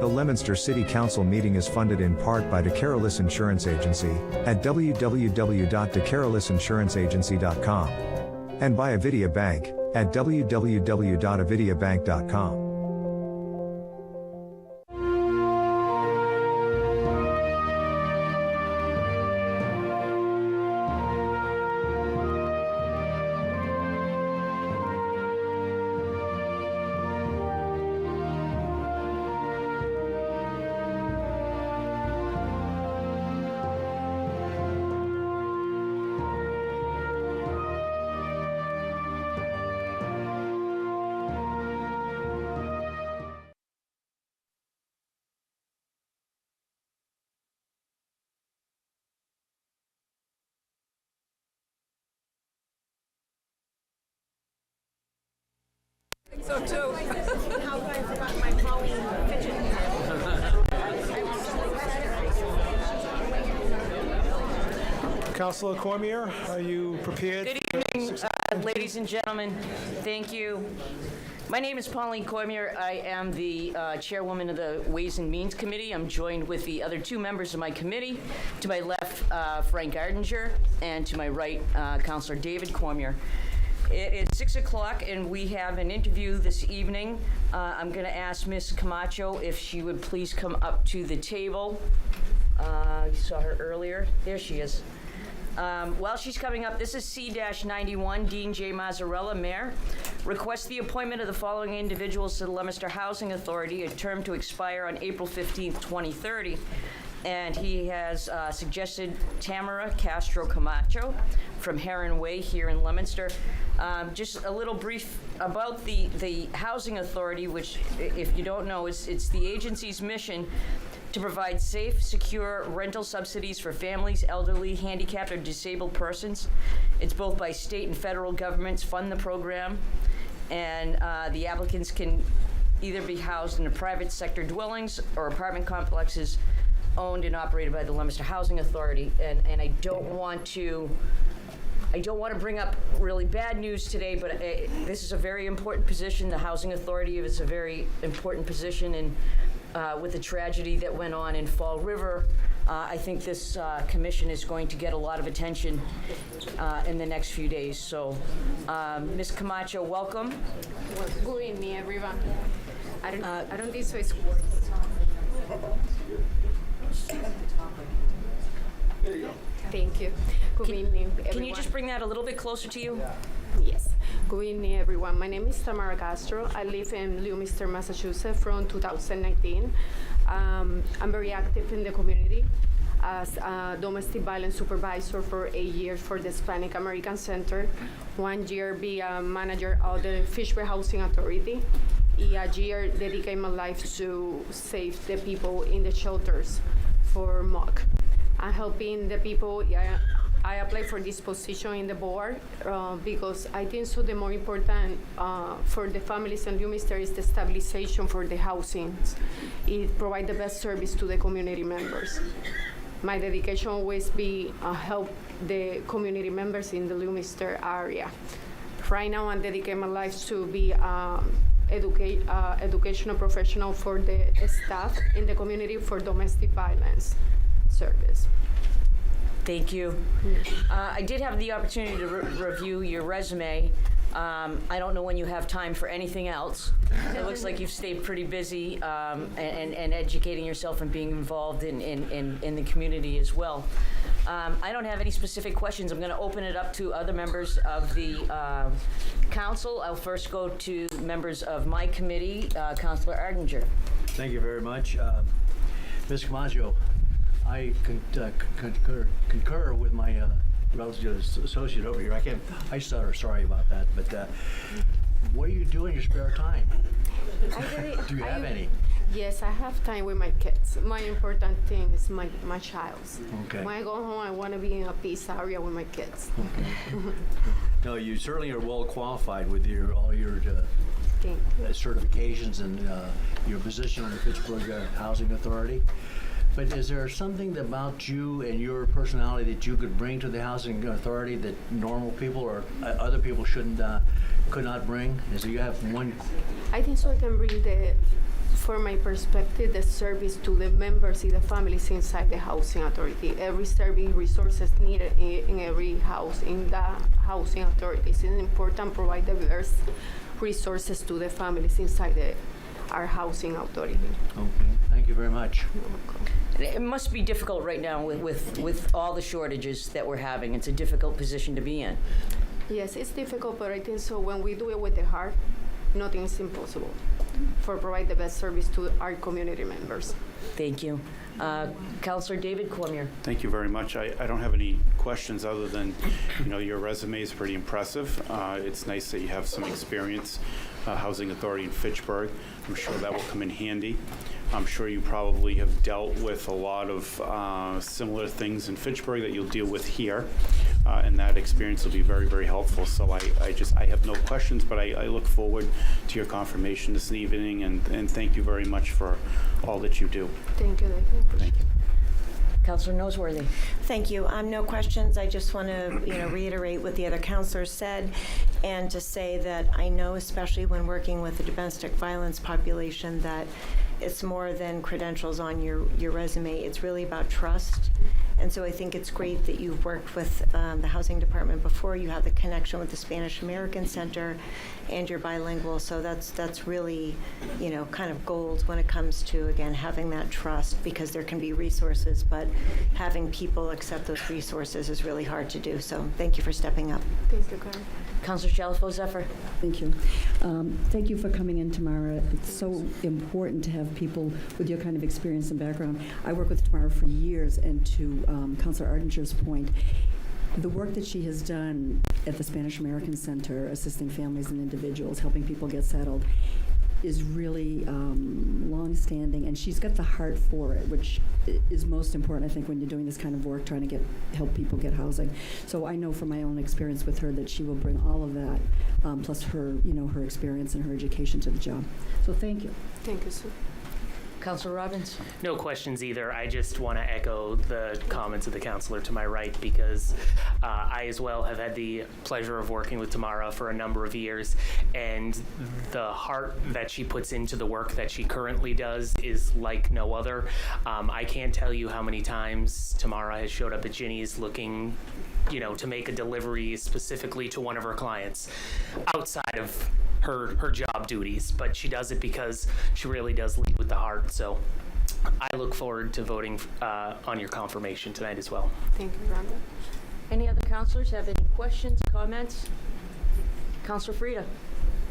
The Leominster City Council meeting is funded in part by DeCarolis Insurance Agency at www.decarolisinsuranceagency.com and by Avidia Bank at www.avidiabank.com. I think so too. How could I forgot my Halloween fidget Councilor Cormier, are you prepared? Good evening, ladies and gentlemen. Thank you. My name is Pauline Cormier. I am the chairwoman of the Ways and Means Committee. I'm joined with the other two members of my committee. To my left, Frank Ardinger, and to my right, Councilor David Cormier. It is 6 o'clock, and we have an interview this evening. I'm going to ask Ms. Camacho if she would please come up to the table. You saw her earlier. There she is. While she's coming up, this is C-91, Dean J. Mazzarella, Mayor. Requests the appointment of the following individuals to the Leominster Housing Authority, a term to expire on April 15th, 2030. And he has suggested Tamara Castro Camacho from Heron Way here in Leominster. Just a little brief about the Housing Authority, which, if you don't know, it's the agency's mission to provide safe, secure rental subsidies for families, elderly, handicapped, or disabled persons. It's both by state and federal governments fund the program, and the applicants can either be housed in private sector dwellings or apartment complexes owned and operated by the Leominster Housing Authority. And I don't want to bring up really bad news today, but this is a very important position. The Housing Authority is a very important position, and with the tragedy that went on in Fall River, I think this commission is going to get a lot of attention in the next few days. So, Ms. Camacho, welcome. Good evening, everyone. I don't think so. It's There you go. Thank you. Good evening, everyone. Can you just bring that a little bit closer to you? Yes. Good evening, everyone. My name is Tamara Castro. I live in Leominster, Massachusetts from 2019. I'm very active in the community as a domestic violence supervisor for 8 years for the Hispanic American Center, 1 year be a manager of the Fishway Housing Authority, a year dedicate my life to save the people in the shelters for MOC. I'm helping the people. I applied for this position in the board because I think so the more important for the families in Leominster is the stabilization for the housing. It provides the best service to the community members. My dedication always be help the community members in the Leominster area. Right now I'm dedicating my life to be educational professional for the staff in the community for domestic violence service. Thank you. I did have the opportunity to review your resume. I don't know when you have time for anything else. It looks like you've stayed pretty busy and educating yourself and being involved in the community as well. I don't have any specific questions. I'm going to open it up to other members of the council. I'll first go to members of my committee, Councilor Ardinger. Thank you very much. Ms. Camacho, I concur with my relative associate over here. I stutter, sorry about that, but what do you do in your spare time? Do you have any? Yes, I have time with my kids. My important thing is my child. Okay. When I go home, I want to be in a peace area with my kids. Okay. No, you certainly are well qualified with all your certifications and your position on the Pittsburgh Housing Authority. But is there something about you and your personality that you could bring to the Housing Authority that normal people or other people could not bring? Is there, you have one? I think so I can bring the From my perspective, the service to the members and the families inside the housing authority. Every service resources needed in every house in the housing authority. It's important to provide the best resources to the families inside our housing authority. Okay, thank you very much. It must be difficult right now with all the shortages that we're having. It's a difficult position to be in. Yes, it's difficult, but I think so when we do it with the heart, nothing is impossible for provide the best service to our community members. Thank you. Councillor David Cormier. Thank you very much. I don't have any questions other than, your resume is pretty impressive. It's nice that you have some experience, Housing Authority in Fitchburg. I'm sure that will come in handy. I'm sure you probably have dealt with a lot of similar things in Fitchburg that you'll deal with here, and that experience will be very, very helpful. So I have no questions, but I look forward to your confirmation this evening, and thank you very much for all that you do. Thank you, David. Thank you. Councillor Noseworthy. Thank you. No questions. I just want to, reiterate what the other councilors said, and to say that I know, especially when working with the domestic violence population, that it's more than credentials on your resume. It's really about trust. And so I think it's great that you've worked with the housing department before. You have the connection with the Spanish American Center, and you're bilingual. So that's really, kind of gold when it comes to, again, having that trust, because there can be resources, but having people accept those resources is really hard to do. So thank you for stepping up. Thank you, Karen. Councillor Shalfo Zephyr. Thank you. Thank you for coming in, Tamara. It's so important to have people with your kind of experience and background. I work with Tamara for years, and to Councillor Ardinger's point, the work that she has done at the Spanish American Center, assisting families and individuals, helping people get settled, is really long-standing, and she's got the heart for it, which is most important, I think, when you're doing this kind of work, trying to help people get housing. So I know from my own experience with her that she will bring all of that, plus her, her experience and her education to the job. So thank you. Thank you, sir. Councillor Robbins. No questions either. I just want to echo the comments of the councillor to my right, because I as well have had the pleasure of working with Tamara for a number of years, and the heart that she puts into the work that she currently does is like no other. I can't tell you how many times Tamara has showed up at Ginny's looking, to make a delivery specifically to one of her clients outside of her job duties, but she does it because she really does lead with the heart. So I look forward to voting on your confirmation tonight as well. Thank you, Rhonda. Any other councillors have any questions, comments? Councillor Frida.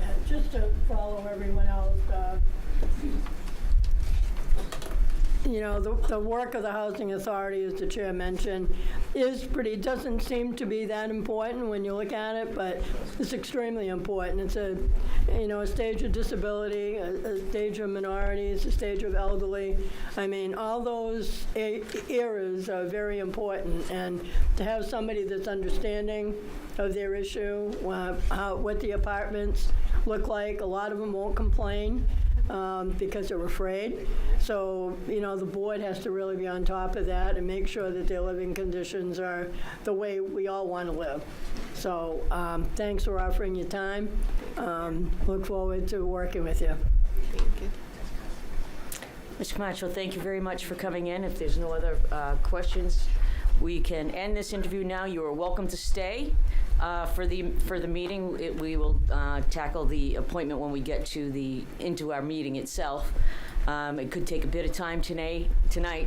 Yeah, just to follow everyone else, the work of the Housing Authority, as the chair mentioned, doesn't seem to be that important when you look at it, but it's extremely important. It's a stage of disability, a stage of minorities, a stage of elderly. I mean, all those eras are very important, and to have somebody that's understanding of their issue, what the apartments look like. A lot of them won't complain because they're afraid. So, the board has to really be on top of that and make sure that their living conditions are the way we all want to live. So, thanks for offering your time. Look forward to working with you. Thank you. Ms. Camacho, thank you very much for coming in. If there's no other questions, we can end this interview now. You are welcome to stay for the meeting. We will tackle the appointment when we get into our meeting itself. It could take a bit of time tonight,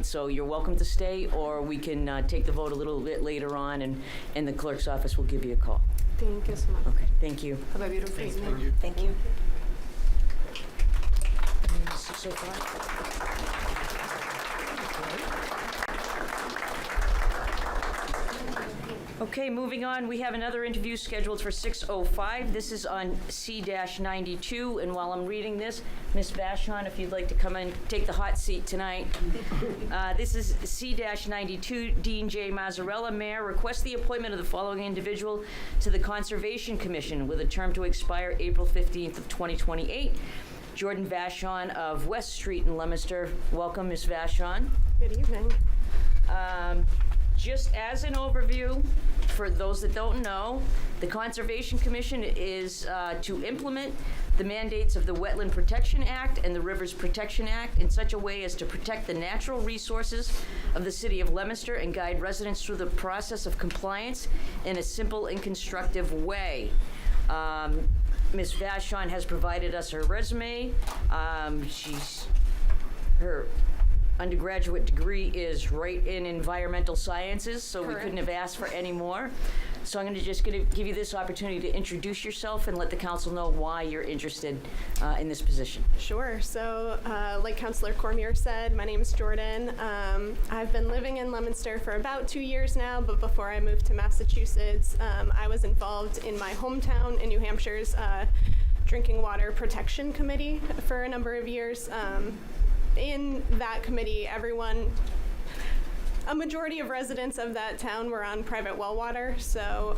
so you're welcome to stay, or we can take the vote a little bit later on, and the clerk's office will give you a call. Thank you so much. Okay, thank you. Have a beautiful evening. Thank you. 6:05. Okay, moving on, we have another interview scheduled for 6:05. This is on C-92, and while I'm reading this, Ms. Vashon, if you'd like to come and take the hot seat tonight. This is C-92, Dean J. Mazzarella, Mayor, requests the appointment of the following individual to the Conservation Commission with a term to expire April 15th of 2028. Jordan Vashon of West Street in Leominster. Welcome, Ms. Vashon. Good evening. Just as an overview, for those that don't know, the Conservation Commission is to implement the mandates of the Wetland Protection Act and the Rivers Protection Act in such a way as to protect the natural resources of the city of Leominster and guide residents through the process of compliance in a simple and constructive way. Ms. Vachon has provided us her resume. Her undergraduate degree is right in environmental sciences, so we couldn't have asked for any more. So I'm just going to give you this opportunity to introduce yourself and let the council know why you're interested in this position. Sure. So, like Councilor Cormier said, my name is Jordan. I've been living in Leominster for about 2 years now, but before I moved to Massachusetts, I was involved in my hometown in New Hampshire's Drinking Water Protection Committee for a number of years. In that committee, a majority of residents of that town were on private well water, so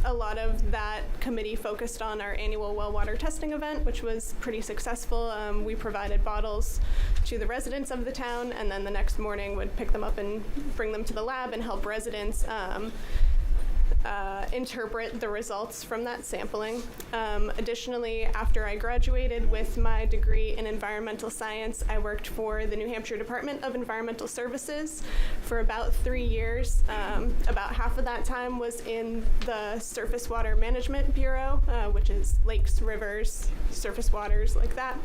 a lot of that committee focused on our annual well water testing event, which was pretty successful. We provided bottles to the residents of the town, and then the next morning would pick them up and bring them to the lab and help residents interpret the results from that sampling. Additionally, after I graduated with my degree in environmental science, I worked for the New Hampshire Department of Environmental Services for about 3 years. About half of that time was in the Surface Water Management Bureau, which is lakes, rivers, surface waters, like that.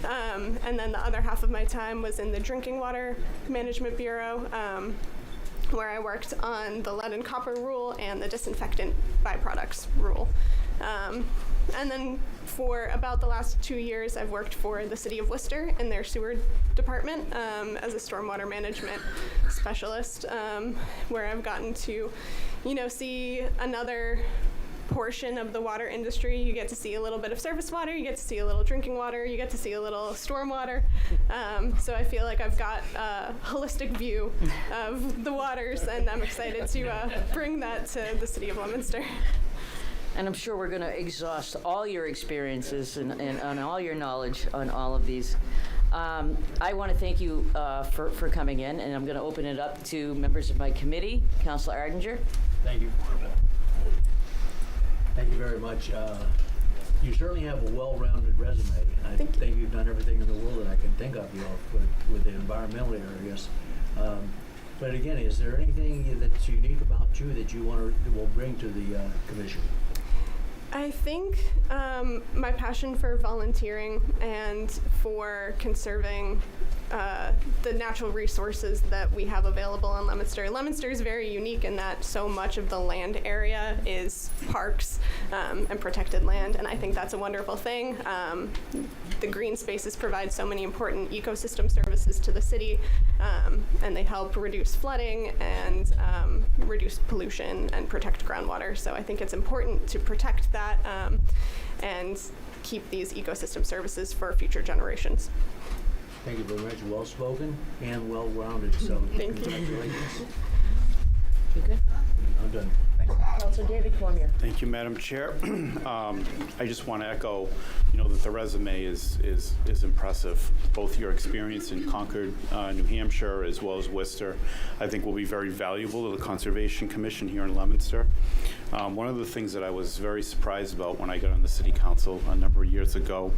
And then the other half of my time was in the Drinking Water Management Bureau, where I worked on the lead and copper rule and the disinfectant byproducts rule. And then for about the last 2 years, I've worked for the city of Worcester in their sewer department as a stormwater management specialist, where I've gotten to, see another portion of the water industry. You get to see a little bit of surface water, you get to see a little drinking water, you get to see a little storm water. So I feel like I've got a holistic view of the waters, and I'm excited to bring that to the city of Leominster. And I'm sure we're going to exhaust all your experiences and all your knowledge on all of these. I want to thank you for coming in, and I'm going to open it up to members of my committee. Councilor Ardinger. Thank you. Thank you very much. You certainly have a well-rounded resume. I think you've done everything in the world that I can think of, with the environmental areas. But again, is there anything that's unique about you that you will bring to the commission? I think my passion for volunteering and for conserving the natural resources that we have available in Leominster. Leominster is very unique in that so much of the land area is parks and protected land, and I think that's a wonderful thing. The green spaces provide so many important ecosystem services to the city, and they help reduce flooding and reduce pollution and protect groundwater. So I think it's important to protect that and keep these ecosystem services for future generations. Thank you very much. Well-spoken and well-rounded, so Thank you. congratulations. You good? I'm done. Thank you. Councilor David Cormier. Thank you, Madam Chair. I just want to echo, that the resume is impressive. Both your experience in Concord, New Hampshire, as well as Worcester, I think will be very valuable to the Conservation Commission here in Leominster. One of the things that I was very surprised about when I got on the City Council a number of years ago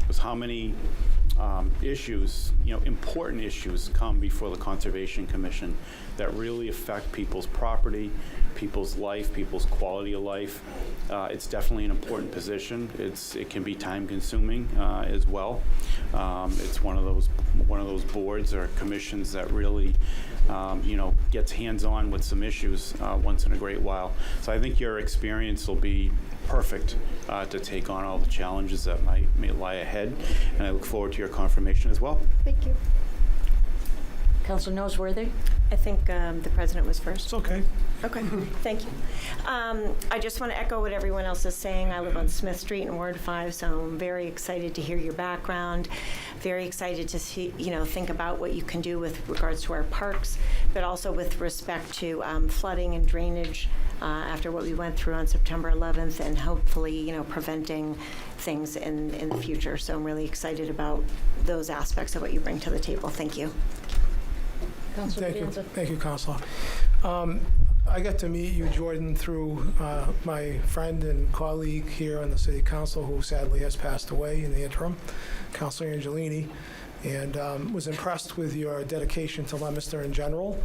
was how many issues, important issues come before the Conservation Commission that really affect people's property, people's life, people's quality of life. It's definitely an important position. It can be time-consuming as well. It's one of those boards or commissions that really, gets hands-on with some issues once in a great while. So I think your experience will be perfect to take on all the challenges that may lie ahead, and I look forward to your confirmation as well. Thank you. Councilor Noseworthy. I think the president was first. It's okay. Okay, thank you. I just want to echo what everyone else is saying. I live on Smith Street in Ward 5, so I'm very excited to hear your background, very excited to see, think about what you can do with regards to our parks, but also with respect to flooding and drainage after what we went through on September 11th, and hopefully, preventing things in the future. So I'm really excited about those aspects of what you bring to the table. Thank you. Councilor Thank you. Fianza. Thank you, Councilor. I got to meet you, Jordan, through my friend and colleague here on the City Council, who sadly has passed away in the interim, Councilor Angelini, and was impressed with your dedication to Leominster in general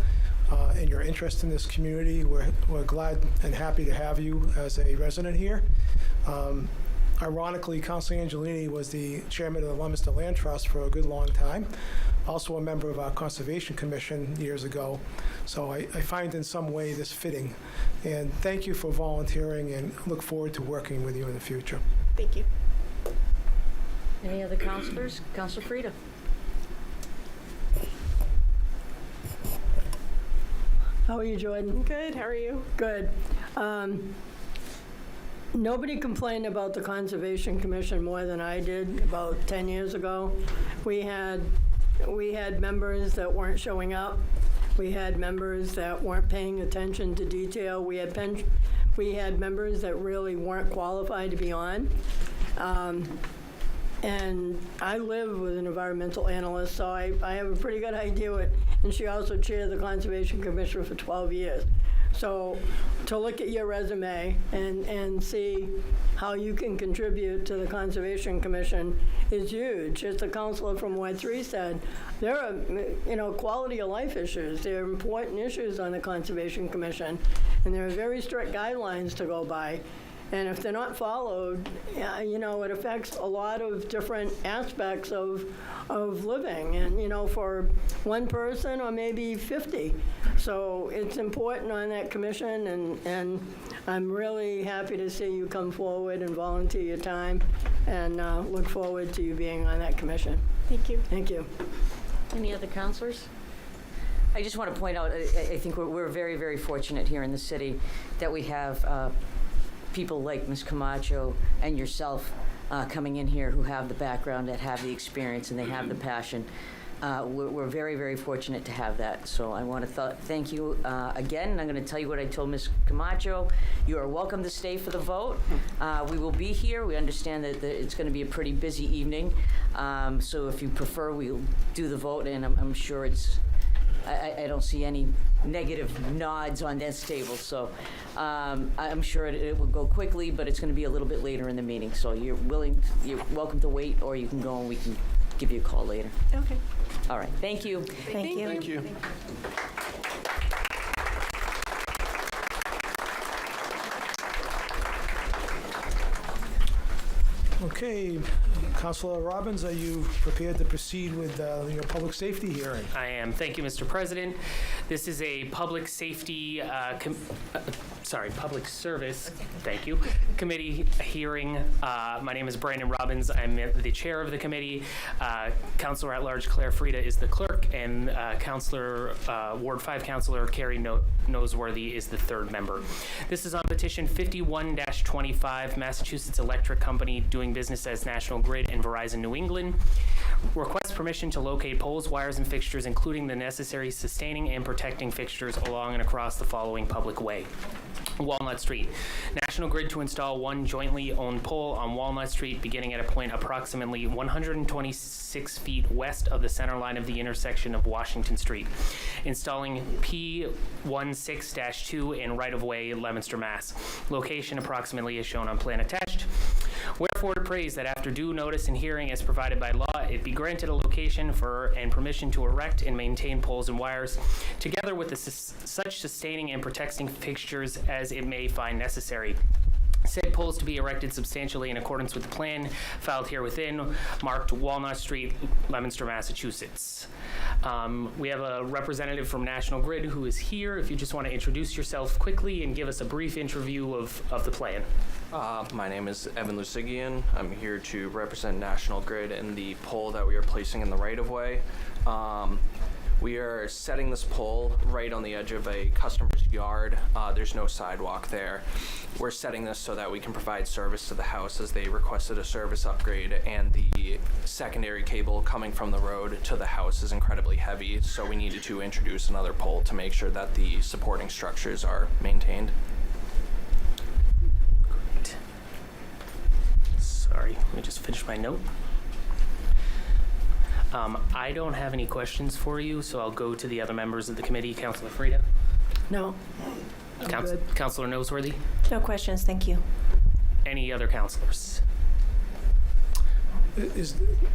and your interest in this community. We're glad and happy to have you as a resident here. Ironically, Councilor Angelini was the chairman of the Leominster Land Trust for a good long time, also a member of our Conservation Commission years ago. So I find in some way this fitting. And thank you for volunteering, and look forward to working with you in the future. Thank you. Any other councilors? Councilor Frida? How are you, Jordan? Good. How are you? Good. Nobody complained about the Conservation Commission more than I did about 10 years ago. We had members that weren't showing up. We had members that weren't paying attention to detail. We had members that really weren't qualified to be on. And I live with an environmental analyst, so I have a pretty good idea and she also chaired the Conservation Commission for 12 years. So to look at your resume and see how you can contribute to the Conservation Commission is huge. As the councilor from Ward 3 said, there are, quality of life issues. There are important issues on the Conservation Commission, and there are very strict guidelines to go by. And if they're not followed, it affects a lot of different aspects of living, and, for one person or maybe 50. So it's important on that commission, and I'm really happy to see you come forward and volunteer your time, and look forward to you being on that commission. Thank you. Thank you. Any other councilors? I just want to point out, I think we're very, very fortunate here in the city that we have people like Ms. Camacho and yourself coming in here who have the background, that have the experience, and they have the passion. We're very, very fortunate to have that. So I want to thank you again. I'm going to tell you what I told Ms. Camacho. You are welcome to stay for the vote. We will be here. We understand that it's going to be a pretty busy evening. So if you prefer, we'll do the vote, and I'm sure I don't see any negative nods on this table, so I'm sure it will go quickly, but it's going to be a little bit later in the meeting. So you're welcome to wait, or you can go and we can give you a call later. Okay. All right. Thank you. Thank you. Thank you. Okay, Councilor Robbins, are you prepared to proceed with your public safety hearing? I am. Thank you, Mr. President. This is a public safety, public service, thank you, committee hearing. My name is Brandon Robbins. I'm the chair of the committee. Councilor at Large Claire Frida is the clerk, and Ward 5 Councilor Carrie Noseworthy is the third member. This is on petition 51-25, Massachusetts Electric Company doing business as National Grid and Verizon New England. Requests permission to locate poles, wires, and fixtures, including the necessary sustaining and protecting fixtures along and across the following public way. Walnut Street. National Grid to install one jointly owned pole on Walnut Street beginning at a point approximately 126 feet west of the center line of the intersection of Washington Street. Installing P16-2 in right-of-way, Leominster, Mass. Location approximately is shown on plan attached. Wherefore it prays that after due notice and hearing as provided by law, it be granted a location for and permission to erect and maintain poles and wires, together with such sustaining and protecting fixtures as it may find necessary. Said poles to be erected substantially in accordance with the plan filed here within, marked Walnut Street, Leominster, Massachusetts. We have a representative from National Grid who is here. If you just want to introduce yourself quickly and give us a brief interview of the plan. My name is Evan Lusigian. I'm here to represent National Grid and the pole that we are placing in the right-of-way. We are setting this pole right on the edge of a customer's yard. There's no sidewalk there. We're setting this so that we can provide service to the house as they requested a service upgrade, and the secondary cable coming from the road to the house is incredibly heavy, so we needed to introduce another pole to make sure that the supporting structures are maintained. Great. Sorry, let me just finish my note. I don't have any questions for you, so I'll go to the other members of the committee. Councilor Frida? No. Councilor Noseworthy? No questions, thank you. Any other councilors?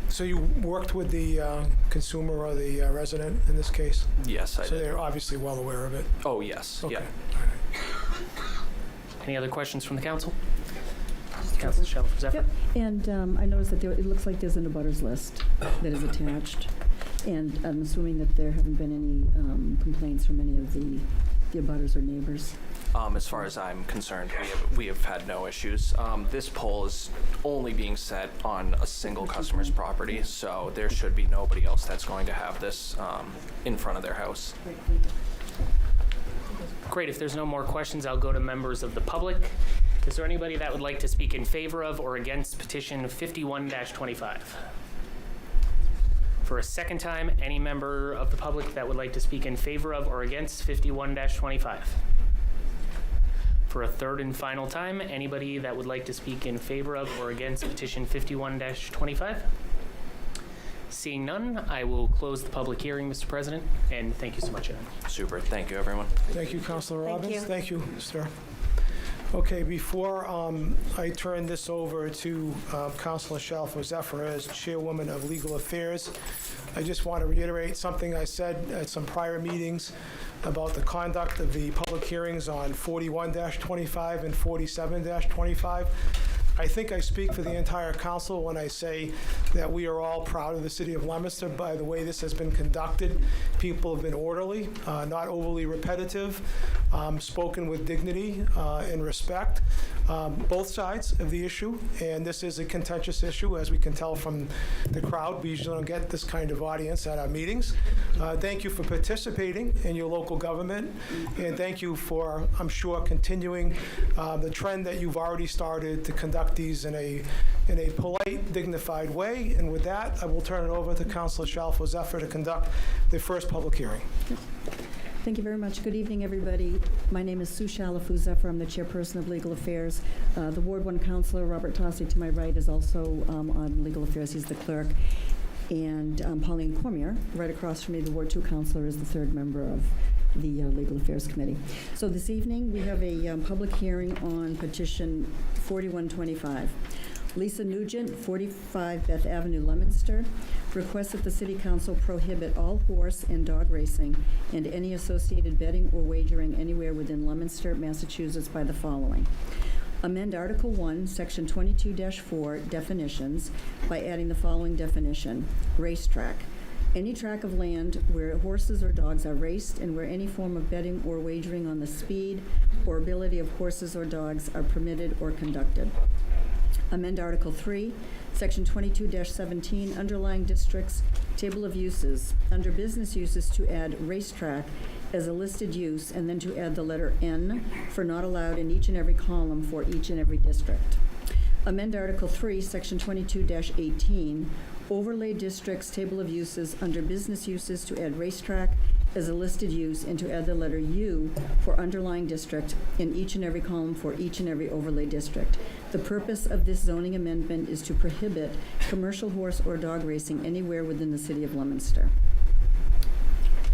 So you worked with the consumer or the resident in this case? Yes, I So did. they're obviously well aware of it? Oh, yes, Okay. yeah. All right. Any other questions from the council? Councilor Shalfo Zephyr? Yep. And I noticed that it looks like there's an abutters list that is attached. And I'm assuming that there haven't been any complaints from any of the abutters or neighbors. As far as I'm concerned, we have had no issues. This pole is only being set on a single customer's property, so there should be nobody else that's going to have this in front of their house. Great. If there's no more questions, I'll go to members of the public. Is there anybody that would like to speak in favor of or against petition 51-25? For a second time, any member of the public that would like to speak in favor of or against 51-25? For a third and final time, anybody that would like to speak in favor of or against petition 51-25? Seeing none, I will close the public hearing, Mr. President, and thank you so much, Evan. Super. Thank you, everyone. Thank you, Councilor Thank Robbins. you. Thank you, sir. Okay, before I turn this over to Councilor Shalfo Zephyr as Chairwoman of Legal Affairs, I just want to reiterate something I said at some prior meetings about the conduct of the public hearings on 41-25 and 47-25. I think I speak for the entire council when I say that we are all proud of the city of Leominster by the way this has been conducted. People have been orderly, not overly repetitive, spoken with dignity and respect, both sides of the issue. And this is a contentious issue, as we can tell from the crowd. We usually don't get this kind of audience at our meetings. Thank you for participating in your local government, and thank you for, I'm sure, continuing the trend that you've already started to conduct these in a polite, dignified way. And with that, I will turn it over to Councilor Shalfo Zephyr to conduct the first public hearing. Thank you very much. Good evening, everybody. My name is Sue Shalfo Zephyr. I'm the chairperson of Legal Affairs. The Ward 1 Councilor, Robert Tossi, to my right, is also on Legal Affairs. He's the clerk. And Pauline Cormier, right across from me, the Ward 2 Councilor, is the third member of the Legal Affairs Committee. So this evening, we have a public hearing on petition 4125. Lisa Nugent, 45 Beth Avenue, Leominster, requests that the City Council prohibit all horse and dog racing and any associated betting or wagering anywhere within Leominster, Massachusetts by the following. Amend Article 1, Section 22-4, definitions by adding the following definition: racetrack. Any tract of land where horses or dogs are raced and where any form of betting or wagering on the speed or ability of horses or dogs are permitted or conducted. Amend Article 3, Section 22-17, underlying districts, table of uses, under business uses to add racetrack as a listed use, and then to add the letter N for not allowed in each and every column for each and every district. Amend Article 3, Section 22-18, overlay districts, table of uses, under business uses to add racetrack as a listed use, and to add the letter U for underlying district in each and every column for each and every overlay district. The purpose of this zoning amendment is to prohibit commercial horse or dog racing anywhere within the city of Leominster.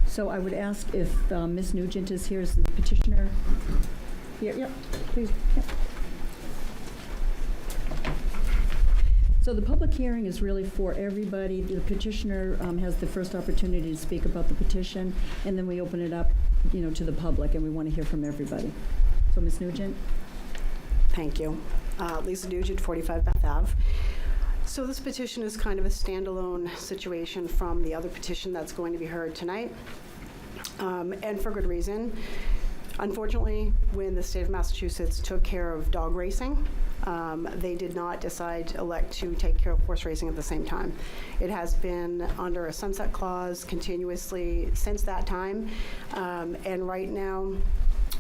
So I would ask if Ms. Nugent is here as the petitioner. Here, yep, please. Yep. So the public hearing is really for everybody. The petitioner has the first opportunity to speak about the petition, and then we open it up, to the public, and we want to hear from everybody. So Ms. Nugent. Thank you. Lisa Nugent, 45 Beth Ave. So this petition is kind of a standalone situation from the other petition that's going to be heard tonight, and for good reason. Unfortunately, when the state of Massachusetts took care of dog racing, they did not elect to take care of horse racing at the same time. It has been under a sunset clause continuously since that time, and right now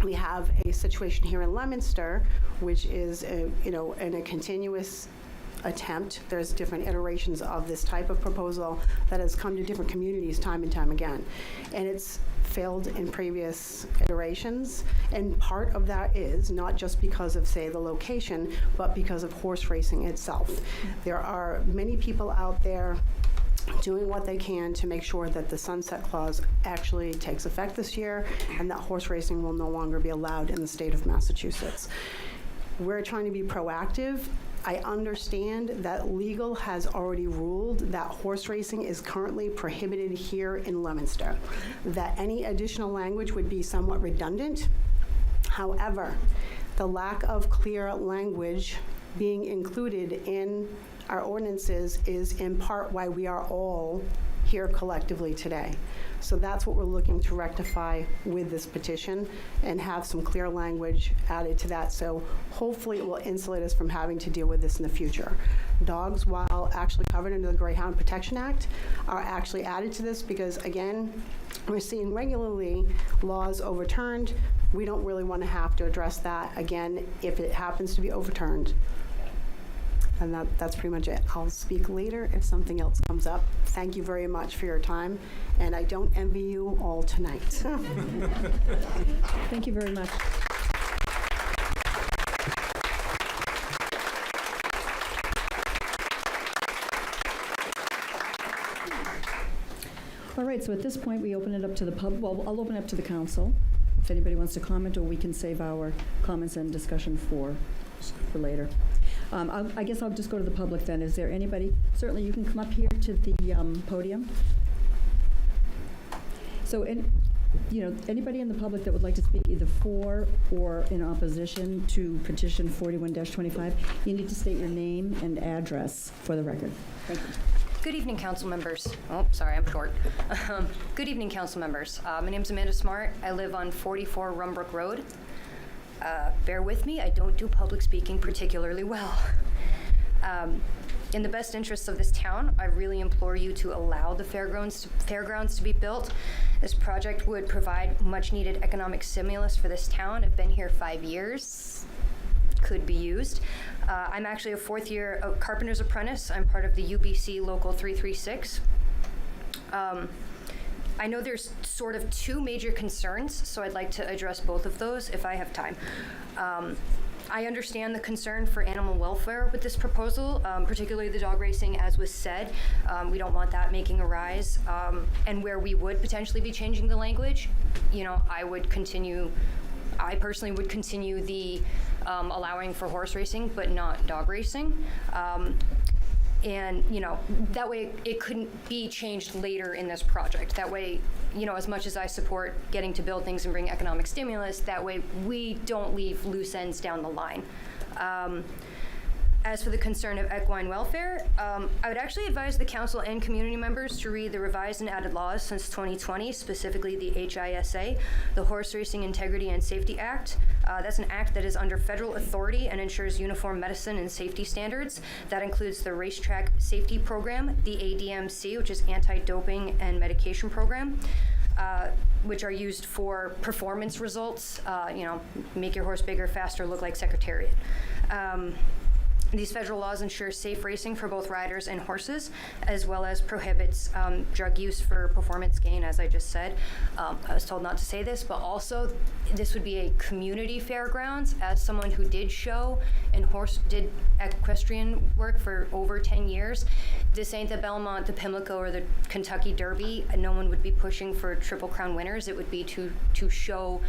we have a situation here in Leominster, which is in a continuous attempt. There's different iterations of this type of proposal that has come to different communities time and time again, and it's failed in previous iterations. And part of that is not just because of, say, the location, but because of horse racing itself. There are many people out there doing what they can to make sure that the sunset clause actually takes effect this year and that horse racing will no longer be allowed in the state of Massachusetts. We're trying to be proactive. I understand that legal has already ruled that horse racing is currently prohibited here in Leominster, that any additional language would be somewhat redundant. However, the lack of clear language being included in our ordinances is in part why we are all here collectively today. So that's what we're looking to rectify with this petition and have some clear language added to that. So hopefully it will insulate us from having to deal with this in the future. Dogs, while actually covered under the Greyhound Protection Act, are actually added to this because, again, we're seeing regularly laws overturned. We don't really want to have to address that again if it happens to be overturned. And that's pretty much it. I'll speak later if something else comes up. Thank you very much for your time, and I don't envy you all tonight. Thank you very much. All right, so at this point, we open it up to the well, I'll open it up to the council, if anybody wants to comment, or we can save our comments and discussion for later. I guess I'll just go to the public then. Is there anybody? Certainly, you can come up here to the podium. So, anybody in the public that would like to speak either for or in opposition to petition 41-25, you need to state your name and address for the record. Thank you. Good evening, council members. Oh, sorry, I'm short. Good evening, council members. My name's Amanda Smart. I live on 44 Rumbrook Road. Bear with me, I don't do public speaking particularly well. In the best interests of this town, I really implore you to allow the fairgrounds to be built. This project would provide much needed economic stimulus for this town. I've been here 5 years. Could be used. I'm actually a fourth year carpenter's apprentice. I'm part of the UBC Local 336. I know there's sort of two major concerns, so I'd like to address both of those if I have time. I understand the concern for animal welfare with this proposal, particularly the dog racing, as was said. We don't want that making a rise. And where we would potentially be changing the language, I personally would continue the allowing for horse racing, but not dog racing. And, that way it couldn't be changed later in this project. That way, as much as I support getting to build things and bring economic stimulus, that way we don't leave loose ends down the line. As for the concern of equine welfare, I would actually advise the council and community members to read the revised and added laws since 2020, specifically the HISA, the Horse Racing Integrity and Safety Act. That's an act that is under federal authority and ensures uniform medicine and safety standards. That includes the Racetrack Safety Program, the ADMC, which is Anti-Doping and Medication Program, which are used for performance results, make your horse bigger, faster, look like Secretariat. These federal laws ensure safe racing for both riders and horses, as well as prohibits drug use for performance gain, as I just said. I was told not to say this, but also this would be a community fairgrounds. As someone who did show and did equestrian work for over 10 years, this ain't the Belmont, the Pimlico, or the Kentucky Derby. No one would be pushing for Triple Crown winners. It would be to show,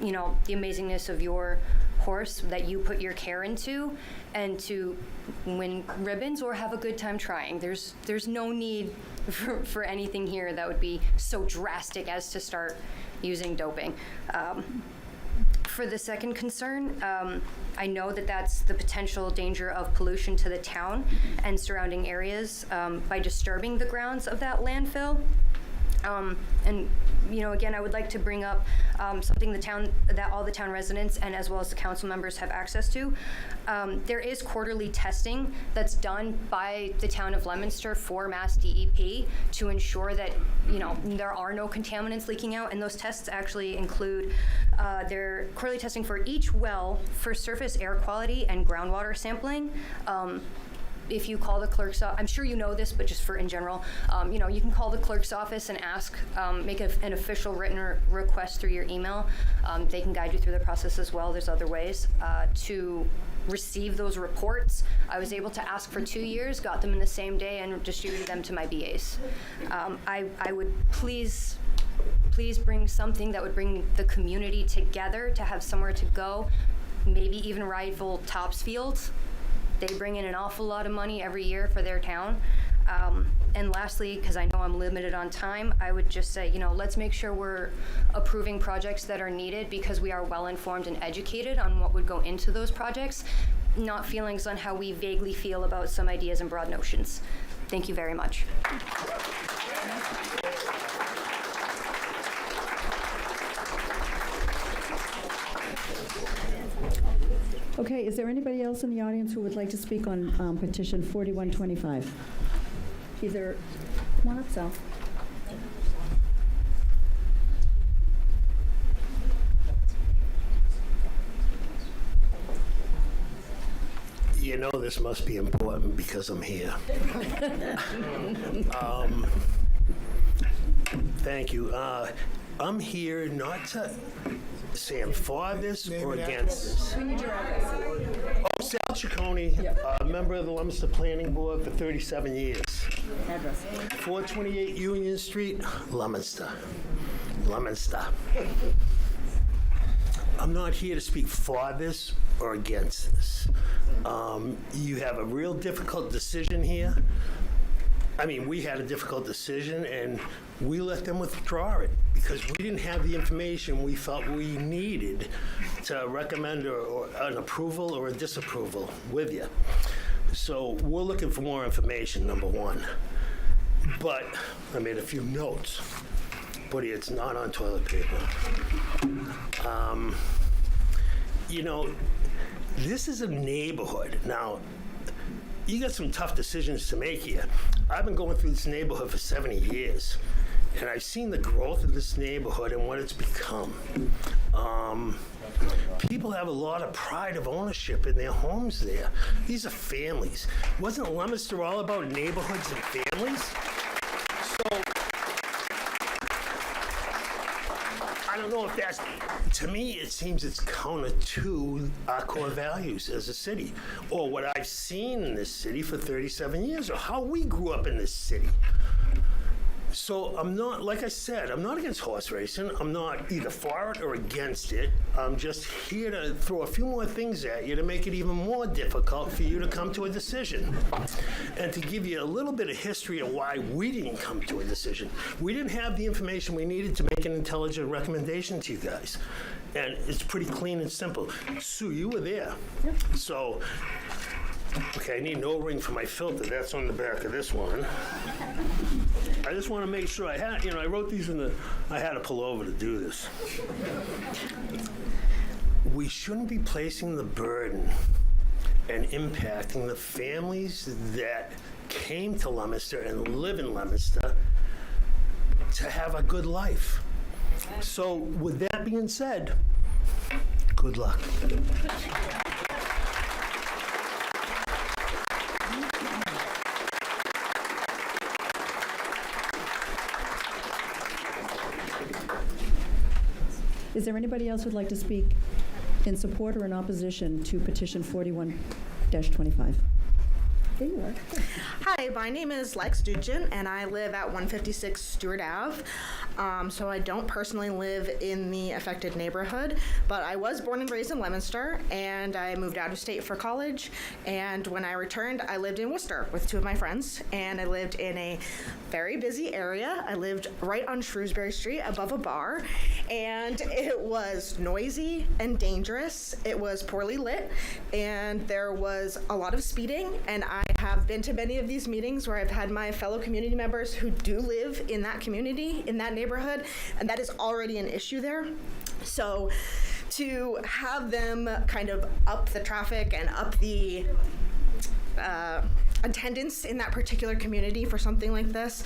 the amazingness of your horse that you put your care into, and to win ribbons or have a good time trying. There's no need for anything here that would be so drastic as to start using doping. For the second concern, I know that that's the potential danger of pollution to the town and surrounding areas by disturbing the grounds of that landfill. Again, I would like to bring up something that all the town residents and as well as the council members have access to. There is quarterly testing that's done by the town of Leominster for Mass DEP to ensure that, there are no contaminants leaking out, and those tests actually include their quarterly testing for each well for surface air quality and groundwater sampling. if you call the clerk's office, I'm sure you know this, but just for in general, you can call the clerk's office and ask, make an official written request through your email. They can guide you through the process as well. There's other ways to receive those reports. I was able to ask for 2 years, got them in the same day, and distributed them to my BAs. I would please bring something that would bring the community together to have somewhere to go, maybe even rival Topsfield. They bring in an awful lot of money every year for their town. And lastly, because I know I'm limited on time, I would just say, let's make sure we're approving projects that are needed because we are well informed and educated on what would go into those projects, not feelings on how we vaguely feel about some ideas and broad notions. Thank you very much. Okay, is there anybody else in the audience who would like to speak on petition 4125? Either, come on up, Sal. You know this must be important because I'm here. Thank you. I'm here not to say I'm for this or against this. We need your address. Oh, Sal Ciccone, member of the Leominster Planning Board for 37 years. Address. 428 Union Street, Leominster. I'm not here to speak for this or against this. You have a real difficult decision here. I mean, we had a difficult decision, and we let them withdraw it because we didn't have the information we felt we needed to recommend or an approval or a disapproval with you. So we're looking for more information, number one. But I made a few notes. Buddy, it's not on toilet paper. This is a neighborhood. Now, you got some tough decisions to make here. I've been going through this neighborhood for 70 years, and I've seen the growth of this neighborhood and what it's become. People have a lot of pride of ownership in their homes there. These are families. Wasn't Leominster all about neighborhoods and families? So, I don't know if that's, to me, it seems it's counter to our core values as a city, or what I've seen in this city for 37 years, or how we grew up in this city. So I'm not, like I said, I'm not against horse racing. I'm not either for it or against it. I'm just here to throw a few more things at you to make it even more difficult for you to come to a decision. And to give you a little bit of history of why we didn't come to a decision. We didn't have the information we needed to make an intelligent recommendation to you guys. And it's pretty clean and simple. Sue, you were there. Yep. So, okay, I need an O-ring for my filter. That's on the back of this one. I just want to make sure I had, I wrote these I had to pull over to do this. We shouldn't be placing the burden and impacting the families that came to Leominster and live in Leominster to have a good life. So with that being said, good luck. Is there anybody else who'd like to speak in support or in opposition to petition 41-25? There you are. Hi, my name is Lex Dugin, and I live at 156 Stewart Ave. So I don't personally live in the affected neighborhood, but I was born and raised in Leominster, and I moved out of state for college. And when I returned, I lived in Worcester with two of my friends, and I lived in a very busy area. I lived right on Shrewsbury Street above a bar, and it was noisy and dangerous. It was poorly lit, and there was a lot of speeding, and I have been to many of these meetings where I've had my fellow community members who do live in that community, in that neighborhood, and that is already an issue there. So to have them kind of up the traffic and up the attendance in that particular community for something like this.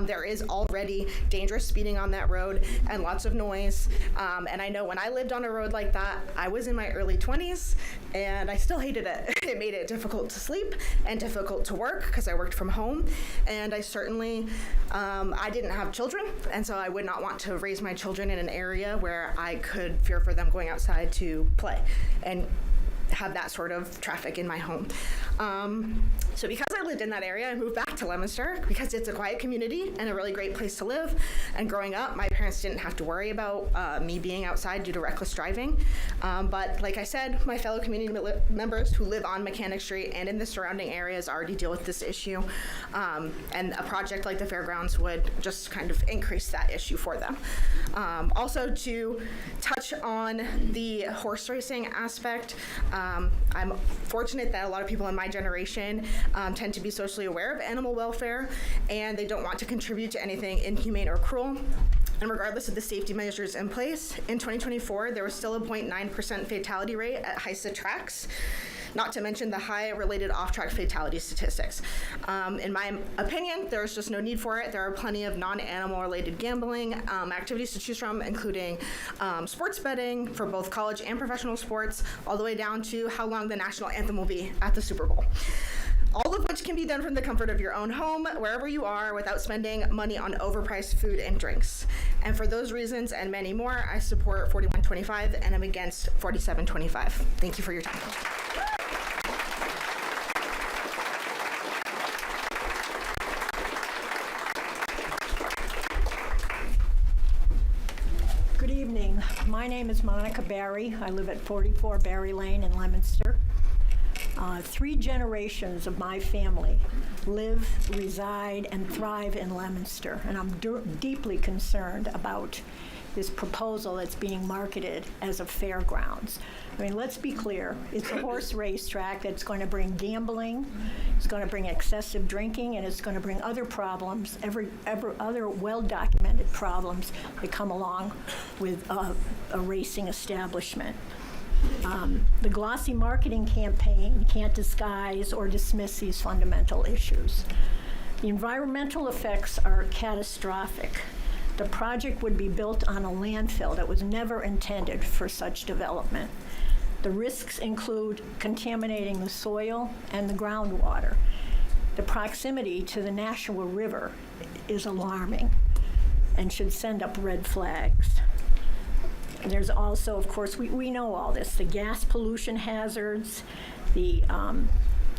There is already dangerous speeding on that road and lots of noise. And I know when I lived on a road like that, I was in my early 20s and I still hated it. It made it difficult to sleep and difficult to work because I worked from home. And I certainly, I didn't have children, and so I would not want to raise my children in an area where I could fear for them going outside to play and have that sort of traffic in my home. So because I lived in that area, I moved back to Leominster because it's a quiet community and a really great place to live. And growing up, my parents didn't have to worry about me being outside due to reckless driving. But like I said, my fellow community members who live on Mechanic Street and in the surrounding areas already deal with this issue. And a project like the fairgrounds would just kind of increase that issue for them. Also, to touch on the horse racing aspect, I'm fortunate that a lot of people in my generation tend to be socially aware of animal welfare, and they don't want to contribute to anything inhumane or cruel. And regardless of the safety measures in place, in 2024, there was still a 0.9% fatality rate at HISA tracks, not to mention the high related off-track fatality statistics. In my opinion, there's just no need for it. There are plenty of non-animal related gambling activities to choose from, including sports betting for both college and professional sports, all the way down to how long the national anthem will be at the Super Bowl. All of which can be done from the comfort of your own home, wherever you are, without spending money on overpriced food and drinks. And for those reasons and many more, I support 4125 and I'm against 4725. Thank you for your time. Good evening. My name is Monica Barry. I live at 44 Barry Lane in Leominster. 3 generations of my family live, reside, and thrive in Leominster, and I'm deeply concerned about this proposal that's being marketed as a fairgrounds. I mean, let's be clear. It's a horse racetrack that's going to bring gambling, it's going to bring excessive drinking, and it's going to bring other problems, other well-documented problems that come along with a racing establishment. The glossy marketing campaign can't disguise or dismiss these fundamental issues. The environmental effects are catastrophic. The project would be built on a landfill that was never intended for such development. The risks include contaminating the soil and the groundwater. The proximity to the Nashua River is alarming and should send up red flags. And there's also, of course, we know all this, the gas pollution hazards, the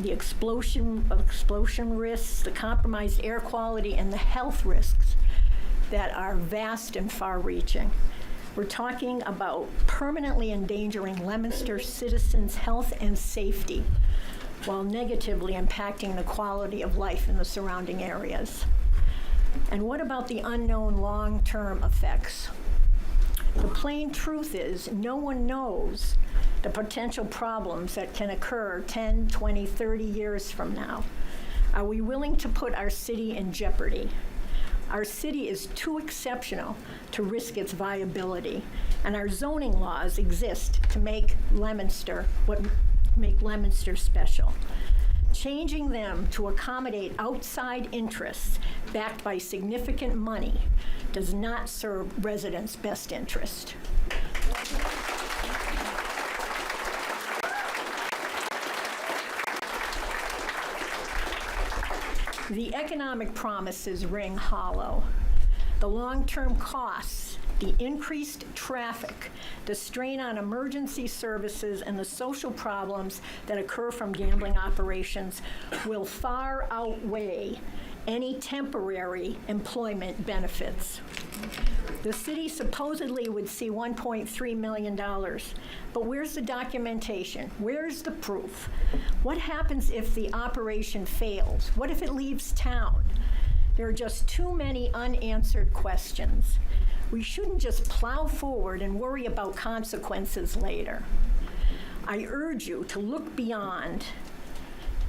explosion risks, the compromised air quality, and the health risks that are vast and far-reaching. We're talking about permanently endangering Leominster citizens' health and safety while negatively impacting the quality of life in the surrounding areas. And what about the unknown long-term effects? The plain truth is no one knows the potential problems that can occur 10, 20, 30 years from now. Are we willing to put our city in jeopardy? Our city is too exceptional to risk its viability, and our zoning laws exist to make Leominster special. Changing them to accommodate outside interests backed by significant money does not serve residents' best interest. The economic promises ring hollow. The long-term costs, the increased traffic, the strain on emergency services, and the social problems that occur from gambling operations will far outweigh any temporary employment benefits. The city supposedly would see $1.3 million, but where's the documentation? Where's the proof? What happens if the operation fails? What if it leaves town? There are just too many unanswered questions. We shouldn't just plow forward and worry about consequences later. I urge you to look beyond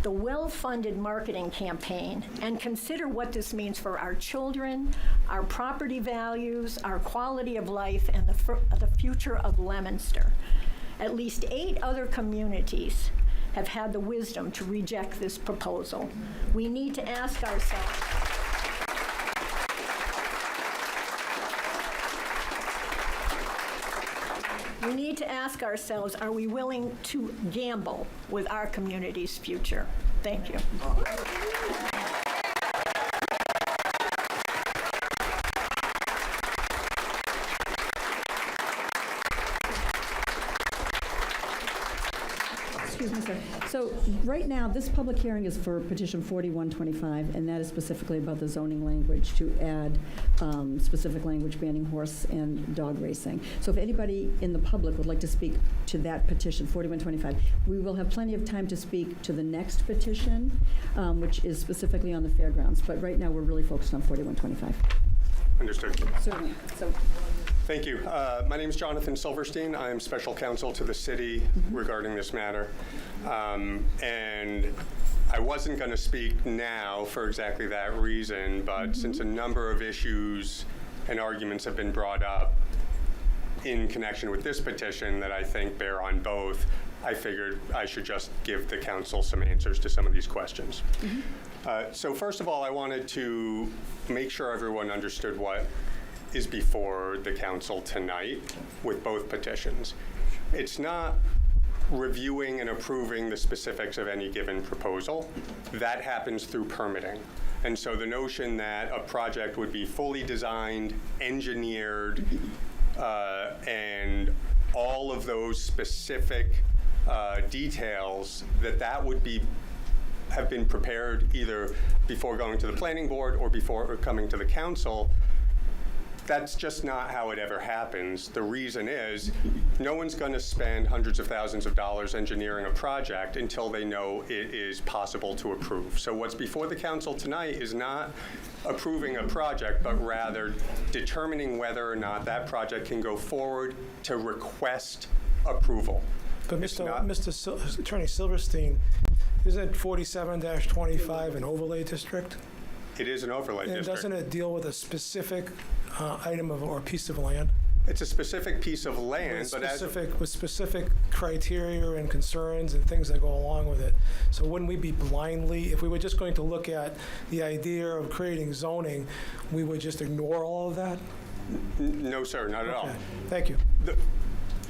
the well-funded marketing campaign and consider what this means for our children, our property values, our quality of life, and the future of Leominster. At least 8 other communities have had the wisdom to reject this proposal. We need to ask ourselves, are we willing to gamble with our community's future? Thank you. Excuse me, sir. So right now, this public hearing is for petition 4125, and that is specifically about the zoning language to add specific language banning horse and dog racing. So if anybody in the public would like to speak to that petition, 4125, we will have plenty of time to speak to the next petition, which is specifically on the fairgrounds. But right now, we're really focused on 4125. Understood. Certainly. So. Thank you. My name is Jonathan Silverstein. I am special counsel to the city regarding this matter. And I wasn't going to speak now for exactly that reason, but since a number of issues and arguments have been brought up in connection with this petition that I think bear on both, I figured I should just give the council some answers to some of these questions. So first of all, I wanted to make sure everyone understood what is before the council tonight with both petitions. It's not reviewing and approving the specifics of any given proposal. That happens through permitting. And so the notion that a project would be fully designed, engineered, and all of those specific details, that would have been prepared either before going to the planning board or before coming to the council. That's just not how it ever happens. The reason is no one's going to spend hundreds of thousands of dollars engineering a project until they know it is possible to approve. So what's before the council tonight is not approving a project, but rather determining whether or not that project can go forward to request approval. But Mr. Attorney Silverstein, isn't 47-25 an overlay district? It is an overlay district. And doesn't it deal with a specific item or piece of land? It's a specific piece of land, with specific criteria and concerns and things that go along with it. So wouldn't we be blindly, if we were just going to look at the idea of creating zoning, we would just ignore all of that? No, sir, not at all. Thank you.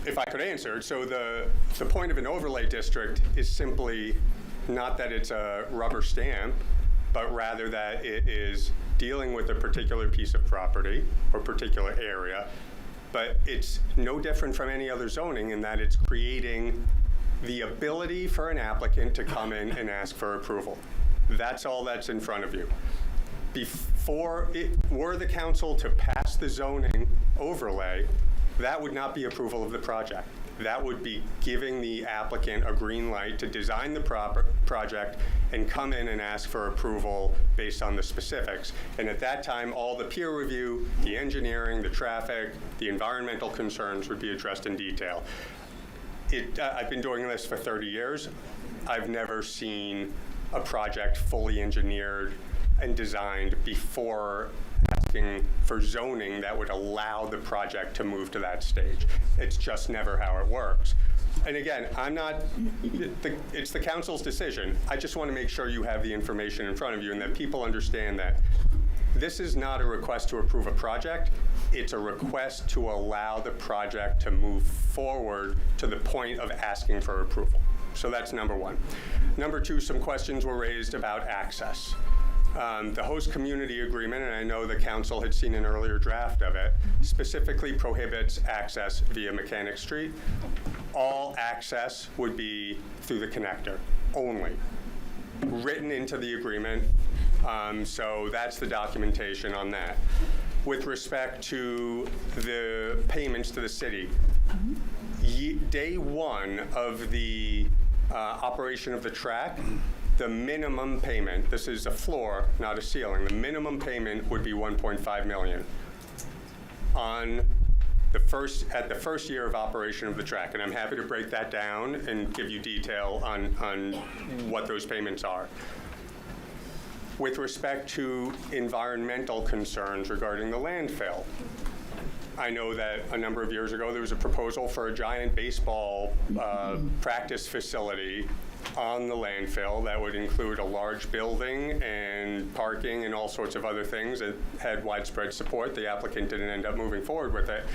If I could answer, so the point of an overlay district is simply not that it's a rubber stamp, but rather that it is dealing with a particular piece of property or particular area. But it's no different from any other zoning in that it's creating the ability for an applicant to come in and ask for approval. That's all that's in front of you. Were the council to pass the zoning overlay, that would not be approval of the project. That would be giving the applicant a green light to design the project and come in and ask for approval based on the specifics. And at that time, all the peer review, the engineering, the traffic, the environmental concerns would be addressed in detail. I've been doing this for 30 years. I've never seen a project fully engineered and designed before asking for zoning that would allow the project to move to that stage. It's just never how it works. And again, it's the council's decision. I just want to make sure you have the information in front of you and that people understand that this is not a request to approve a project. It's a request to allow the project to move forward to the point of asking for approval. So that's number one. Number two, some questions were raised about access. The host community agreement, and I know the council had seen an earlier draft of it, specifically prohibits access via Mechanic Street. All access would be through the connector only, written into the agreement. So that's the documentation on that. With respect to the payments to the city, day one of the operation of the track, the minimum payment, this is a floor, not a ceiling, the minimum payment would be $1.5 million at the first year of operation of the track. And I'm happy to break that down and give you detail on what those payments are. With respect to environmental concerns regarding the landfill, I know that a number of years ago there was a proposal for a giant baseball practice facility on the landfill that would include a large building and parking and all sorts of other things. It had widespread support. The applicant didn't end up moving forward with it.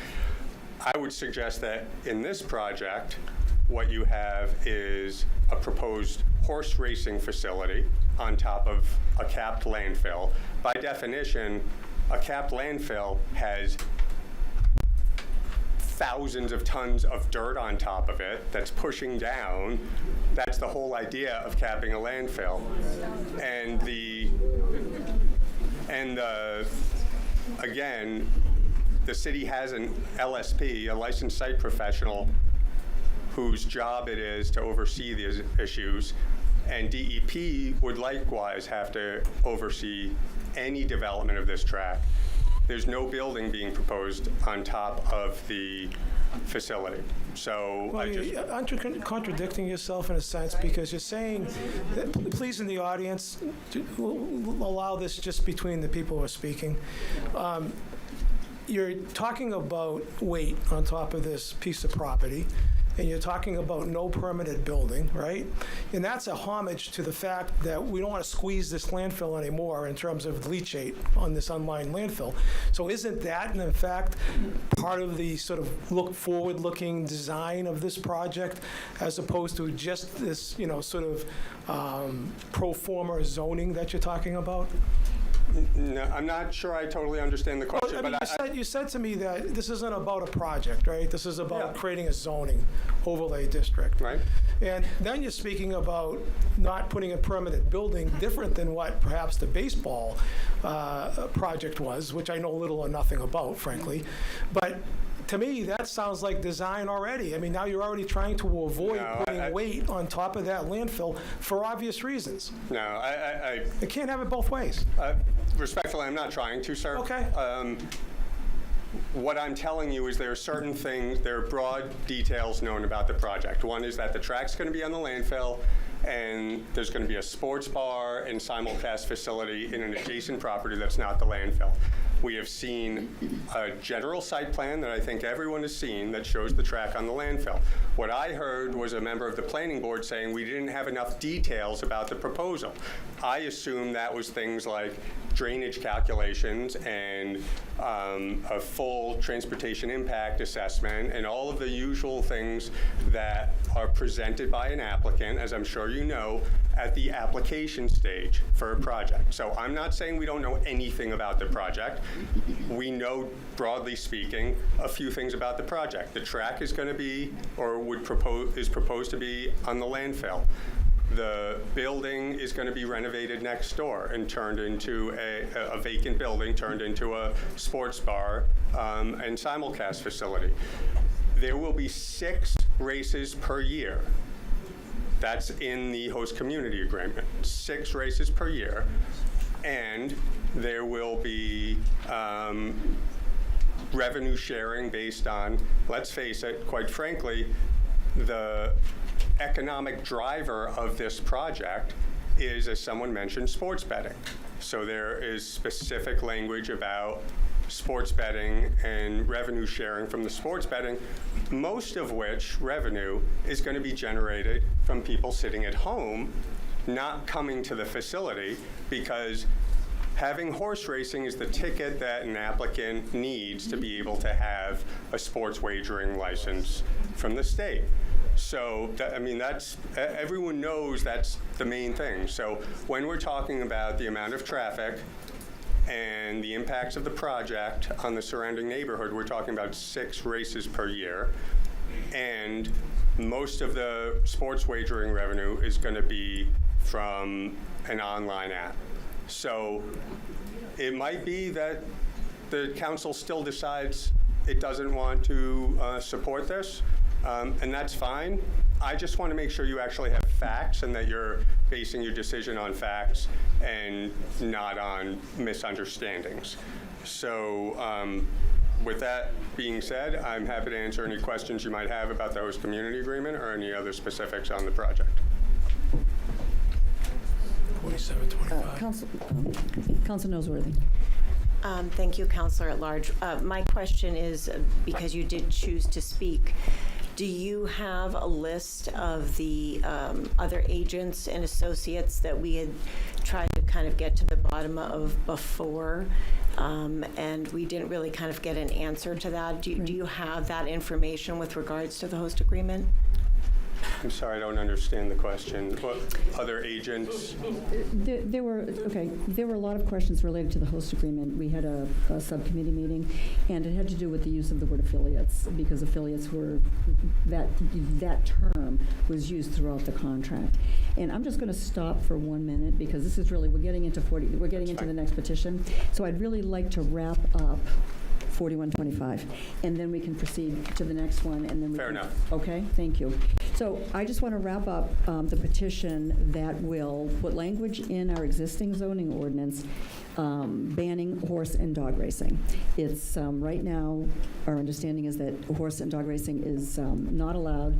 I would suggest that in this project, what you have is a proposed horse racing facility on top of a capped landfill. By definition, a capped landfill has thousands of tons of dirt on top of it that's pushing down. That's the whole idea of capping a landfill. And again, the city has an LSP, a licensed site professional, whose job it is to oversee these issues, and DEP would likewise have to oversee any development of this track. There's no building being proposed on top of the facility. So well, aren't you contradicting yourself in a sense, because you're saying that, please in the audience, allow this just between the people who are speaking. You're talking about weight on top of this piece of property, and you're talking about no permitted building, right? And that's a homage to the fact that we don't want to squeeze this landfill anymore in terms of leachate on this unlined landfill. So isn't that, in fact, part of the sort of forward-looking design of this project, as opposed to just this, sort of pro forma zoning that you're talking about? No, I'm not sure I totally understand the question. Well, you said to me that this isn't about a project, right? This is about creating a zoning overlay district. Right. And then you're speaking about not putting a permanent building, different than what perhaps the baseball project was, which I know little or nothing about, frankly. But to me, that sounds like design already. I mean, now you're already trying to avoid putting weight on top of that landfill for obvious reasons. No, It can't have it both ways. Respectfully, I'm not trying to, sir. Okay. What I'm telling you is there are certain things, there are broad details known about the project. One is that the track's going to be on the landfill, and there's going to be a sports bar and simulcast facility in an adjacent property that's not the landfill. We have seen a general site plan that I think everyone has seen that shows the track on the landfill. What I heard was a member of the planning board saying we didn't have enough details about the proposal. I assume that was things like drainage calculations and a full transportation impact assessment and all of the usual things that are presented by an applicant, as I'm sure you know, at the application stage for a project. So I'm not saying we don't know anything about the project. We know, broadly speaking, a few things about the project. The track is going to be, or is proposed to be, on the landfill. The building is going to be renovated next door and turned into a vacant building, turned into a sports bar and simulcast facility. There will be 6 races per year. That's in the host community agreement. 6 races per year. And there will be revenue sharing based on, let's face it, quite frankly, the economic driver of this project is, as someone mentioned, sports betting. So there is specific language about sports betting and revenue sharing from the sports betting, most of which revenue is going to be generated from people sitting at home, not coming to the facility, because having horse racing is the ticket that an applicant needs to be able to have a sports wagering license from the state. So, that's, everyone knows that's the main thing. So when we're talking about the amount of traffic and the impacts of the project on the surrounding neighborhood, we're talking about 6 races per year. And most of the sports wagering revenue is going to be from an online app. So it might be that the council still decides it doesn't want to support this, and that's fine. I just want to make sure you actually have facts and that you're basing your decision on facts and not on misunderstandings. So with that being said, I'm happy to answer any questions you might have about the host community agreement or any other specifics on the project. 4725. Council Noseworthy. Thank you, Counselor at Large. My question is, because you did choose to speak, do you have a list of the other agents and associates that we had tried to kind of get to the bottom of before, and we didn't really kind of get an answer to that? Do you have that information with regards to the host agreement? I'm sorry, I don't understand the question. What other agents? There were a lot of questions related to the host agreement. We had a subcommittee meeting, and it had to do with the use of the word affiliates, because affiliates were, that term was used throughout the contract. And I'm just going to stop for 1 minute, because this is really, we're getting into the next petition. So I'd really like to wrap up 4125, and then we can proceed to the next one, and then we Fair can, enough. Okay, thank you. So I just want to wrap up the petition that will put language in our existing zoning ordinance banning horse and dog racing. It's right now, our understanding is that horse and dog racing is not allowed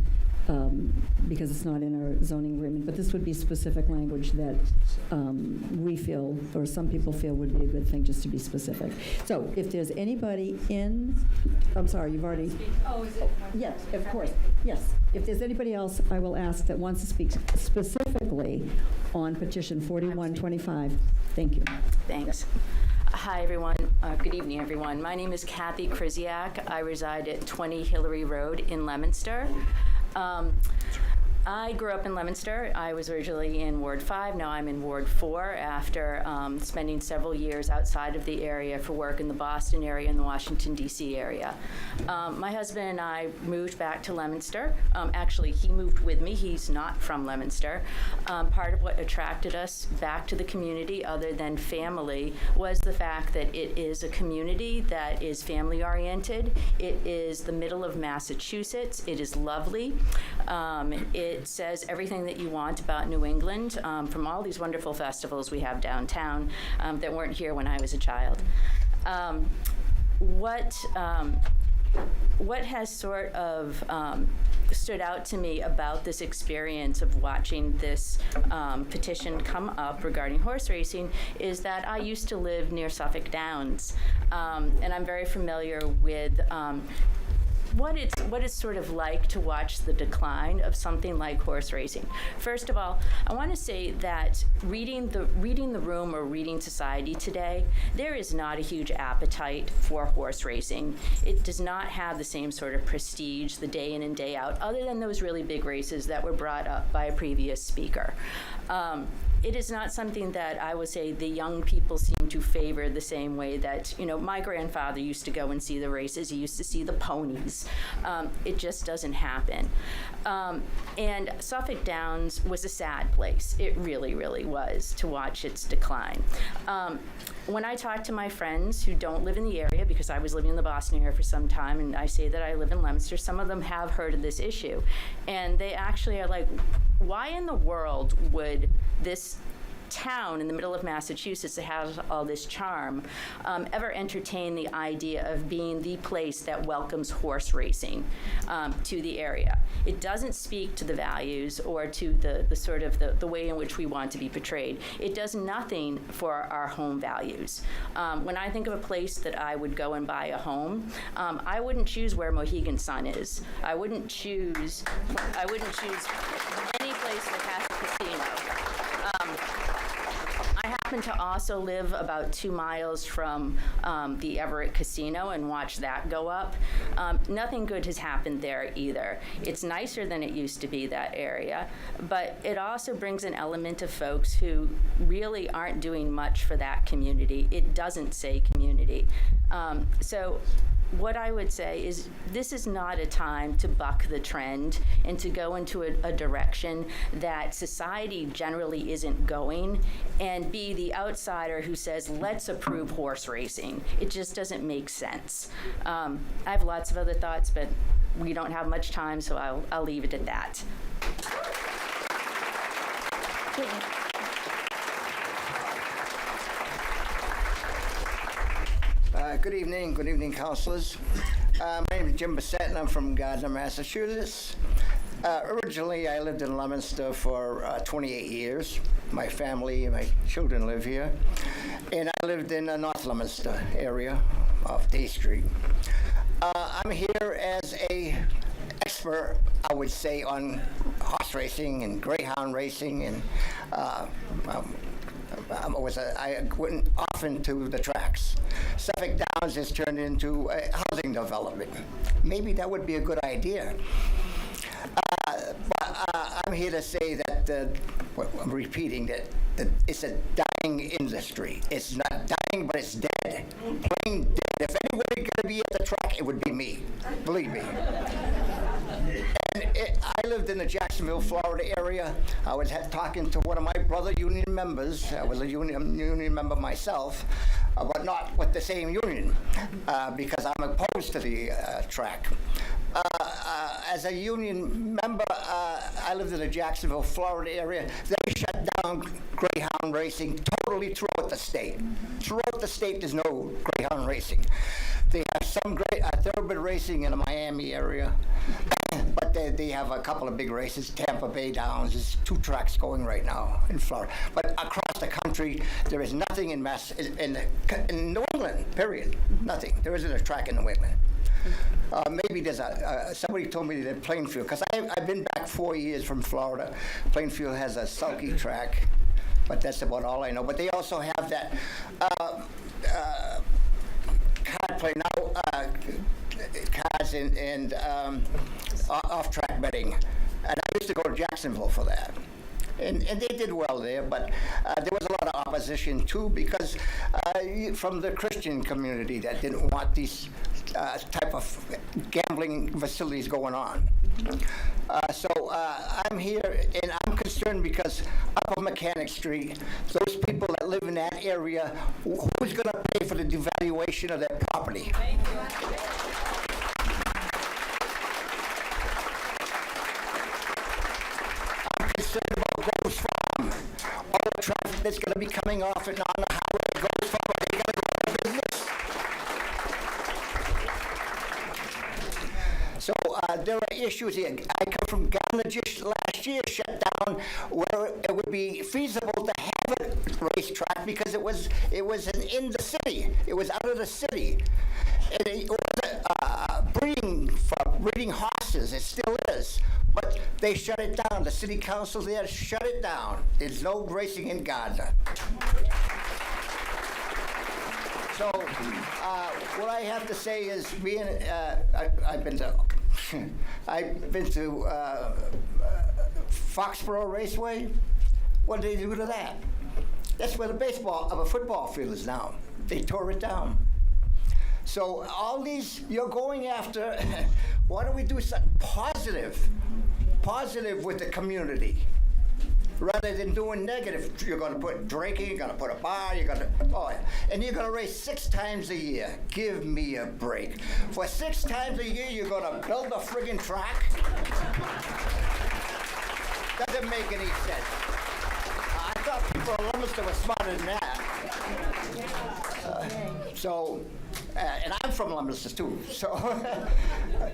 because it's not in our zoning agreement, but this would be specific language that we feel, or some people feel, would be a good thing just to be specific. So if there's anybody I'm sorry, you've already... Oh, is it? Yes, of course, yes. If there's anybody else, I will ask that wants to speak specifically on petition 4125. Thank you. Thanks. Hi, everyone. Good evening, everyone. My name is Kathy Krzyzak. I reside at 20 Hillary Road in Leominster. I grew up in Leominster. I was originally in Ward 5. Now I'm in Ward 4 after spending several years outside of the area for work in the Boston area and the Washington, D.C. area. My husband and I moved back to Leominster. Actually, he moved with me. He's not from Leominster. Part of what attracted us back to the community, other than family, was the fact that it is a community that is family-oriented. It is the middle of Massachusetts. It is lovely. It says everything that you want about New England, from all these wonderful festivals we have downtown that weren't here when I was a child. What has sort of stood out to me about this experience of watching this petition come up regarding horse racing is that I used to live near Suffolk Downs, and I'm very familiar with what it's sort of like to watch the decline of something like horse racing. First of all, I want to say that reading the room or reading society today, there is not a huge appetite for horse racing. It does not have the same sort of prestige the day in and day out, other than those really big races that were brought up by a previous speaker. It is not something that I would say the young people seem to favor the same way that, my grandfather used to go and see the races. He used to see the ponies. It just doesn't happen. And Suffolk Downs was a sad place. It really, really was, to watch its decline. When I talk to my friends who don't live in the area, because I was living in the Boston area for some time, and I say that I live in Leominster, some of them have heard of this issue. And they actually are like, why in the world would this town in the middle of Massachusetts that has all this charm ever entertain the idea of being the place that welcomes horse racing to the area? It doesn't speak to the values or to the sort of the way in which we want to be portrayed. It does nothing for our home values. When I think of a place that I would go and buy a home, I wouldn't choose where Mohegan Sun is. I wouldn't choose any place that has a casino. I happen to also live about 2 miles from the Everett Casino and watch that go up. Nothing good has happened there either. It's nicer than it used to be, that area, but it also brings an element of folks who really aren't doing much for that community. It doesn't say community. So what I would say is this is not a time to buck the trend and to go into a direction that society generally isn't going and be the outsider who says, let's approve horse racing. It just doesn't make sense. I have lots of other thoughts, but we don't have much time, so I'll leave it at that. Good evening, councilors. My name is Jim Bissett, and I'm from Gardner, Massachusetts. Originally, I lived in Leominster for 28 years. My family and my children live here. And I lived in the North Leominster area of Day Street. I'm here as a expert, I would say, on horse racing and greyhound racing, and I went often to the tracks. Suffolk Downs has turned into a housing development. Maybe that would be a good idea. But I'm here to say that, I'm repeating that it's a dying industry. It's not dying, but it's dead. Plain dead. If anybody going to be at the track, it would be me. Believe me. And I lived in the Jacksonville, Florida area. I was talking to one of my brother union members. I was a union member myself, but not with the same union, because I'm opposed to the track. As a union member, I lived in the Jacksonville, Florida area. They shut down greyhound racing totally throughout the state. Throughout the state, there's no greyhound racing. They have some great thoroughbred racing in the Miami area, but they have a couple of big races. Tampa Bay Downs, there's 2 tracks going right now in Florida. But across the country, there is nothing in New England, period. Nothing. There isn't a track in New England. Maybe there's somebody told me that Plainfield, because I've been back 4 years from Florida. Plainfield has a sulky track, but that's about all I know. But they also have that card play now, cards and off-track betting. And I used to go to Jacksonville for that. And they did well there, but there was a lot of opposition too, because from the Christian community that didn't want these type of gambling facilities going on. So I'm here, and I'm concerned because up on Mechanic Street, those people that live in that area, who's going to pay for the devaluation of their property? I'm concerned about Groves Farm. All the traffic that's going to be coming off and on the highway at Groves Farm, are they going to go out of business? So there are issues here. I come from Ghana just last year, shut down where it would be feasible to have a racetrack because it was in the city. It was out of the city. And it was breeding horses. It still is. But they shut it down. The city council there shut it down. There's no racing in Gardner. So what I have to say is, I've been to Foxborough Raceway. What did they do to that? That's where the football field is now. They tore it down. So all these, you're going after, why don't we do something positive with the community? Rather than doing negative, you're going to put drinking, you're going to put a bar, and you're going to race 6 times a year. Give me a break. For 6 times a year, you're going to build a friggin' track? Doesn't make any sense. I thought people in Leominster were smarter than that. And I'm from Leominster too, so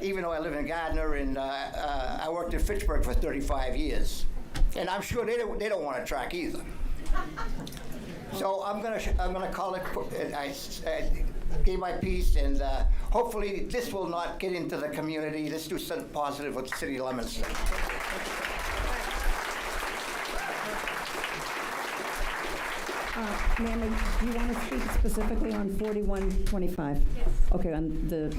even though I live in Gardner, and I worked in Fitchburg for 35 years. And I'm sure they don't want to track either. So I'm gonna call it. I gave my piece, and hopefully this will not get into the community. Let's do something positive with the city of Leominster. Ma'am, do you want to speak specifically on 4125? Yes. Okay, on the.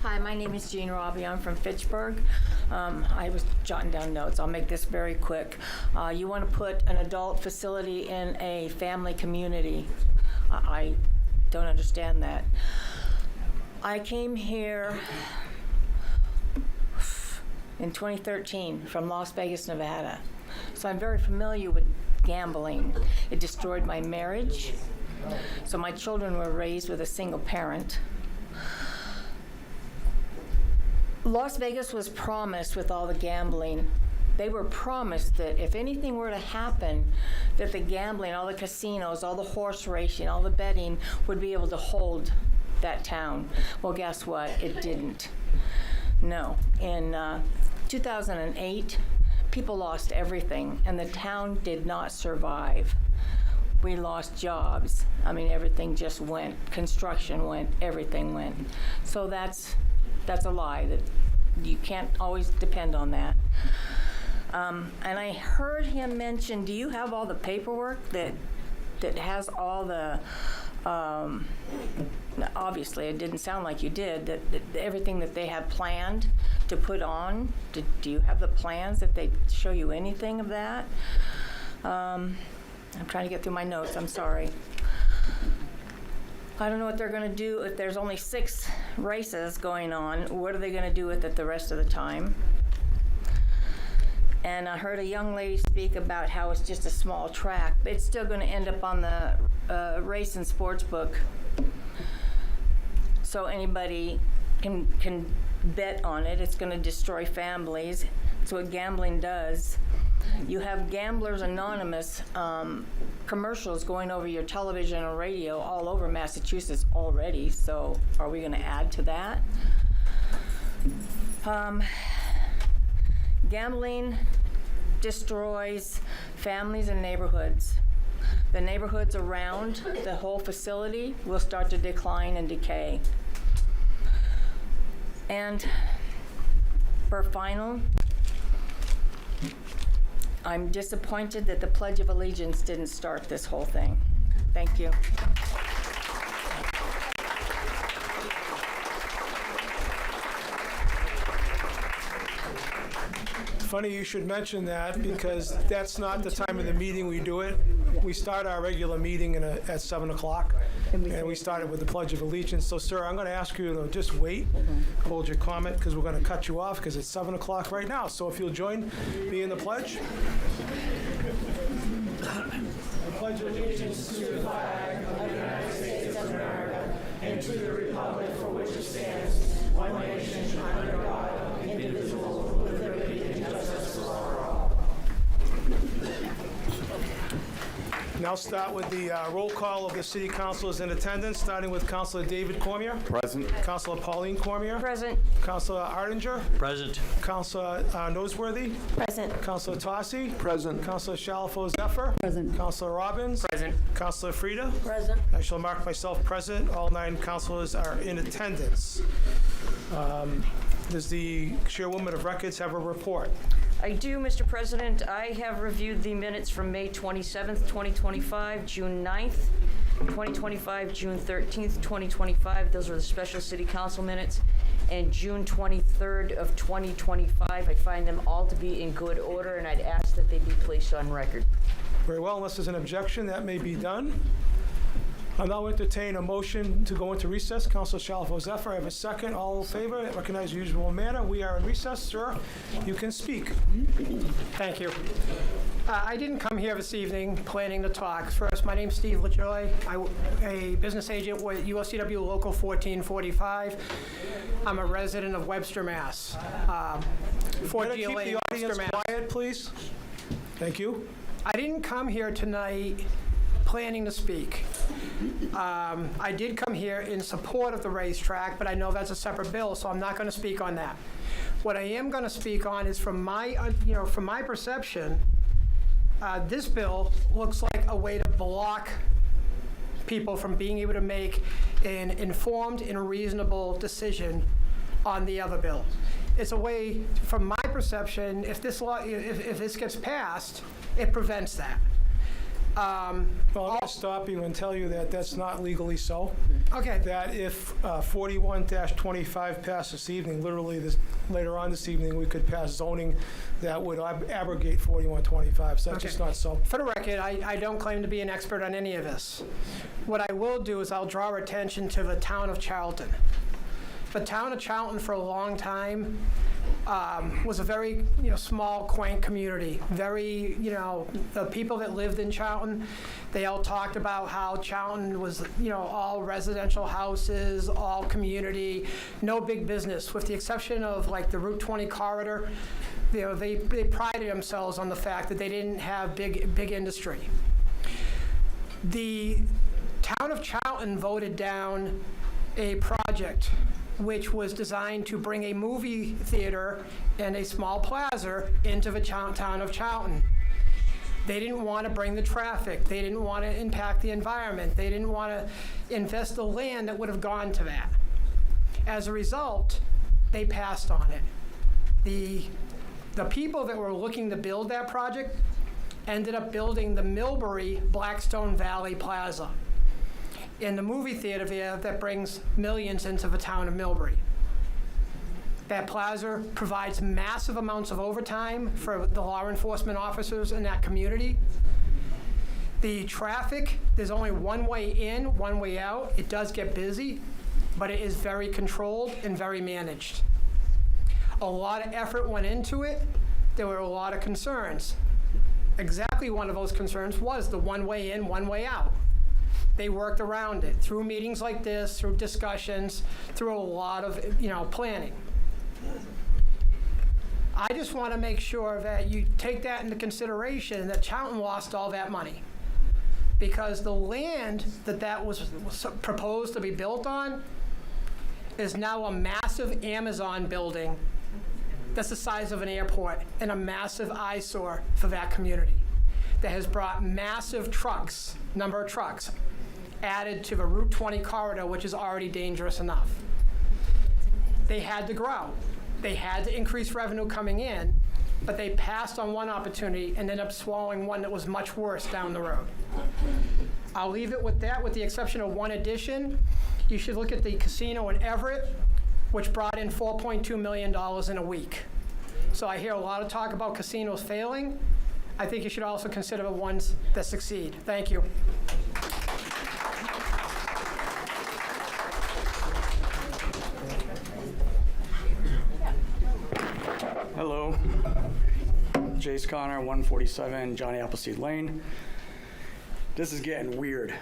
Hi, my name is Jean Robbie. I'm from Fitchburg. I was jotting down notes. I'll make this very quick. You want to put an adult facility in a family community. I don't understand that. I came here in 2013 from Las Vegas, Nevada. So I'm very familiar with gambling. It destroyed my marriage. So my children were raised with a single parent. Las Vegas was promised with all the gambling. They were promised that if anything were to happen, that the gambling, all the casinos, all the horse racing, all the betting would be able to hold that town. Well, guess what? It didn't. No. In 2008, people lost everything, and the town did not survive. We lost jobs. I mean, everything just went. Construction went. Everything went. So that's a lie. That you can't always depend on that. And I heard him mention, do you have all the paperwork that has all the, obviously it didn't sound like you did, that everything that they had planned to put on? Do you have the plans that they show you anything of that? I'm trying to get through my notes, I'm sorry. I don't know what they're going to do if there's only 6 races going on. What are they going to do with it the rest of the time? And I heard a young lady speak about how it's just a small track, but it's still going to end up on the race and sports book. So anybody can bet on it. It's going to destroy families. That's what gambling does. You have Gamblers Anonymous commercials going over your television or radio all over Massachusetts already, so are we going to add to that? Gambling destroys families and neighborhoods. The neighborhoods around the whole facility will start to decline and decay. And for final, I'm disappointed that the Pledge of Allegiance didn't start this whole thing. Thank you. Funny you should mention that, because that's not the time of the meeting we do it. We start our regular meeting at 7 o'clock, and we started with the Pledge of Allegiance. So, sir, I'm going to ask you to just wait, hold your comment, because we're going to cut you off, because it's 7 o'clock right now. So if you'll join me in the pledge. I pledge allegiance to the flag of the United States of America and to the republic for which it stands, one nation under God, indivisible, with liberty and justice for all. Now start with the roll call of the city councilors in attendance, starting with Councilor David Cormier. Present. Councilor Pauline Cormier. Present. Councilor Ardinger. Present. Councilor Noseworthy. Present. Councilor Tossi. Present. Councilor Shalfo Zephyr. Present. Councilor Robbins. Present. Councilor Frida. Present. I shall mark myself present. All 9 councilors are in attendance. Does the chairwoman of records have a report? I do, Mr. President. I have reviewed the minutes from May 27th, 2025, June 9th, 2025, June 13th, 2025. Those are the special city council minutes. And June 23rd of 2025. I find them all to be in good order, and I'd ask that they be placed on record. Very well, unless there's an objection, that may be done. I'll now entertain a motion to go into recess. Councilor Shalfo Zephyr, I have a second. All in favor? Recognize the usual manner. We are in recess, sir. You can speak. Thank you. I didn't come here this evening planning to talk. First, my name's Steve LaJoy. I'm a business agent with USCW Local 1445. I'm a resident of Webster, Mass. Keep the audience quiet, please. Thank you. I didn't come here tonight planning to speak. I did come here in support of the racetrack, but I know that's a separate bill, so I'm not going to speak on that. What I am going to speak on is from my perception, this bill looks like a way to block people from being able to make an informed and reasonable decision on the other bill. It's a way, from my perception, if this law, if this gets passed, it prevents that. Well, I'm going to stop you and tell you that that's not legally so. Okay. That if 41-25 passed this evening, literally later on this evening, we could pass zoning that would abrogate 41-25. So that's just not so. For the record, I don't claim to be an expert on any of this. What I will do is I'll draw attention to the town of Charlton. The town of Charlton for a long time was a very small, quaint community. Very, the people that lived in Charlton, they all talked about how Charlton was, all residential houses, all community, no big business, with the exception of like the Route 20 corridor. They prided themselves on the fact that they didn't have big industry. The town of Charlton voted down a project which was designed to bring a movie theater and a small plaza into the town of Charlton. They didn't want to bring the traffic. They didn't want to impact the environment. They didn't want to invest the land that would have gone to that. As a result, they passed on it. The people that were looking to build that project ended up building the Millbury Blackstone Valley Plaza in the movie theater there that brings millions into the town of Millbury. That plaza provides massive amounts of overtime for the law enforcement officers in that community. The traffic, there's only one way in, one way out. It does get busy, but it is very controlled and very managed. A lot of effort went into it. There were a lot of concerns. Exactly one of those concerns was the one way in, one way out. They worked around it through meetings like this, through discussions, through a lot of planning. I just want to make sure that you take that into consideration, that Charlton lost all that money. Because the land that was proposed to be built on is now a massive Amazon building that's the size of an airport and a massive eyesore for that community that has brought massive number of trucks added to the Route 20 corridor, which is already dangerous enough. They had to grow. They had to increase revenue coming in, but they passed on one opportunity and ended up swallowing one that was much worse down the road. I'll leave it with that, with the exception of one addition. You should look at the casino in Everett, which brought in $4.2 million in a week. So I hear a lot of talk about casinos failing. I think you should also consider the ones that succeed. Thank you. Hello, Jace Connor, 147 Johnny Appleseed Lane. This is getting weird.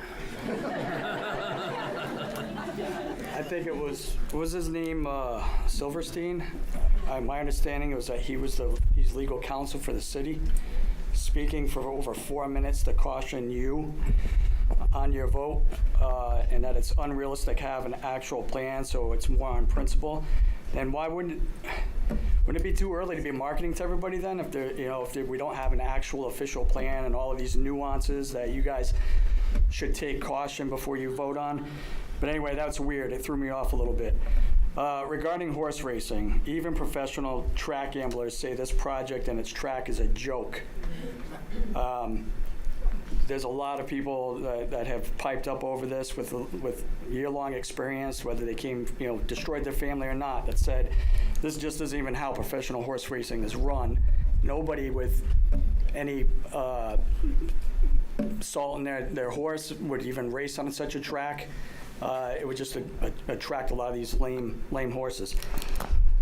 I think it was his name Silverstein? My understanding was that he's legal counsel for the city, speaking for over 4 minutes to caution you on your vote, and that it's unrealistic to have an actual plan, so it's more on principle. Then why wouldn't it be too early to be marketing to everybody then, if we don't have an actual official plan and all of these nuances that you guys should take caution before you vote on? But anyway, that's weird. It threw me off a little bit. Regarding horse racing, even professional track gamblers say this project and its track is a joke. There's a lot of people that have piped up over this with year-long experience, whether they destroyed their family or not, that said this just isn't even how professional horse racing is run. Nobody with any salt in their horse would even race on such a track. It would just attract a lot of these lame horses.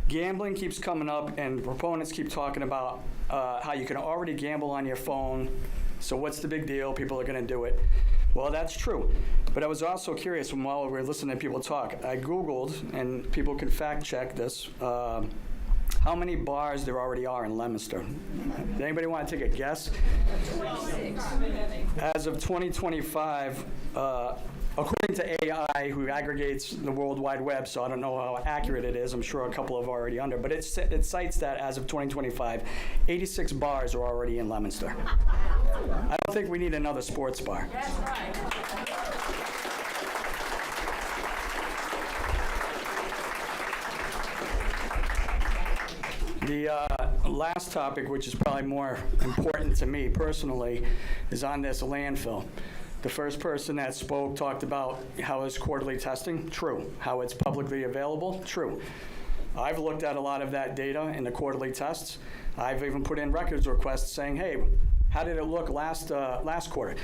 Gambling keeps coming up, and proponents keep talking about how you can already gamble on your phone. So what's the big deal? People are going to do it. Well, that's true. But I was also curious while we were listening to people talk. I Googled, and people can fact check this, how many bars there already are in Leominster. Does anybody want to take a guess? 26. As of 2025, according to AI, who aggregates the World Wide Web, so I don't know how accurate it is. I'm sure a couple have already under, but it cites that as of 2025, 86 bars are already in Leominster. I don't think we need another sports bar. That's right. The last topic, which is probably more important to me personally, is on this landfill. The first person that spoke talked about how it's quarterly testing. True. How it's publicly available. True. I've looked at a lot of that data in the quarterly tests. I've even put in records requests saying, hey, how did it look last quarter?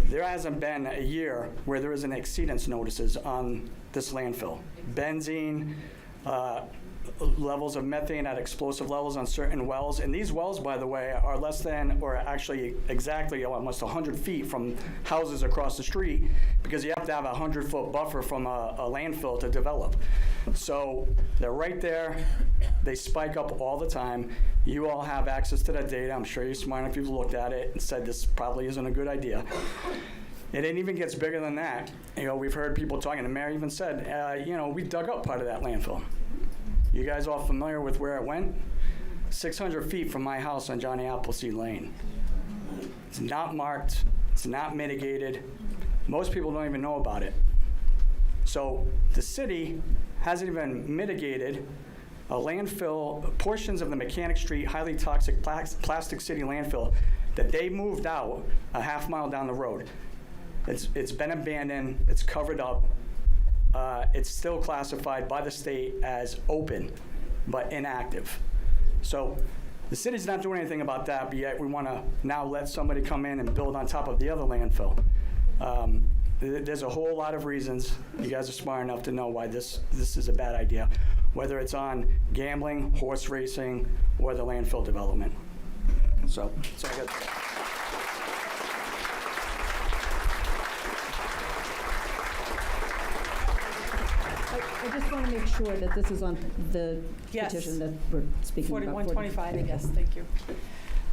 There hasn't been a year where there isn't exceedance notices on this landfill. Benzene, levels of methane at explosive levels on certain wells. And these wells, by the way, are less than, or actually exactly almost 100 feet from houses across the street, because you have to have a 100-foot buffer from a landfill to develop. So they're right there. They spike up all the time. You all have access to that data. I'm sure you're smart enough if you've looked at it and said this probably isn't a good idea. It even gets bigger than that. We've heard people talking, the mayor even said, we dug up part of that landfill. You guys all familiar with where it went? 600 feet from my house on Johnny Appleseed Lane. It's not marked, it's not mitigated. Most people don't even know about it. So the city hasn't even mitigated a landfill, portions of the Mechanic Street highly toxic Plastic City landfill that they moved out a half mile down the road. It's been abandoned, it's covered up, it's still classified by the state as open, but inactive. So the city's not doing anything about that, but yet we want to now let somebody come in and build on top of the other landfill. There's a whole lot of reasons. You guys are smart enough to know why this is a bad idea, whether it's on gambling, horse racing, or the landfill development. So I got. I just want to make sure that this is on the Yes. petition that we're speaking about. 4125, yes, thank you.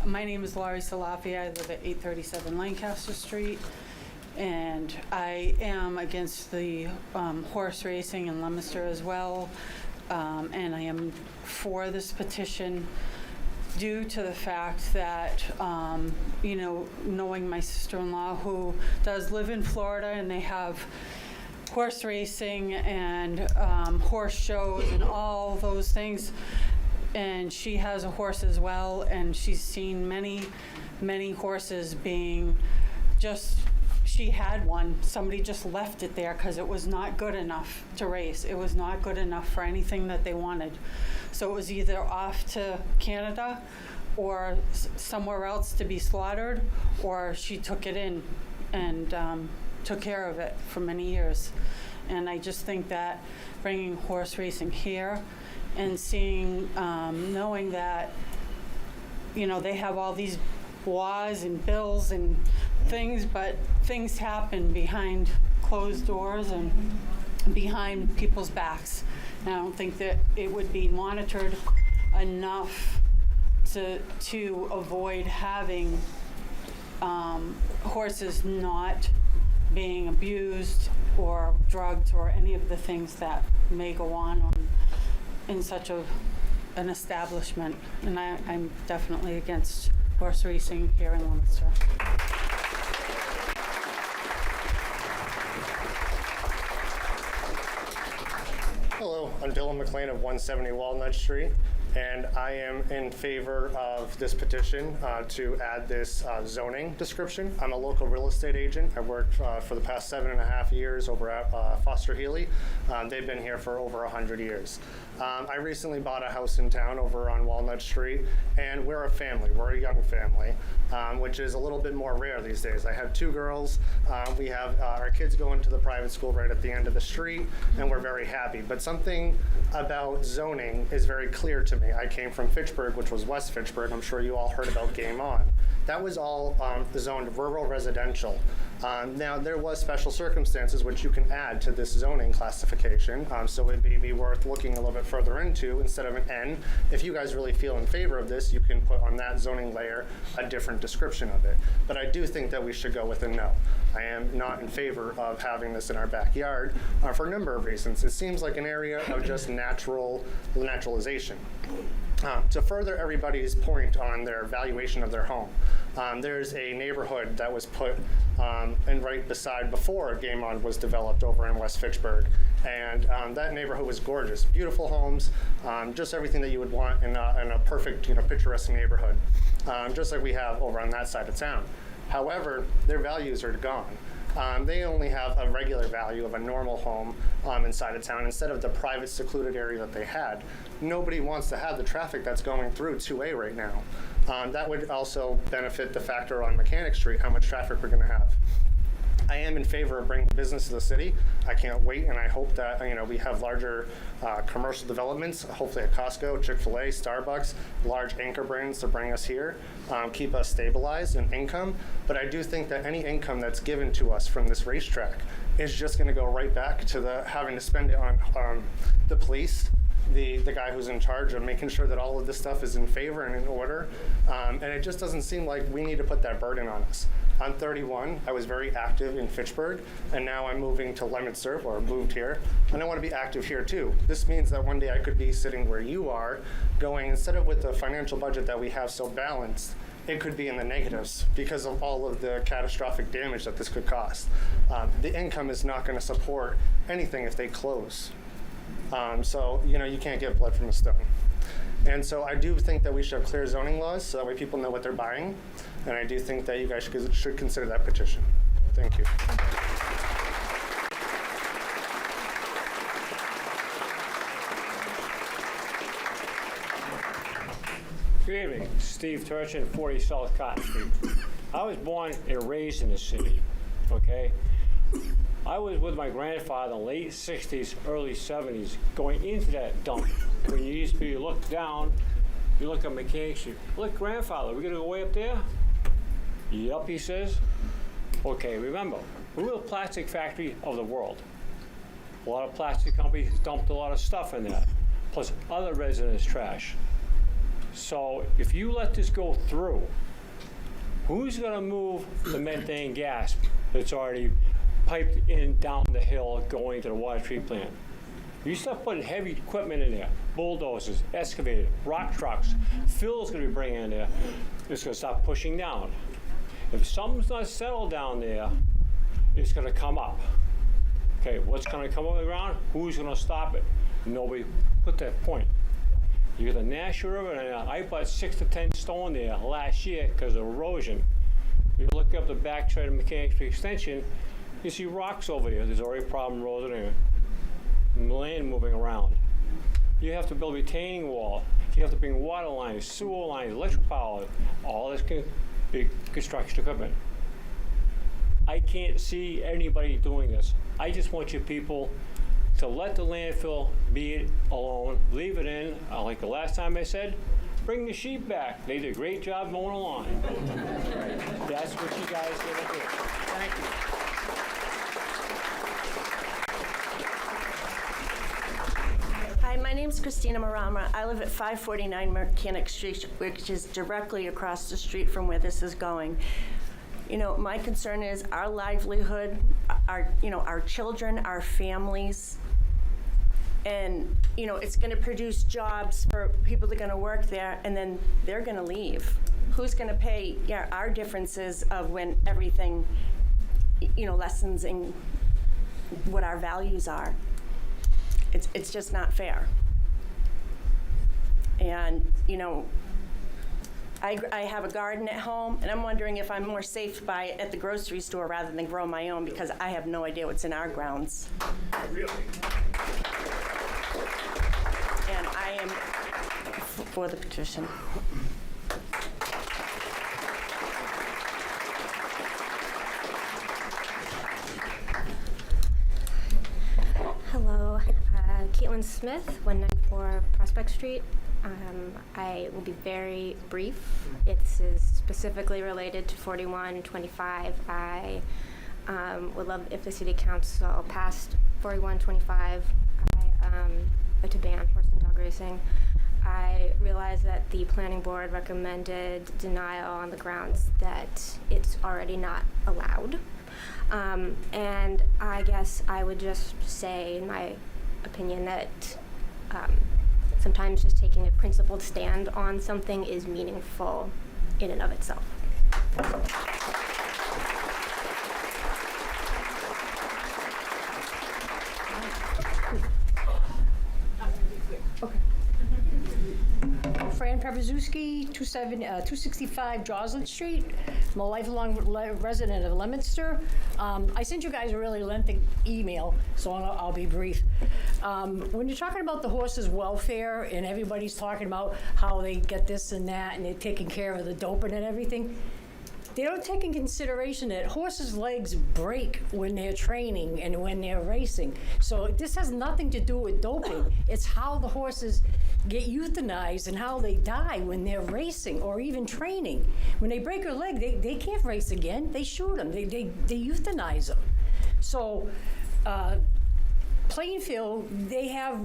My name is Laurie Salafi. I live at 837 Lancaster Street, and I am against the horse racing in Leominster as well, and I am for this petition due to the fact that, knowing my sister-in-law who does live in Florida, and they have horse racing and horse shows and all those things. And she has a horse as well, and she's seen many horses being she had one. Somebody just left it there because it was not good enough to race. It was not good enough for anything that they wanted. So it was either off to Canada or somewhere else to be slaughtered, or she took it in and took care of it for many years. And I just think that bringing horse racing here and seeing, knowing that, they have all these laws and bills and things, but things happen behind closed doors and behind people's backs. And I don't think that it would be monitored enough to avoid having horses not being abused or drugged or any of the things that may go on in such an establishment. And I'm definitely against horse racing here in Leominster. Hello, I'm Dylan McLean of 170 Walnut Street, and I am in favor of this petition to add this zoning description. I'm a local real estate agent. I worked for the past 7.5 years over at Foster Healy. They've been here for over 100 years. I recently bought a house in town over on Walnut Street, and we're a family. We're a young family, which is a little bit more rare these days. I have 2 girls. We have our kids going to the private school right at the end of the street, and we're very happy. But something about zoning is very clear to me. I came from Fitchburg, which was West Fitchburg. I'm sure you all heard about Game On. That was all zoned rural residential. Now, there was special circumstances which you can add to this zoning classification, so it may be worth looking a little bit further into instead of an N. If you guys really feel in favor of this, you can put on that zoning layer a different description of it. But I do think that we should go with a no. I am not in favor of having this in our backyard for a number of reasons. It seems like an area of just naturalization. To further everybody's point on their valuation of their home, there's a neighborhood that was put in right beside before Game On was developed over in West Fitchburg. And that neighborhood was gorgeous, beautiful homes, just everything that you would want in a perfect, picturesque neighborhood, just like we have over on that side of town. However, their values are gone. They only have a regular value of a normal home inside of town instead of the private secluded area that they had. Nobody wants to have the traffic that's going through 2A right now. That would also benefit the factor on Mechanic Street, how much traffic we're going to have. I am in favor of bringing business to the city. I can't wait, and I hope that we have larger commercial developments, hopefully at Costco, Chick-fil-A, Starbucks, large anchor brands to bring us here, keep us stabilized in income. But I do think that any income that's given to us from this racetrack is just going to go right back to having to spend it on the police, the guy who's in charge of making sure that all of this stuff is in favor and in order. And it just doesn't seem like we need to put that burden on us. I'm 31. I was very active in Fitchburg, and now I'm moving to Leominster, or moved here, and I want to be active here too. This means that one day I could be sitting where you are, going, instead of with the financial budget that we have so balanced, it could be in the negatives because of all of the catastrophic damage that this could cost. The income is not going to support anything if they close. So, you can't get blood from a stone. And so I do think that we should have clear zoning laws so that way people know what they're buying. And I do think that you guys should consider that petition. Thank you. Good evening. Steve Turchin, 40 South Cotton Street. I was born and raised in the city, okay? I was with my grandfather in the late 60s, early 70s, going into that dump. When you used to be, you look down, you look at Mechanic Street. Look, grandfather, we gonna go way up there? Yup, he says. Okay, remember, we were the plastic factory of the world. A lot of plastic companies dumped a lot of stuff in there, plus other residents' trash. So if you let this go through, who's gonna move the methane gas that's already piped in down the hill going to the water treatment plant? You start putting heavy equipment in there, bulldozers, excavators, rock trucks, Phil's gonna be bringing in there, it's gonna start pushing down. If something's not settled down there, it's gonna come up. Okay, what's gonna come up the ground? Who's gonna stop it? Nobody put that point. You got the National River, and I put 6 to 10 stone there last year because of erosion. You look up the backside of Mechanic Street Extension, you see rocks over here. There's already a problem erosion there. Land moving around. You have to build a retaining wall. You have to bring water lines, sewer lines, electric power, all this big construction equipment. I can't see anybody doing this. I just want you people to let the landfill be alone, leave it in. Like the last time I said, bring the sheep back. They did a great job mowing the lawn. That's what you guys did to do. Thank you. Hi, my name's Christina Marama. I live at 549 Mechanic Street, which is directly across the street from where this is going. My concern is our livelihood, our children, our families, and, it's going to produce jobs for people that are going to work there, and then they're going to leave. Who's going to pay our differences of when everything, lessens in what our values are? It's just not fair. And, I have a garden at home, and I'm wondering if I'm more safe to buy it at the grocery store rather than grow my own, because I have no idea what's in our grounds. Really? And I am for the petition. Hello, Caitlin Smith, 194 Prospect Street. I will be very brief. This is specifically related to 4125. I would love if the City Council passed 4125 to ban horse and dog racing. I realize that the Planning Board recommended denial on the grounds that it's already not allowed. And I guess I would just say, in my opinion, that sometimes just taking a principled stand on something is meaningful in and of itself. Fran Papazuski, 265 Joslin Street. I'm a lifelong resident of Leominster. I sent you guys a really lengthy email, so I'll be brief. When you're talking about the horses' welfare and everybody's talking about how they get this and that and they're taking care of the doping and everything, they don't take in consideration that horses' legs break when they're training and when they're racing. So this has nothing to do with doping. It's how the horses get euthanized and how they die when they're racing or even training. When they break their leg, they can't race again. They shoot them. They euthanize them. So Plainfield, they have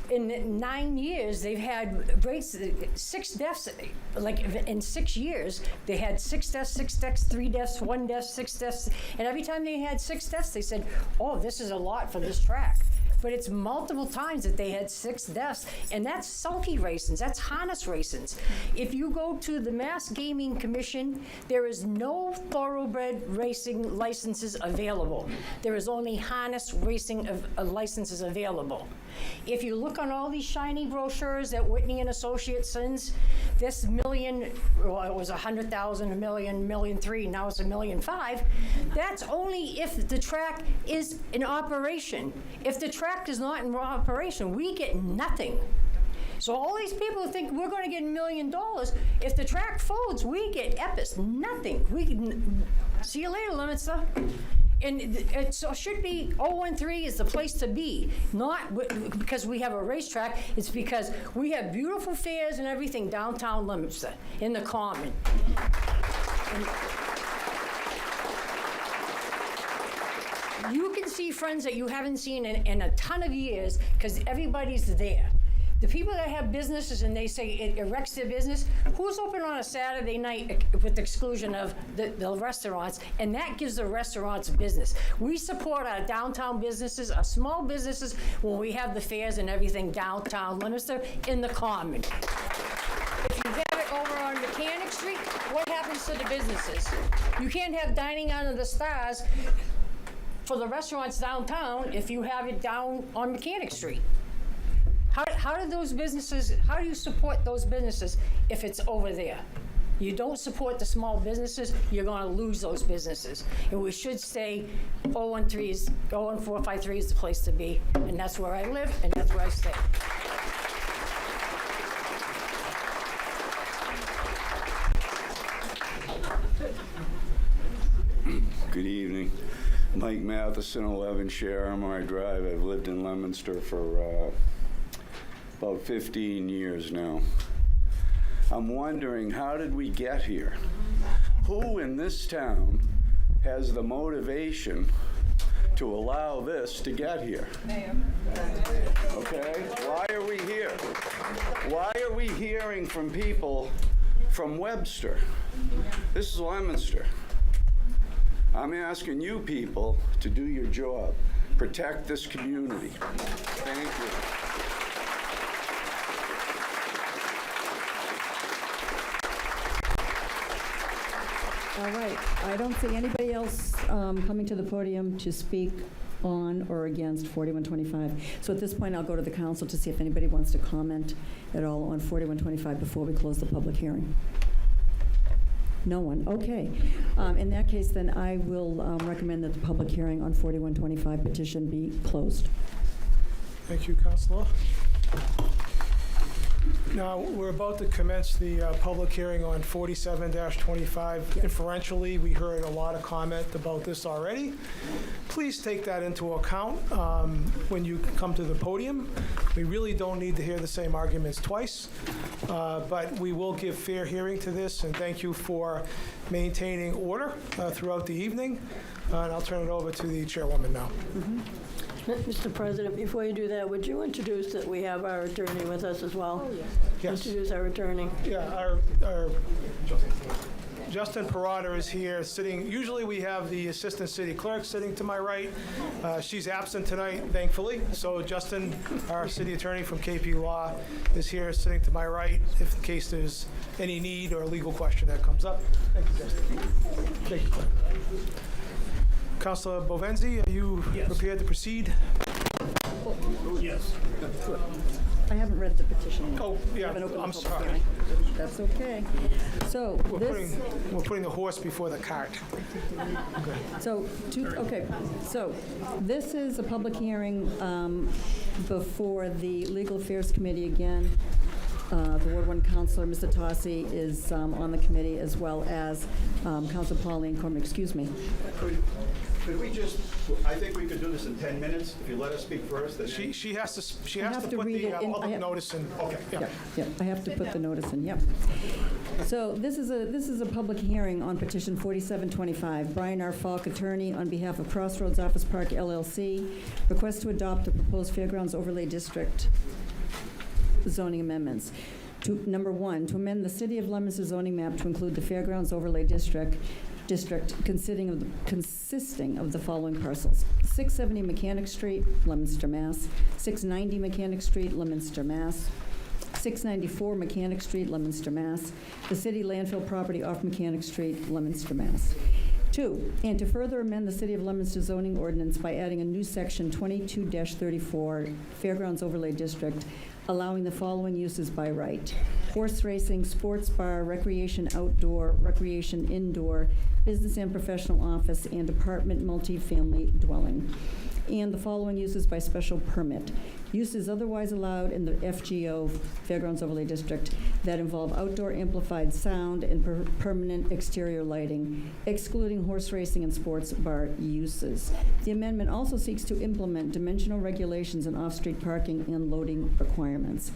in 9 years, they've had rates, 6 deaths, like in 6 years, they had 6 deaths, 3 deaths, 1 death, 6 deaths. And every time they had 6 deaths, they said, oh, this is a lot for this track. But it's multiple times that they had 6 deaths, and that's sulky racings, that's harness racings. If you go to the Mass Gaming Commission, there is no thoroughbred racing licenses available. There is only harness racing licenses available. If you look on all these shiny brochures that Whitney and Associates sends, this million, well, it was 100,000, a million, $1,300,000, now it's $1,500,000. That's only if the track is in operation. If the track is not in operation, we get nothing. So all these people who think we're going to get $1 million, if the track folds, we get epis, nothing. We can see you later, Leominster. And it should be 013 is the place to be, not because we have a racetrack. It's because we have beautiful fairs and everything downtown Leominster in the Common. You can see friends that you haven't seen in a ton of years because everybody's there. The people that have businesses and they say it wrecks their business, who's open on a Saturday night with the exclusion of the restaurants? And that gives the restaurants business. We support our downtown businesses, our small businesses, when we have the fairs and everything downtown Leominster in the Common. If you have it over on Mechanic Street, what happens to the businesses? You can't have dining under the stars for the restaurants downtown if you have it down on Mechanic Street. How do those businesses, how do you support those businesses if it's over there? You don't support the small businesses, you're going to lose those businesses. And we should stay 01453 is the place to be. And that's where I live, and that's where I stay. Good evening. Mike Matheson, 11 Sharehammer Drive. I've lived in Leominster for about 15 years now. I'm wondering, how did we get here? Who in this town has the motivation to allow this to get here? Okay? Why are we here? Why are we hearing from people from Webster? This is Leominster. I'm asking you people to do your job. Protect this community. Thank you. All right, I don't see anybody else coming to the podium to speak on or against 4125. So at this point, I'll go to the council to see if anybody wants to comment at all on 4125 before we close the public hearing. No one, okay. In that case, then I will recommend that the public hearing on 4125 petition be closed. Thank you, Councilor. Now, we're about to commence the public hearing on 47-25. Inferentially, we heard a lot of comment about this already. Please take that into account when you come to the podium. We really don't need to hear the same arguments twice, but we will give fair hearing to this, and thank you for maintaining order throughout the evening. And I'll turn it over to the chairwoman now. Mr. President, before you do that, would you introduce that we have our attorney with us as well? Oh, yes. Introduce our attorney. Yeah, our Justin Parada is here sitting. Usually we have the assistant city clerk sitting to my right. She's absent tonight, thankfully. So Justin, our city attorney from KP Law, is here sitting to my right if in case there's any need or legal question that comes up. Thank you, Justin. Thank you, clerk. Councilor Bovenzi, are you prepared to proceed? Yes. I haven't read the petition. Oh, yeah, I'm sorry. That's okay. So we're putting the horse before the cart. Okay. So this is a public hearing before the Legal Affairs Committee again. The Ward 1 Councilor, Mr. Tossi, is on the committee, as well as Councilor Pauline Cormier. Excuse me. Could we just, I think we could do this in 10 minutes, if you let us speak first. She has to put the public notice in. Okay. Yeah, I have to put the notice in, yep. So this is a public hearing on petition 4725. Brian R. Falk, attorney, on behalf of Crossroads Office Park LLC, requests to adopt a proposed fairgrounds overlay district zoning amendments. Number one, to amend the City of Leominster zoning map to include the Fairgrounds Overlay District consisting of the following parcels: 670 Mechanic Street, Leominster, Mass. 690 Mechanic Street, Leominster, Mass. 694 Mechanic Street, Leominster, Mass. The city landfill property off Mechanic Street, Leominster, Mass. 2, and to further amend the City of Leominster zoning ordinance by adding a new section 22-34, Fairgrounds Overlay District, allowing the following uses by right: horse racing, sports bar, recreation outdoor, recreation indoor, business and professional office, and apartment multifamily dwelling. And the following uses by special permit: uses otherwise allowed in the FGO, Fairgrounds Overlay District, that involve outdoor amplified sound and permanent exterior lighting, excluding horse racing and sports bar uses. The amendment also seeks to implement dimensional regulations in off-street parking and loading requirements.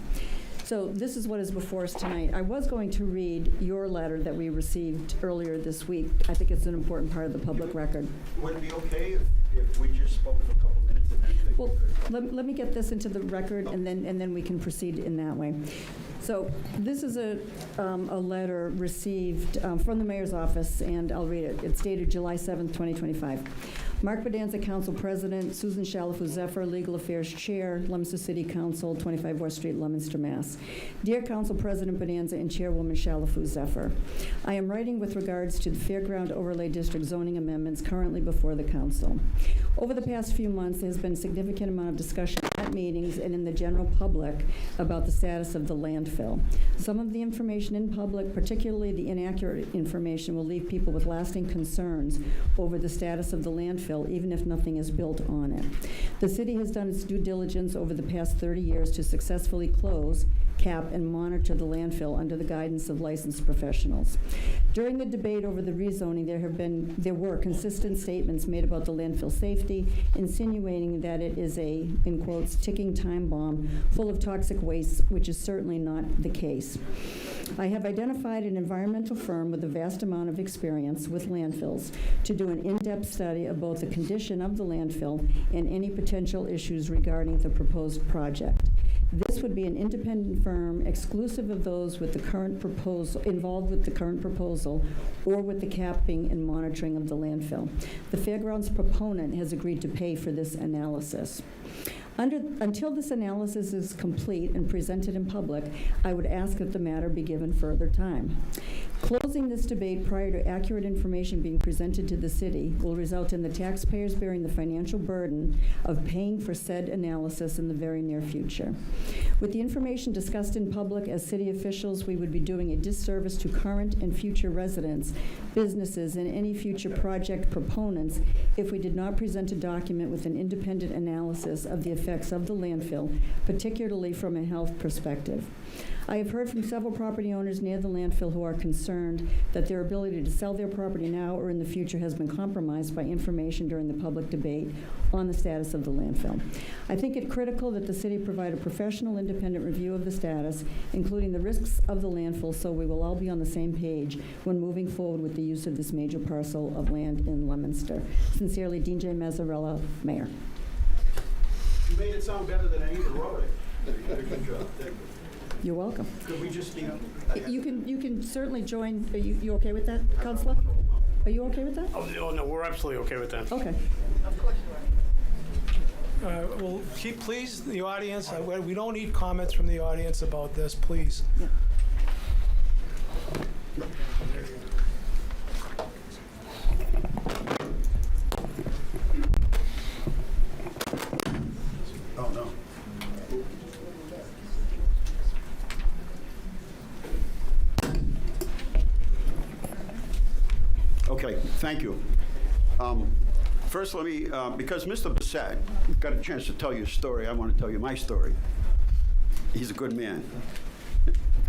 So this is what is before us tonight. I was going to read your letter that we received earlier this week. I think it's an important part of the public record. Would it be okay if we just spoke for a couple minutes and then? Well, let me get this into the record, and then we can proceed in that way. So this is a letter received from the mayor's office, and I'll read it. It's dated July 7th, 2025. Mark Bedanza, Council President. Susan Shalafu-Zephyr, Legal Affairs Chair, Leominster City Council, 25 West Street, Leominster, Mass. Dear Council President Bedanza and Chairwoman Shalafu-Zephyr, I am writing with regards to the Fairground Overlay District zoning amendments currently before the Council. Over the past few months, there has been a significant amount of discussion at meetings and in the general public about the status of the landfill. Some of the information in public, particularly the inaccurate information, will leave people with lasting concerns over the status of the landfill, even if nothing is built on it. The city has done its due diligence over the past 30 years to successfully close, cap, and monitor the landfill under the guidance of licensed professionals. During the debate over the rezoning, there were consistent statements made about the landfill safety, insinuating that it is a, in quotes, ticking time bomb full of toxic waste, which is certainly not the case. I have identified an environmental firm with a vast amount of experience with landfills to do an in-depth study of both the condition of the landfill and any potential issues regarding the proposed project. This would be an independent firm exclusive of those with the current proposal, involved with the current proposal, or with the capping and monitoring of the landfill. The Fairgrounds proponent has agreed to pay for this analysis. Until this analysis is complete and presented in public, I would ask that the matter be given further time. Closing this debate prior to accurate information being presented to the city will result in the taxpayers bearing the financial burden of paying for said analysis in the very near future. With the information discussed in public as city officials, we would be doing a disservice to current and future residents, businesses, and any future project proponents if we did not present a document with an independent analysis of the effects of the landfill, particularly from a health perspective. I have heard from several property owners near the landfill who are concerned that their ability to sell their property now or in the future has been compromised by information during the public debate on the status of the landfill. I think it critical that the city provide a professional, independent review of the status, including the risks of the landfill, so we will all be on the same page when moving forward with the use of this major parcel of land in Leominster. Sincerely, Dean J. Mazzarella, Mayor. You made it sound better than I even wrote it. You did a good job. Thank you. You're welcome. Could we just, You can certainly join. Are you okay with that, Counselor? Are you okay with that? Oh, no, we're absolutely okay with that. Okay. Well, please, the audience, we don't need comments from the audience about this, please. Yeah. oh, no. Okay, thank you. First, let me, because Mr. Bissett got a chance to tell you a story, I want to tell you my story. He's a good man.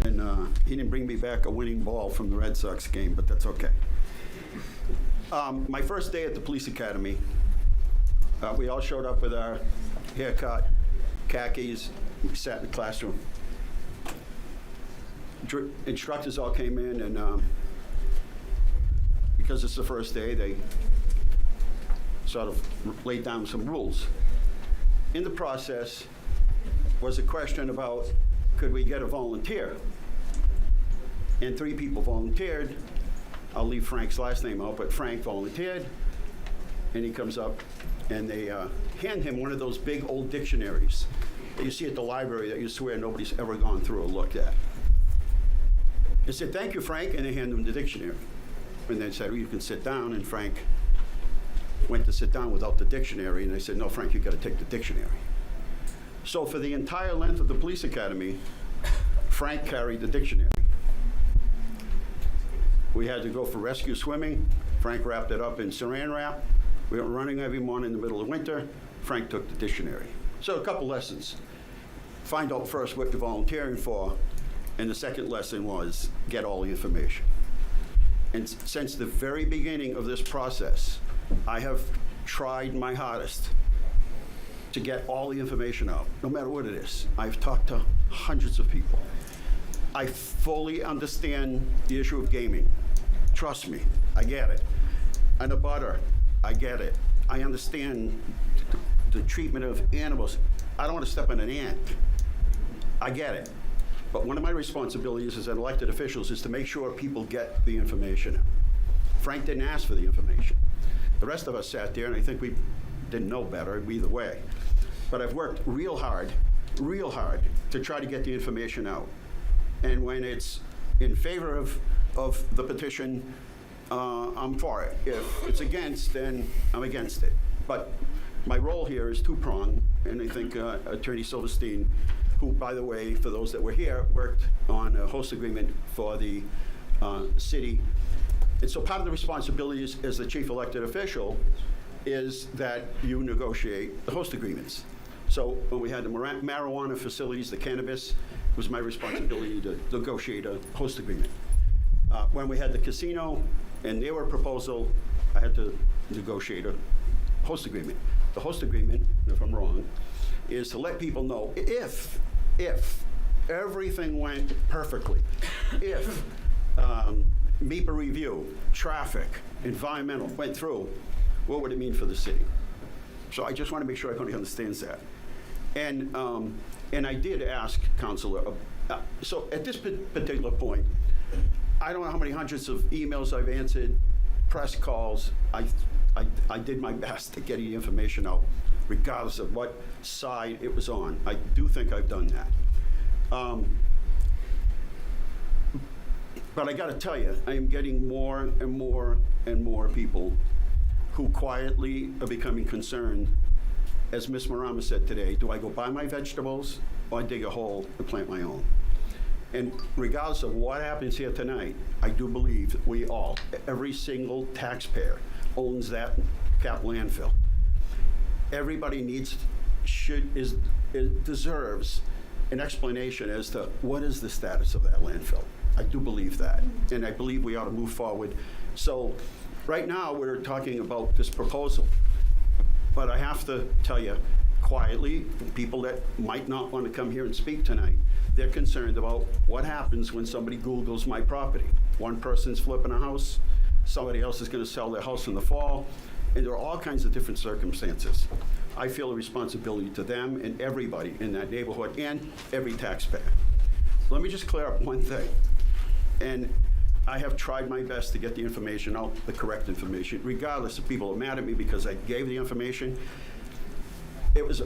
And he didn't bring me back a winning ball from the Red Sox game, but that's okay. My first day at the police academy, we all showed up with our haircut, khakis, we sat in the classroom. Instructors all came in, and because it's the first day, they sort of laid down some rules. In the process was a question about could we get a volunteer? And 3 people volunteered. I'll leave Frank's last name out, but Frank volunteered, and he comes up, and they hand him one of those big old dictionaries that you see at the library that you swear nobody's ever gone through or looked at. They said, "Thank you, Frank," and they hand him the dictionary. And they said, "Well, you can sit down," and Frank went to sit down without the dictionary, and they said, "No, Frank, you got to take the dictionary." So for the entire length of the police academy, Frank carried the dictionary. We had to go for rescue swimming. Frank wrapped it up in saran wrap. We went running every morning in the middle of winter. Frank took the dictionary. So a couple lessons. Find out first what you're volunteering for, and the second lesson was get all the information. And since the very beginning of this process, I have tried my hardest to get all the information out, no matter what it is. I've talked to hundreds of people. I fully understand the issue of gaming. Trust me, I get it. And the butter, I get it. I understand the treatment of animals. I don't want to step on an ant. I get it. But one of my responsibilities as an elected official is to make sure people get the information out. Frank didn't ask for the information. The rest of us sat there, and I think we didn't know better either way. But I've worked real hard to try to get the information out. And when it's in favor of the petition, I'm for it. If it's against, then I'm against it. But my role here is two-pronged, and I think Attorney Silverstein, who, by the way, for those that were here, worked on a host agreement for the city. And so part of the responsibilities as the chief elected official is that you negotiate the host agreements. So when we had the marijuana facilities, the cannabis, it was my responsibility to negotiate a host agreement. When we had the casino and their proposal, I had to negotiate a host agreement. The host agreement, if I'm wrong, is to let people know if everything went perfectly, if MEPA review, traffic, environmental went through, what would it mean for the city? So I just want to make sure everybody understands that. And I did ask Councilor, so at this particular point, I don't know how many hundreds of emails I've answered, press calls. I did my best to get the information out, regardless of what side it was on. I do think I've done that. But I got to tell you, I am getting more and more and more people who quietly are becoming concerned. As Ms. Marama said today, do I go buy my vegetables or I dig a hole and plant my own? And regardless of what happens here tonight, I do believe that we all, every single taxpayer owns that cap landfill. Everybody deserves an explanation as to what is the status of that landfill. I do believe that, and I believe we ought to move forward. So right now, we're talking about this proposal, but I have to tell you quietly, people that might not want to come here and speak tonight, they're concerned about what happens when somebody Googles my property. One person's flipping a house, somebody else is going to sell their house in the fall, and there are all kinds of different circumstances. I feel a responsibility to them and everybody in that neighborhood and every taxpayer. Let me just clear up one thing. And I have tried my best to get the information out, the correct information, regardless if people are mad at me because I gave the information. It was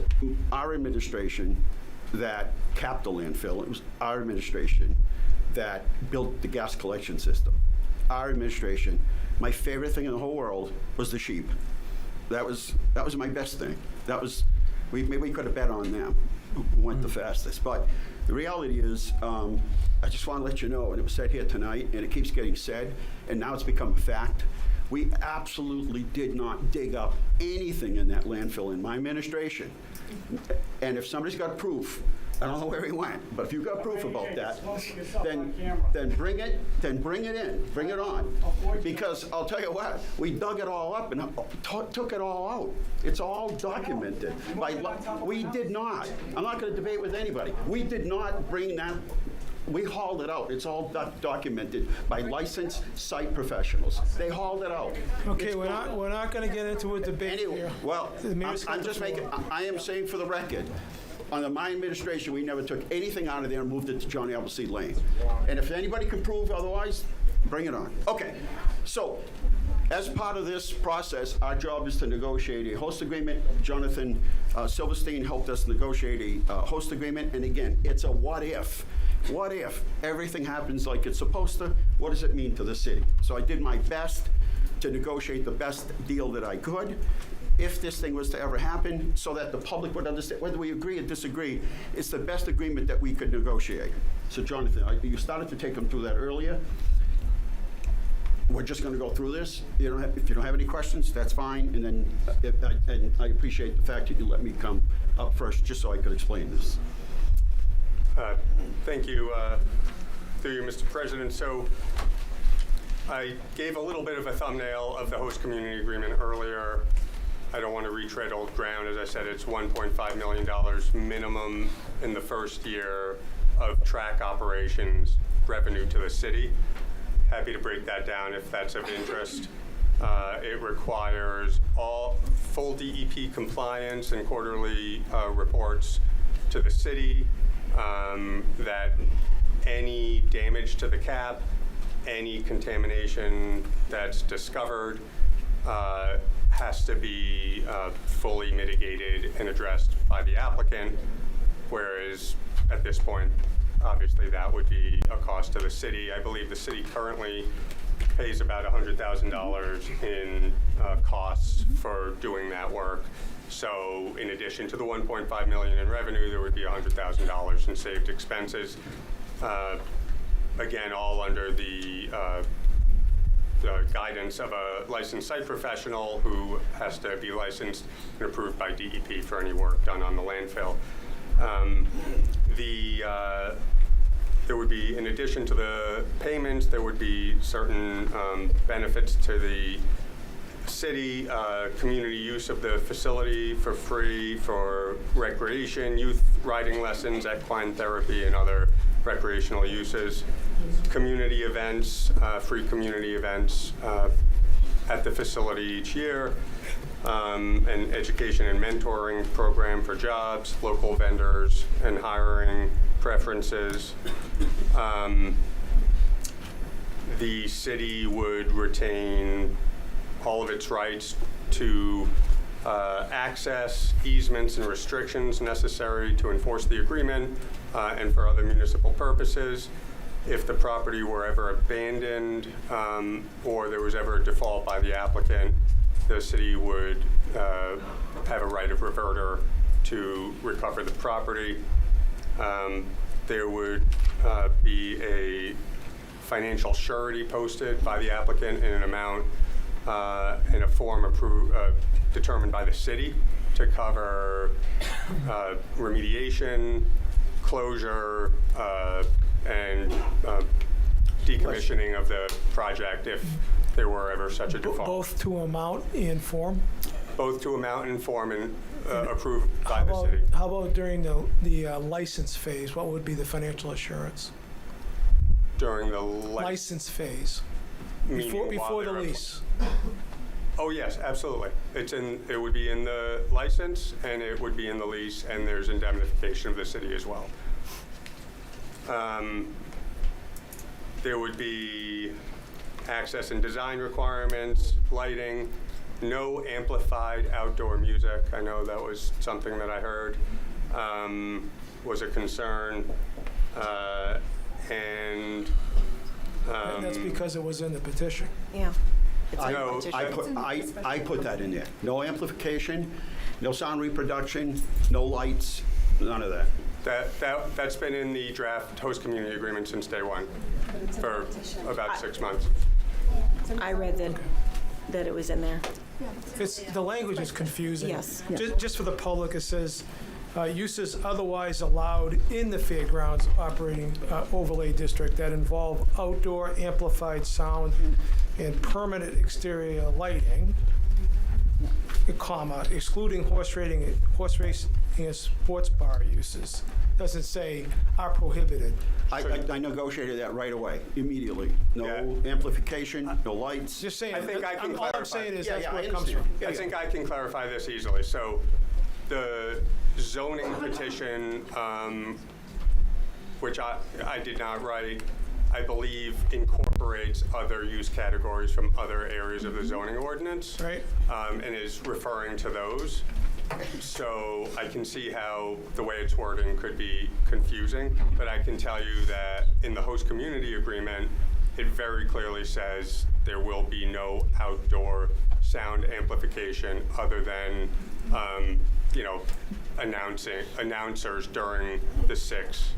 our administration that capped the landfill. It was our administration that built the gas collection system. Our administration. My favorite thing in the whole world was the sheep. That was my best thing. That was, maybe we could have bet on them who went the fastest. But the reality is, I just want to let you know, and it was said here tonight, and it keeps getting said, and now it's become a fact. We absolutely did not dig up anything in that landfill in my administration. And if somebody's got proof, I don't know where he went, but if you've got proof about that, then bring it in, bring it on. Because I'll tell you what, we dug it all up and took it all out. It's all documented. We did not. I'm not going to debate with anybody. We did not bring that. We hauled it out. It's all documented by licensed site professionals. They hauled it out. Okay, we're not going to get into a debate here. Well, I'm just making. I am saying for the record, Under my administration, we never took anything out of there and moved it to John Appleseed Lane. And if anybody can prove otherwise, bring it on. Okay, so as part of this process, our job is to negotiate a host agreement. Jonathan Silverstein helped us negotiate a host agreement. And again, it's a what if. What if everything happens like it's supposed to? What does it mean to the city? So I did my best to negotiate the best deal that I could. If this thing was to ever happen, so that the public would understand, whether we agree or disagree, it's the best agreement that we could negotiate. So Jonathan, you started to take them through that earlier. We're just going to go through this. If you don't have any questions, that's fine. And then and I appreciate the fact that you let me come up first, just so I could explain this. Thank you, through you, Mr. President. So I gave a little bit of a thumbnail of the host community agreement earlier. I don't want to retread old ground. As I said, it's $1.5 million minimum in the first year of track operations revenue to the city. Happy to break that down if that's of interest. It requires all full DEP compliance and quarterly reports to the city, that any damage to the cap, any contamination that's discovered has to be fully mitigated and addressed by the applicant, whereas at this point, obviously that would be a cost to the city. I believe the city currently pays about $100,000 in costs for doing that work. So in addition to the $1.5 million in revenue, there would be $100,000 in saved expenses. Again, all under the guidance of a licensed site professional who has to be licensed and approved by DEP for any work done on the landfill. There would be, in addition to the payments, there would be certain benefits to the city, community use of the facility for free for recreation, youth riding lessons, equine therapy, and other recreational uses, community events, free community events at the facility each year, an education and mentoring program for jobs, local vendors, and hiring preferences. The city would retain all of its rights to access, easements, and restrictions necessary to enforce the agreement and for other municipal purposes. If the property were ever abandoned or there was ever a default by the applicant, the city would have a right of reverter to recover the property. There would be a financial surety posted by the applicant in an amount in a form determined by the city to cover remediation, closure, and decommissioning of the project if there were ever such a default. Both to amount and form? Both to amount and form and approved by the city. How about during the license phase? What would be the financial assurance? During the license phase? Before the lease? Oh, yes, absolutely. It would be in the license, and it would be in the lease, and there's indemnification of the city as well. There would be access and design requirements, lighting, no amplified outdoor music. I know that was something that I heard was a concern. And that's because it was in the petition. Yeah. I put that in there. No amplification, no sound reproduction, no lights, none of that. That's been in the draft host community agreement since day one for about 6 months. I read that it was in there. The language is confusing. Yes. Just for the public, it says, uses otherwise allowed in the fairgrounds operating overlay district that involve outdoor amplified sound and permanent exterior lighting, comma, excluding horse racing and sports bar uses. Doesn't say are prohibited. I negotiated that right away, immediately. No amplification, no lights. Just saying. I think I can clarify. All I'm saying is that's where it comes from. I think I can clarify this easily. So zoning petition, which I did not write, I believe incorporates other use categories from other areas of the zoning ordinance. Right. And is referring to those. So I can see how the way it's wording could be confusing, but I can tell you that in the host community agreement, it very clearly says there will be no outdoor sound amplification other than, announcers during the 6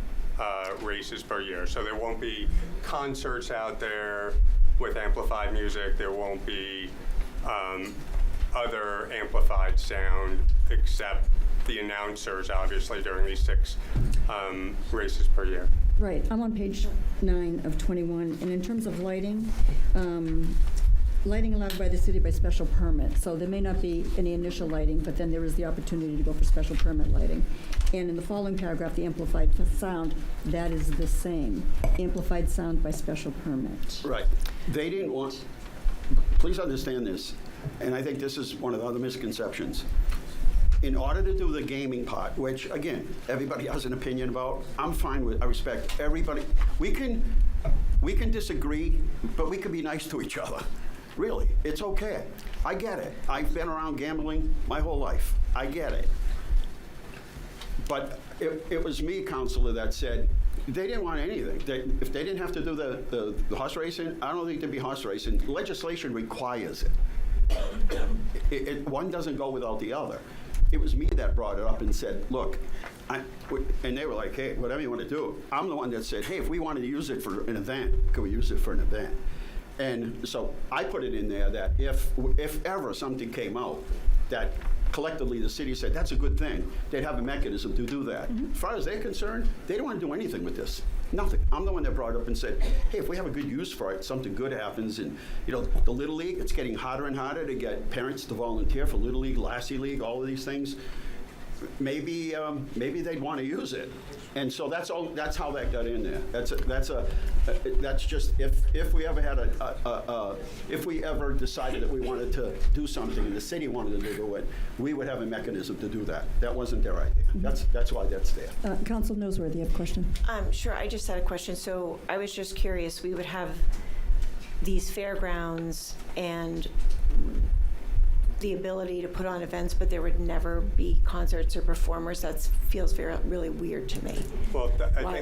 races per year. So there won't be concerts out there with amplified music. There won't be other amplified sound except the announcers, obviously, during these 6 races per year. Right, I'm on page 9 of 21, and in terms of lighting, lighting allowed by the city by special permit. So there may not be any initial lighting, but then there is the opportunity to go for special permit lighting. And in the following paragraph, the amplified sound, that is the same. Amplified sound by special permit. Right. They didn't want, please understand this, and I think this is one of the other misconceptions. In order to do the gaming part, which, again, everybody has an opinion about, I'm fine with, I respect everybody. We can disagree, but we can be nice to each other. Really, it's okay. I get it. I've been around gambling my whole life. I get it. But it was me, Counselor, that said they didn't want anything. If they didn't have to do the horse racing, I don't think there'd be horse racing. Legislation requires it. One doesn't go without the other. It was me that brought it up and said, look, and they were like, hey, whatever you want to do. I'm the one that said, hey, if we wanted to use it for an event, could we use it for an event? And so I put it in there that if ever something came out that collectively the city said, that's a good thing, they'd have a mechanism to do that. As far as they're concerned, they don't want to do anything with this. Nothing. I'm the one that brought it up and said, hey, if we have a good use for it, something good happens. And, the Little League, it's getting harder and harder to get parents to volunteer for Little League, Lassie League, all of these things. Maybe they'd want to use it. And so that's how that got in there. That's just if we ever had if we ever decided that we wanted to do something and the city wanted to do it, we would have a mechanism to do that. That wasn't their idea. That's why that's there. Council Noseworthy, you have a question? Sure, I just had a question. So I was just curious, we would have these fairgrounds and the ability to put on events, but there would never be concerts or performers. That feels really weird to me. Well,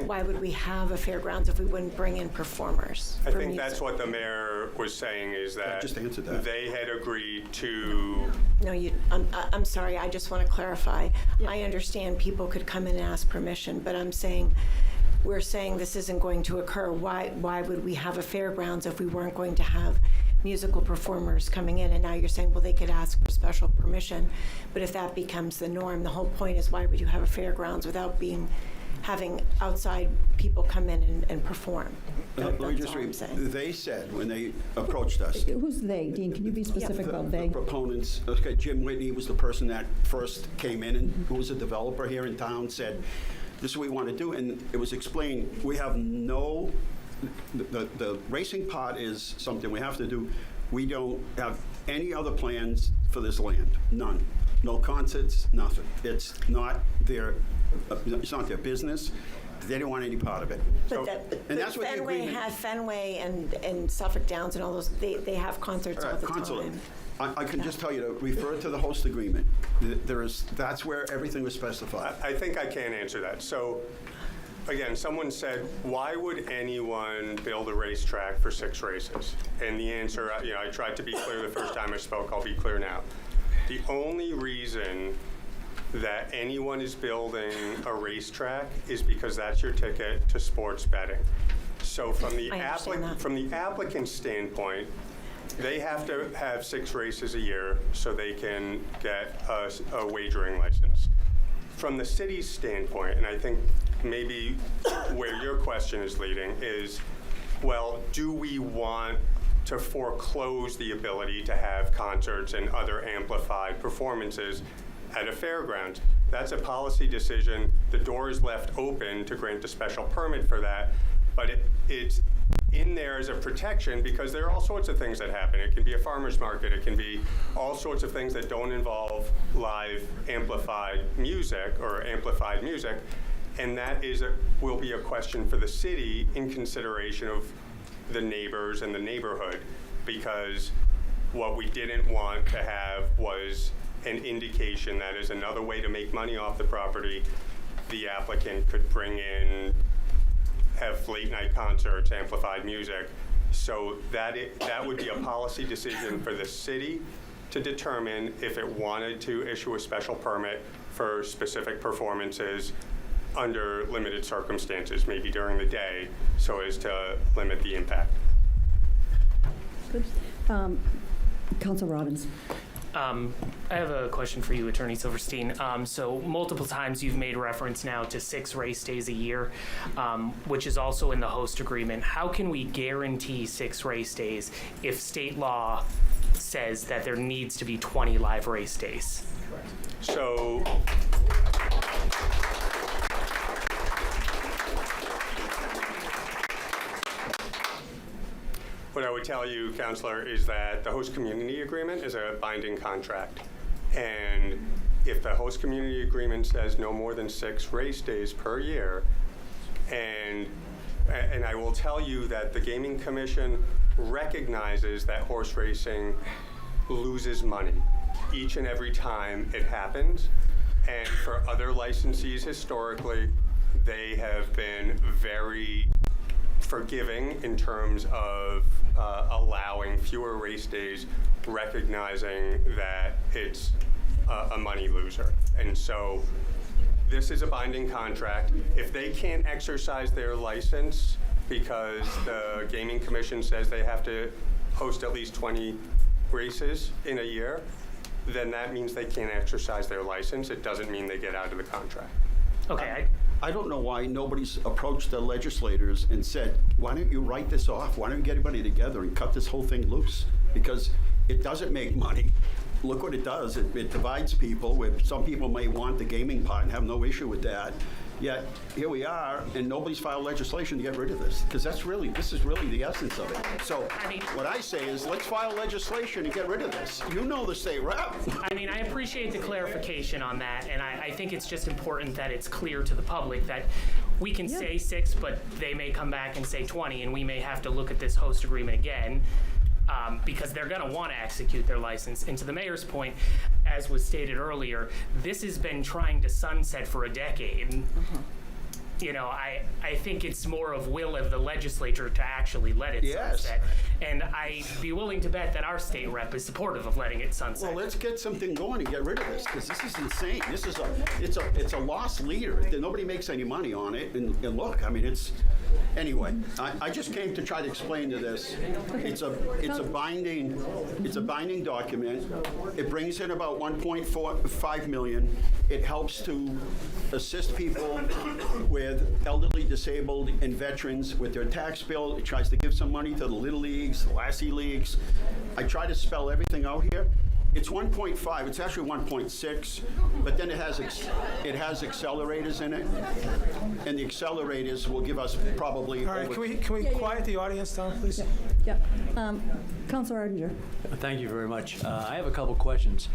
why would we have a fairgrounds if we wouldn't bring in performers? I think that's what the mayor was saying, is that just answered that. They had agreed to. No, I'm sorry. I just want to clarify. Yeah. I understand people could come in and ask permission, but I'm saying we're saying this isn't going to occur. Why would we have a fairgrounds if we weren't going to have musical performers coming in? And now you're saying, well, they could ask for special permission. But if that becomes the norm, the whole point is, why would you have a fairgrounds without having outside people come in and perform? Let me just read. They said when they approached us. Who's they, Dean? Can you be specific about they? The proponents. Okay, Jim Whitney was the person that first came in and who was a developer here in town, said, this is what we want to do. And it was explained, we have no, the racing part is something we have to do. We don't have any other plans for this land. None. No concerts, nothing. It's not their business. They don't want any part of it. And that's what Fenway and Suffolk Downs and all those, they have concerts all the time. I can just tell you to refer to the host agreement. That's where everything was specified. I think I can answer that. So, again, someone said, why would anyone build a racetrack for 6 races? And the answer, I tried to be clear the first time I spoke. I'll be clear now. The only reason that anyone is building a racetrack is because that's your ticket to sports betting. So from the applicant's standpoint, they have to have 6 races a year so they can get a wagering license. From the city's standpoint, and I think maybe where your question is leading is, well, do we want to foreclose the ability to have concerts and other amplified performances at a fairground? That's a policy decision. The door is left open to grant a special permit for that, but it's in there as a protection, because there are all sorts of things that happen. It can be a farmer's market. It can be all sorts of things that don't involve live amplified music or amplified music. And that will be a question for the city in consideration of the neighbors and the neighborhood, because what we didn't want to have was an indication that is another way to make money off the property. The applicant could bring in, have late night concerts, amplified music. So that would be a policy decision for the city to determine if it wanted to issue a special permit for specific performances under limited circumstances, maybe during the day, so as to limit the impact. Good. Council Robbins. I have a question for you, Attorney Silverstein. So multiple times you've made reference now to 6 race days a year, which is also in the host agreement. How can we guarantee 6 race days if state law says that there needs to be 20 live race days? So what I would tell you, Counselor, is that the host community agreement is a binding contract. And if the host community agreement says no more than 6 race days per year, and I will tell you that the Gaming Commission recognizes that horse racing loses money each and every time it happens. And for other licensees historically, they have been very forgiving in terms of allowing fewer race days, recognizing that it's a money loser. And so this is a binding contract. If they can't exercise their license because the Gaming Commission says they have to host at least 20 races in a year, then that means they can't exercise their license. It doesn't mean they get out of the contract. Okay. I don't know why nobody's approached the legislators and said, why don't you write this off? Why don't you get everybody together and cut this whole thing loose? Because it doesn't make money. Look what it does. It divides people. Some people may want the gaming part and have no issue with that. Yet here we are, and nobody's filed legislation to get rid of this, because this is really the essence of it. So what I say is, let's file legislation and get rid of this. You know the state rep. I mean, I appreciate the clarification on that, and I think it's just important that it's clear to the public that we can say 6, but they may come back and say 20, and we may have to look at this host agreement again. Because they're going to want to execute their license. And to the mayor's point, as was stated earlier, this has been trying to sunset for a decade. You know, I think it's more of will of the legislature to actually let it sunset. And I'd be willing to bet that our state rep is supportive of letting it sunset. Well, let's get something going and get rid of this, because this is insane. This is it's a lost leader. Nobody makes any money on it. And look, I mean, anyway, I just came to try to explain to this. It's a binding document. It brings in about 1.5 million. It helps to assist people with elderly, disabled, and veterans with their tax bill. It tries to give some money to the Little Leagues, the Lassie Leagues. I try to spell everything out here. It's 1.5. It's actually 1.6, but then it has accelerators in it, and the accelerators will give us probably. All right, can we quiet the audience down, please? Yeah. Councilor Ardinger. Thank you very much. I have a couple questions.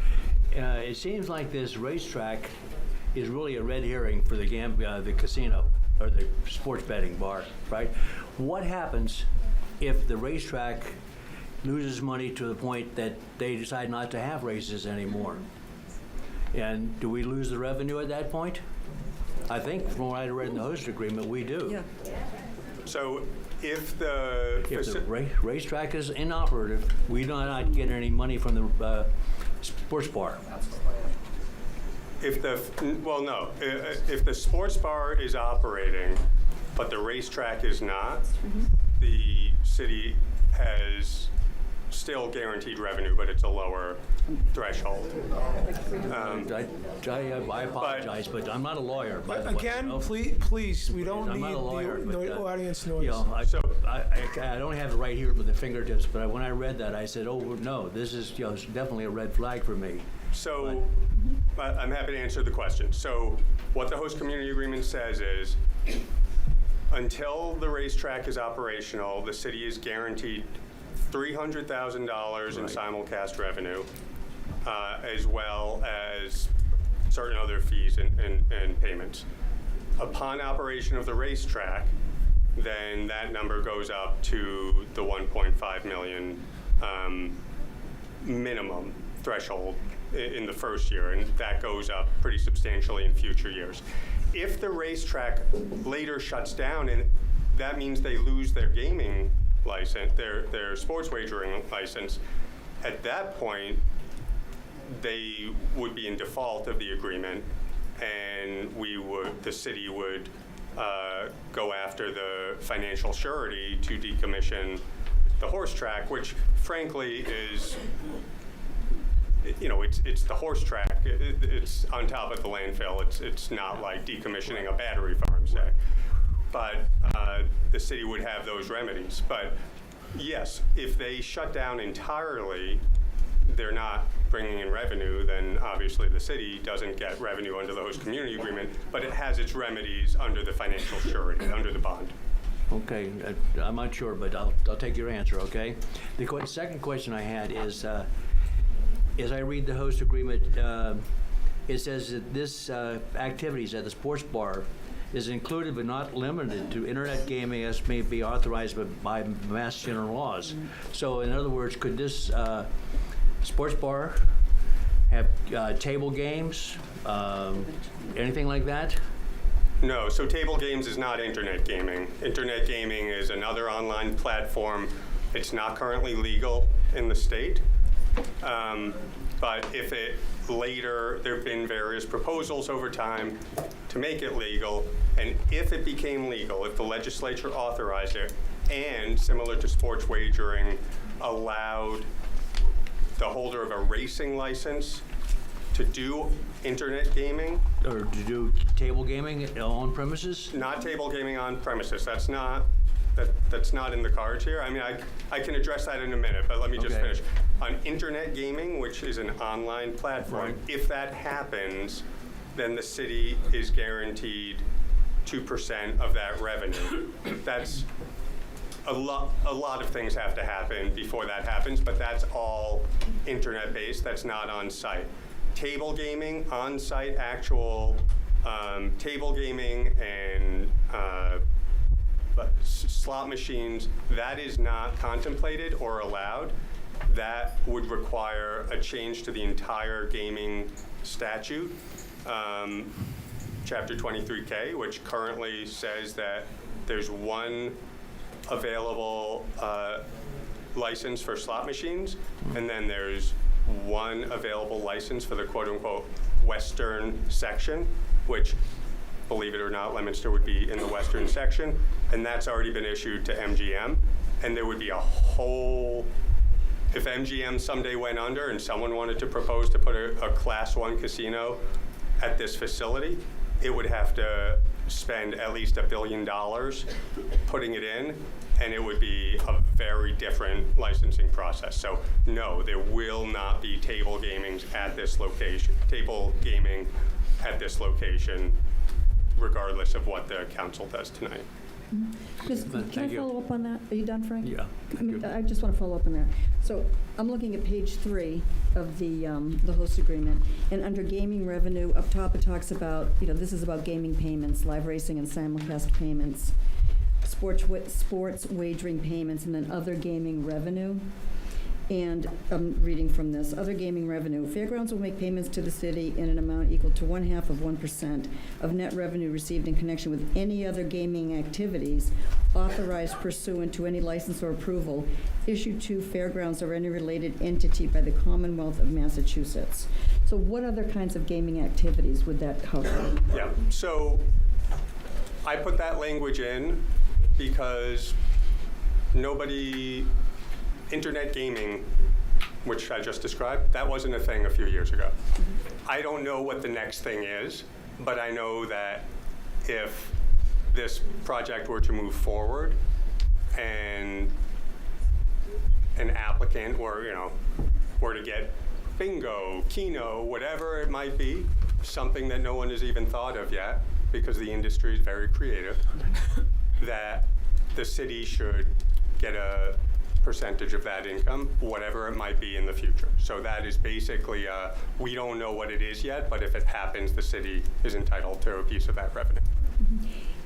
It seems like this racetrack is really a red herring for the casino or the sports betting bar, right? What happens if the racetrack loses money to the point that they decide not to have races anymore? And do we lose the revenue at that point? I think from what I read in the host agreement, we do. Yeah. So if the racetrack is inoperative, we do not get any money from the sports bar. If the sports bar is operating, but the racetrack is not, the city has still guaranteed revenue, but it's a lower threshold. I apologize, but I'm not a lawyer. By the way, Again, please, we don't need I'm not a lawyer, the audience noise. You know, I don't have it right here with the fingertips, but when I read that, I said, "Oh no, this is definitely a red flag for me." So I'm happy to answer the question. So what the host community agreement says is Until the racetrack is operational, the city is guaranteed $300,000 in simulcast revenue, as well as certain other fees and payments. Upon operation of the racetrack, then that number goes up to the 1.5 million minimum threshold in the first year, and that goes up pretty substantially in future years. If the racetrack later shuts down, and that means they lose their gaming license, their sports wagering license, at that point, they would be in default of the agreement, and the city would go after the financial surety to decommission the horse track, which frankly is, it's the horse track. It's on top of the landfill. It's not like decommissioning a battery farm, say. But the city would have those remedies. But yes, if they shut down entirely, they're not bringing in revenue, then obviously the city doesn't get revenue under the host community agreement, but it has its remedies under the financial surety, under the bond. Okay, I'm not sure, but I'll take your answer, okay? The second question I had is, as I read the host agreement, it says that this activities at the sports bar is included but not limited to internet gaming as may be authorized by Mass General laws. So in other words, could this sports bar have table games, anything like that? No, so table games is not internet gaming. Internet gaming is another online platform. It's not currently legal in the state. But if it later, there have been various proposals over time to make it legal, and if it became legal, if the legislature authorized it, and similar to sports wagering, allowed the holder of a racing license to do internet gaming. Or to do table gaming on premises? Not table gaming on premises. That's not in the cards here. I mean, I can address that in a minute, but let me just finish. On internet gaming, which is an online platform, if that happens, then the city is guaranteed 2% of that revenue. That's a lot of things have to happen before that happens, but that's all internet-based. That's not on-site. Table gaming, on-site actual table gaming and slot machines, that is not contemplated or allowed. That would require a change to the entire gaming statute, Chapter 23K, which currently says that there's one available license for slot machines, and then there's one available license for the quote-unquote western section, which, believe it or not, Leominster would be in the western section, and that's already been issued to MGM, and there would be a whole, if MGM someday went under and someone wanted to propose to put a Class 1 casino at this facility, it would have to spend at least $1 billion putting it in, and it would be a very different licensing process. So no, there will not be table gaming at this location, regardless of what the council does tonight. Can I follow up on that? Are you done, Frank? Yeah. I just want to follow up on that. So I'm looking at page 3 of the host agreement, and under gaming revenue, up top it talks about, this is about gaming payments, live racing and simulcast payments, sports wagering payments, and then other gaming revenue. And I'm reading from this. Other gaming revenue. Fairgrounds will make payments to the city in an amount equal to 0.5% of net revenue received in connection with any other gaming activities authorized pursuant to any license or approval issued to Fairgrounds or any related entity by the Commonwealth of Massachusetts. So what other kinds of gaming activities would that cover? Yeah, so I put that language in because internet gaming, which I just described, that wasn't a thing a few years ago. I don't know what the next thing is, but I know that if this project were to move forward and an applicant were to get bingo, keno, whatever it might be, something that no one has even thought of yet because the industry is very creative, that the city should get a percentage of that income, whatever it might be in the future. So that is basically, we don't know what it is yet, but if it happens, the city is entitled to a piece of that revenue.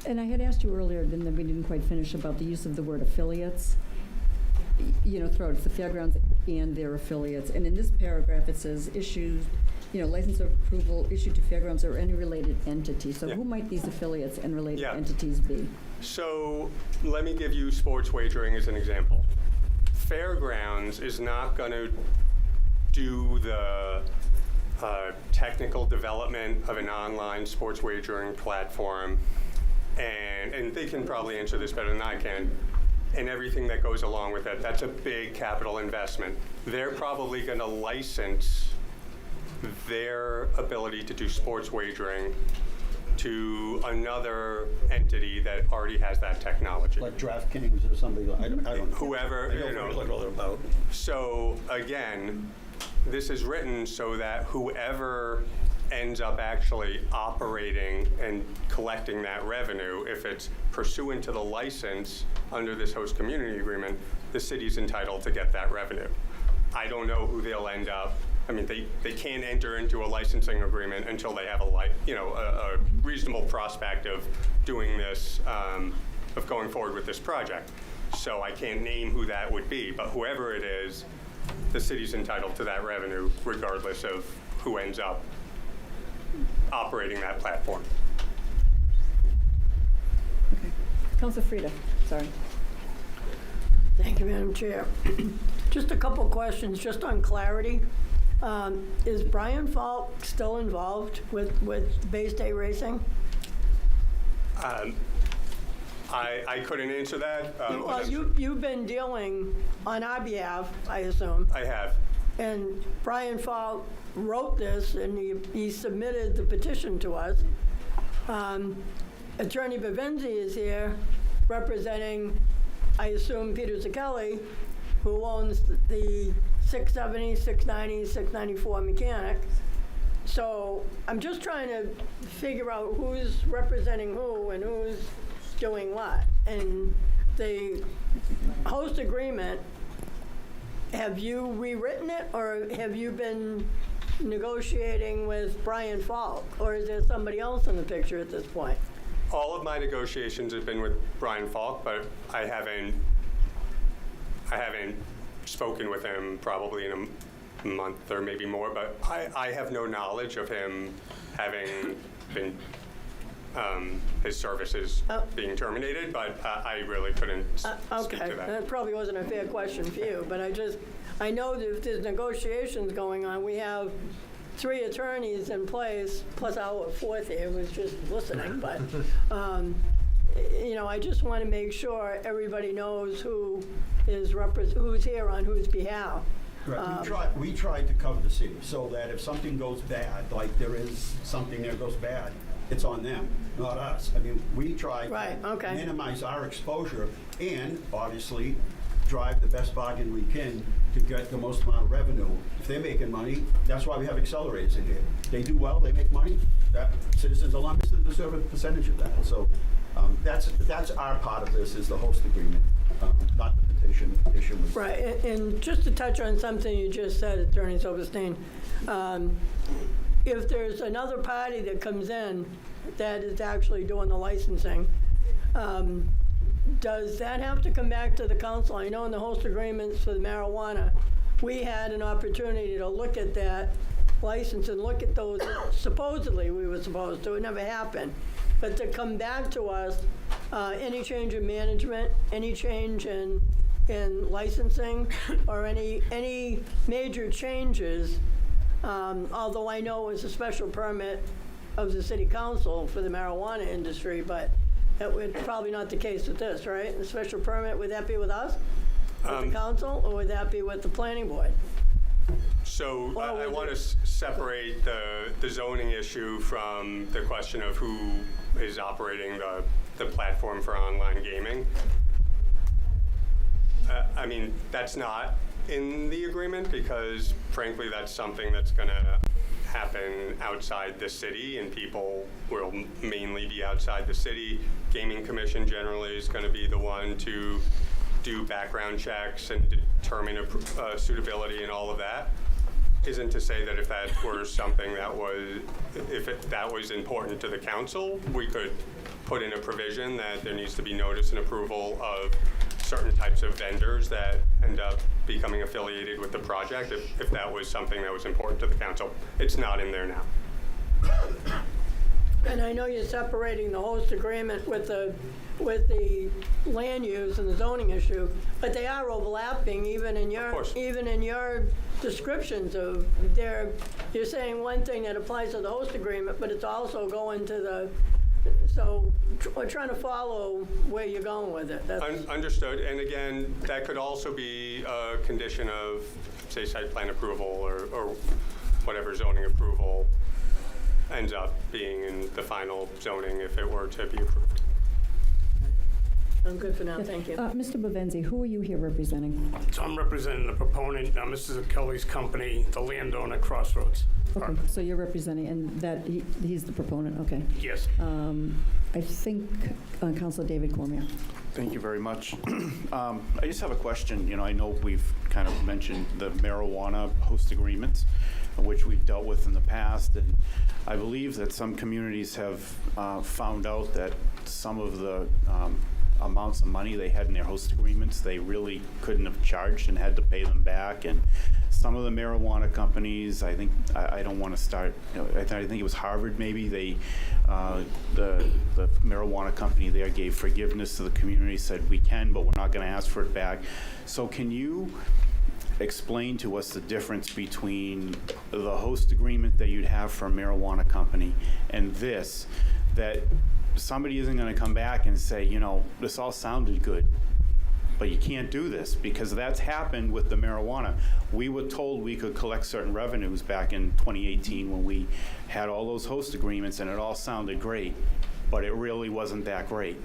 And I had asked you earlier, and then we didn't quite finish, about the use of the word affiliates. Throughout the fairgrounds and their affiliates. And in this paragraph, it says issued, license of approval issued to fairgrounds or any related entity. So who might these affiliates and related entities be? So let me give you sports wagering as an example. Fairgrounds is not going to do the technical development of an online sports wagering platform, and they can probably answer this better than I can, and everything that goes along with it. That's a big capital investment. They're probably going to license their ability to do sports wagering to another entity that already has that technology. Like DraftKings or somebody, I don't know. Whoever, I don't know what they're about. So again, this is written so that whoever ends up actually operating and collecting that revenue, if it's pursuant to the license under this host community agreement, the city's entitled to get that revenue. I don't know who they'll end up. I mean, they can't enter into a licensing agreement until they have a reasonable prospect of doing this, of going forward with this project. So I can't name who that would be, but whoever it is, the city's entitled to that revenue regardless of who ends up operating that platform. Okay. Councilor Frida, sorry. Thank you, Madam Chair. Just a couple questions, just on clarity. Is Brian Falk still involved with Bay State Racing? I couldn't answer that. Well, you've been dealing on our behalf, I assume. I have. And Brian Falk wrote this, and he submitted the petition to us. Attorney Bavenzi is here representing, I assume, Peter Zucchelli, who owns the 670, 690, 694 mechanic. So I'm just trying to figure out who's representing who and who's doing what. And the host agreement, have you rewritten it, or have you been negotiating with Brian Falk, or is there somebody else in the picture at this point? All of my negotiations have been with Brian Falk, but I haven't spoken with him probably in a month or maybe more, but I have no knowledge of him having been, his services being terminated, but I really couldn't speak to that. That probably wasn't a fair question for you, but I know that if there's negotiations going on, we have 3 attorneys in place, plus our 4th here was just listening, but, I just want to make sure everybody knows who's here on whose behalf. Right. We tried to cover the city so that if something goes bad, like there is something that goes bad, it's on them, not us. I mean, we try to minimize our exposure and obviously drive the best bargain we can to get the most amount of revenue. If they're making money, that's why we have accelerators in here. They do well, they make money. That citizens of Leominster deserve a percentage of that. So that's our part of this, is the host agreement, not the petition issue. Right, and just to touch on something you just said, Attorney Silverstein, if there's another party that comes in that is actually doing the licensing, does that have to come back to the council? I know in the host agreements for the marijuana, we had an opportunity to look at that license and look at those, supposedly we were supposed to, it never happened. But to come back to us, any change in management, any change in licensing, or any major changes, although I know it was a special permit of the city council for the marijuana industry, but that would probably not the case with this, right? The special permit, would that be with us, with the council, or would that be with the planning board? So I want to separate the zoning issue from the question of who is operating the platform for online gaming. I mean, that's not in the agreement because, frankly, that's something that's going to happen outside the city, and people will mainly be outside the city Gaming Commission generally is going to be the one to do background checks and determine suitability and all of that. Isn't to say that if that were something that was, that was important to the council, we could put in a provision that there needs to be notice and approval of certain types of vendors that end up becoming affiliated with the project if that was something that was important to the council. It's not in there now. And I know you're separating the host agreement with the land use and the zoning issue, but they are overlapping even in your descriptions of you're saying one thing that applies to the host agreement, but it's also going to the, so we're trying to follow where you're going with it. Understood. And again, that could also be a condition of, say, site plan approval or whatever zoning approval ends up being in the final zoning if it were to be approved. I'm good for now, thank you. Mr. Bavenzi, who are you here representing? So I'm representing the proponent, Mrs. Kelly's company, the landowner Crossroads. Okay, so you're representing, and that he's the proponent, okay. Yes. I think Councilor David Cormier. Thank you very much. I just have a question. You know, I know we've kind of mentioned the marijuana host agreements, which we've dealt with in the past, and I believe that some communities have found out that some of the amounts of money they had in their host agreements, they really couldn't have charged and had to pay them back. And some of the marijuana companies, I think, I don't want to start, you know, I think it was Harvard maybe, the marijuana company there gave forgiveness to the community, said we can, but we're not going to ask for it back. So can you explain to us the difference between the host agreement that you'd have for a marijuana company and this, that somebody isn't going to come back and say, you know, this all sounded good, but you can't do this, because that's happened with the marijuana. We were told we could collect certain revenues back in 2018 when we had all those host agreements, and it all sounded great, but it really wasn't that great.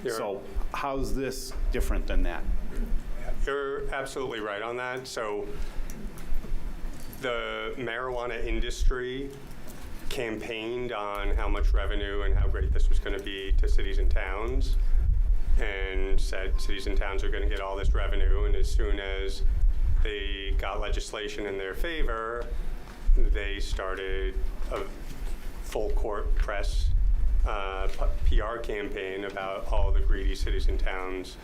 So how's this different than that? You're absolutely right on that. So the marijuana industry campaigned on how much revenue and how great this was going to be to cities and towns, and said cities and towns are going to get all this revenue, and as soon as they got legislation in their favor, they started a full court press PR campaign about all the greedy cities and towns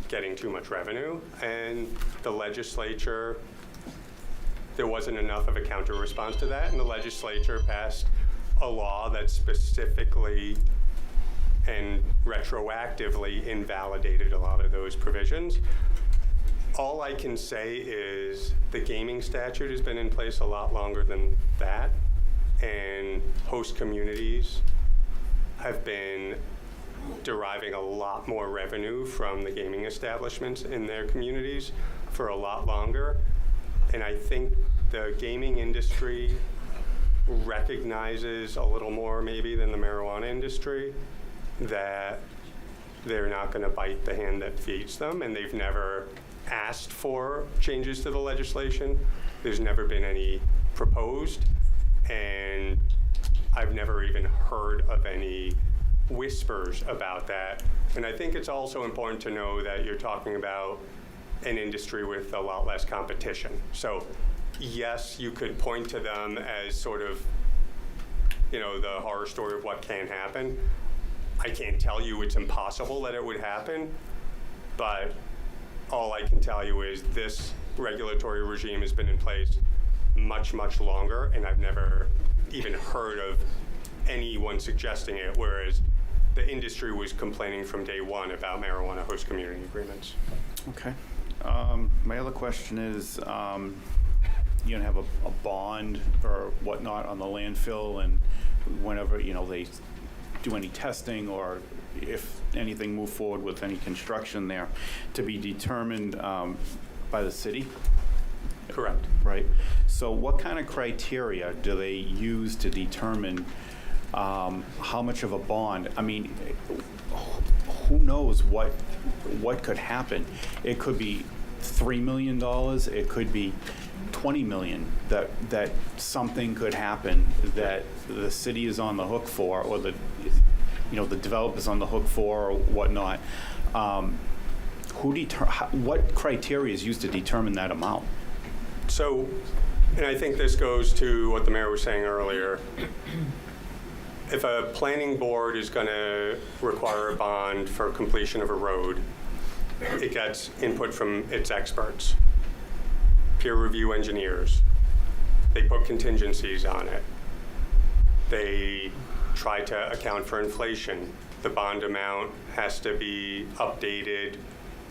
getting too much revenue, and the legislature, there wasn't enough of a counter response to that, and the legislature passed a law that specifically and retroactively invalidated a lot of those provisions. All I can say is the gaming statute has been in place a lot longer than that, and host communities have been deriving a lot more revenue from the gaming establishments in their communities for a lot longer. And I think the gaming industry recognizes a little more maybe than the marijuana industry that they're not going to bite the hand that feeds them, and they've never asked for changes to the legislation. There's never been any proposed, and I've never even heard of any whispers about that. And I think it's also important to know that you're talking about an industry with a lot less competition. So yes, you could point to them as sort of, you know, the horror story of what can happen. I can't tell you it's impossible that it would happen, but all I can tell you is this regulatory regime has been in place much, much longer, and I've never even heard of anyone suggesting it, whereas the industry was complaining from day one about marijuana host community agreements. Okay. My other question is, you know, have a bond or whatnot on the landfill, and whenever, you know, they do any testing or if anything move forward with any construction there, to be determined by the city? Correct. Right. So what kind of criteria do they use to determine how much of a bond? I mean, who knows what could happen? It could be $3 million. It could be $20 million that something could happen that the city is on the hook for, or the developer's on the hook for or whatnot, what criteria is used to determine that amount? So, and I think this goes to what the mayor was saying earlier. If a planning board is going to require a bond for completion of a road, it gets input from its experts, peer review engineers. They put contingencies on it. They try to account for inflation. The bond amount has to be updated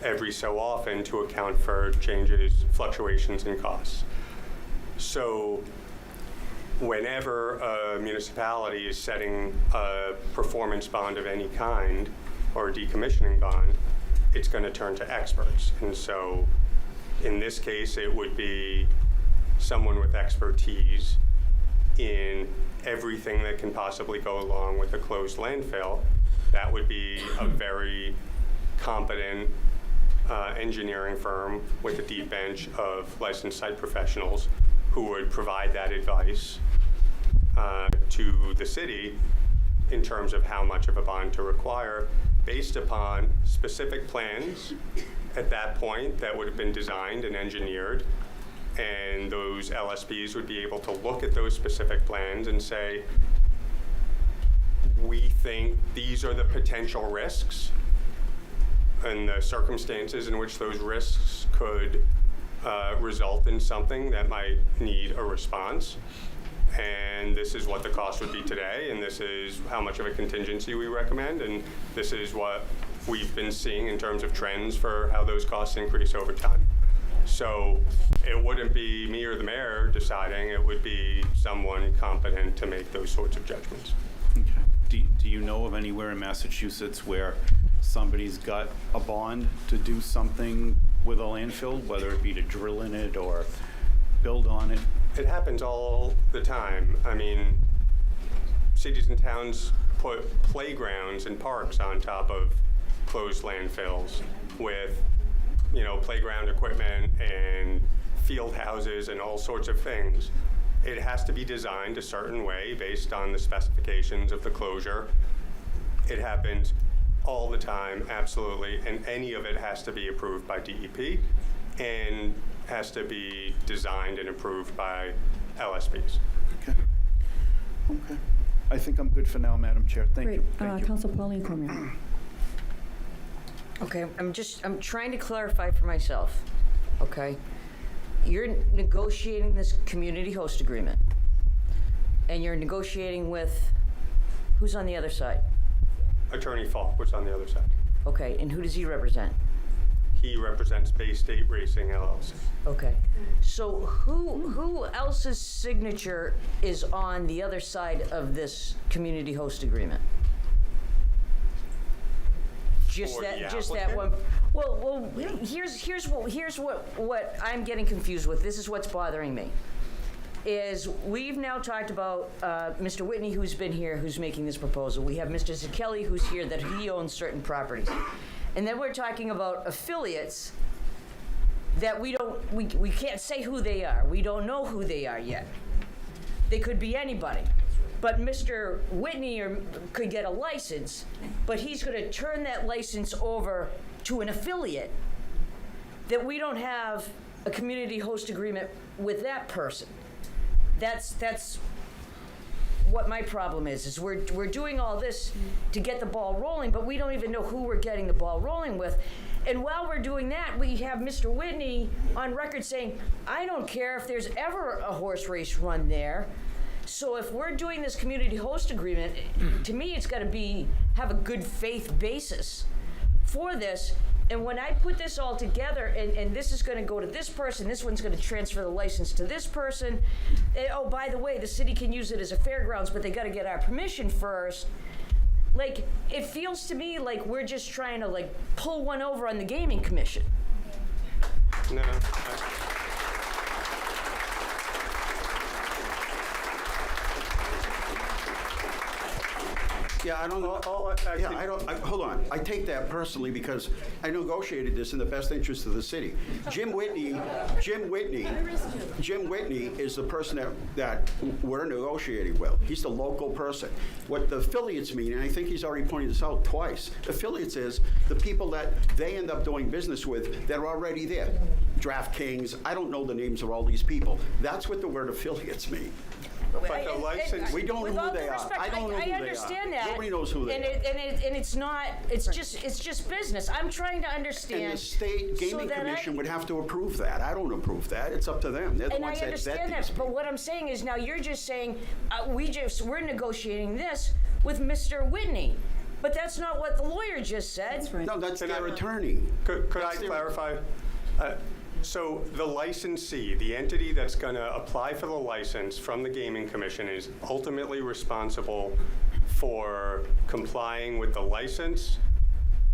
every so often to account for changes, fluctuations in costs. So whenever a municipality is setting a performance bond of any kind or a decommissioning bond, it's going to turn to experts. And so in this case, it would be someone with expertise in everything that can possibly go along with a closed landfill. That would be a very competent engineering firm with a deep bench of licensed site professionals who would provide that advice to the city in terms of how much of a bond to require based upon specific plans at that point that would have been designed and engineered. And those LSPs would be able to look at those specific plans and say, we think these are the potential risks and the circumstances in which those risks could result in something that might need a response. And this is what the cost would be today, and this is how much of a contingency we recommend, and this is what we've been seeing in terms of trends for how those costs increase over time. So it wouldn't be me or the mayor deciding, it would be someone competent to make those sorts of judgments. Okay. Do you know of anywhere in Massachusetts where somebody's got a bond to do something with a landfill, whether it be to drill in it or build on it? It happens all the time. I mean, cities and towns put playgrounds and parks on top of closed landfills with, playground equipment and field houses and all sorts of things. It has to be designed a certain way based on the specifications of the closure. It happens all the time, absolutely, and any of it has to be approved by DEP and has to be designed and approved by LSPs. Okay. I think I'm good for now, Madam Chair. Thank you. Great. Council Pauline Cormier. Okay, I'm trying to clarify for myself, okay? You're negotiating this community host agreement, and you're negotiating with, who's on the other side? Attorney Falk was on the other side. Okay, and who does he represent? He represents Bay State Racing LLC. Okay, so who else's signature is on the other side of this community host agreement? Just that one. Well, here's what I'm getting confused with. This is what's bothering me. Is we've now talked about Mr. Whitney, who's been here, who's making this proposal. We have Mr. Zakelli, who's here, that he owns certain properties. And then we're talking about affiliates that we can't say who they are. We don't know who they are yet. They could be anybody. But Mr. Whitney could get a license, but he's going to turn that license over to an affiliate that we don't have a community host agreement with that person. That's what my problem is we're doing all this to get the ball rolling, but we don't even know who we're getting the ball rolling with. And while we're doing that, we have Mr. Whitney on record saying, I don't care if there's ever a horse race run there. So if we're doing this community host agreement, to me it's got to have a good faith basis for this. And when I put this all together, and this is going to go to this person, this one's going to transfer the license to this person. Oh, by the way, the city can use it as a fairgrounds, but they got to get our permission first. Like, it feels to me like we're just trying to, pull one over on the gaming commission. No. Yeah, I don't know. Hold on. I take that personally because I negotiated this in the best interest of the city. Jim Whitney is the person that we're negotiating with. He's the local person. What the affiliates mean, and I think he's already pointed this out twice, affiliates is the people that they end up doing business with that are already there. DraftKings, I don't know the names of all these people. That's what the word affiliates mean. But the license, we don't know who they are. I don't know who they are. I understand that. Nobody knows who they are. And it's not, it's just business. I'm trying to understand. And the state gaming commission would have to approve that. I don't approve that. It's up to them. They're the ones that vet understand that, but what I'm saying is now you're just saying, we're negotiating this with Mr. Whitney. But that's not what the lawyer just said. That's right. No, that's their attorney. could I clarify? So the licensee, the entity that's going to apply for the license from the Gaming Commission is ultimately responsible for complying with the license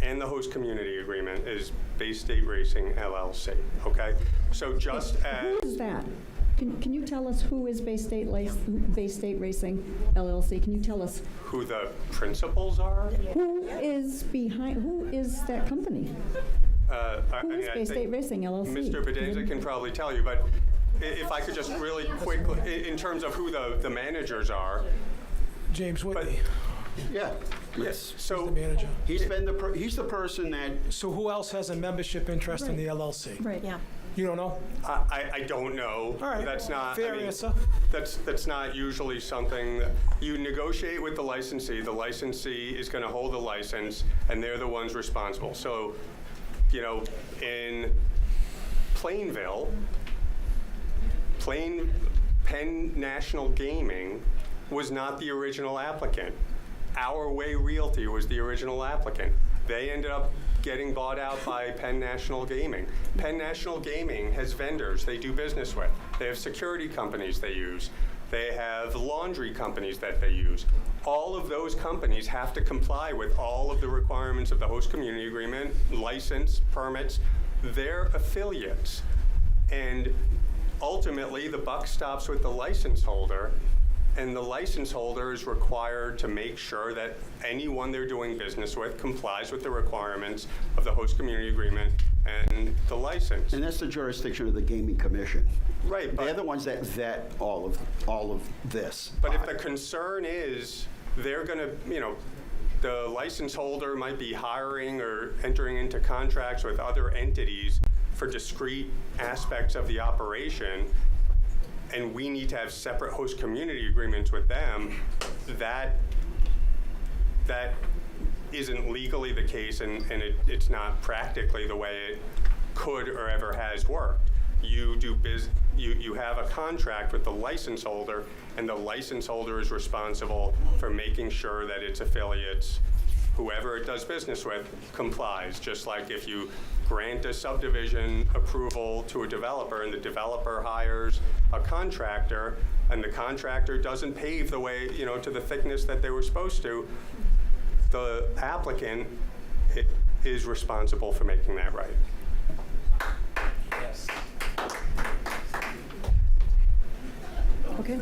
and the host community agreement is Bay State Racing LLC, okay? So just as... Who is that? Can you tell us who is Bay State Racing LLC? Can you tell us? Who the principals are? Who is that company? Who is Bay State Racing LLC? Mr. Bedenza can probably tell you, but if I could just really quickly, in terms of who the managers are. James Whitney. Yeah. Yes. So he's the manager. He's the person that. So who else has a membership interest in the LLC? Right. Yeah. You don't know? I don't know. All right. That's not fair answer. That's not usually something that you negotiate with the licensee. The licensee is going to hold the license, and they're the ones responsible. So, in Plainville, Penn National Gaming was not the original applicant. Our Way Realty was the original applicant. They ended up getting bought out by Penn National Gaming. Penn National Gaming has vendors they do business with. They have security companies they use. They have laundry companies that they use. All of those companies have to comply with all of the requirements of the host community agreement, license, permits. They're affiliates. And ultimately, the buck stops with the license holder, and the license holder is required to make sure that anyone they're doing business with complies with the requirements of the host community agreement and the license. And that's the jurisdiction of the Gaming Commission. Right, but they're the ones that vet all of this. But if the concern is they're going to, the license holder might be hiring or entering into contracts with other entities for discrete aspects of the operation, and we need to have separate host community agreements with them, that isn't legally the case, and it's not practically the way it could or ever has worked. You have a contract with the license holder, and the license holder is responsible for making sure that its affiliates, whoever it does business with, complies. Just like if you grant a subdivision approval to a developer and the developer hires a contractor and the contractor doesn't pave the way, to the thickness that they were supposed to, the applicant is responsible for making that right. Yes. Okay.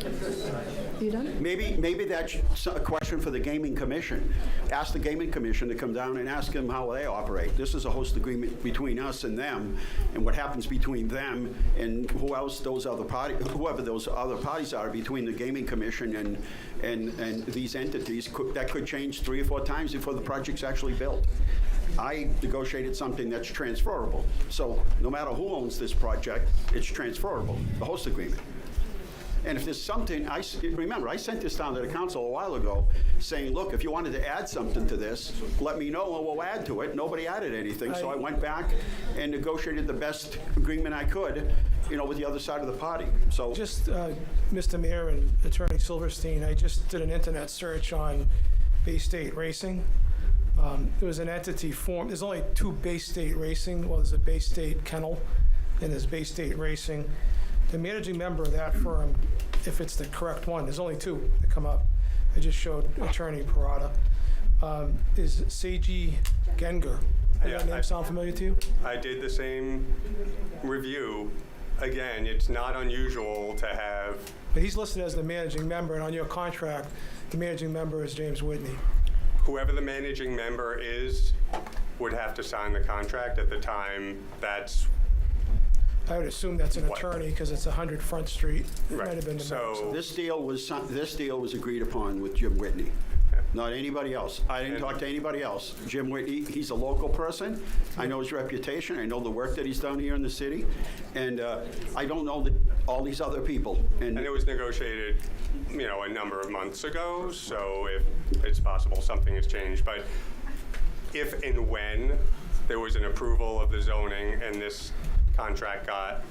You done? Maybe that's a question for the Gaming Commission. Ask the Gaming Commission to come down and ask them how they operate. This is a host agreement between us and them, and what happens between them and whoever those other parties are between the Gaming Commission and these entities, that could change 3 or 4 times before the project's actually built. I negotiated something that's transferable. So no matter who owns this project, it's transferable, the host agreement. And if there's something, remember, I sent this down to the council a while ago saying, look, if you wanted to add something to this, let me know and we'll add to it. Nobody added anything, so I went back and negotiated the best agreement I could, with the other side of the party. So just, Mr. Mayor and Attorney Silverstein, I just did an internet search on Bay State Racing. There was an entity formed. There's only 2 Bay State Racing. Well, there's a Bay State Kennel and there's Bay State Racing. The managing member of that firm, if it's the correct one, there's only 2 that come up. I just showed Attorney Parada, is Seiji Genger. Does that name sound familiar to you? I did the same review. Again, it's not unusual to have... But he's listed as the managing member, and on your contract, the managing member is James Whitney. whoever the managing member is would have to sign the contract at the time. That's I would assume that's an attorney, because it's 100 Front Street. It might have been the so. This deal was agreed upon with Jim Whitney, not anybody else. I didn't talk to anybody else. Jim Whitney, he's a local person. I know his reputation. I know the work that he's done here in the city. And I don't know all these other people. And it was negotiated, a number of months ago, so if it's possible something has changed. But if and when there was an approval of the zoning and this contract got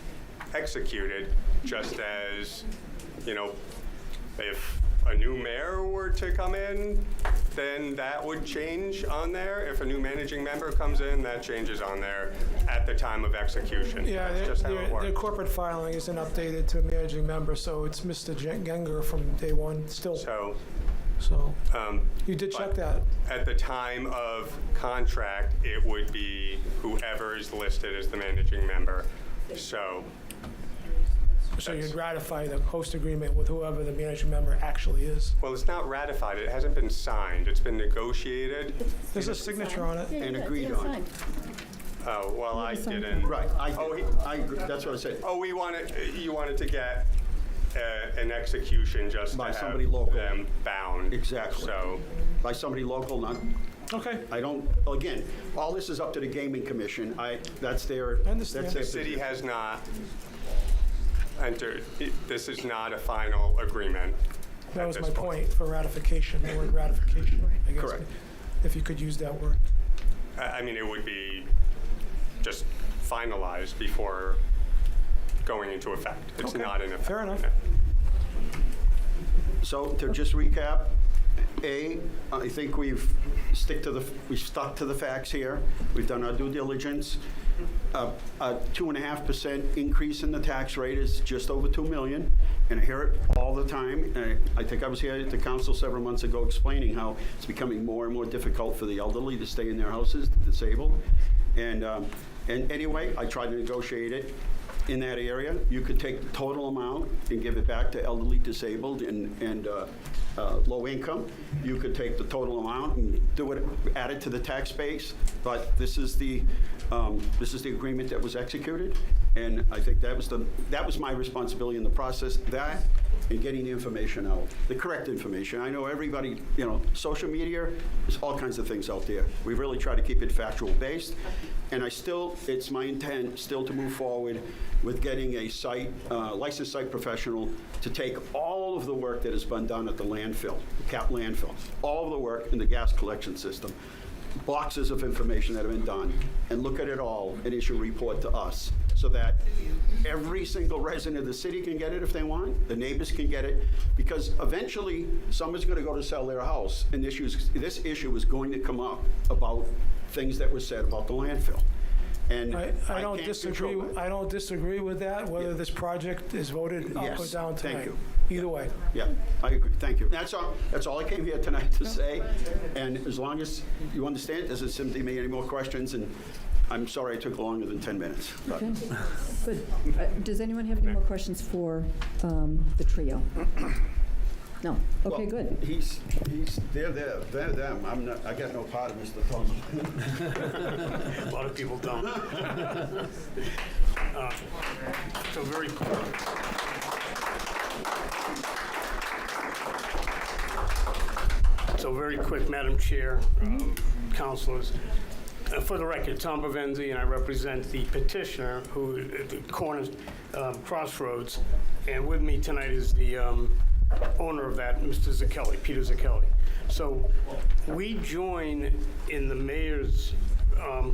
executed, just as, if a new mayor were to come in, then that would change on there. If a new managing member comes in, that changes on there at the time of execution. Yeah, That's just how it works. their corporate filing isn't updated to managing member, so it's Mr. Genger from day one still. So you did check that. At the time of contract, it would be whoever is listed as the managing member. So you'd ratify the host agreement with whoever the managing member actually is. Well, it's not ratified. It hasn't been signed. It's been negotiated. There's a signature on it. And agreed on. Oh, well, I didn't. Right, I agree. That's what I said. Oh, you wanted to get an execution just By to somebody have local. them bound. Exactly. So By somebody local, not. Okay. Again, all this is up to the Gaming Commission. That's their. I understand. the city has not entered. This is not a final agreement. That at was this my point for ratification, the word ratification, I guess. Correct. If you could use that word. I mean, it would be just finalized before going into effect. It's Okay. not in effect. Fair enough. So to just recap, I think we've stuck to the facts here. We've done our due diligence. A 2.5% increase in the tax rate is just over $2 million, and I hear it all the time. And I think I was here at the council several months ago explaining how it's becoming more and more difficult for the elderly to stay in their houses, the disabled. And anyway, I tried to negotiate it in that area. You could take the total amount and give it back to elderly, disabled, and low income. You could take the total amount and add it to the tax base. But this is the agreement that was executed, and I think that was my responsibility in the process. That and getting the information out, the correct information. I know everybody, social media, there's all kinds of things out there. We really try to keep it factual based, and it's my intent still to move forward with getting a licensed site professional to take all of the work that has been done at the landfill, the Cap landfill, all of the work in the gas collection system, boxes of information that have been done, and look at it all and issue a report to us so that every single resident of the city can get it if they want, the neighbors can get it, because eventually someone's going to go to sell their house, and this issue is going to come up about things that were said about the landfill. And I don't disagree. I don't disagree with that. Whether this project is voted up or down tonight. Thank you. Either way. Yeah, I agree. Thank you. That's all I came here tonight to say. And as long as you understand, doesn't seem to be any more questions. And I'm sorry I took longer than 10 minutes. But. Okay, good. Does anyone have any more questions for the trio? No. Okay, good. They're them. I got no part of Mr. Thomas. A lot of people don't. So very quick, Madam Chair, councilors. For the record, Tom Bavenzi, and I represent the petitioner who at the corner crossroads, and with me tonight is the owner of that, Mr. Zacchelli, Peter Zacchelli. So we join in the mayor's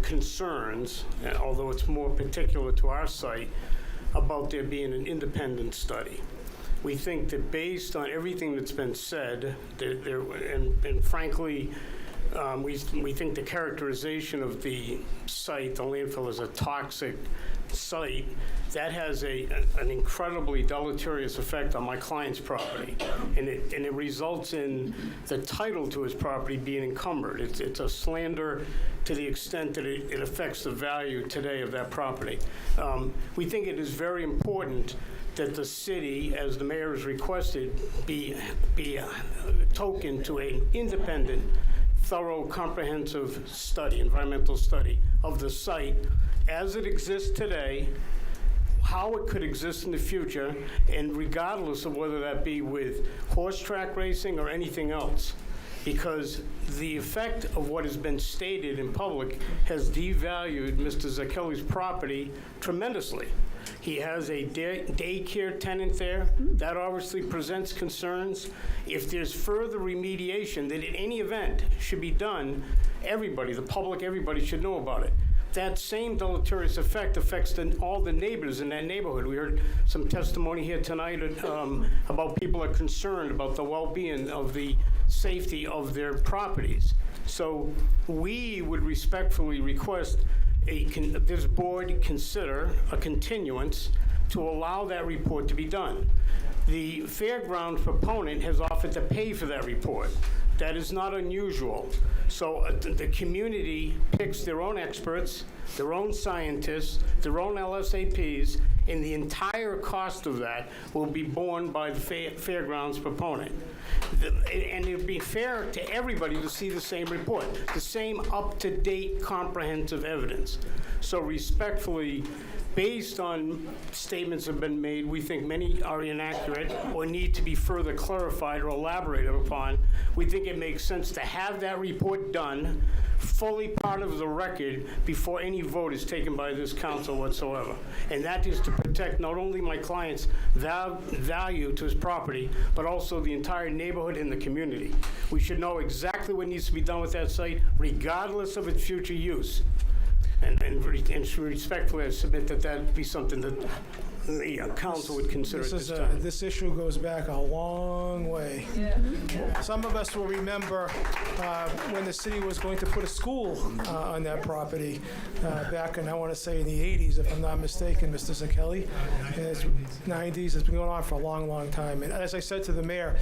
concerns, although it's more particular to our site, about there being an independent study. We think that based on everything that's been said, and frankly, we think the characterization of the site, the landfill, as a toxic site, that has an incredibly deleterious effect on my client's property, and it results in the title to his property being encumbered. It's a slander to the extent that it affects the value today of that property. We think it is very important that the city, as the mayor has requested, be token to an independent thorough, comprehensive study, environmental study of the site as it exists today, how it could exist in the future, and regardless of whether that be with horse track racing or anything else. Because the effect of what has been stated in public has devalued Mr. Zakelli's property tremendously. He has a daycare tenant there. That obviously presents concerns. If there's further remediation that in any event should be done, everybody, the public, everybody should know about it. That same deleterious effect affects all the neighbors in that neighborhood. We heard some testimony here tonight about people are concerned about the well-being of the safety of their properties. So we would respectfully request this board consider a continuance to allow that report to be done. The fairground proponent has offered to pay for that report. That is not unusual. So the community picks their own experts, their own scientists, their own LSAPs, and the entire cost of that will be borne by the fairgrounds proponent. And it would be fair to everybody to see the same report, the same up-to-date comprehensive evidence. So respectfully, based on statements that have been made, we think many are inaccurate or need to be further clarified or elaborated upon. We think it makes sense to have that report done, fully part of the record, before any vote is taken by this council whatsoever. And that is to protect not only my client's value to his property, but also the entire neighborhood and the community. We should know exactly what needs to be done with that site, regardless of its future use. And respectfully, I submit that that be something that the council would consider at this time. This issue goes back a long way. Some of us will remember when the city was going to put a school on that property back in, I want to say, in the 80s, if I'm not mistaken, Mr. Zakelli. In the 90s, it's been going on for a long, long time. And as I said to the mayor,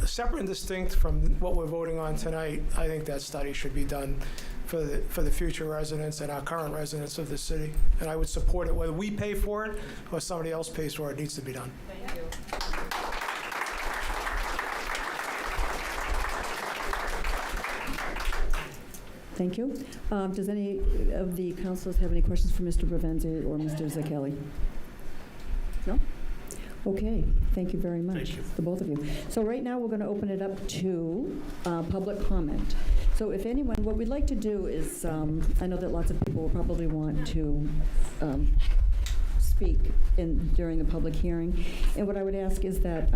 separate and distinct from what we're voting on tonight, I think that study should be done for the future residents and our current residents of the city. And I would support it, whether we pay for it or somebody else pays for it. It needs to be done. Thank you. Thank you. Does any of the councilors have any questions for Mr. Bravenzi or Mr. Zakelli? No? Okay, thank you very much, the both of you. So right now, we're going to open it up to public comment. So if anyone, what we'd like to do is, I know that lots of people will probably want to speak during the public hearing. And what I would ask is that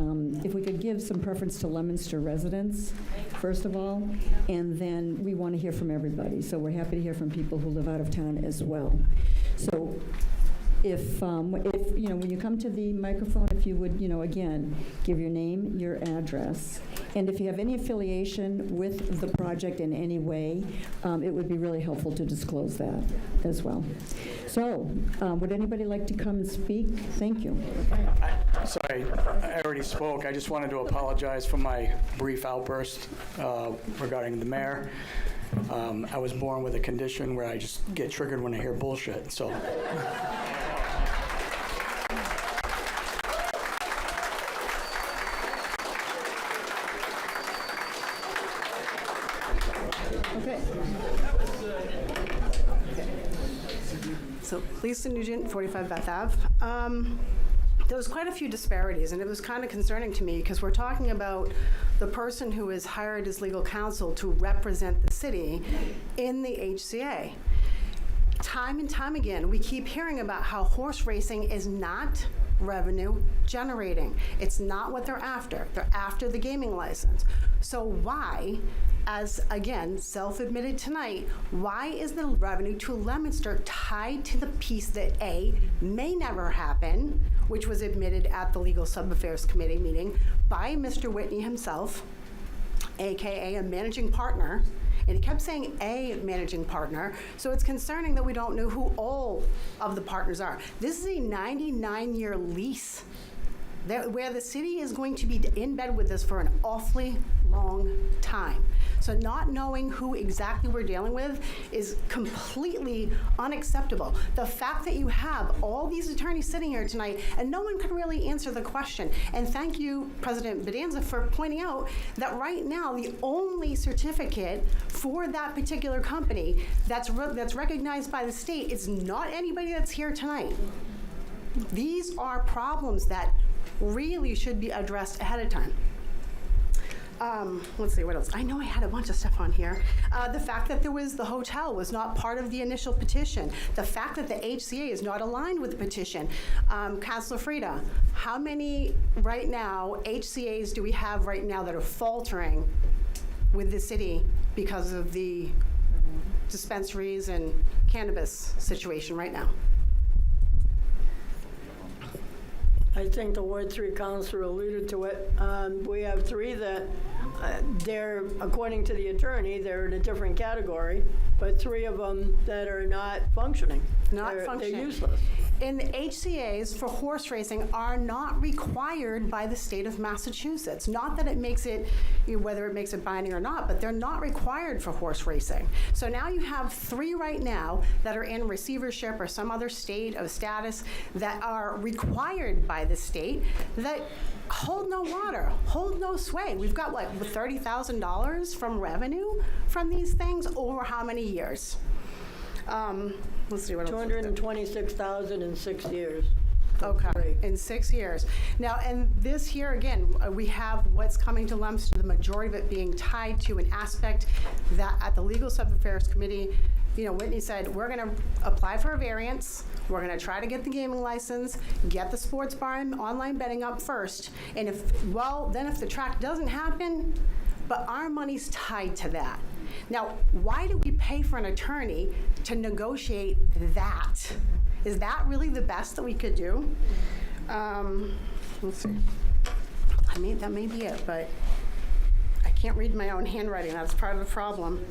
if we could give some preference to Leominster residents, first of all, and then we want to hear from everybody. So we're happy to hear from people who live out of town as well. So if when you come to the microphone, if you would, again, give your name, your address, and if you have any affiliation with the project in any way, it would be really helpful to disclose that as well. So, would anybody like to come and speak? Thank you. Sorry, I already spoke. I just wanted to apologize for my brief outburst regarding the mayor. I was born with a condition where I just get triggered when I hear bullshit, so. Okay. So Lisa Nugent, 45 Beth Ave. There was quite a few disparities, and it was kind of concerning to me because we're talking about the person who is hired as legal counsel to represent the city in the HCA. Time and time again, we keep hearing about how horse racing is not revenue generating. It's not what they're after. They're after the gaming license. So why, as again, self-admitted tonight, why is the revenue to Leominster tied to the piece that A, may never happen, which was admitted at the Legal Sub-Affairs Committee meeting by Mr. Whitney himself, AKA a managing partner, and he kept saying a managing partner, so it's concerning that we don't know who all of the partners are. This is a 99-year lease where the city is going to be in bed with this for an awfully long time. So not knowing who exactly we're dealing with is completely unacceptable. The fact that you have all these attorneys sitting here tonight and no one can really answer the question. And thank you, President Bedanza, for pointing out that right now the only certificate for that particular company that's recognized by the state is not anybody that's here tonight. These are problems that really should be addressed ahead of time. Let's see, what else? I know I had a bunch of stuff on here. The fact that the hotel was not part of the initial petition. The fact that the HCA is not aligned with the petition. Councilor Frida, how many right now HCAs do we have right now that are faltering with the city because of the dispensaries and cannabis situation right now? I think the Ward 3 councilor alluded to it. We have 3 that they're, according to the attorney, they're in a different category, but 3 of them that are not functioning. They're useless. And the HCAs for horse racing are not required by the state of Massachusetts. Not that it makes it, whether it makes it binding or not, but they're not required for horse racing. So now you have 3 right now that are in receivership or some other state of status that are required by the state that hold no water, hold no sway. We've got, what, $30,000 from revenue from these things over how many years? Let's see what else. $226,000 in 6 years. Okay, in 6 years. Now, and this here, again, we have what's coming to Leominster, the majority of it being tied to an aspect that at the Legal Sub-Affairs Committee, Whitney said, we're gonna apply for a variance, we're gonna try to get the gaming license, get the sports bar and online betting up first, and if the track doesn't happen, but our money's tied to that. Now, why do we pay for an attorney to negotiate that? Is that really the best that we could do? Let's see. That may be it, but I can't read my own handwriting. That's part of the problem.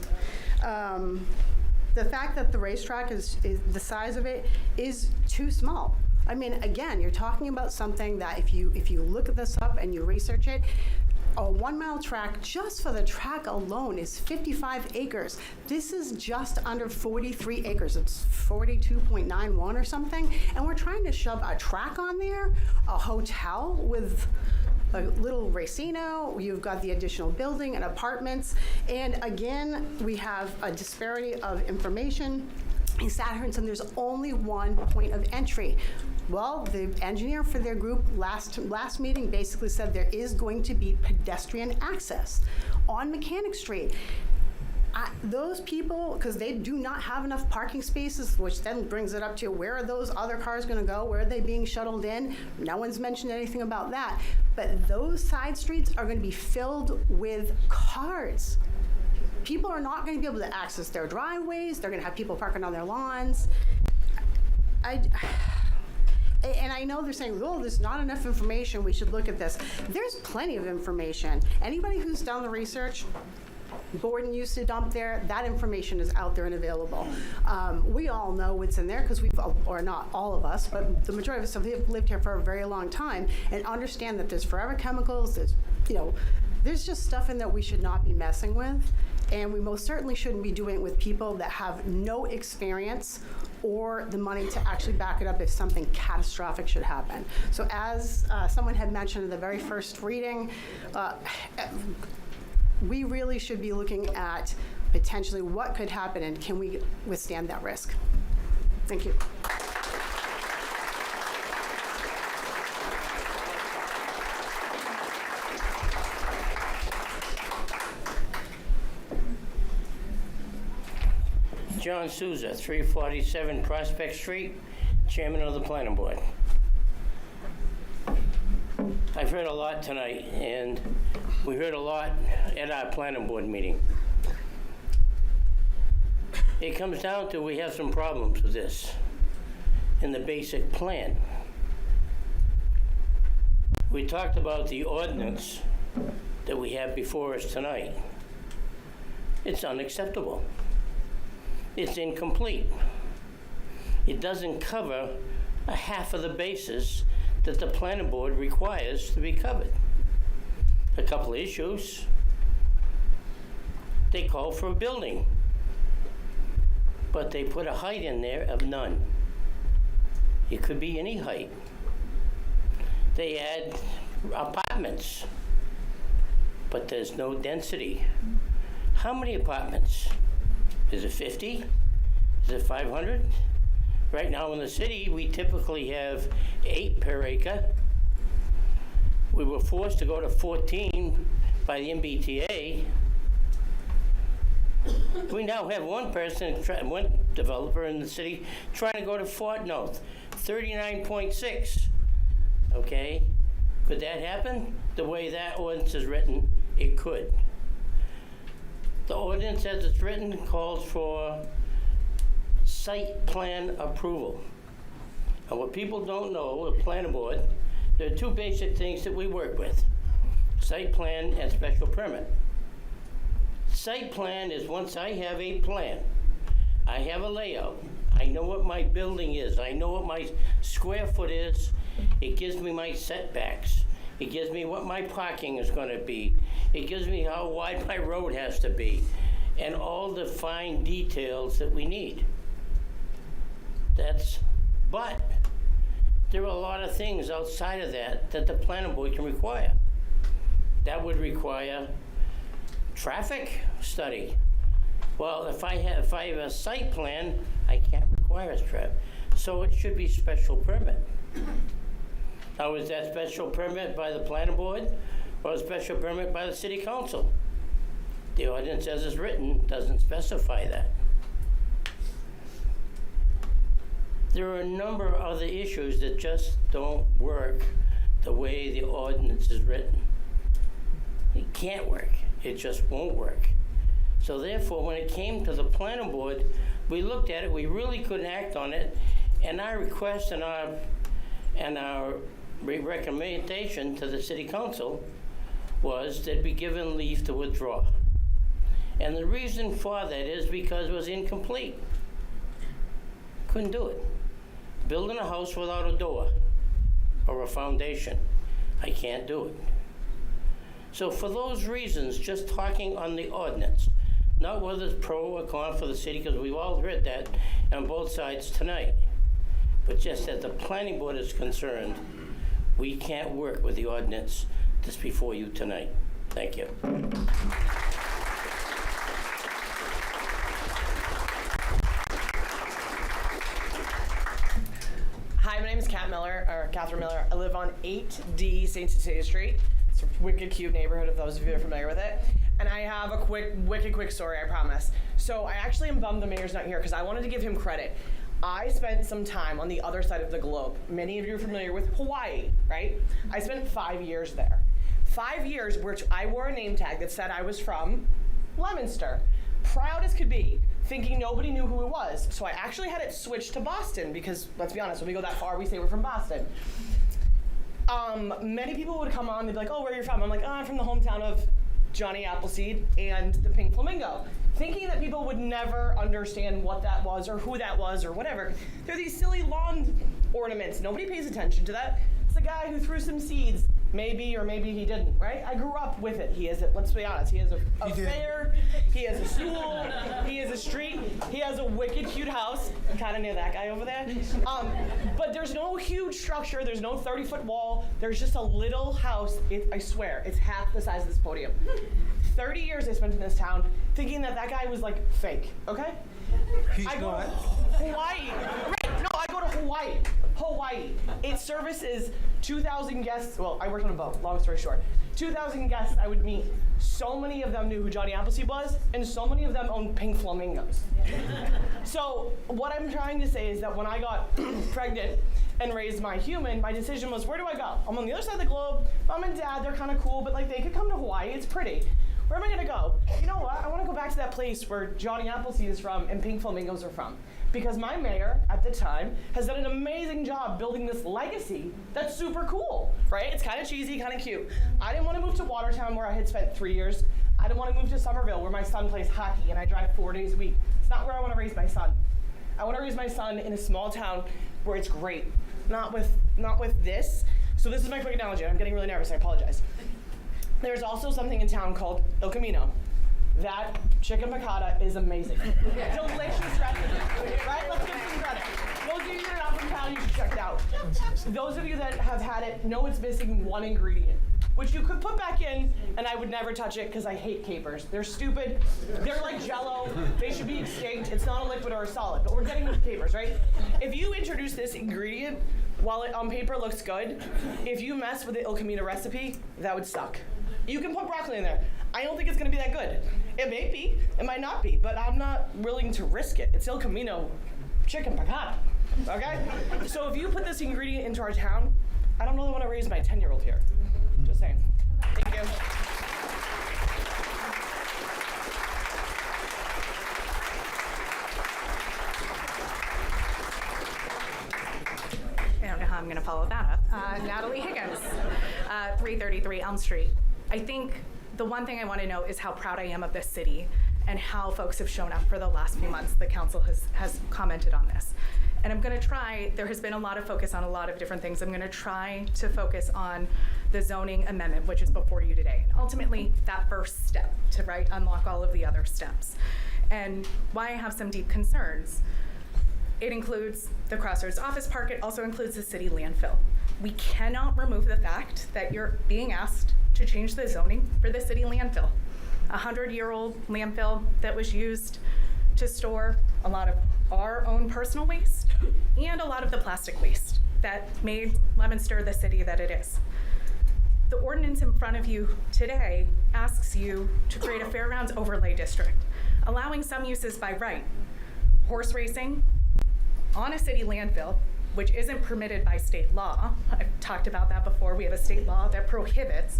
The fact that the racetrack is the size of it is too small. I mean, again, you're talking about something that if you look at this up and you research it, a 1-mile track just for the track alone is 55 acres. This is just under 43 acres. It's 42.91 or something. And we're trying to shove a track on there, a hotel with a little racino, you've got the additional building and apartments. And again, we have a disparity of information. He sat here and said there's only one point of entry. Well, the engineer for their group last meeting basically said there is going to be pedestrian access on Mechanic Street. Those people, because they do not have enough parking spaces, which then brings it up to where are those other cars going to go? Where are they being shuttled in? No one's mentioned anything about that. But those side streets are going to be filled with cars. People are not going to be able to access their driveways. They're going to have people parking on their lawns. And I know they're saying, oh, there's not enough information, we should look at this. There's plenty of information. Anybody who's done the research, Borden used to dump there, that information is out there and available. We all know what's in there because or not all of us, but the majority of us have lived here for a very long time and understand that there's forever chemicals, there's just stuff in that we should not be messing with. And we most certainly shouldn't be doing it with people that have no experience or the money to actually back it up if something catastrophic should happen. So as someone had mentioned in the very first reading, we really should be looking at potentially what could happen and can we withstand that risk. Thank you. John Souza, 347 Prospect Street, Chairman of the Planning Board. I've heard a lot tonight, and we heard a lot at our Planning Board meeting. It comes down to we have some problems with this in the basic plan. We talked about the ordinance that we have before us tonight. It's unacceptable. It's incomplete. It doesn't cover a half of the bases that the planning board requires to be covered. A couple of issues, they call for a building. But they put a height in there of none. It could be any height. They add apartments, but there's no density. How many apartments? Is it 50? Is it 500? Right now in the city, we typically have 8 per acre. We were forced to go to 14 by the MBTA. We now have one developer in the city trying to go to Fort North, 39.6. Okay? Could that happen? The way that ordinance is written, it could. The ordinance as it's written calls for site plan approval. And what people don't know, the planning board, there are 2 basic things that we work with: site plan and special permit. Site plan is once I have a plan, I have a layout, I know what my building is, I know what my square foot is, it gives me my setbacks, it gives me what my parking is going to be, it gives me how wide my road has to be, and all the fine details that we need. But there are a lot of things outside of that the planning board can require. That would require traffic study. Well, if I have a site plan, I can't require a traffic. So it should be special permit. Now, is that special permit by the planning board or a special permit by the city council? The ordinance as it's written doesn't specify that. There are a number of other issues that just don't work the way the ordinance is written. It can't work. It just won't work. So therefore, when it came to the planning board, we looked at it, we really couldn't act on it, and our request and our recommendation to the city council was that be given leave to withdraw. And the reason for that is because it was incomplete. Couldn't do it. Building a house without a door or a foundation, I can't do it. So for those reasons, just talking on the ordinance, not whether it's pro or con for the city, because we've all heard that on both sides tonight, but just as the planning board is concerned, we can't work with the ordinance that's before you tonight. Thank you. Hi, my name is Catherine Miller. I live on 8D St. Cecilia Street. It's a wicked cute neighborhood, if those of you are familiar with it. And I have a wicked quick story, I promise. So I actually am bummed the mayor's not here because I wanted to give him credit. I spent some time on the other side of the globe. Many of you are familiar with Hawaii, right? I spent 5 years there. 5 years, which I wore a name tag that said I was from Leominster. Proud as could be, thinking nobody knew who it was. So I actually had it switched to Boston because, let's be honest, when we go that far, we say we're from Boston. Many people would come on, they'd be like, oh, where are you from? I'm like, oh, I'm from the hometown of Johnny Appleseed and the Pink Flamingo, thinking that people would never understand what that was or who that was or whatever. They're these silly lawn ornaments. Nobody pays attention to that. It's a guy who threw some seeds. Maybe or maybe he didn't, right? I grew up with it. He has, let's be honest, he has a fair, he has a school, he has a street, he has a wicked cute house, kind of near that guy over there. But there's no huge structure, there's no 30-foot wall, there's just a little house. I swear, it's half the size of this podium. 30 years I spent in this town thinking that guy was like fake, okay? I go to Hawaii. Right, no, I go to Hawaii. It services 2,000 guests. Well, I worked on a boat, long story short. 2,000 guests I would meet. So many of them knew who Johnny Appleseed was, and so many of them owned pink flamingos. So what I'm trying to say is that when I got pregnant and raised my human, my decision was, where do I go? I'm on the other side of the globe. Mom and dad, they're kind of cool, but like they could come to Hawaii. It's pretty. Where am I gonna go? You know what? I wanna go back to that place where Johnny Appleseed is from and pink flamingos are from. Because my mayor, at the time, has done an amazing job building this legacy that's super cool, right? It's kind of cheesy, kind of cute. I didn't want to move to Watertown where I had spent 3 years. I didn't want to move to Somerville where my son plays hockey and I drive 4 days a week. It's not where I want to raise my son. I want to raise my son in a small town where it's great, not with this. So this is my quick analogy. I'm getting really nervous, I apologize. There's also something in town called El Camino. That chicken piccata is amazing. Delicious recipe, right? Let's give some credit. Those of you that are not from town, you should check it out. Those of you that have had it know it's missing one ingredient, which you could put back in, and I would never touch it because I hate capers. They're stupid. They're like Jell-O. They should be extinct. It's not a liquid or a solid, but we're getting with capers, right? If you introduce this ingredient, while it on paper looks good, if you mess with the Il Camino recipe, that would suck. You can put broccoli in there. I don't think it's gonna be that good. It may be, it might not be, but I'm not willing to risk it. It's Il Camino chicken piccata, okay? So if you put this ingredient into our town, I don't really wanna raise my 10-year-old here. Just saying. Thank you. I don't know how I'm going to follow that up. Natalie Higgins, 333 Elm Street. I think the one thing I want to know is how proud I am of this city and how folks have shown up for the last few months. The council has commented on this. And I'm going to try, there has been a lot of focus on a lot of different things. I'm going to try to focus on the zoning amendment, which is before you today. And ultimately, that first step to unlock all of the other steps. And why I have some deep concerns. It includes the Crossroads Office Park. It also includes the city landfill. We cannot remove the fact that you're being asked to change the zoning for the city landfill. A 100-year-old landfill that was used to store a lot of our own personal waste and a lot of the plastic waste that made Leominster the city that it is. The ordinance in front of you today asks you to create a fairgrounds overlay district, allowing some uses by right. Horse racing on a city landfill, which isn't permitted by state law. I've talked about that before. We have a state law that prohibits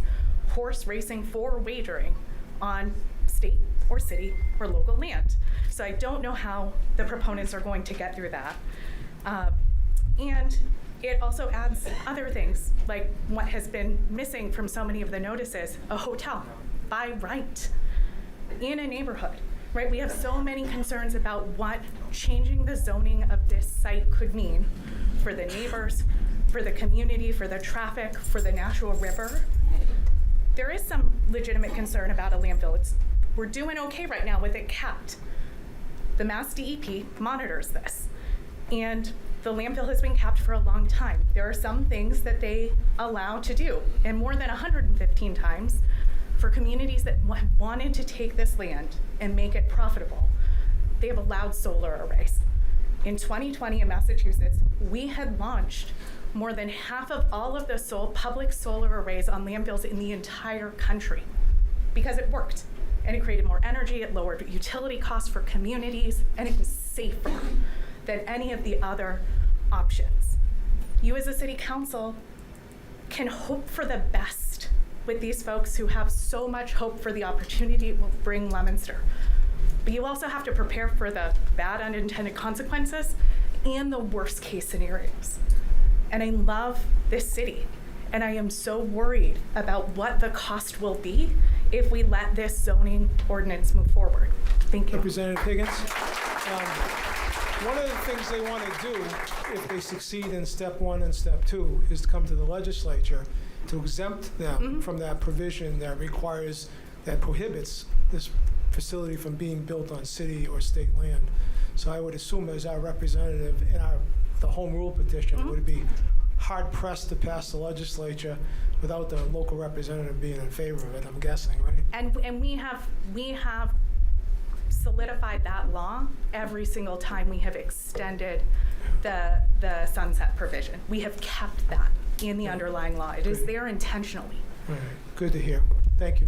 horse racing for wagering on state or city or local land. So I don't know how the proponents are going to get through that. And it also adds other things, like what has been missing from so many of the notices, a hotel by right in a neighborhood. Right, we have so many concerns about what changing the zoning of this site could mean for the neighbors, for the community, for the traffic, for the natural river. There is some legitimate concern about a landfill. We're doing okay right now with it capped. The Mass DEP monitors this, and the landfill has been capped for a long time. There are some things that they allow to do, and more than 115 times, for communities that wanted to take this land and make it profitable, they have allowed solar arrays. In 2020 in Massachusetts, we had launched more than half of all of the public solar arrays on landfills in the entire country because it worked. And it created more energy, it lowered utility costs for communities, and it was safer than any of the other options. You as a city council can hope for the best with these folks who have so much hope for the opportunity it will bring Leominster. But you also have to prepare for the bad unintended consequences and the worst case scenarios. And I love this city, and I am so worried about what the cost will be if we let this zoning ordinance move forward. Thank you. Representative Higgins. One of the things they want to do, if they succeed in step 1 and step 2, is to come to the legislature to exempt them from that provision that prohibits this facility from being built on city or state land. So I would assume as our representative in the home rule petition, it would be hard pressed to pass the legislature without the local representative being in favor of it, I'm guessing, right? And we have solidified that law every single time we have extended the sunset provision. We have kept that in the underlying law. It is there intentionally. All right, good to hear. Thank you.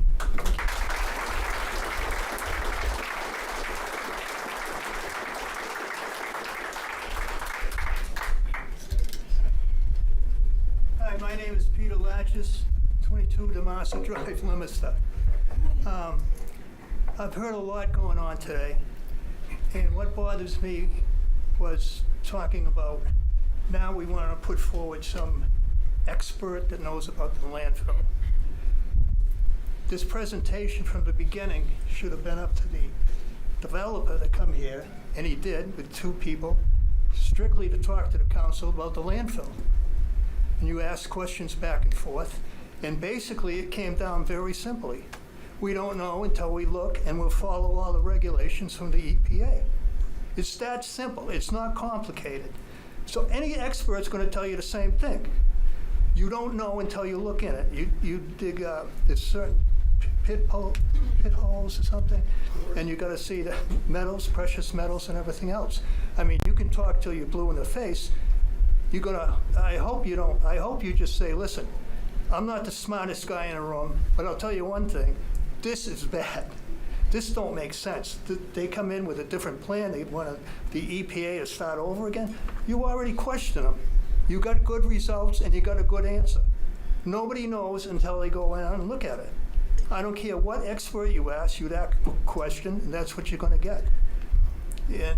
Hi, my name is Peter Latches, 22 DeMassa Drive, Leominster. I've heard a lot going on today, and what bothers me was talking about now we want to put forward some expert that knows about the landfill. This presentation from the beginning should have been up to the developer to come here, and he did with 2 people, strictly to talk to the council about the landfill. And you asked questions back and forth, and basically it came down very simply. We don't know until we look, and we'll follow all the regulations from the EPA. It's that simple. It's not complicated. So any expert's going to tell you the same thing. You don't know until you look in it. You dig there's certain pit holes or something, and you got to see the metals, precious metals, and everything else. I mean, you can talk till you're blue in the face. You're gonna. I hope you don't. I hope you just say, listen, I'm not the smartest guy in the room, but I'll tell you one thing. This is bad. This don't make sense. They come in with a different plan. They want the EPA to start over again. You already question them. You got good results and you got a good answer. Nobody knows until they go in and look at it. I don't care what expert you ask, you that question, and that's what you're going to get.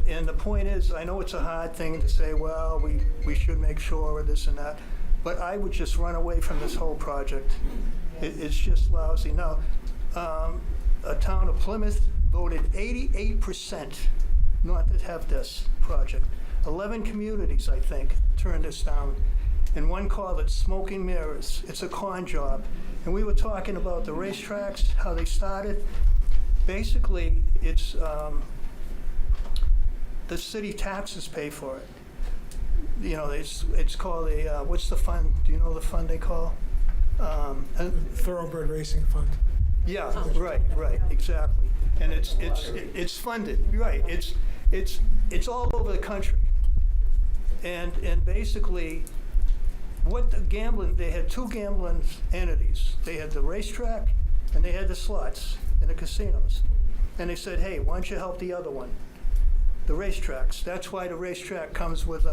And the point is, I know it's a hard thing to say, well, we should make sure of this and that, but I would just run away from this whole project. It's just lousy. Now, a town of Plymouth voted 88% not to have this project. 11 communities, I think, turned this down. And one called it smoke and mirrors. It's a con job. And we were talking about the racetracks, how they started. Basically, it's the city taxes pay for it. You know, it's called a, what's the fund? Do you know the fund they call? Thoroughbred Racing Fund. Yeah, right, exactly. And it's funded, right. It's all over the country. And basically, what the gambling, they had two gambling entities. They had the racetrack and they had the slots and the casinos. And they said, hey, why don't you help the other one? The racetracks. That's why the racetrack comes with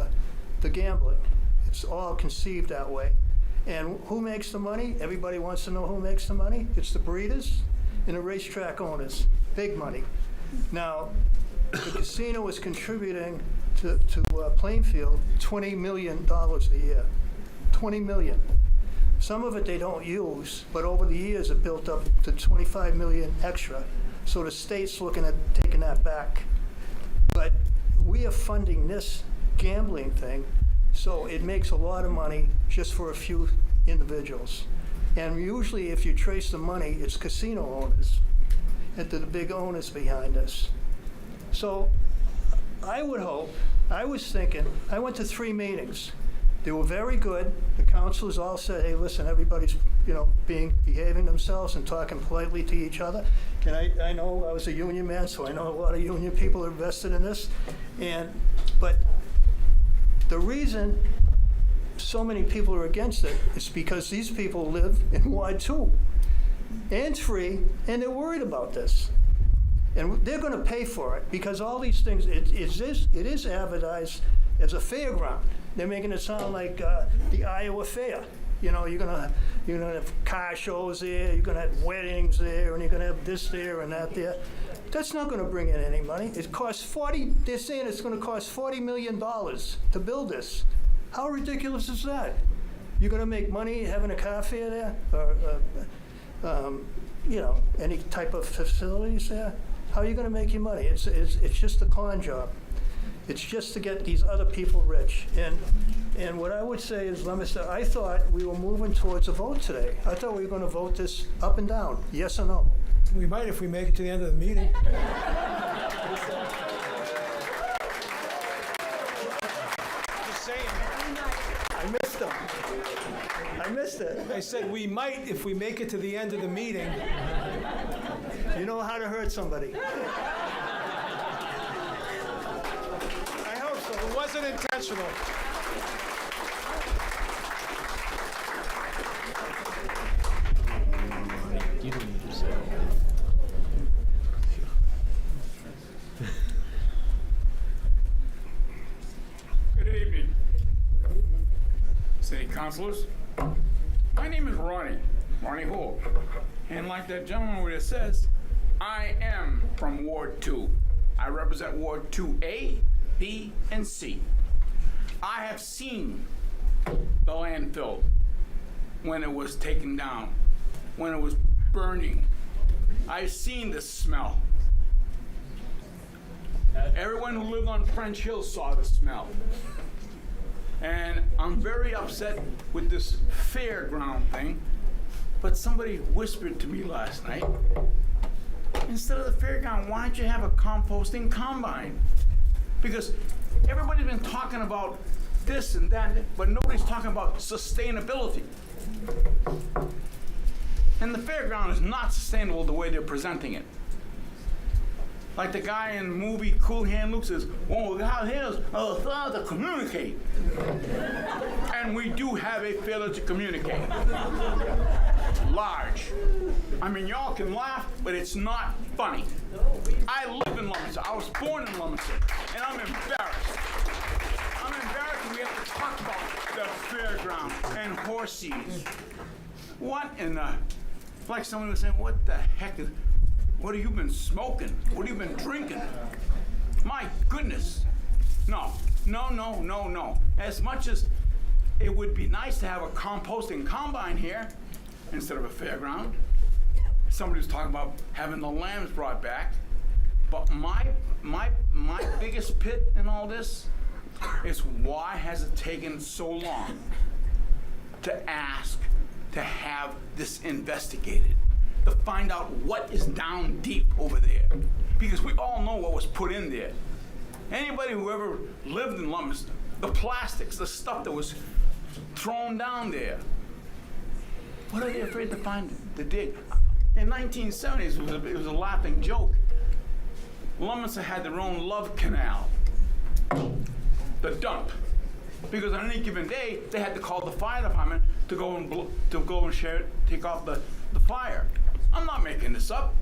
the gambling. It's all conceived that way. And who makes the money? Everybody wants to know who makes the money. It's the breeders and the racetrack owners. Big money. Now, the casino is contributing to Plainfield $20 million a year. $20 million. Some of it they don't use, but over the years it built up to $25 million extra. So the state's looking at taking that back. But we are funding this gambling thing, so it makes a lot of money just for a few individuals. And usually if you trace the money, it's casino owners and the big owners behind this. So I would hope, I was thinking, I went to 3 meetings. They were very good. The councilors all said, hey, listen, everybody's, behaving themselves and talking politely to each other. And I know I was a union man, so I know a lot of union people are invested in this. But the reason so many people are against it is because these people live in Ward 2 and 3, and they're worried about this. And they're going to pay for it because all these things, it is advertised as a fairground. They're making it sound like the Iowa Fair. You're gonna have car shows there, you're gonna have weddings there, and you're gonna have this there and that there. That's not gonna bring in any money. It costs they're saying it's gonna cost $40 million to build this. How ridiculous is that? You're gonna make money having a car fair there, or any type of facilities there? How are you gonna make your money? It's just a con job. It's just to get these other people rich. And what I would say is, Leominster, I thought we were moving towards a vote today. I thought we were going to vote this up and down, yes or no. We might if we make it to the end of the meeting. Just saying. I missed it. I said we might if we make it to the end of the meeting. You know how to hurt somebody. It wasn't intentional. You don't need to say Good evening, city councilors. My name is Ronnie Hall. And like that gentleman over there says, I am from Ward 2. I represent Ward 2A, B, and C. I have seen the landfill when it was taken down, when it was burning. I've seen the smell. Everyone who lived on French Hill saw the smell. And I'm very upset with this fairground thing But somebody whispered to me last night, instead of the fairground, why don't you have a composting combine? Because everybody's been talking about this and that, but nobody's talking about sustainability. And the fairground is not sustainable the way they're presenting it. Like the guy in the movie Cool Hand Luke says, well, here's a failure to communicate. And we do have a failure to communicate. Large. I mean, y'all can laugh, but it's not funny. I live in Leominster. I was born in Leominster, and I'm embarrassed. I'm embarrassed we have to talk about the fairground and horses. What in the... Like someone was saying, what the heck is... What have you been smoking? What have you been drinking? My goodness. No. As much as it would be nice to have a composting combine here instead of a fairground. Somebody was talking about having the lambs brought back. But my biggest pit in all this is why has it taken so long to ask to have this investigated? To find out what is down deep over there. Because we all know what was put in there. Anybody who ever lived in Leominster, the plastics, the stuff that was thrown down there, what are they afraid to find, to dig? In 1970s, it was a laughing joke. Leominster had their own love canal, the dump. Because on any given day, they had to call the fire department to go and take off the fire. I'm not making this up.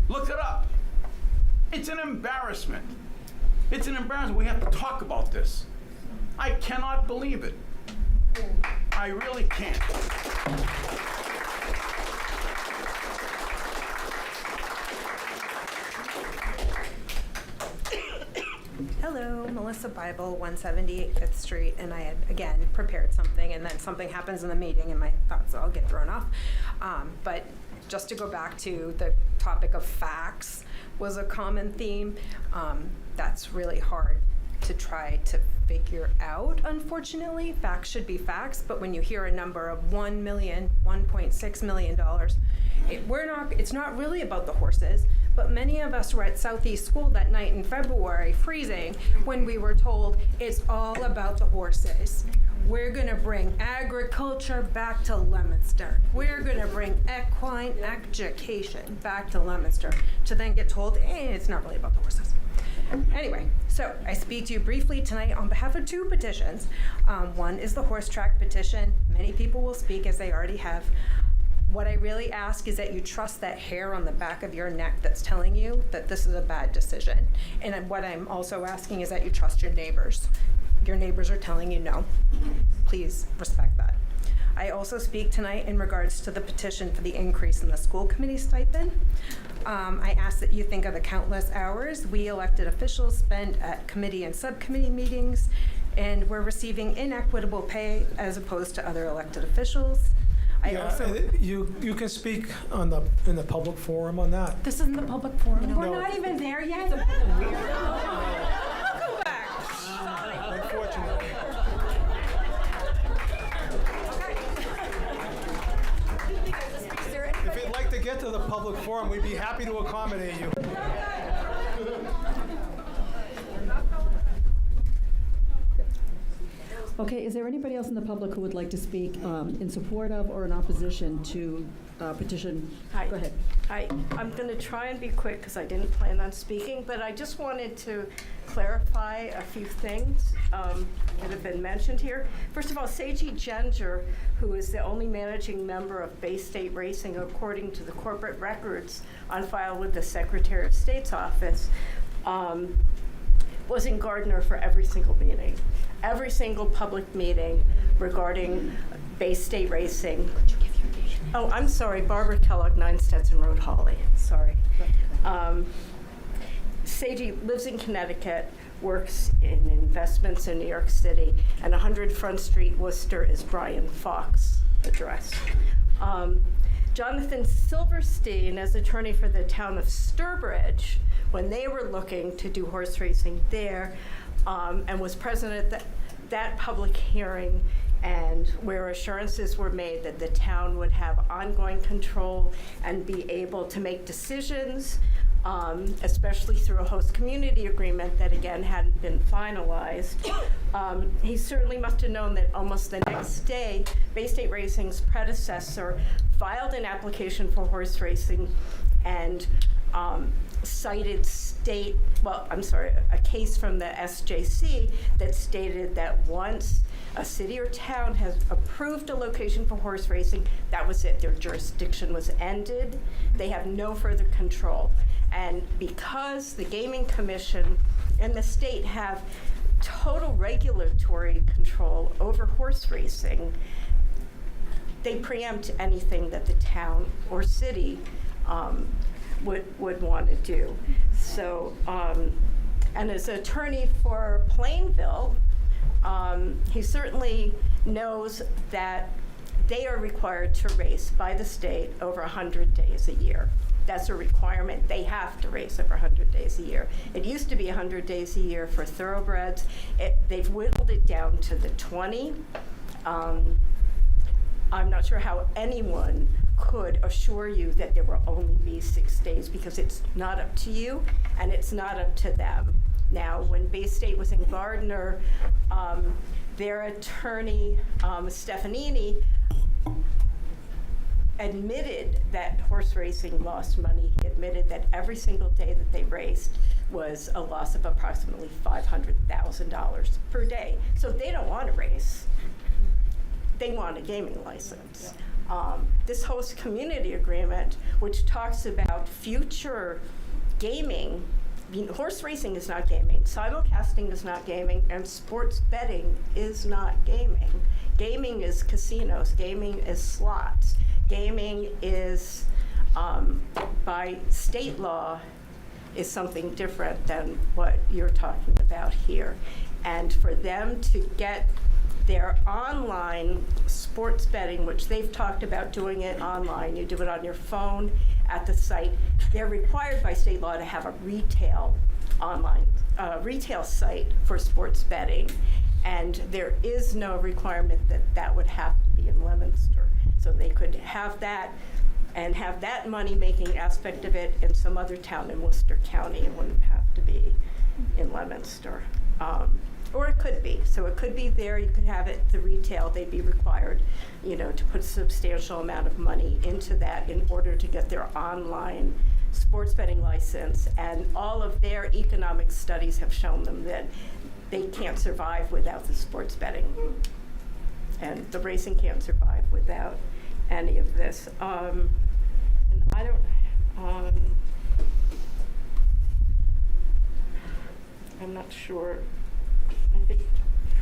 Look it up. It's an embarrassment. It's an embarrassment. We have to talk about this. I cannot believe it. I really can't. Hello, Melissa Bible, 178 5th Street, and I had, again, prepared something, and then something happens in the meeting, and my thoughts all get thrown off. But just to go back to the topic of facts was a common theme. That's really hard to try to figure out, unfortunately. Facts should be facts, but when you hear a number of $1.6 million, it's not really about the horses. But many of us were at Southeast School that night in February, freezing, when we were told it's all about the horses. We're going to bring agriculture back to Leominster. We're going to bring equine education back to Leominster, to then get told, it's not really about the horses. Anyway, so I speak to you briefly tonight on behalf of two petitions. One is the horse track petition. Many people will speak, as they already have. What I really ask is that you trust that hair on the back of your neck that's telling you that this is a bad decision. And what I'm also asking is that you trust your neighbors. Your neighbors are telling you no. Please respect that. I also speak tonight in regards to the petition for the increase in the school committee stipend. I ask that you think of the countless hours we elected officials spend at committee and subcommittee meetings, and we're receiving inequitable pay as opposed to other elected officials. You can speak in the public forum on that. This isn't the public forum. No. We're not even there yet. Welcome back. Unfortunately. If you'd like to get to the public forum, we'd be happy to accommodate you. Okay, is there anybody else in the public who would like to speak in support of or in opposition to petition? Hi. Go ahead. Hi. I'm going to try and be quick because I didn't plan on speaking, but I just wanted to clarify a few things that have been mentioned here. First of all, Seiji Ginger, who is the only managing member of Bay State Racing according to the corporate records on file with the Secretary of State's office, was in Gardner for every single meeting. Every single public meeting regarding Bay State Racing. Could you give your name? Oh, I'm sorry, Barbara Kellogg, 9 Stetson Road, Hawley. Sorry. Seiji lives in Connecticut, works in investments in New York City, and 100 Front Street, Worcester is Brian Fox address. Jonathan Silverstein, as attorney for the town of Sturbridge, when they were looking to do horse racing there, and was present at that public hearing and where assurances were made that the town would have ongoing control and be able to make decisions, especially through a host community agreement that, again, hadn't been finalized. He certainly must have known that almost the next day, Bay State Racing's predecessor filed an application for horse racing and cited a case from the SJC that stated that once a city or town has approved a location for horse racing, that was it. Their jurisdiction was ended. They have no further control. And because the Gaming Commission and the state have total regulatory control over horse racing, they preempt anything that the town or city would want to do. So, and as an attorney for Plainville, he certainly knows that they are required to race by the state over 100 days a year. That's a requirement. They have to race over 100 days a year. It used to be 100 days a year for thoroughbreds. They've whittled it down to the 20. I'm not sure how anyone could assure you that there will only be 6 days, because it's not up to you and it's not up to them. Now, when Bay State was in Gardner, their attorney, Stefanini, admitted that horse racing lost money. He admitted that every single day that they raced was a loss of approximately $500,000 per day. So they don't want to race. They want a gaming license. This host community agreement, which talks about future gaming, horse racing is not gaming, simulcasting is not gaming, and sports betting is not gaming. Gaming is casinos, gaming is slots. Gaming is, by state law, is something different than what you're talking about here. And for them to get their online sports betting, which they've talked about doing it online, you do it on your phone at the site, they're required by state law to have a retail online, retail site for sports betting. And there is no requirement that that would have to be in Leominster. So they could have that and have that money-making aspect of it in some other town in Worcester County. It wouldn't have to be in Leominster. Or it could be. So it could be there. You could have it, the retail. They'd be required, to put a substantial amount of money into that in order to get their online sports betting license. And all of their economic studies have shown them that they can't survive without the sports betting. And the racing can't survive without any of this. And I don't, I'm not sure. I think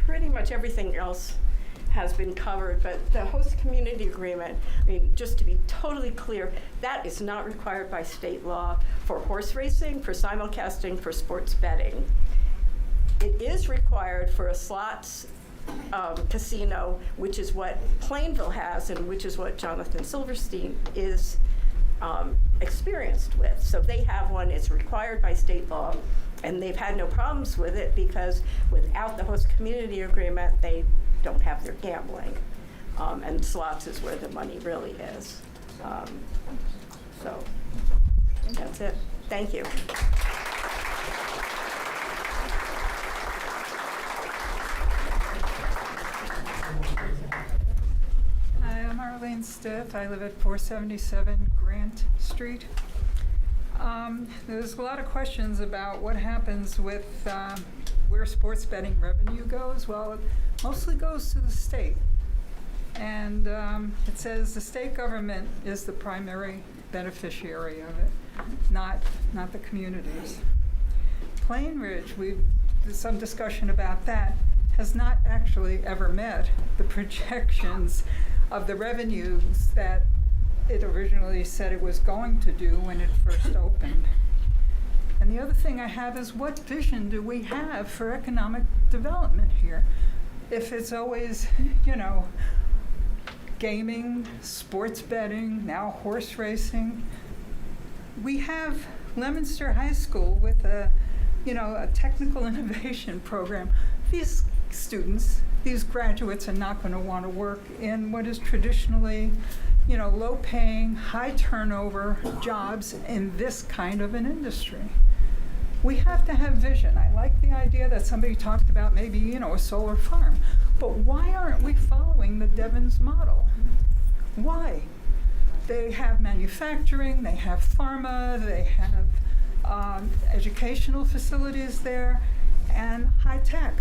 pretty much everything else has been covered, but the host community agreement, just to be totally clear, that is not required by state law for horse racing, for simulcasting, for sports betting. It is required for a slots casino, which is what Plainville has and which is what Jonathan Silverstein is experienced with. So they have one, it's required by state law, and they've had no problems with it because without the host community agreement, they don't have their gambling. And slots is where the money really is. So that's it. Thank you. Hi, I'm Arlene Stith. I live at 477 Grant Street. There's a lot of questions about what happens with where sports betting revenue goes. Well, it mostly goes to the state. And it says the state government is the primary beneficiary of it, not the communities. Plain Ridge, there's some discussion about that, has not actually ever met the projections of the revenues that it originally said it was going to do when it first opened. And the other thing I have is, what vision do we have for economic development here? If it's always, gaming, sports betting, now horse racing. We have Leominster High School with a technical innovation program. These students, these graduates are not going to want to work in what is traditionally, you know, low-paying, high-turnover jobs in this kind of an industry. We have to have vision. I like the idea that somebody talked about maybe, you know, a solar farm. But why aren't we following the Devon's model? Why? They have manufacturing, they have pharma, they have educational facilities there, and high tech.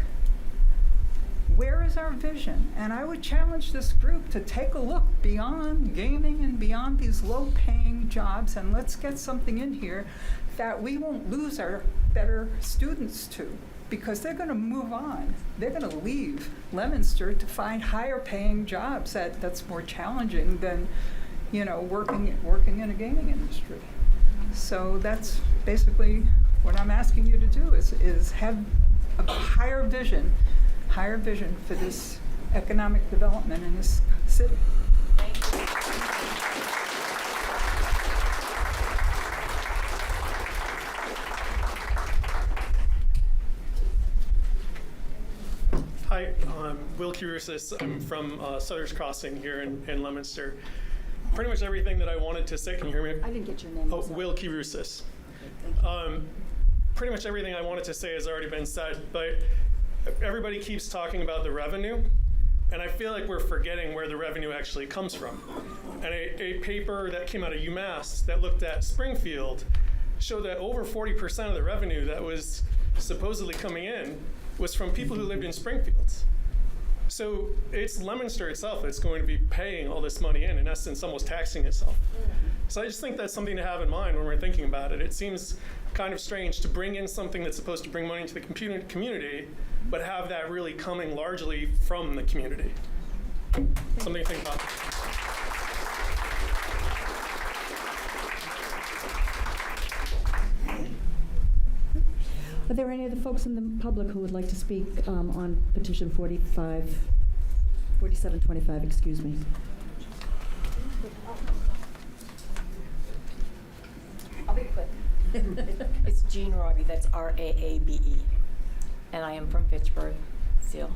Where is our vision? And I would challenge this group to take a look beyond gaming and beyond these low-paying jobs, and let's get something in here that we won't lose our better students to, because they're going to move on. They're going to leave Leominster to find higher-paying jobs that's more challenging than, you know, working in a gaming industry. So that's basically what I'm asking you to do is have a higher vision for this economic development in this city. Hi, I'm Will Kirusis. I'm from Sutter's Crossing here in Leominster. Pretty much everything that I wanted to say, can you hear me? I didn't get your name. Oh, Will Kirusis. Pretty much everything I wanted to say has already been said, but everybody keeps talking about the revenue, and I feel like we're forgetting where the revenue actually comes from. And a paper that came out of UMass that looked at Springfield showed that over 40% of the revenue that was supposedly coming in was from people who lived in Springfield. So it's Leominster itself that's going to be paying all this money in essence, almost taxing itself. So I just think that's something to have in mind when we're thinking about it. It seems kind of strange to bring in something that's supposed to bring money into the community, but have that really coming largely from the community. Something to think about. Are there any other folks in the public who would like to speak on petition 4725, excuse me? I'll be quick. It's Jean Rabe, that's R-A-A-B-E, and I am from Fitchburg, Seal.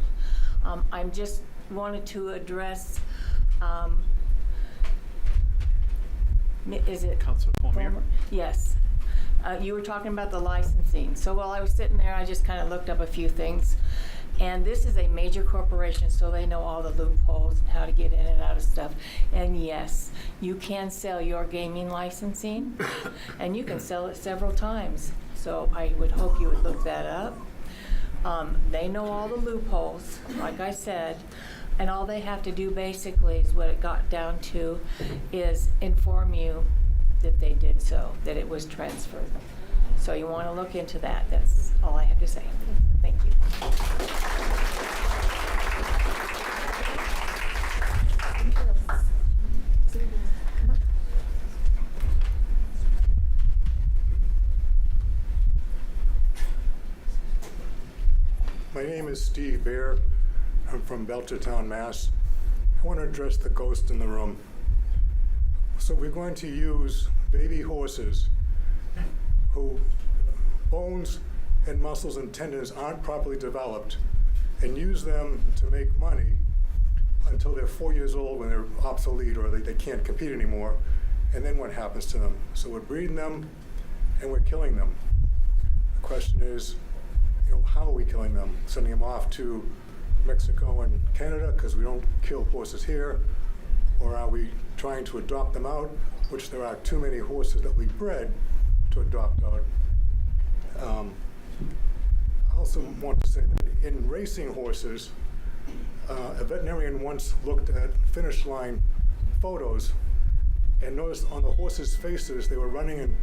I'm just wanted to address, is it? Councilor Cormier? Yes. You were talking about the licensing. So while I was sitting there, I just kind of looked up a few things. And this is a major corporation, so they know all the loopholes and how to get in and out of stuff. And yes, you can sell your gaming licensing, and you can sell it several times. So I would hope you would look that up. They know all the loopholes, like I said, and all they have to do basically is what it got down to is inform you that they did so, that it was transferred. So you want to look into that. That's all I have to say. Thank you. My name is Steve Baer. I'm from Belchertown, Mass. I want to address the ghost in the room. So we're going to use baby horses who bones and muscles and tendons aren't properly developed and use them to make money until they're 4 years old when they're obsolete or they can't compete anymore. And then what happens to them? So we're breeding them and we're killing them. The question is, how are we killing them? Sending them off to Mexico and Canada because we don't kill horses here? Or are we trying to adopt them out, which there are too many horses that we bred to adopt out? I also want to say that in racing horses, a veterinarian once looked at finish line photos and noticed on the horses' faces they were running in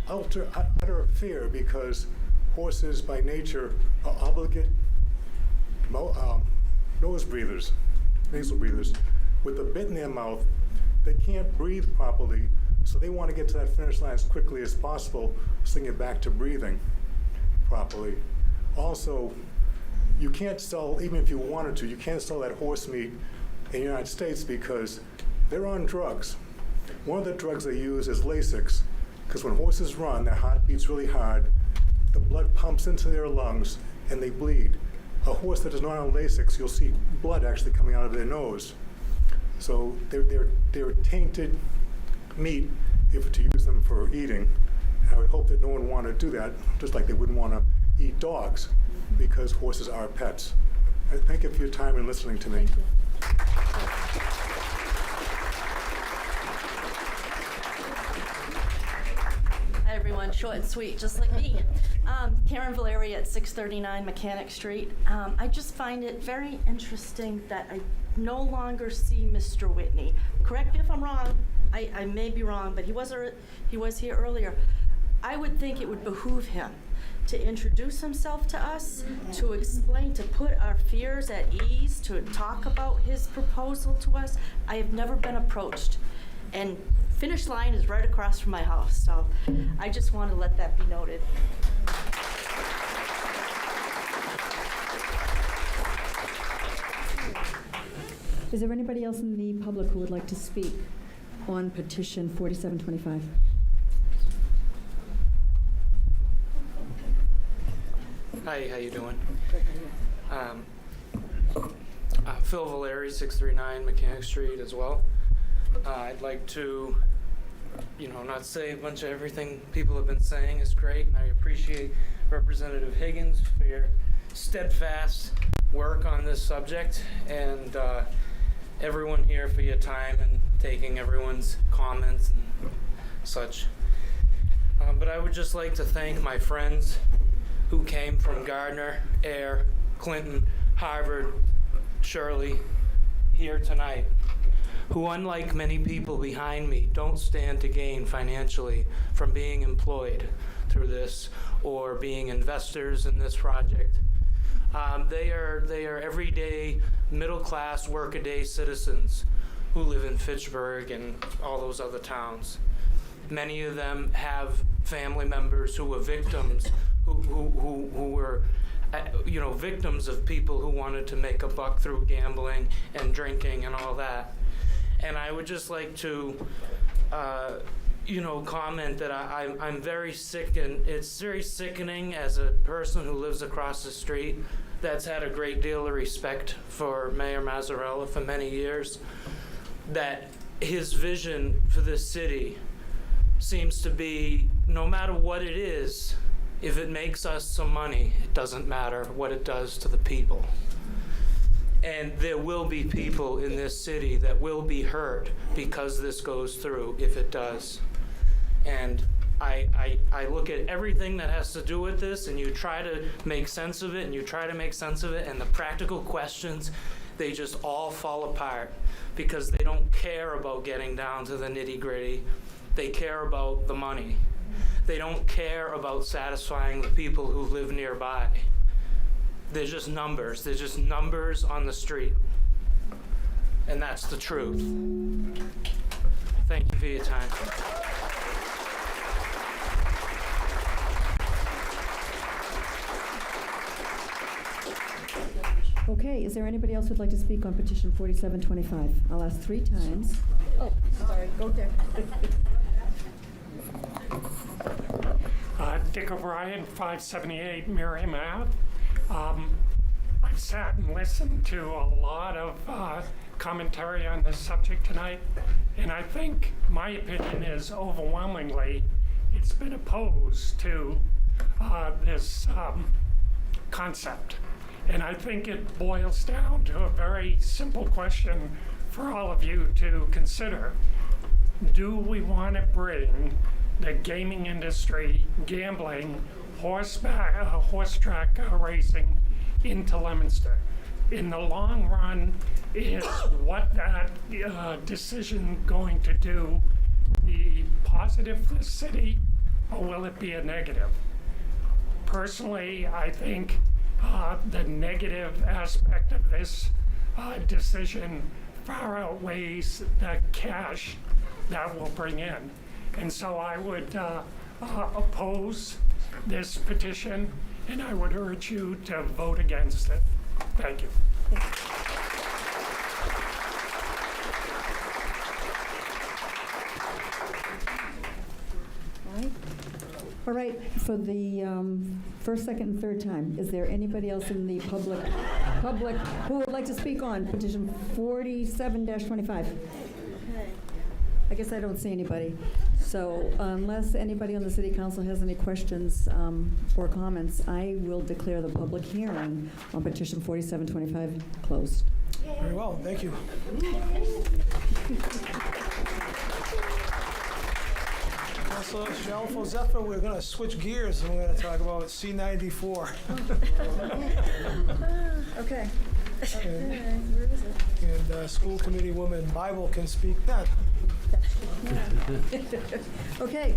utter fear because horses by nature are obligate nose breathers, nasal breathers. With the bit in their mouth, they can't breathe properly, so they want to get to that finish line as quickly as possible so they can get back to breathing properly. Also, you can't sell, even if you wanted to, you can't sell that horse meat in the United States because they're on drugs. One of the drugs they use is Lasix, because when horses run, their heart beats really hard, the blood pumps into their lungs, and they bleed. a horse that is not on Lasix, you'll see blood actually coming out of their nose. So they're tainted meat if to use them for eating. And I would hope that no one would want to do that, just like they wouldn't want to eat dogs, because horses are pets. Thank you for your time and listening to me. Hi, everyone. Short and sweet, just like me. Karen Valeri at 639 Mechanic Street. I just find it very interesting that I no longer see Mr. Whitney. Correct me if I'm wrong. I may be wrong, but he was here earlier. I would think it would behoove him to introduce himself to us, to explain, to put our fears at ease, to talk about his proposal to us. I have never been approached. And finish line is right across from my house, so I just want to let that be noted. Is there anybody else in the public who would like to speak on petition 4725? Hi, how you doing? Phil Valeri, 639 Mechanic Street as well. I'd like to, not say a bunch of everything people have been saying is great, and I appreciate Representative Higgins for your steadfast work on this subject, and everyone here for your time and taking everyone's comments and such. But I would just like to thank my friends who came from Gardner, Air, Clinton, Harvard, Shirley, here tonight, who, unlike many people behind me, don't stand to gain financially from being employed through this or being investors in this project. They are everyday middle-class workaday citizens who live in Fitchburg and all those other towns. Many of them have family members who were victims, who were victims of people who wanted to make a buck through gambling and drinking and all that. And I would just like to, comment that I'm very sick, and it's very sickening as a person who lives across the street that's had a great deal of respect for Mayor Mazzarella for many years, that his vision for this city seems to be, no matter what it is, if it makes us some money, it doesn't matter what it does to the people. And there will be people in this city that will be hurt because this goes through, if it does. And I look at everything that has to do with this, and you try to make sense of it, and the practical questions, they just all fall apart because they don't care about getting down to the nitty-gritty. They care about the money. They don't care about satisfying the people who live nearby. They're just numbers. They're just numbers on the street. And that's the truth. Thank you for your time. Okay, is there anybody else who'd like to speak on petition 4725? I'll ask 3 times. Oh, sorry, go there. Dick O'Brien, 578 Merriam Ave. I've sat and listened to a lot of commentary on this subject tonight, and I think my opinion is overwhelmingly it's been opposed to this concept. And I think it boils down to a very simple question for all of you to consider. Do we want to bring the gaming industry, gambling, horse track racing into Leominster? In the long run, is what that decision going to do be positive for the city, or will it be a negative? Personally, I think the negative aspect of this decision far outweighs the cash that will bring in. And so I would oppose this petition, and I would urge you to vote against it. Thank you. All All right, for the first, second, and third time, is there anybody else in the public who would like to speak on petition 47-25? I guess I don't see anybody. So unless anybody on the city council has any questions or comments, I will declare the public hearing on petition 4725 closed. Very well, thank you. Also, Shalfo Zephyr, we're going to switch gears and we're going to talk about C-94. Okay. Where is it? And school committee woman Bible can speak that. Okay,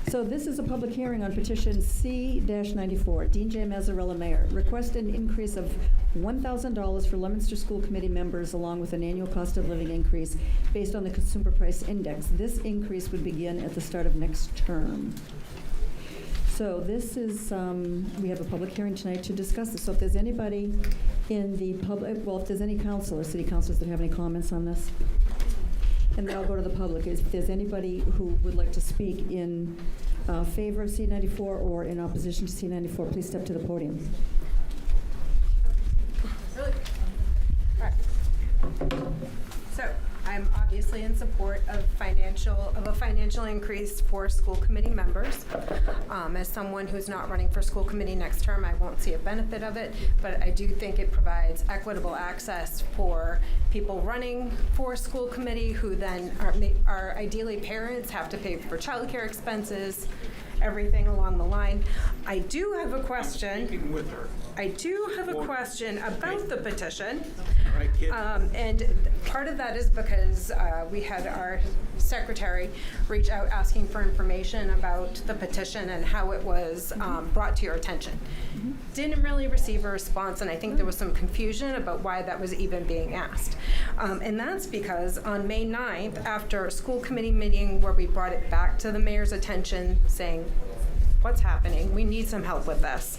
so this is a public hearing on petition C-94. Dean J. Mazzarella, Mayor. Request an increase of $1,000 for Leominster School Committee members along with an annual cost of living increase based on the Consumer Price Index. This increase would begin at the start of next term. So this is, we have a public hearing tonight to discuss this. So if there's anybody in the public, well, if there's any council or city councilors that have any comments on this, and then I'll go to the public. If there's anybody who would like to speak in favor of C-94 or in opposition to C-94, please step to the podium. So I'm obviously in support of a financial increase for school committee members. As someone who's not running for school committee next term, I won't see a benefit of it, but I do think it provides equitable access for people running for school committee who then are ideally parents, have to pay for childcare expenses, everything along the line. I do have a question. I do have a question about the petition. And part of that is because we had our secretary reach out asking for information about the petition and how it was brought to your attention. Didn't really receive a response, and I think there was some confusion about why that was even being asked. And that's because on May 9th, after a school committee meeting where we brought it back to the mayor's attention saying, what's happening? We need some help with this.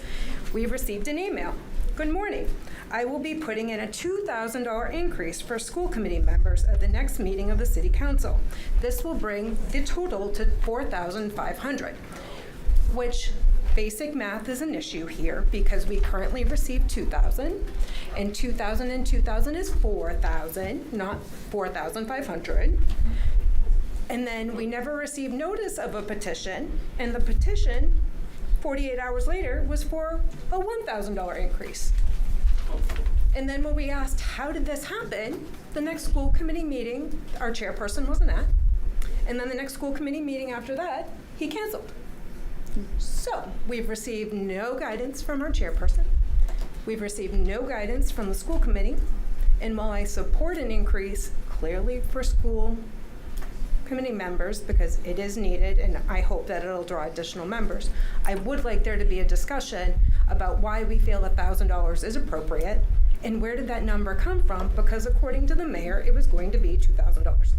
We received an email. Good morning. I will be putting in a $2,000 increase for school committee members at the next meeting of the City Council. This will bring the total to $4,500, which basic math is an issue here because we currently receive $2,000, and $2,000 is $4,000, not $4,500. And then we never received notice of a petition, and the petition 48 hours later was for a $1,000 increase. And then when we asked, how did this happen? The next school committee meeting, our chairperson wasn't at. And then the next school committee meeting after that, he canceled. So we've received no guidance from our chairperson. We've received no guidance from the school committee. And while I support an increase clearly for school committee members because it is needed and I hope that it'll draw additional members, I would like there to be a discussion about why we feel $1,000 is appropriate and where did that number come from, because according to the mayor it was going to be $2,000.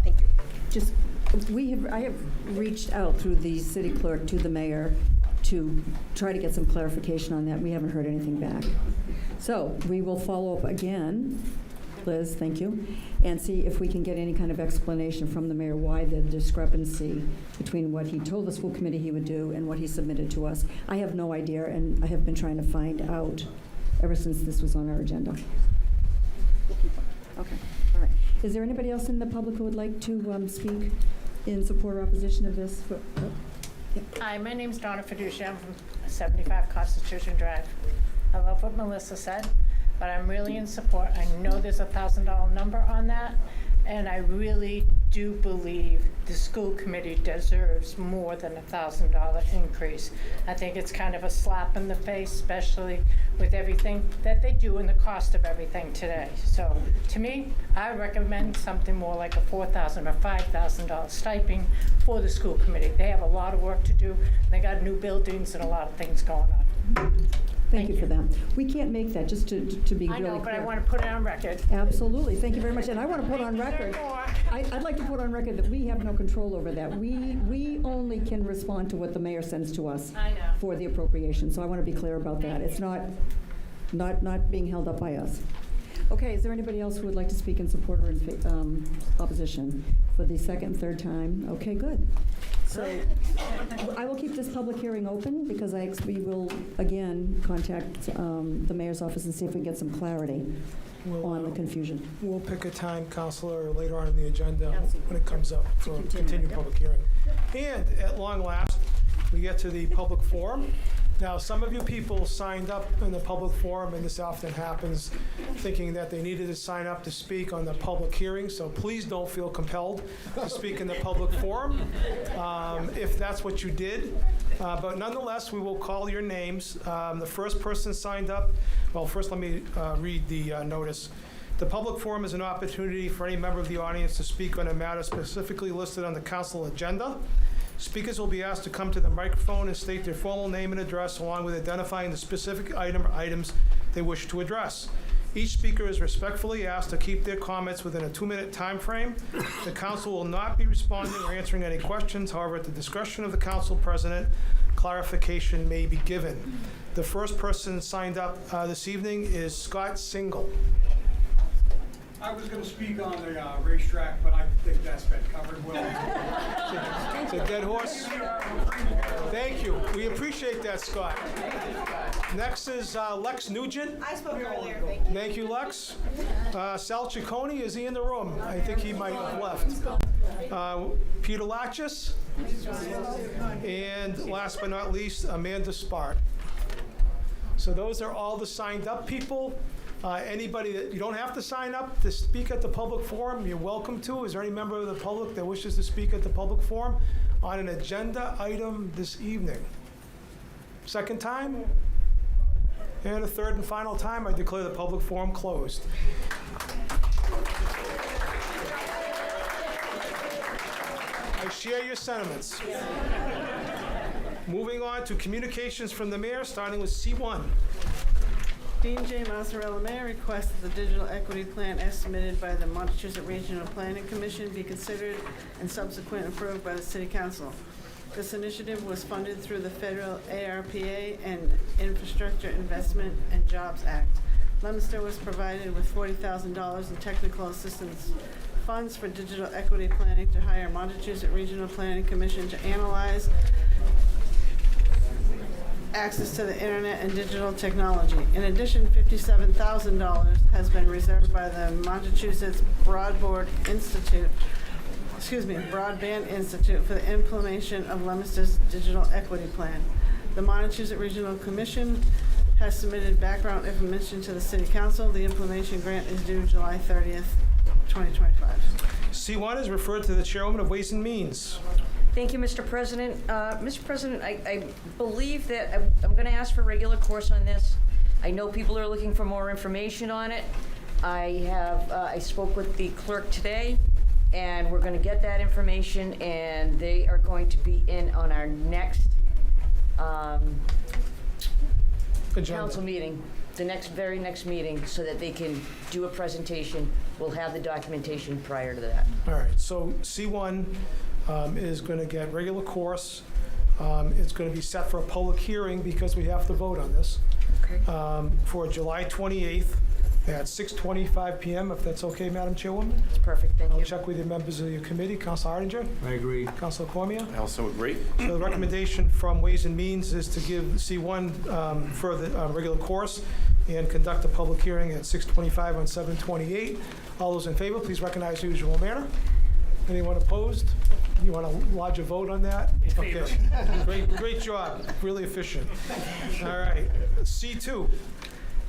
Thank you. I have reached out through the city clerk to the mayor to try to get some clarification on that. We haven't heard anything back. So we will follow up again, Liz, thank you, and see if we can get any kind of explanation from the mayor why the discrepancy between what he told the school committee he would do and what he submitted to us. I have no idea, and I have been trying to find out ever since this was on our agenda. Okay, all right. Is there anybody else in the public who would like to speak in support or opposition of this? Hi, my name's Donna Fiducia. I'm from 75 Constitution Drive. I love what Melissa said, but I'm really in support. I know there's a $1,000 number on that, and I really do believe the school committee deserves more than a $1,000 increase. I think it's kind of a slap in the face, especially with everything that they do and the cost of everything today. So to me, I recommend something more like a $4,000 or $5,000 stipend for the school committee. They have a lot of work to do. And they got new buildings and a lot of things going on. Thank you for that. We can't make that, just to be really clear. I know, but I want to put it on record. Absolutely. Thank you very much. And I want to put on record, I'd like to put on record that we have no control over that. We only can respond to what the mayor sends to us for the appropriation. So I want to be clear about that. It's not being held up by us. Okay, is there anybody else who would like to speak in support or in opposition for the second and third time? Okay, good. So I will keep this public hearing open because we will, again, contact the mayor's office and see if we can get some clarity on the confusion. We'll pick a time, Counselor, later on in the agenda when it comes up for a continued public hearing. And at long last, we get to the public forum. Now, some of you people signed up in the public forum, and this often happens, thinking that they needed to sign up to speak on the public hearing, so please don't feel compelled to speak in the public forum if that's what you did. But nonetheless, we will call your names. The first person signed up, well, first let me read the notice. The public forum is an opportunity for any member of the audience to speak on a matter specifically listed on the council agenda. Speakers will be asked to come to the microphone and state their formal name and address, along with identifying the specific item or items they wish to address. Each speaker is respectfully asked to keep their comments within a 2-minute time frame. The council will not be responding or answering any questions. However, at the discretion of the council president, clarification may be given. The first person signed up this evening is Scott Single. I was going to speak on the racetrack, but I think that's been covered well. It's a dead horse. Thank you. We appreciate that, Scott. Next is Lex Nugent. I spoke earlier, Thank you, Lex. Sal Ciccone, is he in the room? I think he might have left. Peter Latchis. And last but not least, Amanda Spart. So those are all the signed up people. Anybody that, you don't have to sign up to speak at the public forum, you're welcome to. Is there any member of the public that wishes to speak at the public forum on an agenda item this evening? Second time? And a third and final time, I declare the public forum closed. I share your sentiments. Moving on to communications from the mayor, starting with C1. Dean J. Mazzarella, Mayor, requests that the digital equity plan as submitted by the Montezuma Regional Planning Commission be considered and subsequently approved by the City Council. This initiative was funded through the federal ARPA and Infrastructure Investment and Jobs Act. Leominster was provided with $40,000 in technical assistance funds for digital equity planning to hire Montezuma Regional Planning Commission to analyze access to the internet and digital technology. In addition, $57,000 has been reserved by the Massachusetts Broadband Institute for the implementation of Leominster's digital equity plan. The Massachusetts Regional Commission has submitted background information to the City Council. The implementation grant is due July 30th, 2025. C1 is referred to the Chairwoman of Ways and Means. Thank you, Mr. President. Mr. President, I believe that I'm going to ask for regular course on this. I know people are looking for more information on it. I spoke with the clerk today, and we're going to get that information, and they are going to be in on our next council meeting, the very next meeting, so that they can do a presentation. We'll have the documentation prior to that. All right, so C1 is going to get regular course. It's going to be set for a public hearing because we have to vote on this. Okay. For July 28th at 6:25 p.m., if that's okay, Madam Chairwoman? That's perfect, thank you. I'll check with the members of your committee. Councilor Ardinger? I agree. Councilor Cormier? I also agree. So the recommendation from Ways and Means is to give C1 further regular course and conduct a public hearing at 6:25 on 7/28. All those in favor, please recognize the usual manner. Anyone opposed? You want to lodge a vote on that? Okay. Great job. Really efficient. All right. C2.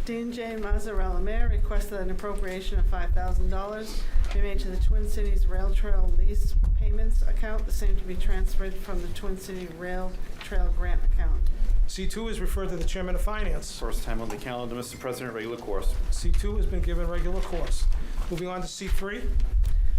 Dean J. Mazzarella, Mayor, requests that an appropriation of $5,000 be made to the Twin Cities Rail Trail lease payments account, the same to be transferred from the Twin City Rail Trail grant account. C2 is referred to the Chairman of Finance. First time on the calendar, Mr. President, regular course. C2 has been given regular course. Moving on to C3.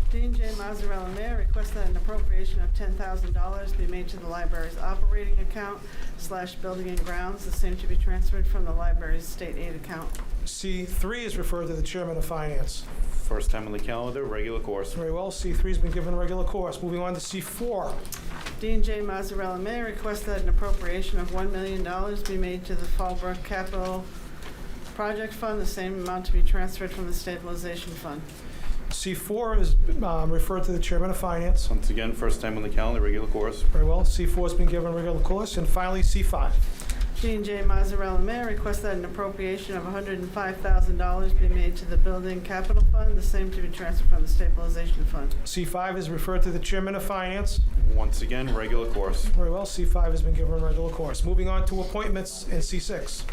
Dean J. Mazzarella, Mayor, requests that an appropriation of $10,000 be made to the library's operating account / building and grounds, the same to be transferred from the library's state aid account. C3 is referred to the Chairman of Finance. First time on the calendar, regular course. Very well. C3 has been given regular course. Moving on to C4. Dean J. Mazzarella, Mayor, requests that an appropriation of $1 million be made to the Fallbrook Capital Project Fund, the same amount to be transferred from the Stabilization Fund. C4 is referred to the Chairman of Finance. Once again, first time on the calendar, regular course. Very well. C4 has been given regular course. And finally, C5. Jean J. Mazzarella, Mayor, requests that an appropriation of $105,000 be made to the Building Capital Fund, the same to be transferred from the Stabilization Fund. C5 is referred to the Chairman of Finance. Once again, regular course. Very well. C5 has been given regular course. Moving on to appointments in C6.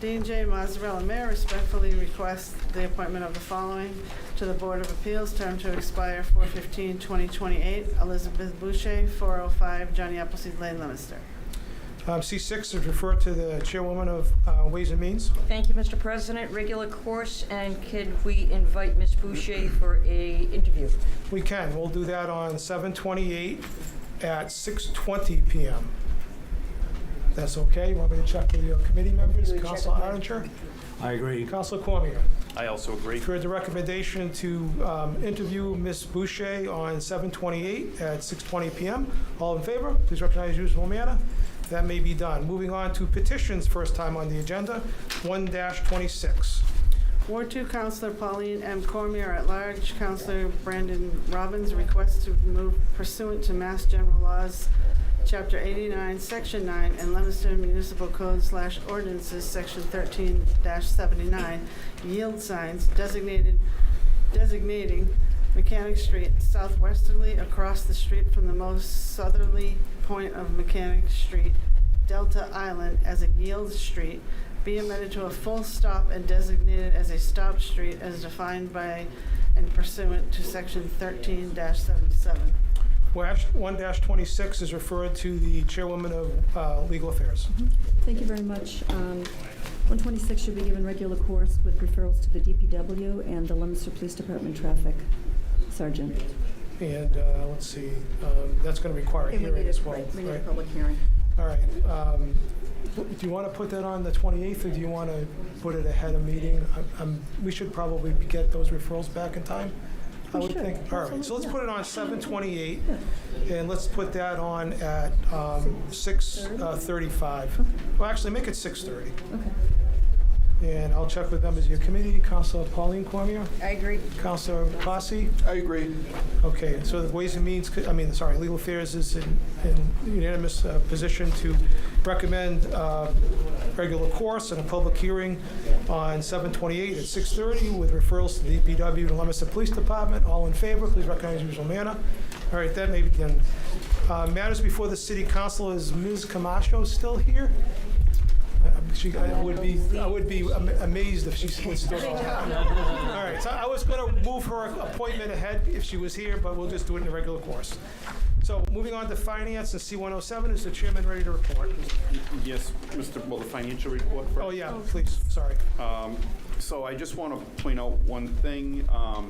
Dean J. Mazzarella, Mayor, respectfully requests the appointment of the following to the Board of Appeals, term to expire 4/15/2028. Elizabeth Boucher, 405 Johnny Appleseed Lane, Leominster. C6 is referred to the Chairwoman of Ways and Means. Thank you, Mr. President. Regular course, and could we invite Ms. Boucher for a interview? We can. We'll do that on 7/28 at 6:20 p.m. That's okay? You want me to check with your committee members? Councilor Arndinger? I agree. Councilor Cormier? I also agree. You've heard the recommendation to interview Ms. Boucher on 7/28 at 6:20 p.m. All in favor? Please recognize the usual manner. That may be done. Moving on to petitions, first time on the agenda, 1-26. Ward 2 Councilor Pauline M. Cormier at large. Councilor Brandon Robbins requests to move pursuant to Mass General Laws, Chapter 89, Section 9, and Leominster Municipal Code/Ordinances, Section 13-79, yield signs designating Mechanic Street southwesterly across the street from the most southerly point of Mechanic Street, Delta Island, as a yield street, be amended to a full stop and designated as a stop street as defined by and pursuant to Section 13-77. 1-26 is referred to the Chairwoman of Legal Affairs. Thank you very much. 126 should be given regular course with referrals to the DPW and the Leominster Police Department Traffic Sergeant. And let's see, that's going to require a And we hearing need as it, well. right, we need a right? public hearing. All right. Do you want to put that on the 28th, or do you want to put it ahead of meeting? We should probably get those referrals back in time, I would think. All right, so let's put it on 7/28, and let's put that on at 6:35. Well, actually, make it 6:30. Okay. And I'll check with members of your committee. Councilor Pauline Cormier? I agree. Councilor Posse? I agree. Okay, so the Ways and Means, Legal Affairs is in unanimous position to recommend regular course and a public hearing on 7/28 at 6:30 with referrals to the DPW and Leominster Police Department. All in favor, please recognize the usual manner. All right, that may begin. Matters before the City Council. Is Ms. Camacho still here? I would be amazed if she was still here. All right, so I was going to move her appointment ahead if she was here, but we'll just do it in the regular course. So moving on to finance and C107, is the chairman ready to report? Yes, the financial report first. Oh, yeah, please, sorry. So I just want to point out one thing. I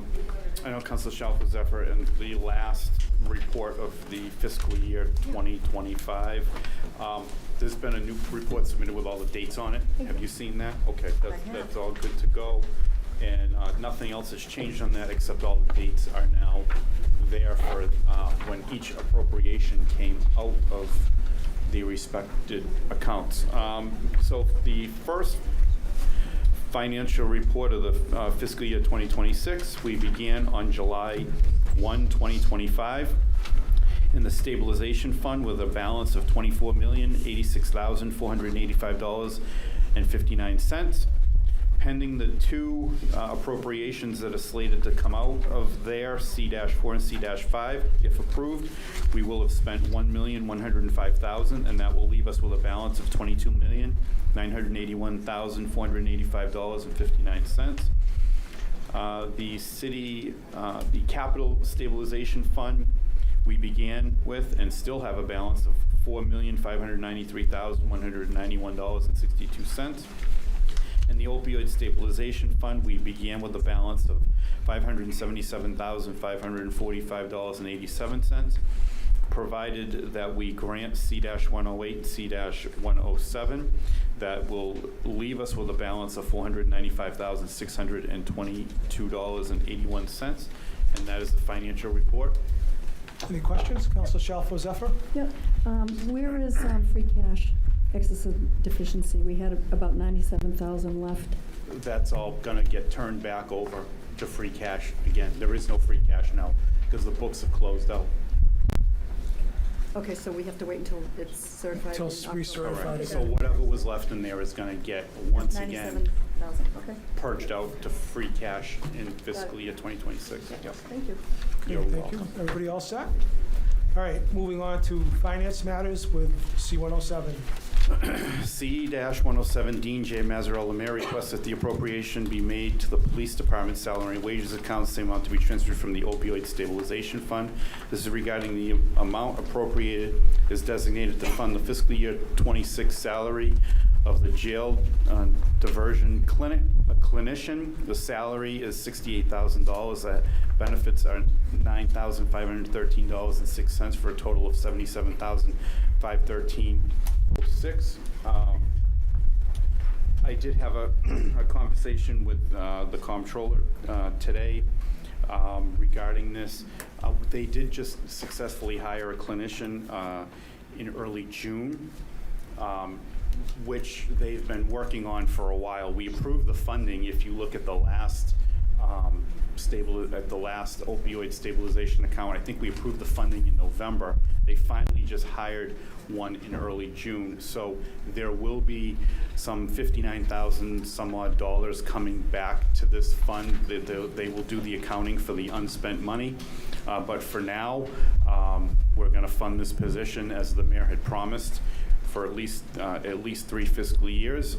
know Councilor Shalfo-Zephyr in the last report of the fiscal year 2025, there's been a new report submitted with all the dates on it. Have you seen that? Okay, that's all good to go. And nothing else has changed on that except all the dates are now there for when each appropriation came out of the respected accounts. So the first financial report of the fiscal year 2026, we began on July 1, 2025 in the stabilization fund with a balance of $24,086,485.59. Pending the two appropriations that are slated to come out of there, C-4 and C-5, if approved, we will have spent $1,105,000, and that will leave us with a balance of $22,981,485.59. The capital stabilization fund, we began with and still have a balance of $4,593,191.62. And the opioid stabilization fund, we began with a balance of $577,545.87, provided that we grant C-108 and C-107. That will leave us with a balance of $495,622.81, and that is the financial report. Any questions? Councilor Shalfo-Zephyr? Yeah. Where is free cash excess of deficiency? We had about $97,000 left that's all gonna get turned back over to free cash again. There is no free cash now because the books have closed out. Okay, so we have to wait until it's certified? Until in it's October. recertified. Correct. So whatever was left in there is gonna get, once again, 97,000, okay. purged out to free cash in fiscal year 2026. Yep. Thank you. You're Thank welcome. you. Everybody all set? All right, moving on to finance matters with C-107. C-107, Dean J. Mazzarella Mayor requests that the appropriation be made to the police department salary and wages account, same amount to be transferred from the opioid stabilization fund. This is regarding the amount appropriated is designated to fund the fiscal year 26 salary of the jail diversion clinician. The salary is $68,000. That benefits are $9,513.06 for a total of $77,513.06. I did have a conversation with the comptroller today regarding this. They did just successfully hire a clinician in early June, which they've been working on for a while. We approved the funding. If you look at the last opioid stabilization account, I think we approved the funding in November. They finally just hired one in early June. So there will be some 59,000 some odd dollars coming back to this fund. They will do the accounting for the unspent money. But for now, we're going to fund this position as the mayor had promised for at least 3 fiscal years.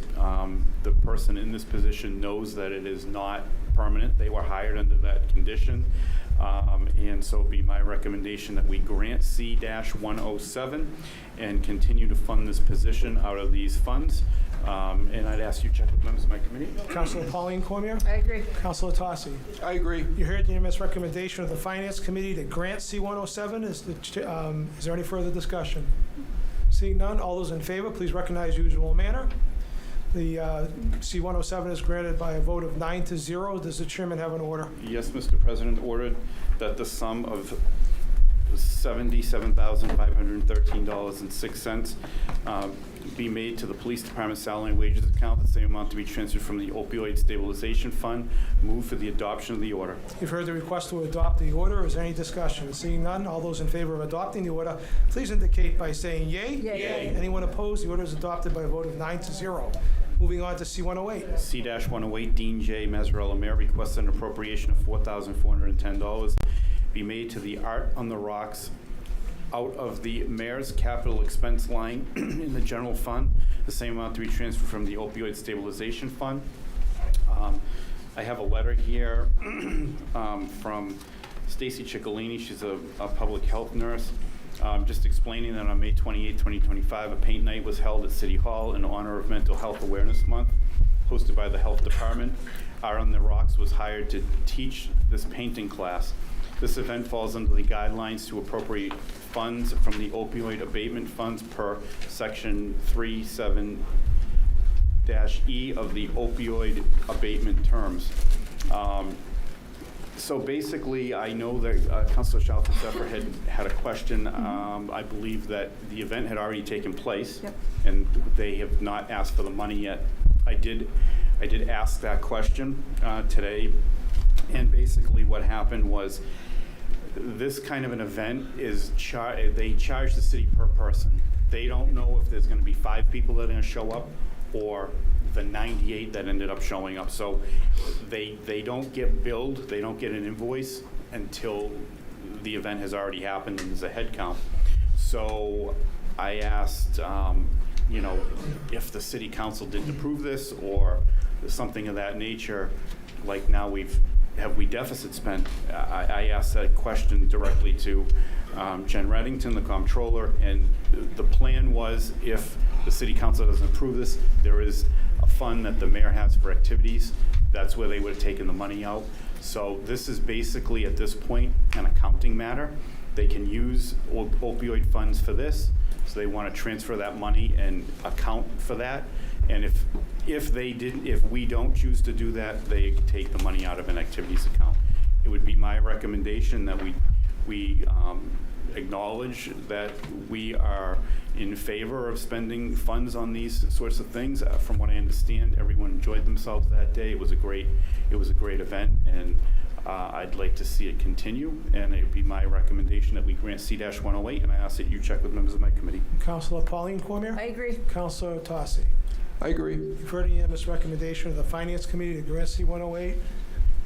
The person in this position knows that it is not permanent. They were hired under that condition. And so it'd be my recommendation that we grant C-107 and continue to fund this position out of these funds. And I'd ask you to check with members of my committee. Councilor Pauline Cormier? I agree. Councilor Tossi? I agree. You heard the unanimous recommendation of the Finance Committee to grant C-107. Is there any further discussion? Seeing none, all those in favor, please recognize usual manner. The C-107 is granted by a vote of 9-0. Does the chairman have an order? Yes, Mr. President, ordered that the sum of $77,513.06 be made to the police department salary and wages account, the same amount to be transferred from the opioid stabilization fund. Move for the adoption of the order. You've heard the request to adopt the order. Is there any discussion? Seeing none, all those in favor of adopting the order, please indicate by saying yay. Yay. Anyone opposed? The order is adopted by a vote of 9-0. Moving on to C-108. C-108, Dean J. Mazzarella Mayor requests an appropriation of $4,410 be made to the Art on the Rocks out of the mayor's capital expense line in the general fund, the same amount to be transferred from the opioid stabilization fund. I have a letter here from Stacy Ciccolini. She's a public health nurse, just explaining that on May 28, 2025, a paint night was held at City Hall in honor of Mental Health Awareness Month, hosted by the Health Department. Art on the Rocks was hired to teach this painting class. This event falls under the guidelines to appropriate funds from the opioid abatement funds per section 37-E of the opioid abatement terms. So basically, I know that Councilor Shalfo-Zephyr had a question. I believe that the event had already taken place, and they have not asked for the money yet. I did ask that question today, and basically what happened was this kind of an event is they charge the city per person. They don't know if there's going to be 5 people that are going to show up or the 98 that ended up showing up. So they don't get billed, they don't get an invoice until the event has already happened and there's a head count. So I asked, if the city council didn't approve this or something of that nature, like now have we deficit spent? I asked that question directly to Jen Reddington, the comptroller, and the plan was if the city council doesn't approve this, there is a fund that the mayor has for activities. That's where they would have taken the money out. So this is basically at this point an accounting matter. They can use opioid funds for this, so they want to transfer that money and account for that. And if we don't choose to do that, they take the money out of an activities account. It would be my recommendation that we we acknowledge that we are in favor of spending funds on these sorts of things. From what I understand, everyone enjoyed themselves that day. It was a great event, and I'd like to see it continue, and it would be my recommendation that we grant C-108, and I ask that you check with members of my committee. Councilor Pauline Cormier? I agree. Councilor Tosse? I agree. You've heard the unanimous recommendation of the Finance Committee to grant C-108.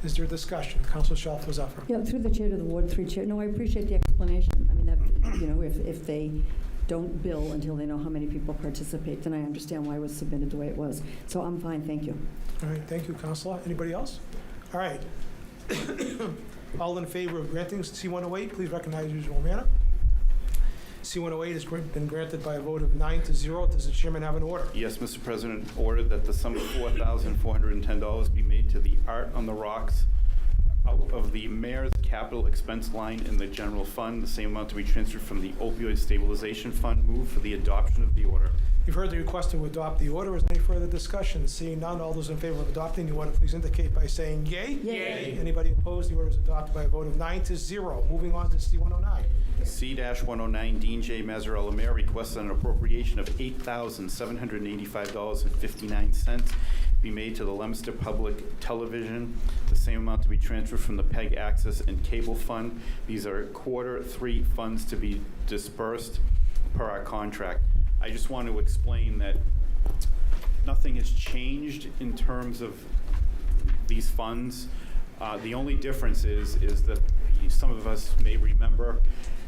Is there discussion? Councilor Shalfo-Zephyr. Yeah, through the chair to the Ward 3 chair. No, I appreciate the explanation. I mean, that, if they don't bill until they know how many people participate, then I understand why it was submitted the way it was. So I'm fine, thank you. All right, thank you, Councilor. Anybody else? All right. All in favor of granting C-108, please recognize the usual manner. C-108 has been granted by a vote of 9-0. Does the chairman have an order? Yes, Mr. President, order that the sum of $4,410 be made to the Art on the Rocks out of the mayor's capital expense line in the general fund, the same amount to be transferred from the opioid stabilization fund. Move for the adoption of the order. You've heard the request to adopt the order. Is there any further discussion? Seeing none, all those in favor of adopting the order, please indicate by saying yay. Yay. Anybody opposed? The order is adopted by a vote of 9-0. Moving on to C-109. C-109, Dean J. Mazzarella, Mayor, requests an appropriation of $8,785.59 be made to the Leominster Public Television, the same amount to be transferred from the PEG Access and Cable Fund. These are Q3 funds to be dispersed per our contract. I just want to explain that nothing has changed in terms of these funds. The only difference is that some of us may remember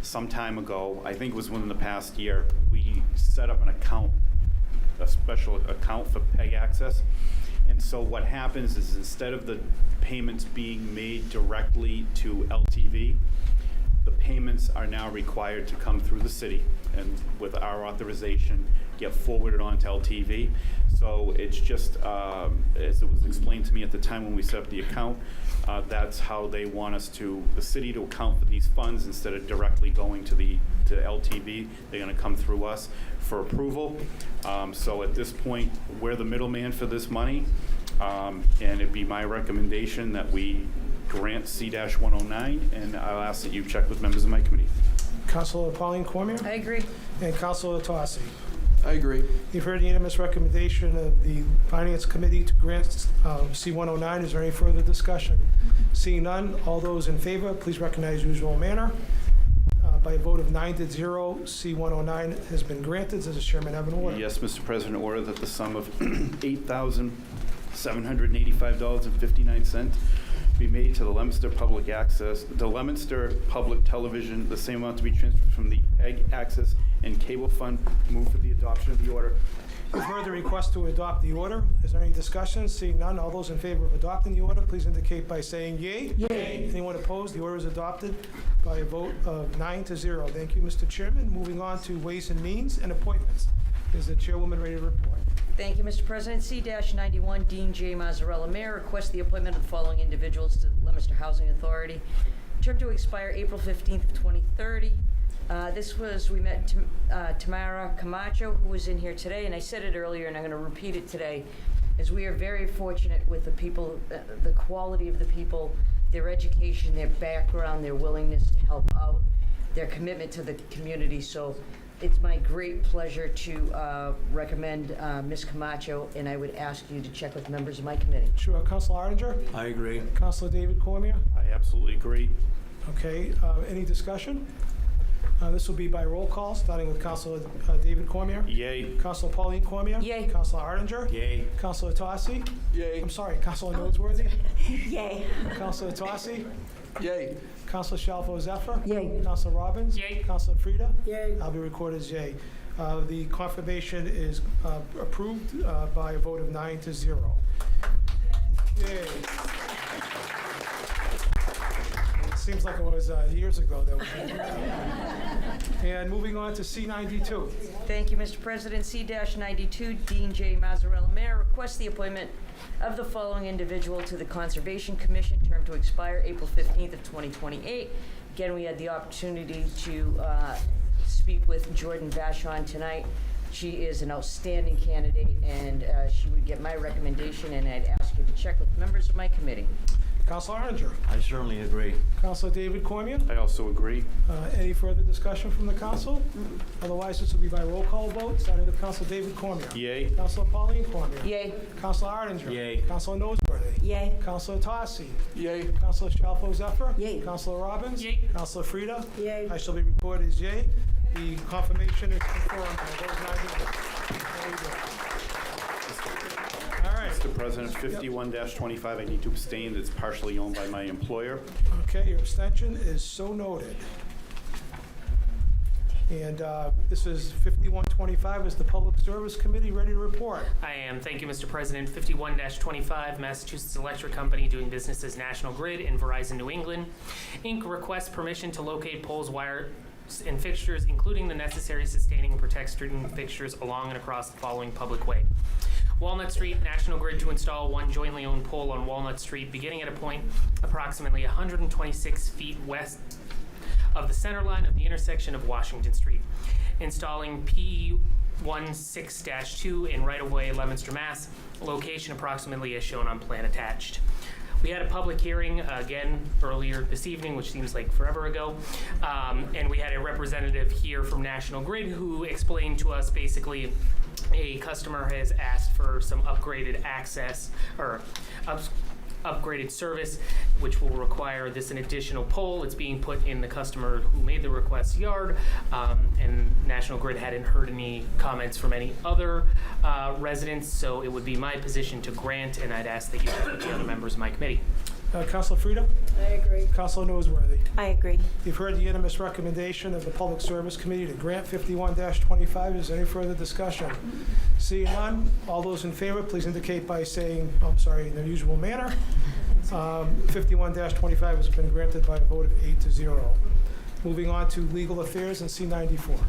some time ago, I think it was within the past year, we set up an account, a special account for PEG Access. And so what happens is instead of the payments being made directly to LTV, the payments are now required to come through the city and with our authorization get forwarded on to LTV. So it's just, as it was explained to me at the time when we set up the account, that's how they want us to, the city to account for these funds instead of directly going to LTV. They're going to come through us for approval. So at this point, we're the middleman for this money, and it'd be my recommendation that we grant C-109, and I'll ask that you check with members of my committee. Councilor Pauline Cormier? I agree. And Councilor Tosse? I agree. You've heard the unanimous recommendation of the Finance Committee to grant C-109. Is there any further discussion? Seeing none, all those in favor, please recognize the usual manner. By a vote of 9-0, C-109 has been granted. Does the chairman have an order? Yes, Mr. President, order that the sum of $8,785.59 be made to the Leominster Public Television, the same amount to be transferred from the PEG Access and Cable Fund. Move for the adoption of the order. You've heard the request to adopt the order. Is there any discussion? Seeing none, all those in favor of adopting the order, please indicate by saying yay. Yay. Anyone opposed? The order is adopted by a vote of 9-0. Thank you, Mr. Chairman. Moving on to Ways and Means and Appointments. Is the chairwoman ready to report? Thank you, Mr. President. C-91, Dean J. Mazzarella, Mayor, requests the appointment of the following individuals to the Leominster Housing Authority. Term to expire April 15th of 2030. We met Tamara Camacho, who was in here today, and I said it earlier, and I'm going to repeat it today, is we are very fortunate with the people, the quality of the people, their education, their background, their willingness to help out, their commitment to the community. So it's my great pleasure to recommend Ms. Camacho, and I would ask you to check with members of my committee. Sure. Councilor Arndinger? I agree. Councilor David Cormier? I absolutely agree. Okay. Any discussion? This will be by roll call, starting with Councilor David Cormier. Yay. Councilor Pauline Cormier. Yay. Councilor Arndinger. Yay. Councilor Tosse. Yay. I'm sorry, Councilor Nodsworthy. Yay. Councilor Tosse. Yay. Councilor Shalfo-Zephyr. Yay. Councilor Robbins. Yay. Councilor Frida. Yay. I'll be recorded as yay. The confirmation is approved by a vote of 9-0. Yay. Seems like it was years ago that we did that. And moving on to C-92. Thank you, Mr. President. C-92, Dean J. Mazzarella, Mayor, requests the appointment of the following individual to the Conservation Commission, term to expire April 15th of 2028. Again, we had the opportunity to speak with Jordan Vachon tonight. She is an outstanding candidate, and she would get my recommendation, and I'd ask you to check with members of my committee. Counselor Arndinger. I certainly agree. Counselor David Cormier. I also agree. Any further discussion from the council? Otherwise, this will be by roll call vote, starting with Counselor David Cormier. Yay. Counselor Pauline Cormier. Yay. Counselor Arndinger. Yay. Counselor Noseworthy. Yay. Counselor Tossi. Yay. Counselor Shalfo Zephyr. Yay. Counselor Robbins. Yay. Counselor Frida. Yay. I shall be recorded as yay. The confirmation is confirmed by those 9 votes. Very good. All right. Mr. President, 51-25, I need to abstain. It's partially owned by my employer. Okay, your abstention is so noted. And this is 5125. Is the Public Service Committee ready to report? I am. Thank you, Mr. President. 51-25, Massachusetts Electric Company doing business as National Grid and Verizon New England, Inc. requests permission to locate poles, wires, and fixtures, including the necessary sustaining and protecting fixtures along and across the following public way. Walnut Street, National Grid to install one jointly owned pole on Walnut Street beginning at a point approximately 126 feet west of the center line of the intersection of Washington Street. Installing PE 16-2 in right-of-way Leominster, Mass. Location approximately as shown on plan attached. We had a public hearing again earlier this evening, which seems like forever ago, and we had a representative here from National Grid who explained to us basically a customer has asked for some upgraded access or upgraded service, which will require an additional pole. It's being put in the customer who made the request yard, and National Grid hadn't heard any comments from any other residents, so it would be my position to grant, and I'd ask that you check with the other members of my committee. Counselor Frida? I agree. Counselor Noseworthy? I agree. You've heard the unanimous recommendation of the Public Service Committee to grant 51-25. Is there any further discussion? Seeing none, all those in favor, please indicate by saying, in the usual manner. 51-25 has been granted by a vote of 8-0. Moving on to Legal Affairs and C-94.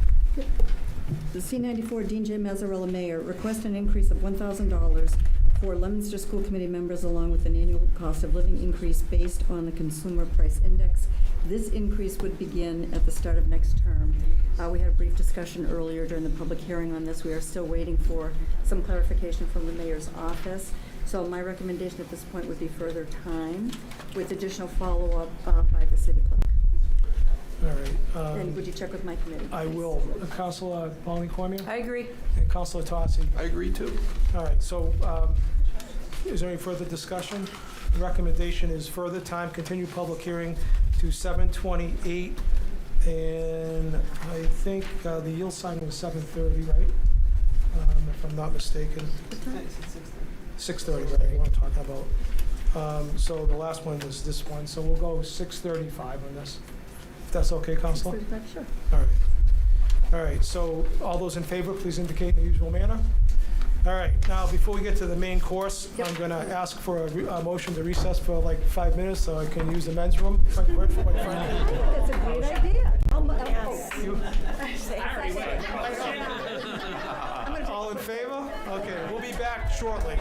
The C-94 Dean J. Mazzarella, Mayor, request an increase of $1,000 for Leominster School Committee members along with an annual cost of living increase based on the Consumer Price Index. This increase would begin at the start of next term. We had a brief discussion earlier during the public hearing on this. We are still waiting for some clarification from the mayor's office. So my recommendation at this point would be further time with additional follow-up by the city clerk. All right. And would you check with my committee? I will. Counselor Pauline Cormier? I agree. And Counselor Tossi? I agree too. All right, so is there any further discussion? The recommendation is further time, continue public hearing to 7:28, and I think the yield signing was 7:30, right? If I'm not mistaken. 6:30, right, what I'm talking about. So the last one was this one, so we'll go 6:35 on this. If that's okay, Counselor? Sure. All right. All right, so all those in favor, please indicate in the usual manner. All right, now, before we get to the main course, I'm going to ask for a motion to recess for like 5 minutes so I can use the men's room. That's a great idea. All in favor? Okay, we'll be back shortly.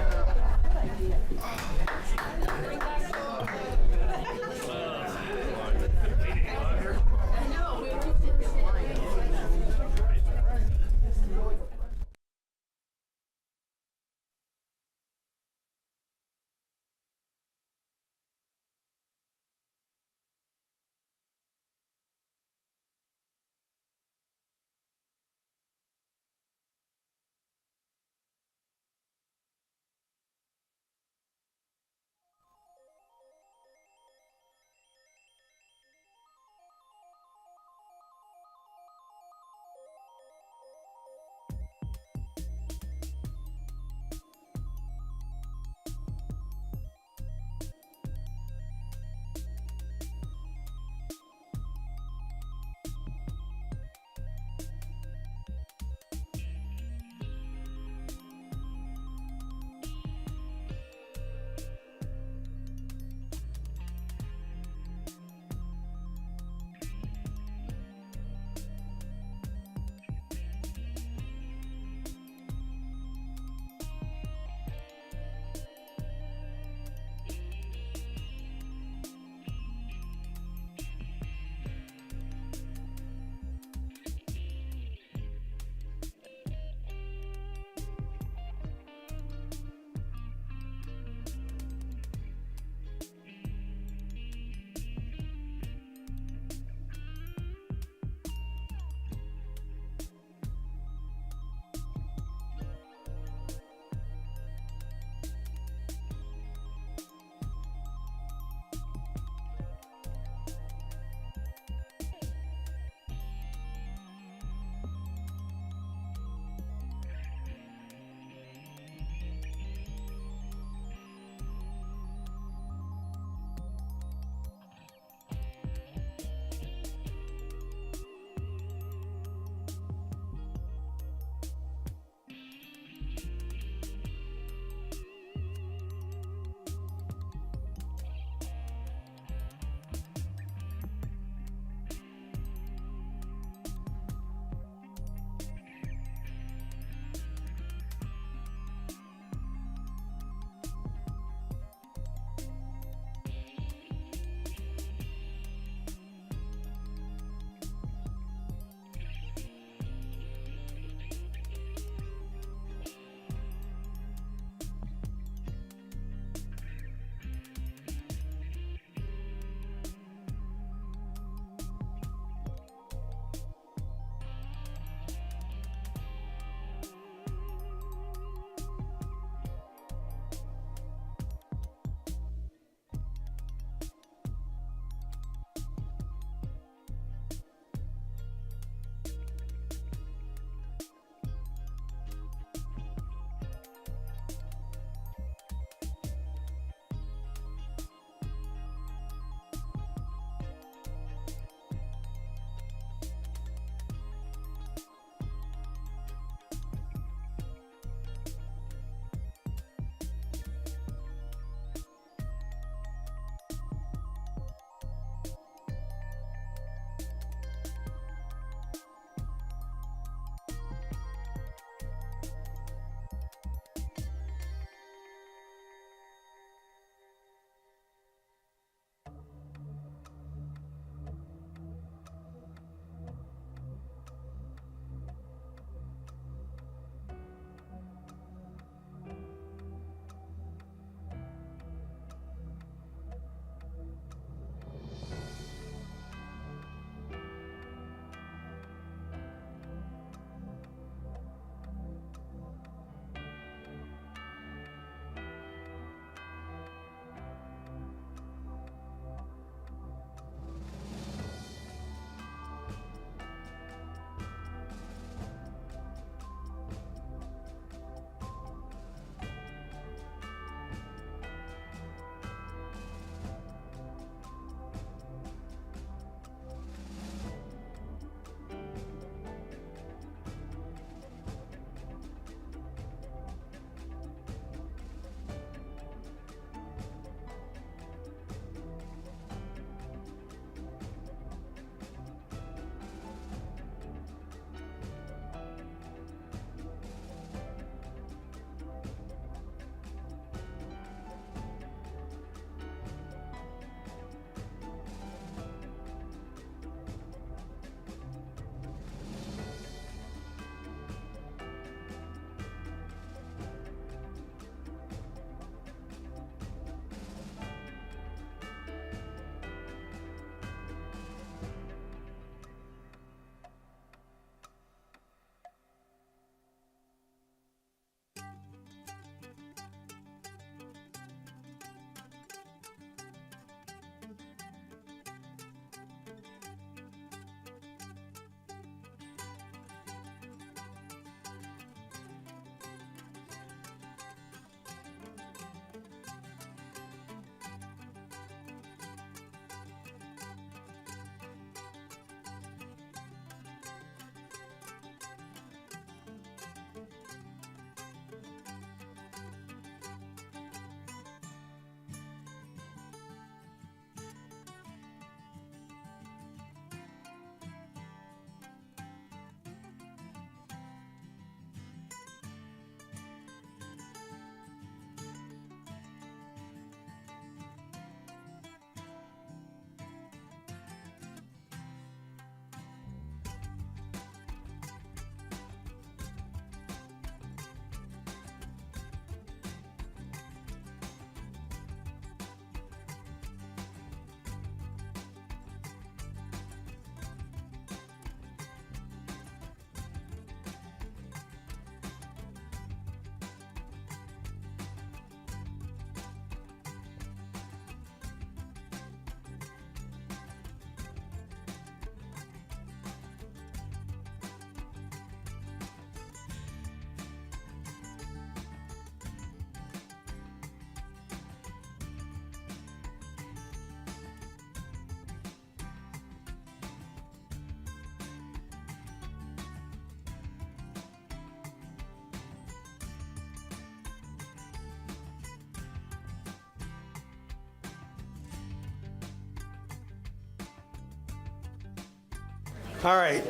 All right,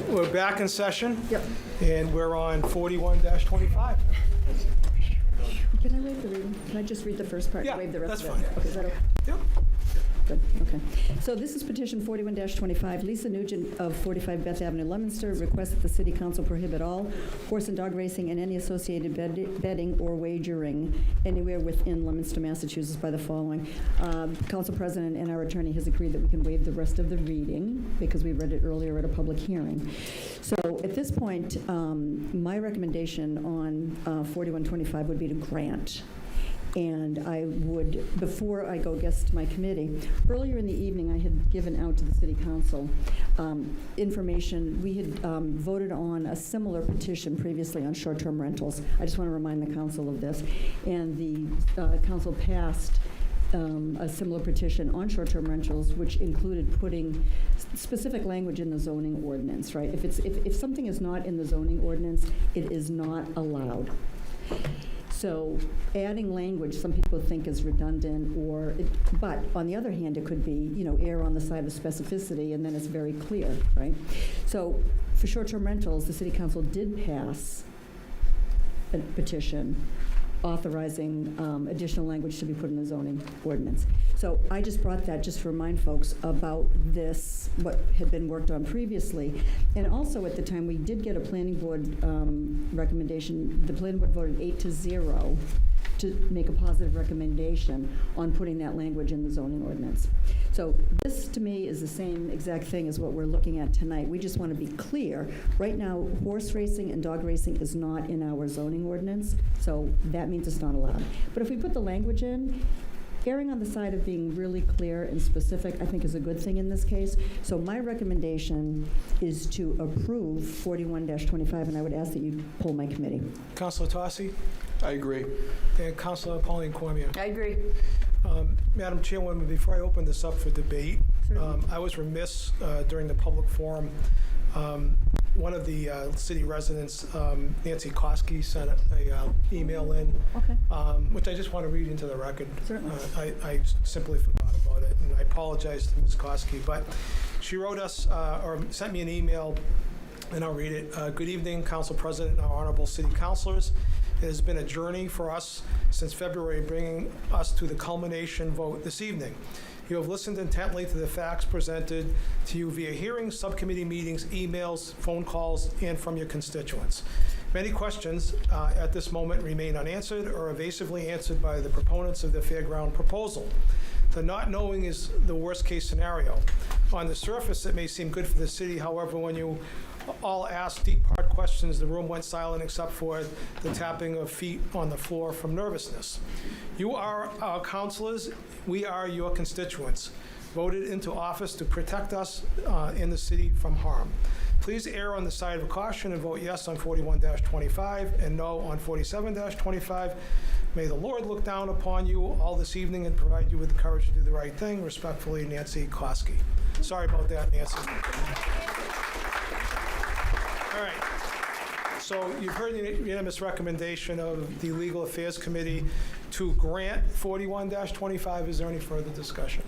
we're back in session. Yep. And we're on 41-25. Can I waive the reading? Can I just read the first part? Yeah, Waive the rest that's of it? fine. Okay, is that okay? Yep. Good, okay. So this is petition 41-25. Lisa Nugent of 45 Beth Avenue, Leominster, requests that the city council prohibit all horse and dog racing and any associated betting or wagering anywhere within Leominster, Massachusetts by the following. Council President and our attorney has agreed that we can waive the rest of the reading because we read it earlier at a public hearing. So at this point, my recommendation on 41-25 would be to grant. And I would, before I go guest my committee, earlier in the evening I had given out to the city council information. We had voted on a similar petition previously on short-term rentals. I just want to remind the council of this. And the council passed a similar petition on short-term rentals, which included putting specific language in the zoning ordinance, right? If something is not in the zoning ordinance, it is not allowed. So adding language, some people think is redundant, but on the other hand, it could be, err on the side of specificity, and then it's very clear, right? So for short-term rentals, the city council did pass a petition authorizing additional language to be put in the zoning ordinance. So I just brought that just to remind folks about this, what had been worked on previously. And also at the time, we did get a planning board recommendation. The planning board voted 8-0 to make a positive recommendation on putting that language in the zoning ordinance. So this, to me, is the same exact thing as what we're looking at tonight. We just want to be clear. Right now, horse racing and dog racing is not in our zoning ordinance, so that means it's not allowed. But if we put the language in, erring on the side of being really clear and specific, I think is a good thing in this case. So my recommendation is to approve 41-25, and I would ask that you poll my committee. Councilor Tossi I agree. and Councilor Pauline Cormier. I agree. Madam Chairwoman, before I open this up for debate, I was remiss during the public forum. One of the city residents, Nancy Koski, sent an email in, which I just want to read into the record. Certainly. I simply forgot about it, and I apologize to Ms. Koski. But she wrote us, or sent me an email, and I'll read it. Good evening, Council President and our honorable city councilors. It has been a journey for us since February, bringing us to the culmination vote this evening. You have listened intently to the facts presented to you via hearings, subcommittee meetings, emails, phone calls, and from your constituents. Many questions at this moment remain unanswered or evasively answered by the proponents of the fairground proposal. The not knowing is the worst case scenario. On the surface, it may seem good for the city. However, when you all asked deep, hard questions, the room went silent except for the tapping of feet on the floor from nervousness. You are our councilors. We are your constituents, voted into office to protect us in the city from harm. Please err on the side of caution and vote yes on 41-25 and no on 47-25. May the Lord look down upon you all this evening and provide you with the courage to do the right thing. Respectfully, Nancy Koski. Sorry about that, Nancy. All right. So you've heard the unanimous recommendation of the Legal Affairs Committee to grant 41-25. Is there any further discussion?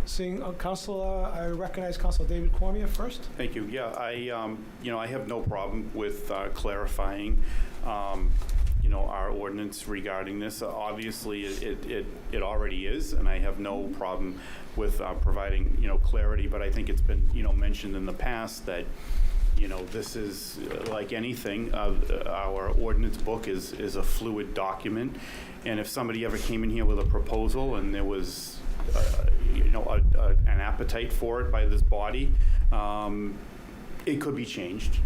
Seeing I recognize Councilor David Cormier first. Thank you. Yeah, I have no problem with clarifying, our ordinance regarding this. Obviously, it already is, and I have no problem with providing, clarity. But I think it's been, mentioned in the past that, this is like anything. Our ordinance book is a fluid document, and if somebody ever came in here with a proposal and there was an appetite for it by this body, it could be changed.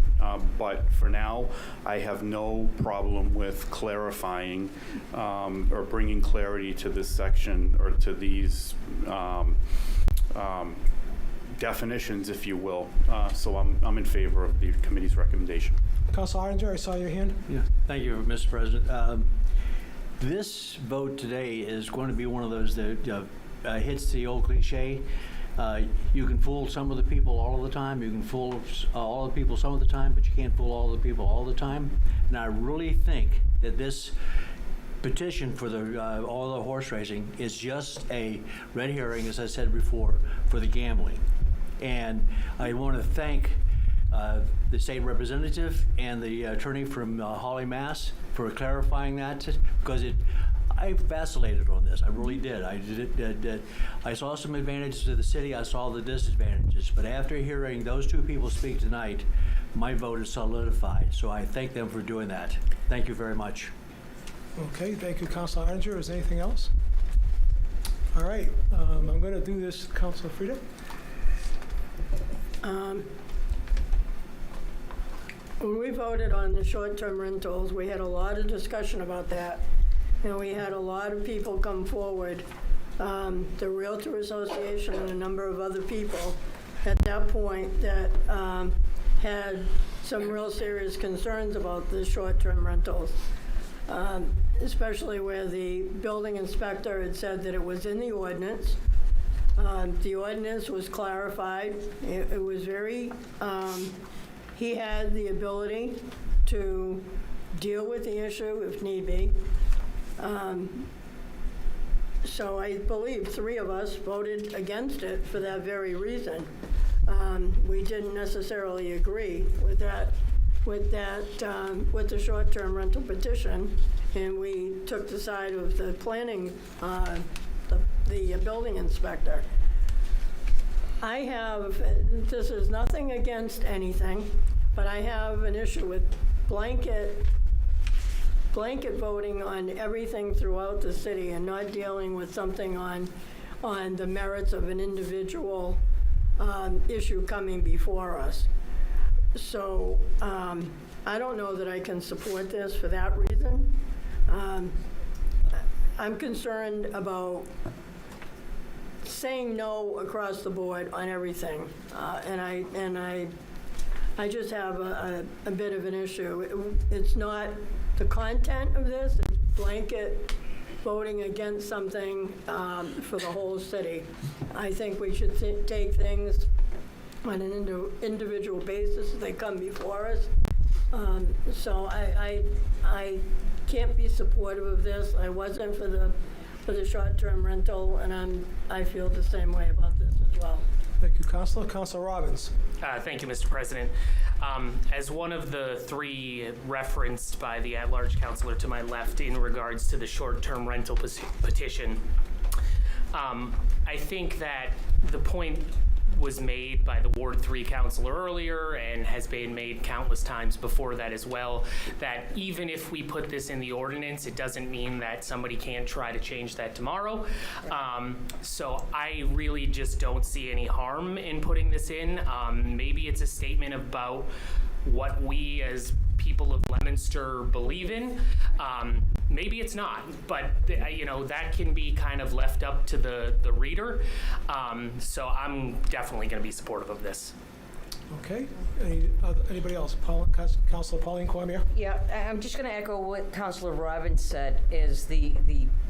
But for now, I have no problem with clarifying or bringing clarity to this section or to these definitions, if you will. So I'm in favor of the committee's recommendation. Councilor Arndinger, I saw your hand. Yeah, thank you, Mr. President. This vote today is going to be one of those that hits the old cliche. You can fool some of the people all of the time. You can fool all the people some of the time, but you can't fool all the people all the time. And I really think that this petition for all the horse racing is just a red herring, as I said before, for the gambling. And I want to thank the state representative and the attorney from Holly, Mass. For clarifying that, because I vacillated on this. I really did. I saw some advantages to the city. I saw the disadvantages. But after hearing those two people speak tonight, my vote is solidified. So I thank them for doing that. Thank you very much. Okay, thank you, Councilor Arndinger. Is there anything else? All right, I'm going to do this, Councilor Frida. When we voted on the short-term rentals, we had a lot of discussion about that, and we had a lot of people come forward, the Realtor Association and a number of other people at that point that had some real serious concerns about the short-term rentals, especially where the building inspector had said that it was in the ordinance. The ordinance was clarified. It was very, he had the ability to deal with the issue if need be. So I believe 3 of us voted against it for that very reason. We didn't necessarily agree with with the short-term rental petition, and we took the side of the planning, the building inspector. This is nothing against anything, but I have an issue with blanket voting on everything throughout the city and not dealing with something on the merits of an individual issue coming before us. So I don't know that I can support this for that reason. I'm concerned about saying no across the board on everything, and I just have a bit of an issue. It's not the content of this, it's blanket voting against something for the whole city. I think we should take things on an individual basis as they come before us. So I can't be supportive of this. I wasn't for the short-term rental, and I feel the same way about this as well. Thank you, Councilor. Councilor Robbins. Thank you, Mr. President. As one of the 3 referenced by the at-large councilor to my left in regards to the short-term rental petition, I think that the point was made by the Ward 3 councilor earlier and has been made countless times before that as well, that even if we put this in the ordinance, it doesn't mean that somebody can't try to change that tomorrow. So I really just don't see any harm in putting this in. Maybe it's a statement about what we as people of Leominster believe in. Maybe it's not, but that can be kind of left up to the reader. So I'm definitely going to be supportive of this. Okay. Anybody else? Councilor Pauline Cormier? Yeah, I'm just going to echo what Councilor Robbins said, is the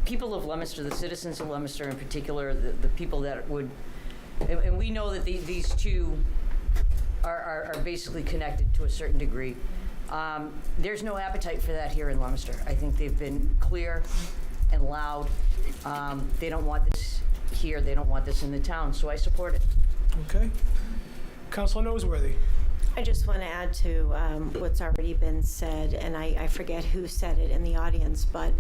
people of Leominster, the citizens of Leominster in particular, the people that would, and we know that these two are basically connected to a certain degree. There's no appetite for that here in Leominster. I think they've been clear and loud. They don't want this here. They don't want this in the town, so I support it. Okay. Councilor Noseworthy. I just want to add to what's already been said, and I forget who said it in the audience, but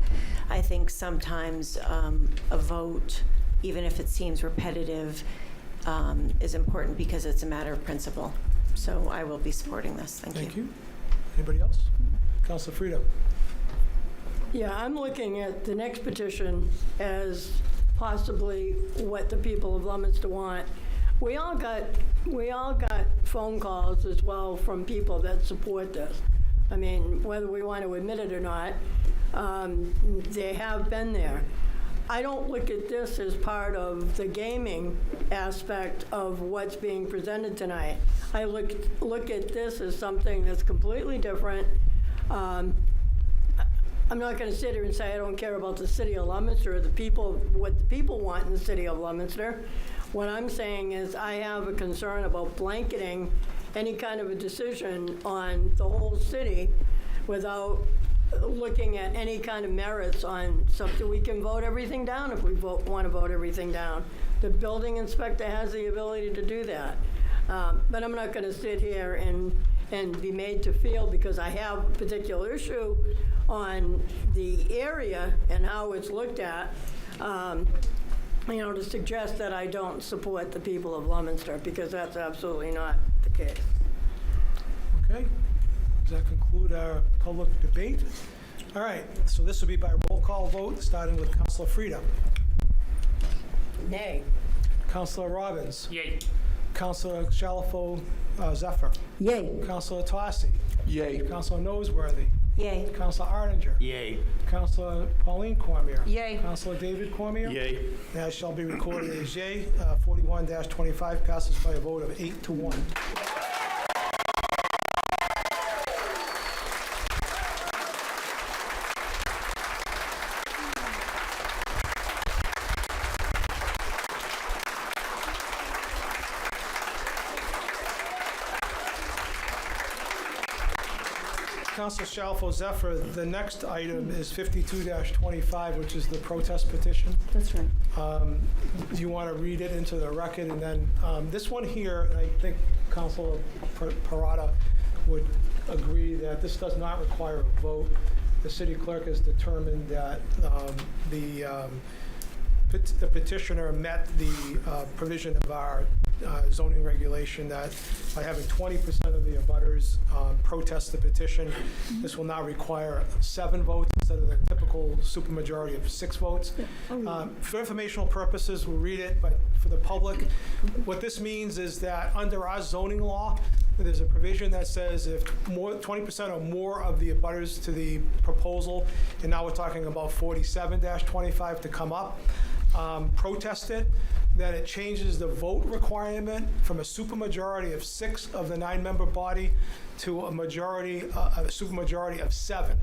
I think sometimes a vote, even if it seems repetitive, is important because it's a matter of principle. So I will be supporting this. Thank you. Anybody else? Councilor Frida. Yeah, I'm looking at the next petition as possibly what the people of Leominster want. We all got phone calls as well from people that support this. I mean, whether we want to admit it or not, they have been there. I don't look at this as part of the gaming aspect of what's being presented tonight. I look at this as something that's completely different. I'm not going to sit here and say I don't care about the city of Leominster or what the people want in the city of Leominster. What I'm saying is I have a concern about blanketing any kind of a decision on the whole city without looking at any kind of merits on something. We can vote everything down if we want to vote everything down. The building inspector has the ability to do that. But I'm not going to sit here and be made to feel because I have a particular issue on the area and how it's looked at, to suggest that I don't support the people of Leominster, because that's absolutely not the case. Okay, does that conclude our public debate? All right, so this will be by roll call vote, starting with Councilor Frida. Nay. Councilor Robbins. Yay. Councilor Shalfo Zephyr. Yay. Councilor Tossi. Yay. Councilor Noseworthy. Yay. Councilor Arninger. Yay. Councilor Pauline Cormier. Yay. Councilor David Cormier. Yay. That shall be recorded as yay. 41-25 passes by a vote of 8-1. Council Shalfo Zephyr, the next item is 52-25, which is the protest petition. That's right. Do you want to read it into the record? And then this one here, I think Councilor Parada would agree that this does not require a vote. The city clerk has determined that the petitioner met the provision of our zoning regulation that by having 20% of the abutters protest the petition, this will now require 7 votes instead of the typical supermajority of 6 votes. For informational purposes, we'll read it, but for the public, what this means is that under our zoning law, there's a provision that says if 20% or more of the abutters to the proposal, and now we're talking about 47-25 to come up, protest it, that it changes the vote requirement from a supermajority of 6 of the 9-member body to a supermajority of 7.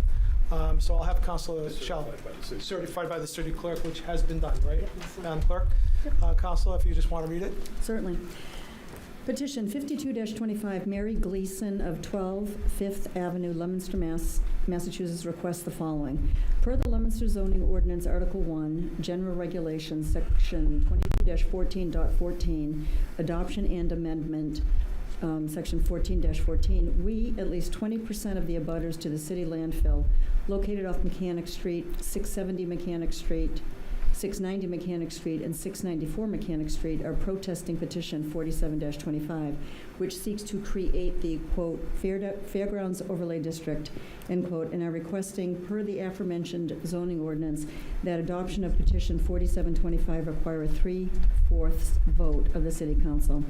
So I'll have Councilor Shell certified by the city clerk, which has been done, right, Madam Clerk? Councilor, if you just want to read it. Certainly. Petition 52-25, Mary Gleason of 12 Fifth Avenue, Leominster, Massachusetts requests the following. Per the Leominster Zoning Ordinance, Article 1, General Regulations, Section 22-14.14, Adoption and Amendment, Section 14-14, we, at least 20% of the abutters to the city landfill located off Mechanic Street, 670 Mechanic Street, 690 Mechanic Street, and 694 Mechanic Street are protesting petition 47-25, which seeks to create the, quote, Fairgrounds Overlay District, end quote, and are requesting, per the aforementioned zoning ordinance, that adoption of petition 47-25 require a 3/4 vote of the City Council.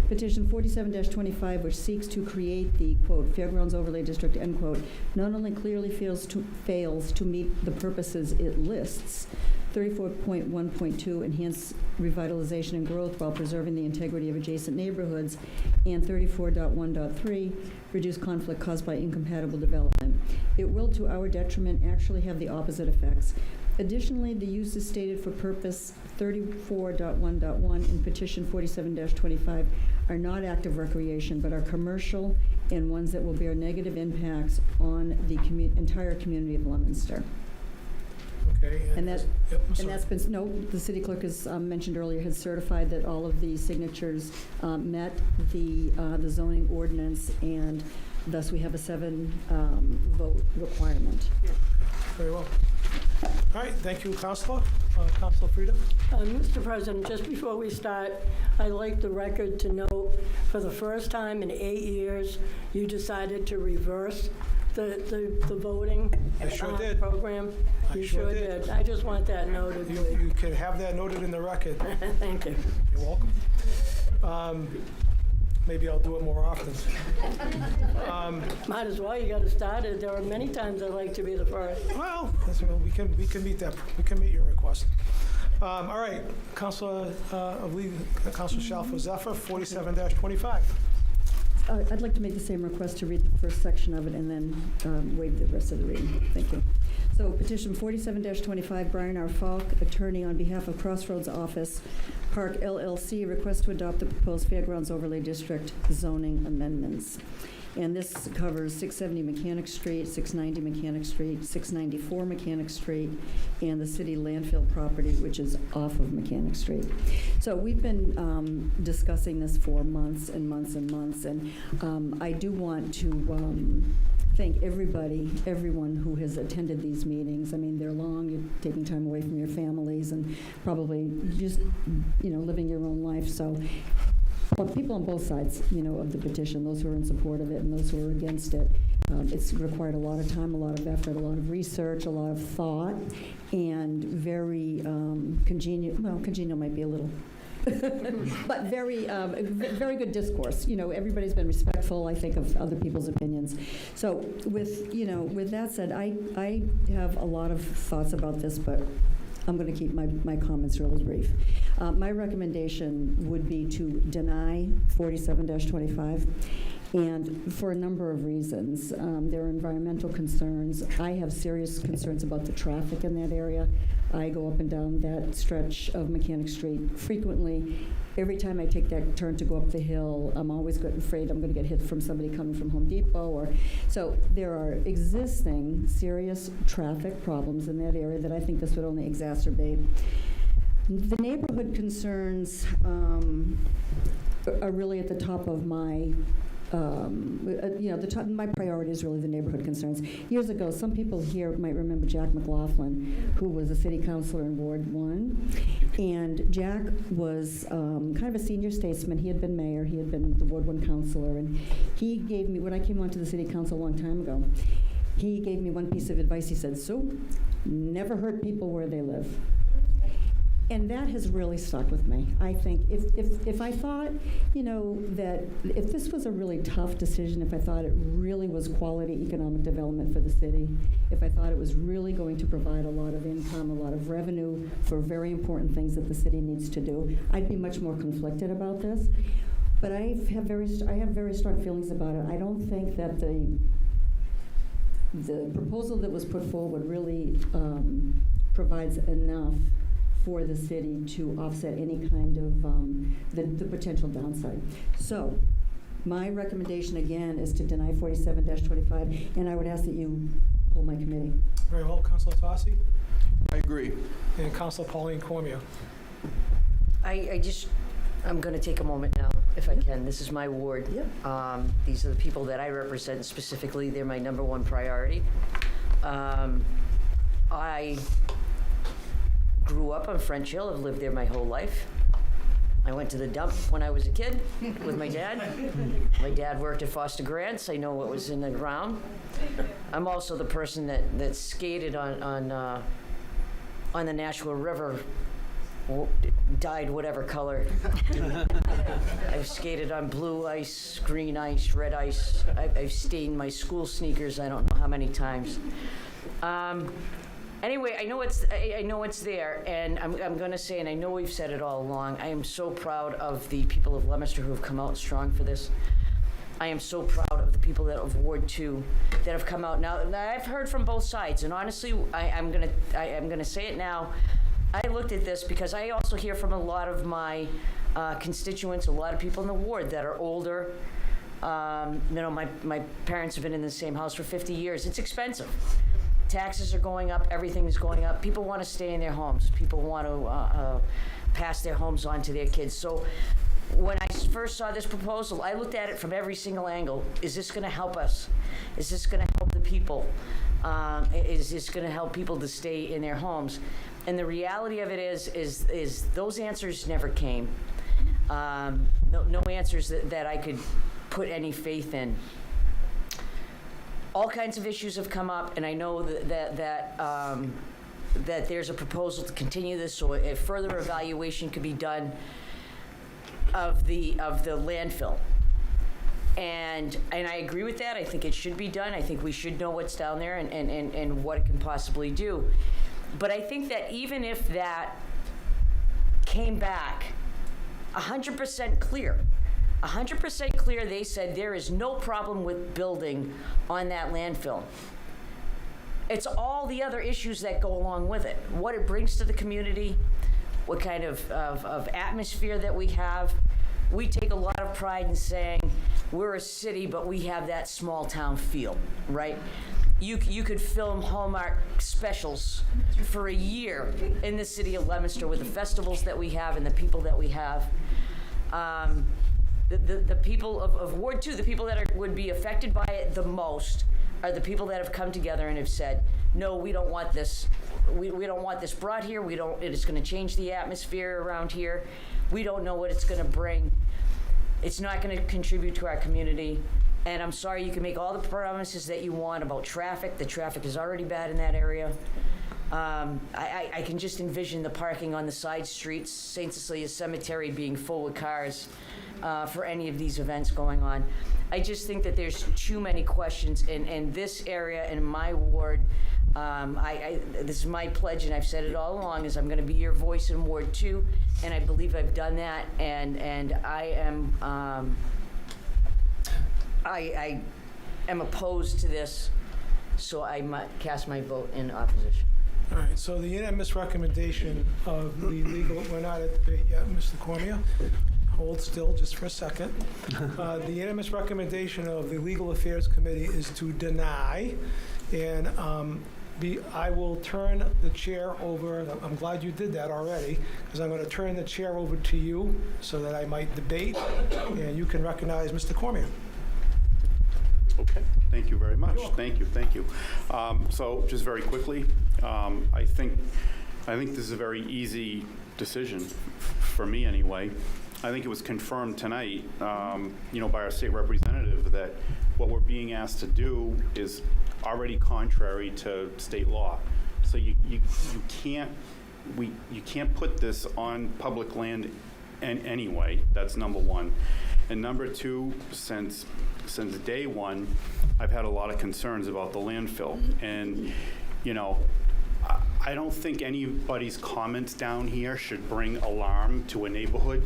Petition 47-25, which seeks to create the, quote, Fairgrounds Overlay District, end quote, not only clearly fails to meet the purposes it lists, 34.1.2, enhance revitalization and growth while preserving the integrity of adjacent neighborhoods, and 34.1.3, reduce conflict caused by incompatible development. It will, to our detriment, actually have the opposite effects. Additionally, the uses stated for purpose 34.1.1 in petition 47-25 are not active recreation, but are commercial and ones that will bear negative impacts on the entire community of Leominster. Okay. And yep, that's been, the city clerk, as mentioned earlier, has certified that all of the signatures met the zoning ordinance, and thus we have a 7 vote requirement. Very well. All right, thank you, Councilor. Councilor Frida. Mr. President, just before we start, I'd like the record to note, for the first time in 8 years, you decided to reverse the voting program. You sure did. I just want that noted. You can have that noted in the record. Thank you. You're welcome. Maybe I'll do it more often. Might as well. You got to start it. There are many times I like to be the first. Well, we can meet that. We can meet your request. All right, Councilor Shalfo Zephyr, 47-25. I'd like to make the same request to read the first section of it and then waive the rest of the reading. Thank you. So petition 47-25, Brian R. Falk, attorney on behalf of Crossroads Office, Park LLC, requests to adopt the proposed Fairgrounds Overlay District zoning amendments. And this covers 670 Mechanic Street, 690 Mechanic Street, 694 Mechanic Street, and the city landfill property, which is off of Mechanic Street. So we've been discussing this for months and months and months, and I do want to thank everyone who has attended these meetings. I mean, they're long, you're taking time away from your families and probably just, living your own life. So, but people on both sides, of the petition, those who are in support of it and those who are against it, it's required a lot of time, a lot of effort, a lot of research, a lot of thought, and very congenial, well, congenial might be a little but very good discourse. Everybody's been respectful, I think, of other people's opinions. So with that said, I have a lot of thoughts about this, but I'm going to keep my comments really brief. My recommendation would be to deny 47-25, and for a number of reasons. There are environmental concerns. I have serious concerns about the traffic in that area. I go up and down that stretch of Mechanic Street frequently. Every time I take that turn to go up the hill, I'm always afraid I'm going to get hit from somebody coming from Home Depot. So there are existing serious traffic problems in that area that I think this would only exacerbate. The neighborhood concerns are really at the top of my my priority is really the neighborhood concerns. Years ago, some people here might remember Jack McLaughlin, who was a city councilor in Ward 1. And Jack was kind of a senior statesman. He had been mayor. He had been the Ward 1 councilor. And he gave me, when I came onto the city council a long time ago, he gave me one piece of advice. He said, "Sue, never hurt people where they live." And that has really stuck with me. I think if I thought, that if this was a really tough decision, if I thought it really was quality economic development for the city, if I thought it was really going to provide a lot of income, a lot of revenue for very important things that the city needs to do, I'd be much more conflicted about this. But I have very strong feelings about it. I don't think that the proposal that was put forward really provides enough for the city to offset any kind of the potential downside. So my recommendation again is to deny 47-25, and I would ask that you pull my committee. Very well, Councilor Tossi I agree. and Councilor Pauline Cormier. I'm going to take a moment now, if I can. This is my ward. These are the people that I represent, and specifically, they're my number one priority. I grew up on French Hill. I've lived there my whole life. I went to the dump when I was a kid with my dad. My dad worked at Foster Grants. I know what was in the ground. I'm also the person that skated on the Nashua River, dyed whatever color. I've skated on blue ice, green ice, red ice. I've stained my school sneakers I don't know how many times. Anyway, I know it's there, and I'm going to say, and I know we've said it all along, I am so proud of the people of Leominster who have come out strong for this. I am so proud of the people of Ward 2 that have come out. Now, I've heard from both sides, and honestly, I'm going to say it now. I looked at this because I also hear from a lot of my constituents, a lot of people in the ward that are older. My parents have been in the same house for 50 years. It's expensive. Taxes are going up, everything's going up. People want to stay in their homes. People want to pass their homes on to their kids. So when I first saw this proposal, I looked at it from every single angle. Is this going to help us? Is this going to help the people? Is this going to help people to stay in their homes? And the reality of it is those answers never came. No answers that I could put any faith in. All kinds of issues have come up, and I know that there's a proposal to continue this, so a further evaluation could be done of the landfill. And I agree with that. I think it should be done. I think we should know what's down there and what it can possibly do. But I think that even if that came back 100% clear, 100% clear, they said there is no problem with building on that landfill. It's all the other issues that go along with it. What it brings to the community, what kind of atmosphere that we have. We take a lot of pride in saying we're a city, but we have that small town feel, right? You could film Hallmark specials for a year in the city of Leominster with the festivals that we have and the people that we have. The people of Ward 2, the people that would be affected by it the most are the people that have come together and have said, no, we don't want this. We don't want this brought here. It's going to change the atmosphere around here. We don't know what it's going to bring. It's not going to contribute to our community. And I'm sorry, you can make all the promises that you want about traffic. The traffic is already bad in that area. I can just envision the parking on the side streets, St. Cecilia's Cemetery being full with cars for any of these events going on. I just think that there's too many questions in this area, in my ward. This is my pledge, and I've said it all along, is I'm going to be your voice in Ward 2, and I believe I've done that, and I am opposed to this, so I might cast my vote in opposition. All right, so the unanimous recommendation of the legal, we're not at debate yet, Mr. Cormier. Hold still just for a second. The unanimous recommendation of the Legal Affairs Committee is to deny, and I will turn the chair over. I'm glad you did that already, because I'm going to turn the chair over to you so that I might debate, and you can recognize Mr. Cormier. Okay, thank you very much. Thank you. So just very quickly, I think this is a very easy decision for me anyway. I think it was confirmed tonight, by our state representative that what we're being asked to do is already contrary to state law. So you can't put this on public land anyway. That's number one. And number two, since day one, I've had a lot of concerns about the landfill. And, I don't think anybody's comments down here should bring alarm to a neighborhood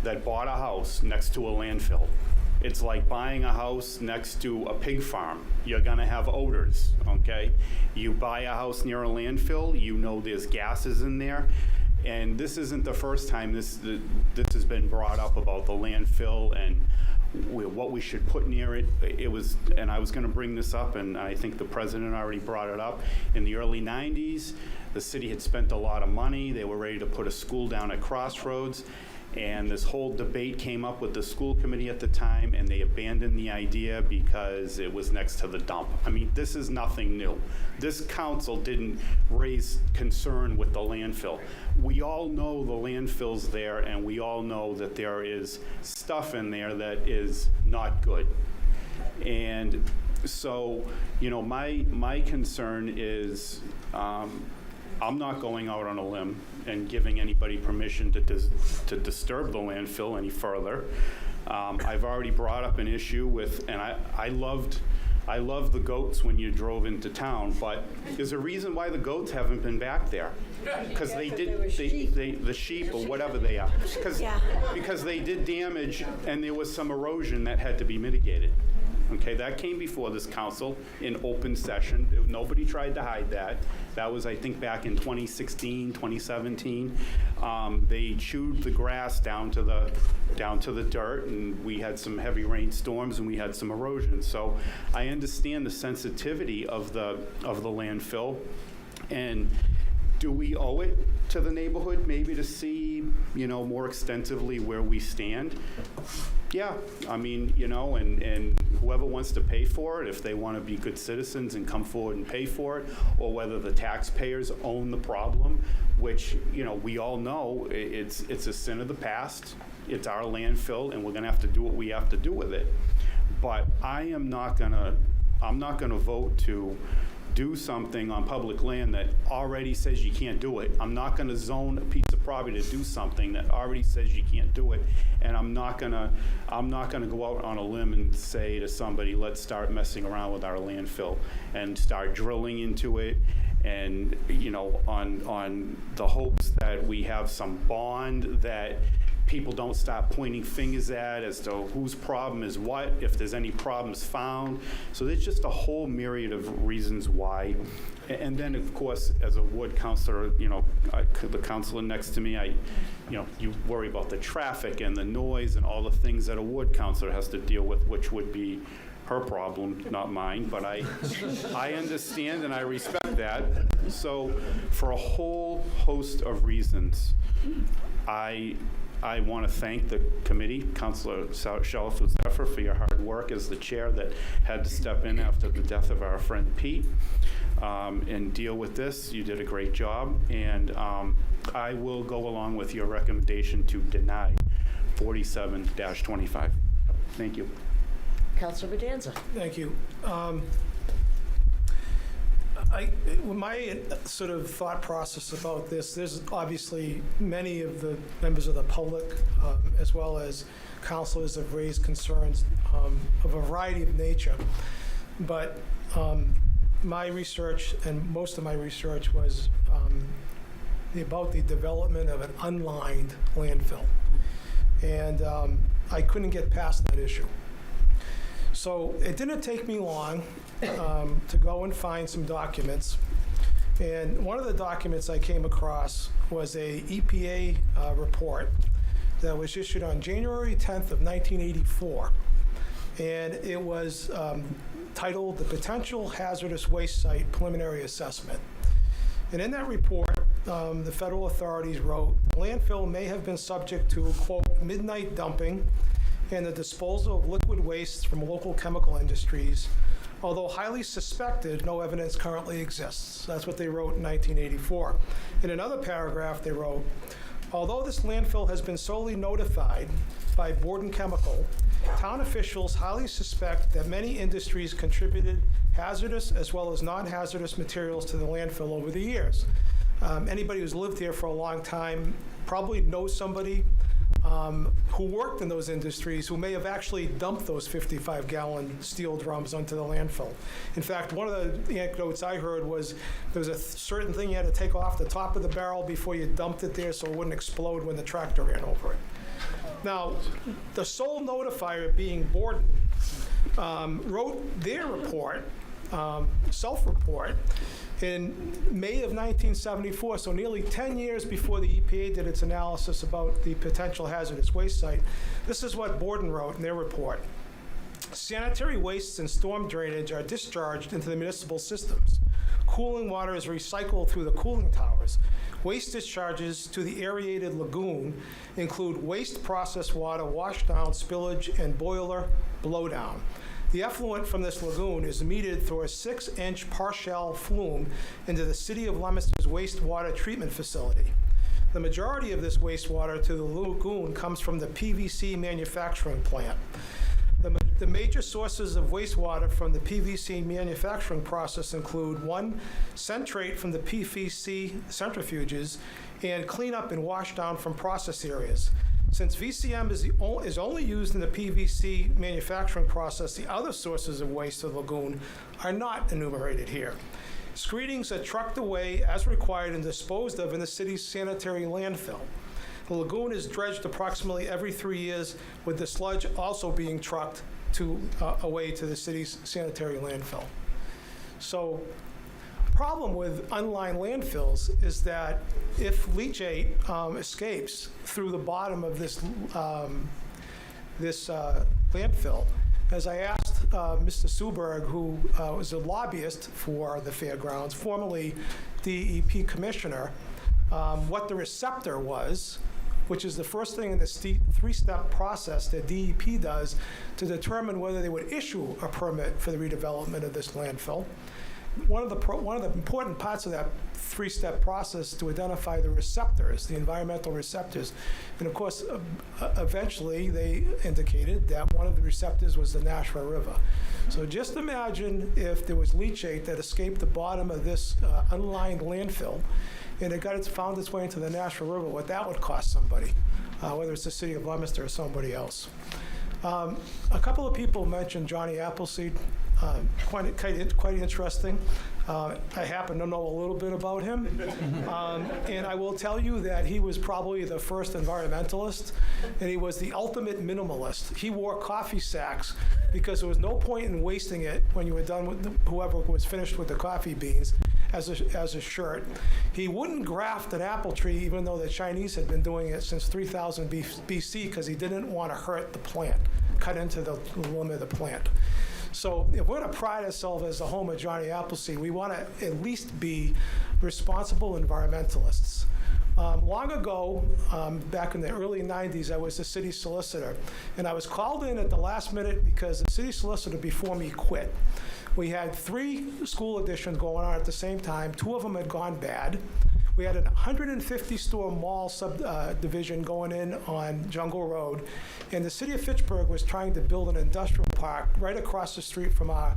that bought a house next to a landfill. It's like buying a house next to a pig farm. You're gonna have odors, okay? You buy a house near a landfill, there's gases in there. And this isn't the first time this has been brought up about the landfill and what we should put near it. And I was going to bring this up, and I think the president already brought it up. In the early 90s, the city had spent a lot of money. They were ready to put a school down at Crossroads. And this whole debate came up with the school committee at the time, and they abandoned the idea because it was next to the dump. I mean, this is nothing new. This council didn't raise concern with the landfill. We all know the landfill's there, and we all know that there is stuff in there that is not good. And so, my concern is I'm not going out on a limb and giving anybody permission to disturb the landfill any further. I've already brought up an issue with, and I loved the goats when you drove into town, but there's a reason why the goats haven't been back there. Because the sheep or whatever they are. Because they did damage and there was some erosion that had to be mitigated. Okay, that came before this council in open session. Nobody tried to hide that. That was, I think, back in 2016, 2017. They chewed the grass down to the dirt, and we had some heavy rainstorms and we had some erosion. So I understand the sensitivity of the landfill, and do we owe it to the neighborhood maybe to see, more extensively where we stand? Yeah, I mean, and whoever wants to pay for it, if they want to be good citizens and come forward and pay for it, or whether the taxpayers own the problem, which, we all know it's a sin of the past. It's our landfill, and we're going to have to do what we have to do with it. But I'm not going to vote to do something on public land that already says you can't do it. I'm not going to zone a piece of property to do something that already says you can't do it. And I'm not going to go out on a limb and say to somebody, let's start messing around with our landfill and start drilling into it. And, on the hopes that we have some bond that people don't stop pointing fingers at as to whose problem is what, if there's any problems found. So there's just a whole myriad of reasons why. And then, of course, as a ward counselor, the counselor next to me, you worry about the traffic and the noise and all the things that a ward counselor has to deal with, which would be her problem, not mine, but I understand and I respect that. So for a whole host of reasons, I want to thank the committee, Councilor Shalfo-Zephyr, for your hard work as the chair that had to step in after the death of our friend Pete and deal with this. You did a great job, and I will go along with your recommendation to deny 47-25. Thank you. Councilor Bedanza. Thank you. My sort of thought process about this, there's obviously many of the members of the public, as well as councilors, have raised concerns of a variety of nature. But my research, and most of my research, was about the development of an unlined landfill. And I couldn't get past that issue. So it didn't take me long to go and find some documents. And one of the documents I came across was a EPA report that was issued on January 10th of 1984. And it was titled The Potential Hazardous Waste Site Preliminary Assessment. And in that report, the federal authorities wrote, the landfill may have been subject to, quote, midnight dumping and the disposal of liquid waste from local chemical industries. Although highly suspected, no evidence currently exists. That's what they wrote in 1984. In another paragraph, they wrote, although this landfill has been solely notified by Borden Chemical, town officials highly suspect that many industries contributed hazardous as well as non-hazardous materials to the landfill over the years. Anybody who's lived here for a long time probably knows somebody who worked in those industries who may have actually dumped those 55-gallon steel drums onto the landfill. In fact, one of the anecdotes I heard was there was a certain thing you had to take off the top of the barrel before you dumped it there so it wouldn't explode when the tractor ran over it. Now, the sole notifier, being Borden, wrote their report, self-report, in May of 1974, so nearly 10 years before the EPA did its analysis about the potential hazardous waste site. This is what Borden wrote in their report. Sanitary wastes and storm drainage are discharged into the municipal systems. Cooling water is recycled through the cooling towers. Waste discharges to the aerated lagoon include waste process water, washdown, spillage, and boiler blowdown. The effluent from this lagoon is metered through a 6-inch partial flume into the City of Leominster's wastewater treatment facility. The majority of this wastewater to the lagoon comes from the PVC manufacturing plant. The major sources of wastewater from the PVC manufacturing process include 1, centrate from the PVC centrifuges, and cleanup and washdown from process areas. Since VCM is only used in the PVC manufacturing process, the other sources of waste to the lagoon are not enumerated here. Screenings are trucked away as required and disposed of in the city's sanitary landfill. The lagoon is dredged approximately every 3 years, with the sludge also being trucked away to the city's sanitary landfill. So, problem with unlined landfills is that if leachate escapes through the bottom of this landfill, as I asked Mr. Suberg, who was a lobbyist for the fairgrounds, formerly DEP commissioner, what the receptor was, which is the first thing in the three-step process that DEP does to determine whether they would issue a permit for the redevelopment of this landfill. One of the important parts of that three-step process to identify the receptors, the environmental receptors. And of course, eventually they indicated that one of the receptors was the Nashua River. So just imagine if there was leachate that escaped the bottom of this unlined landfill and it found its way into the Nashua River, what that would cost somebody, whether it's the city of Leominster or somebody else. A couple of people mentioned Johnny Appleseed. Quite interesting. I happen to know a little bit about him. And I will tell you that he was probably the first environmentalist, and he was the ultimate minimalist. He wore coffee sacks because there was no point in wasting it when you were done with whoever was finished with the coffee beans. as a shirt. He wouldn't graft an apple tree, even though the Chinese had been doing it since 3000 BC, because he didn't want to hurt the plant, cut into the limb of the plant. So if we're going to pride ourselves as the home of Johnny Appleseed, we want to at least be responsible environmentalists. Long ago, back in the early 90s, I was the city solicitor, and I was called in at the last minute because the city solicitor before me quit. We had 3 school additions going on at the same time. 2 of them had gone bad. We had a 150-store mall subdivision going in on Jungle Road, and the city of Fitchburg was trying to build an industrial park right across the street from our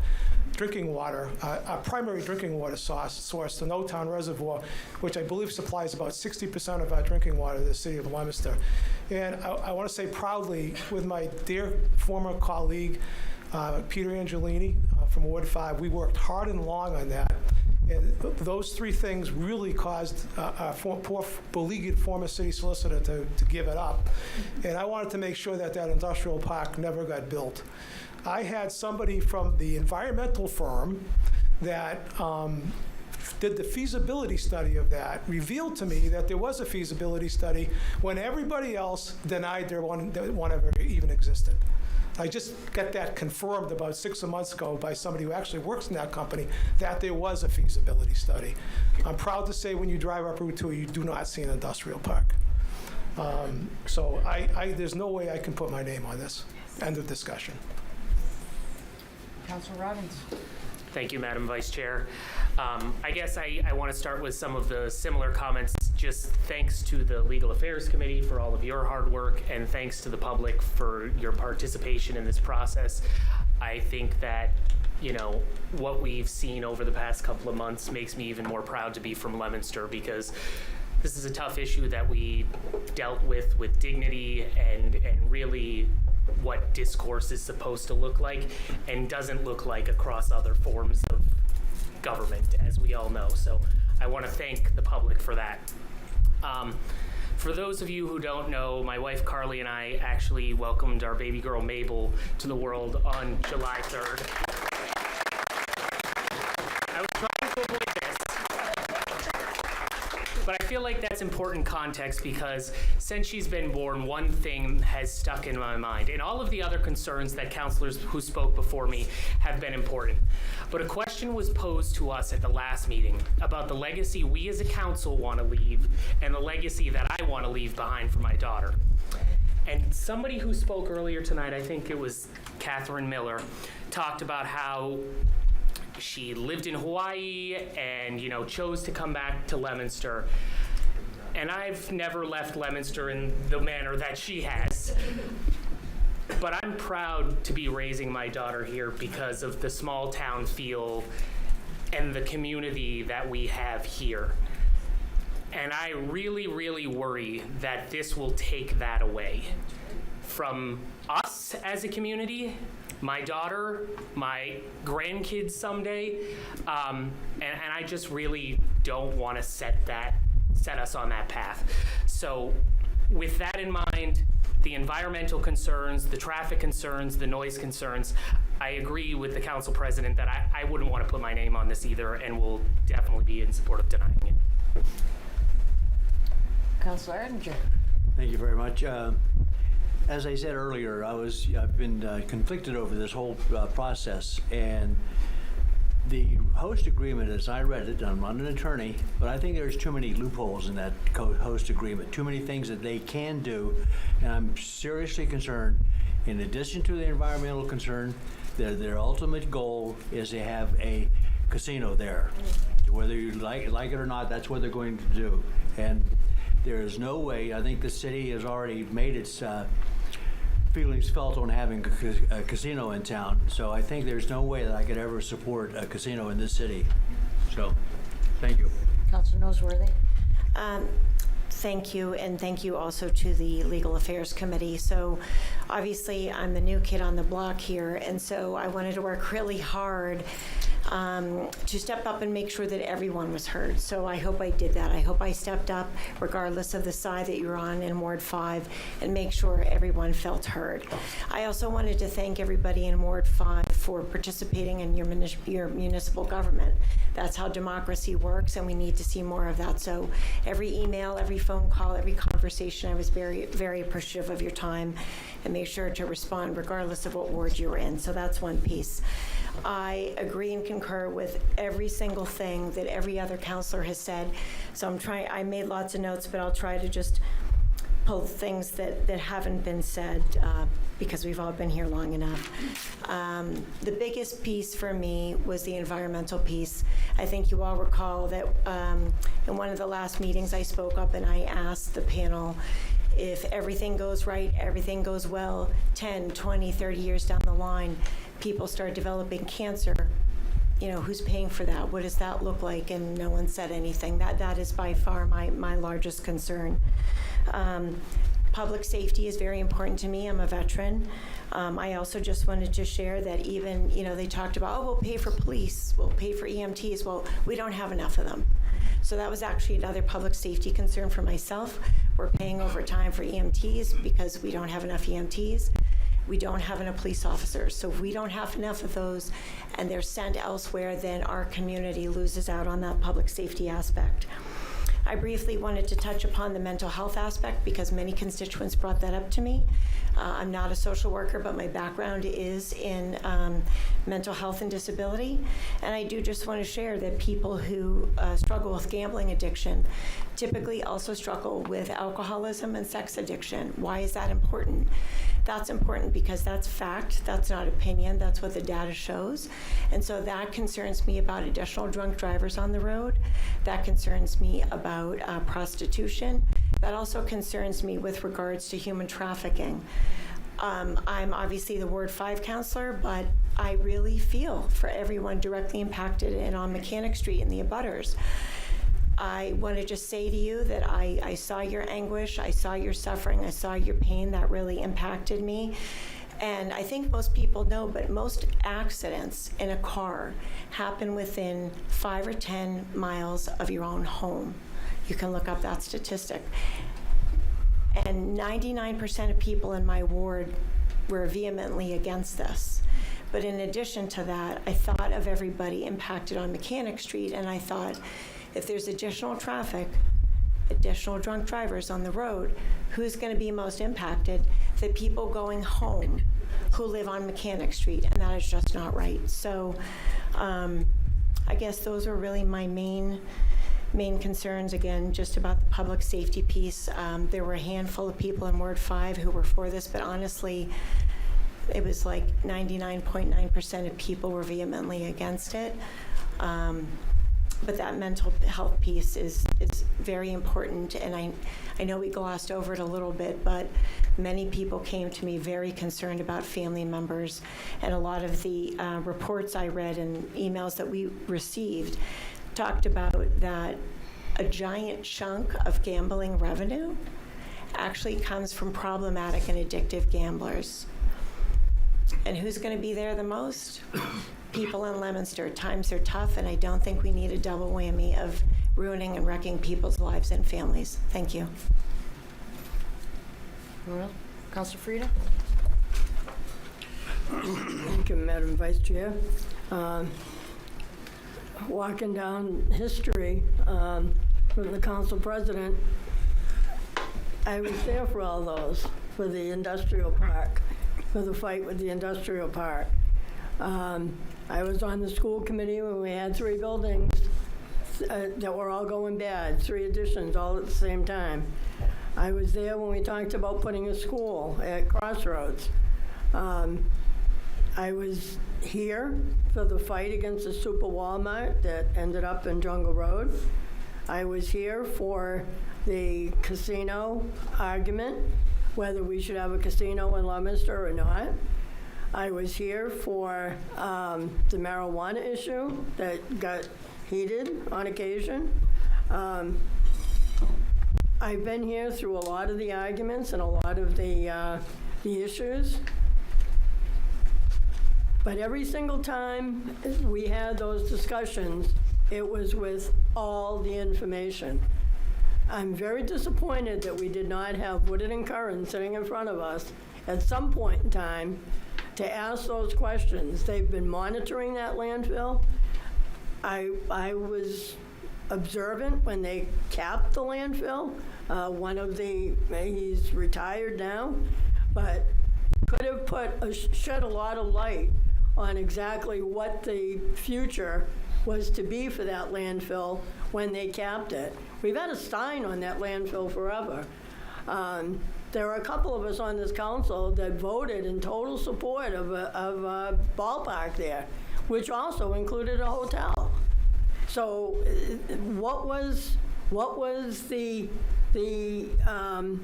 drinking water, our primary drinking water source, the No Town Reservoir, which I believe supplies about 60% of our drinking water to the city of Leominster. And I want to say proudly, with my dear former colleague, Peter Angelini from Ward 5, we worked hard and long on that. And those 3 things really caused our poor beleaguered former city solicitor to give it up. And I wanted to make sure that that industrial park never got built. I had somebody from the environmental firm that did the feasibility study of that, revealed to me that there was a feasibility study when everybody else denied that one ever even existed. I just got that confirmed about 6 months ago by somebody who actually works in that company, that there was a feasibility study. I'm proud to say when you drive up Route 2, you do not see an industrial park. So there's no way I can put my name on this. End of discussion. Councilor Robbins. Thank you, Madam Vice Chair. I guess I want to start with some of the similar comments. Just thanks to the Legal Affairs Committee for all of your hard work, and thanks to the public for your participation in this process. I think that, you know, what we've seen over the past couple of months makes me even more proud to be from Leominster, because this is a tough issue that we dealt with dignity and really what discourse is supposed to look like, and doesn't look like across other forms of government, as we all know. So I want to thank the public for that. For those of you who don't know, my wife Carly and I actually welcomed our baby girl Mabel to the world on July 3rd. I was trying to avoid this, but I feel like that's important context, because since she's been born, one thing has stuck in my mind. And all of the other concerns that councilors who spoke before me have been important. But a question was posed to us at the last meeting about the legacy we as a council want to leave and the legacy that I want to leave behind for my daughter. And somebody who spoke earlier tonight, I think it was Catherine Miller, talked about how she lived in Hawaii and, you know, chose to come back to Leominster. And I've never left Leominster in the manner that she has. But I'm proud to be raising my daughter here because of the small town feel and the community that we have here. And I really, really worry that this will take that away from us as a community, my daughter, my grandkids someday, and I just really don't want to set us on that path. So with that in mind, the environmental concerns, the traffic concerns, the noise concerns, I agree with the council president that I wouldn't want to put my name on this either, and will definitely be in support of denying it. Councilor Arndinger. Thank you very much. As I said earlier, I've been conflicted over this whole process, and the host agreement, as I read it, I'm not an attorney, but I think there's too many loopholes in that host agreement, too many things that they can do, and I'm seriously concerned, in addition to the environmental concern, their ultimate goal is to have a casino there. Whether you like it or not, that's what they're going to do. And there is no way, I think the city has already made its feelings felt on having a casino in town, so I think there's no way that I could ever support a casino in this city. So, thank you. Councilor Noseworthy. Thank you, and thank you also to the Legal Affairs Committee. So obviously I'm the new kid on the block here, and so I wanted to work really hard to step up and make sure that everyone was heard. So I hope I did that. I hope I stepped up, regardless of the side that you're on in Ward 5, and make sure everyone felt heard. I also wanted to thank everybody in Ward 5 for participating in your municipal government. That's how democracy works, and we need to see more of that. So every email, every phone call, every conversation, I was very, very appreciative of your time, and make sure to respond regardless of what ward you're in. So that's one piece. I agree and concur with every single thing that every other counselor has said. So I made lots of notes, but I'll try to just pull things that haven't been said because we've all been here long enough. The biggest piece for me was the environmental piece. I think you all recall that in one of the last meetings I spoke up and I asked the panel, if everything goes right, everything goes well, 10, 20, 30 years down the line, people start developing cancer, who's paying for that? What does that look like? And no one said anything. That is by far my largest concern. Public safety is very important to me. I'm a veteran. I also just wanted to share that even, they talked about, we'll pay for police, we'll pay for EMTs. Well, we don't have enough of them. So that was actually another public safety concern for myself. We're paying overtime for EMTs because we don't have enough EMTs. We don't have enough police officers. So if we don't have enough of those and they're sent elsewhere, then our community loses out on that public safety aspect. I briefly wanted to touch upon the mental health aspect because many constituents brought that up to me. I'm not a social worker, but my background is in mental health and disability. And I do just want to share that people who struggle with gambling addiction typically also struggle with alcoholism and sex addiction. Why is that important? That's important because that's fact, that's not opinion, that's what the data shows. And so that concerns me about additional drunk drivers on the road. That concerns me about prostitution. That also concerns me with regards to human trafficking. I'm obviously the Ward 5 counselor, but I really feel for everyone directly impacted and on Mechanic Street and the abutters. I want to just say to you that I saw your anguish, I saw your suffering, I saw your pain. That really impacted me. And I think most people know, but most accidents in a car happen within 5 or 10 miles of your own home. You can look up that statistic. And 99% of people in my ward were vehemently against this. But in addition to that, I thought of everybody impacted on Mechanic Street, and I thought, if there's additional traffic, additional drunk drivers on the road, who's going to be most impacted? The people going home who live on Mechanic Street, and that is just not right. So I guess those are really my main concerns, again, just about the public safety piece. There were a handful of people in Ward 5 who were for this, but honestly, it was like 99.9% of people were vehemently against it. But that mental health piece is very important, and I know we glossed over it a little bit, but many people came to me very concerned about family members, and a lot of the reports I read and emails that we received talked about that a giant chunk of gambling revenue actually comes from problematic and addictive gamblers. And who's going to be there the most? People in Leominster. Times are tough, and I don't think we need a double whammy of ruining and wrecking people's lives and families. Thank you. Councilor Frida? Thank you, Madam Vice Chair. Walking down history from the council president, I was there for all those, for the industrial park, for the fight with the industrial park. I was on the school committee when we had 3 buildings that were all going bad, 3 additions all at the same time. I was there when we talked about putting a school at Crossroads. I was here for the fight against the Super Walmart that ended up in Jungle Road. I was here for the casino argument, whether we should have a casino in Leominster or not. I was here for the marijuana issue that got heated on occasion. I've been here through a lot of the arguments and a lot of the issues. But every single time we had those discussions, it was with all the information. I'm very disappointed that we did not have Woodard and Curran sitting in front of us at some point in time to ask those questions. They've been monitoring that landfill. I was observant when they capped the landfill. He's retired now, but could have shed a lot of light on exactly what the future was to be for that landfill when they capped it. We've had a sign on that landfill forever. There are a couple of us on this council that voted in total support of a ballpark there, which also included a hotel. So what was the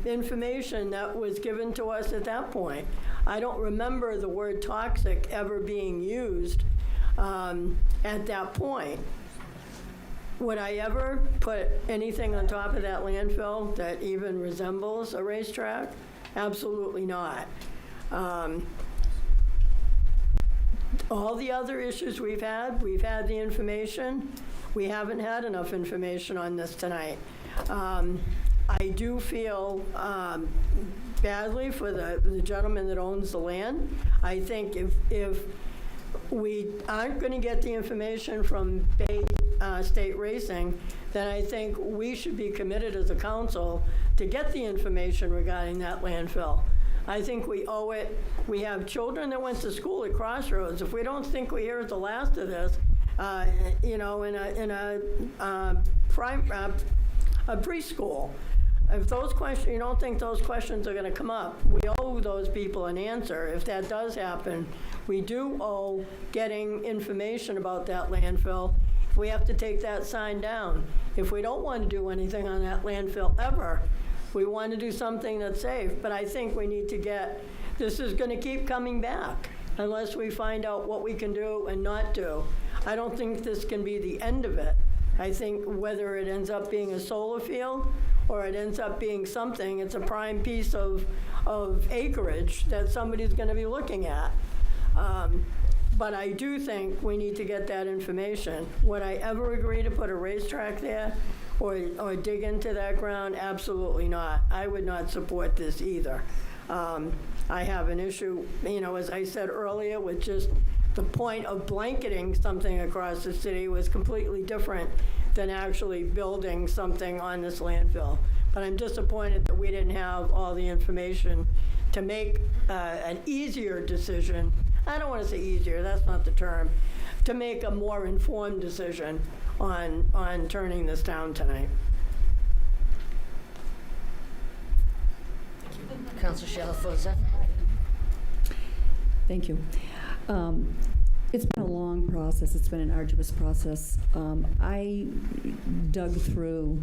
information that was given to us at that point? I don't remember the word toxic ever being used at that point. Would I ever put anything on top of that landfill that even resembles a racetrack? Absolutely not. All the other issues we've had the information. We haven't had enough information on this tonight. I do feel badly for the gentleman that owns the land. I think if we aren't going to get the information from Bay State Racing, then I think we should be committed as a council to get the information regarding that landfill. I think we owe it. We have children that went to school at Crossroads. If we don't think we hear the last of this, in a preschool, if those questions, you don't think those questions are going to come up, we owe those people an answer. If that does happen, we do owe getting information about that landfill. If we have to take that sign down, if we don't want to do anything on that landfill ever, we want to do something that's safe. But I think we need to this is going to keep coming back unless we find out what we can do and not do. I don't think this can be the end of it. I think whether it ends up being a solar field or it ends up being something, it's a prime piece of acreage that somebody's going to be looking at. But I do think we need to get that information. Would I ever agree to put a racetrack there or dig into that ground? Absolutely not. I would not support this either. I have an issue, as I said earlier, with just the point of blanketing something across the city was completely different than actually building something on this landfill. But I'm disappointed that we didn't have all the information to make an easier decision. I don't want to say easier, that's not the term, to make a more informed decision on turning this down tonight. Councilor Shalfo. Thank you. It's been a long process. It's been an arduous process. I dug through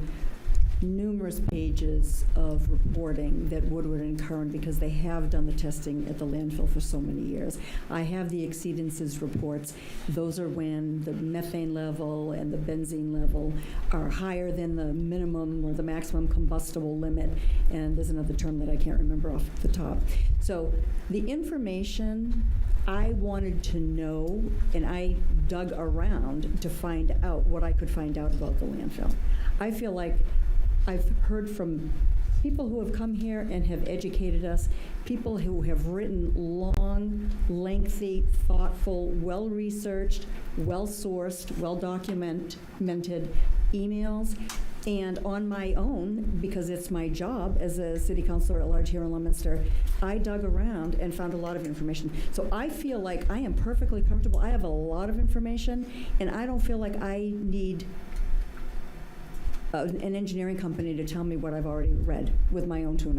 numerous pages of reporting that Woodward and Curran, because they have done the testing at the landfill for so many years. I have the exceedances reports. Those are when the methane level and the benzene level are higher than the minimum or the maximum combustible limit. And there's another term that I can't remember off the top. So the information I wanted to know, and I dug around to find out what I could find out about the landfill. I feel like I've heard from people who have come here and have educated us, people who have written long, lengthy, thoughtful, well-researched, well-sourced, well-documented emails. And on my own, because it's my job as a city councilor at large here in Leominster, I dug around and found a lot of information. So I feel like I am perfectly comfortable. I have a lot of information, and I don't feel like I need an engineering company to tell me what I've already read with my own two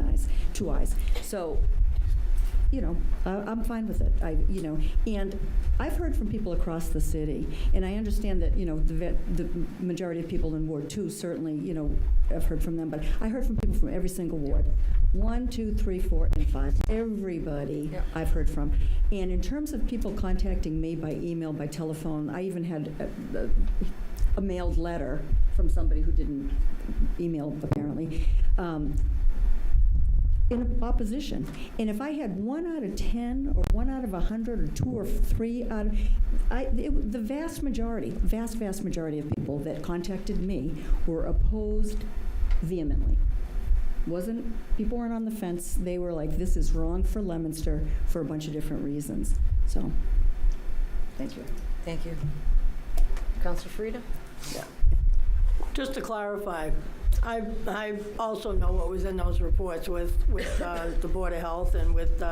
eyes. So, I'm fine with it. And I've heard from people across the city, and I understand that, the majority of people in Ward 2 certainly, I've heard from them, but I heard from people from every single ward. 1, 2, 3, 4, and 5. Everybody I've heard from. And in terms of people contacting me by email, by telephone, I even had a mailed letter from somebody who didn't email, apparently. in opposition. And if I had 1 out of 10, or 1 out of 100, or 2 or 3 out of, the vast majority of people that contacted me were opposed vehemently. People weren't on the fence. They were like, this is wrong for Leominster for a bunch of different reasons. So, thank you. Thank you. Councilor Frida? Yeah. Just to clarify, I also know what was in those reports with the Board of Health and with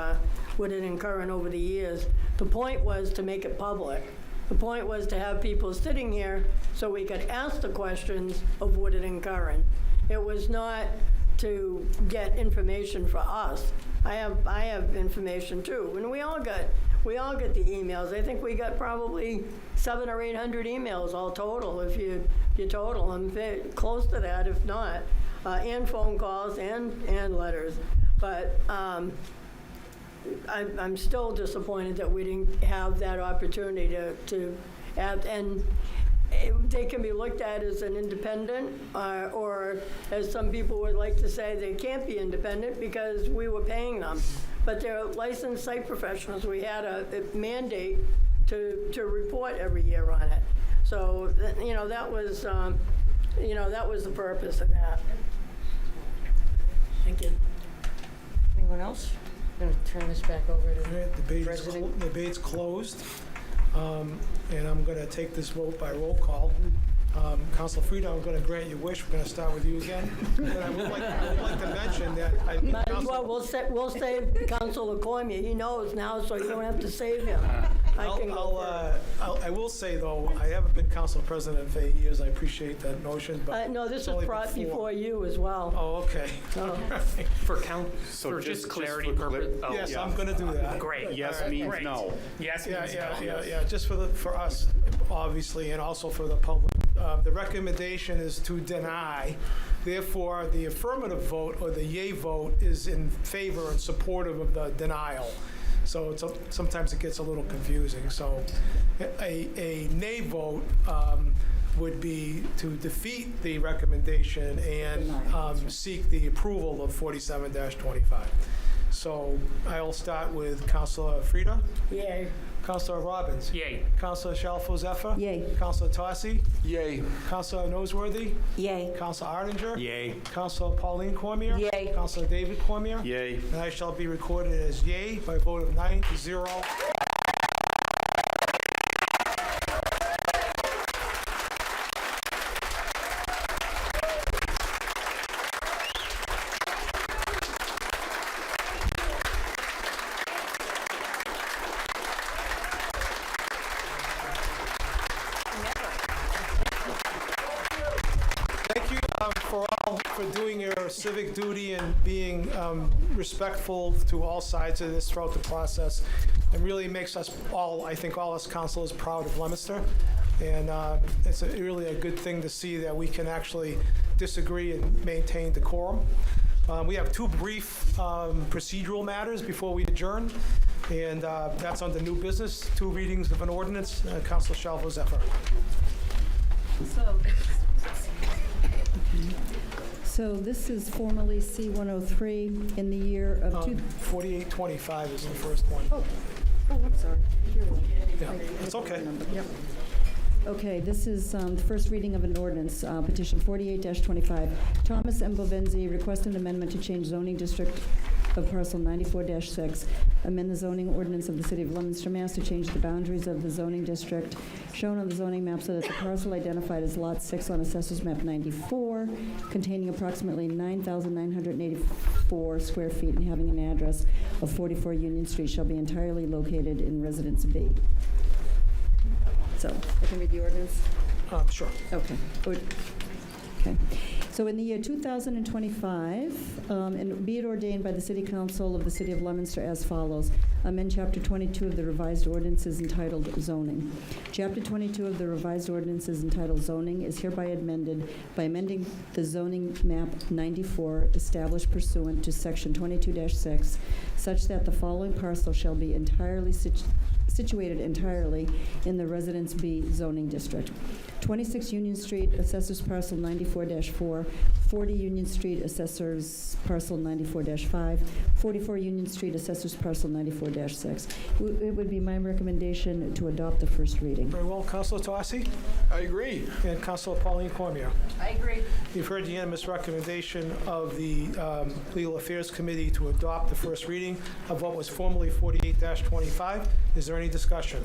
what it incurring over the years. The point was to make it public. The point was to have people sitting here so we could ask the questions of what it incurring. It was not to get information for us. I have information too, and we all get the emails. I think we got probably 700 or 800 emails all total, if you total them, close to that, if not, and phone calls and letters. But I'm still disappointed that we didn't have that opportunity to add, and they can be looked at as an independent, or as some people would like to say, they can't be independent because we were paying them. But they're licensed site professionals. We had a mandate to report every year on it. So, that was the purpose of that. Thank you. Anyone else? I'm going to turn this back over to the President. Debate's closed, and I'm going to take this vote by roll call. Councilor Frida, I'm going to grant your wish. We're going to start with you again. And I would like to mention that Well, we'll save Councilor Cormier. He knows now, so you don't have to save him. I will say, though, I haven't been council president for 8 years. I appreciate that notion, but No, this it's was only brought been 4. before you as well. Oh, okay. For just clarity purposes. Oh, yes, I'm going to do that. Great. Yes All right, means great. no. Yes means no. Yeah. Just for us, obviously, and also for the public. The recommendation is to deny. Therefore, the affirmative vote or the yay vote is in favor and supportive of the denial. So sometimes it gets a little confusing. So a nay vote would be to defeat the recommendation and seek the approval of 47-25. So I'll start with Councilor Frida. Yay. Councilor Robbins. Yay. Councilor Shalfo Zephyr. Yay. Councilor Tossi. Yay. Councilor Noseworthy. Yay. Councilor Ardinger. Yay. Councilor Pauline Cormier. Yay. Councilor David Cormier. Yay. And I shall be recorded as yay by a vote of 9-0. For doing your civic duty and being respectful to all sides of this throughout the process. It really makes us all, I think all us councilors, proud of Leominster. And it's really a good thing to see that we can actually disagree and maintain decorum. We have 2 brief procedural matters before we adjourn. And that's on the new business, 2 readings of an ordinance. Councilor Shalfo Zephyr. So this is formerly C-103 in the year of 4825 is the first one. Oh, I'm sorry. Yeah, it's okay. Yep. Okay, this is the first reading of an ordinance, petition 48-25. Thomas M. Bovenzi requested an amendment to change zoning district of parcel 94-6, amend the zoning ordinance of the city of Leominster, Mass. To change the boundaries of the zoning district shown on the zoning map so that the parcel identified as Lot 6 on Assessors Map 94, containing approximately 9,984 square feet and having an address of 44 Union Street, shall be entirely located in Residence B. So, I can read the ordinance? Sure. Okay. Okay. So in the year 2025, and be it ordained by the City Council of the City of Leominster as follows. Amend Chapter 22 of the revised ordinances entitled Zoning. Chapter 22 of the revised ordinances entitled Zoning is hereby amended by amending the zoning map 94 established pursuant to Section 22-6, such that the following parcel shall be entirely situated entirely in the Residence B zoning district. 26 Union Street, Assessors Parcel 94-4, 40 Union Street, Assessors Parcel 94-5, 44 Union Street, Assessors Parcel 94-6. It would be my recommendation to adopt the first reading. Very well. Councilor Tosi I agree. and Councilor Pauline Cormier. I agree. You've heard the unanimous recommendation of the Legal Affairs Committee to adopt the first reading of what was formerly 48-25. Is there any discussion?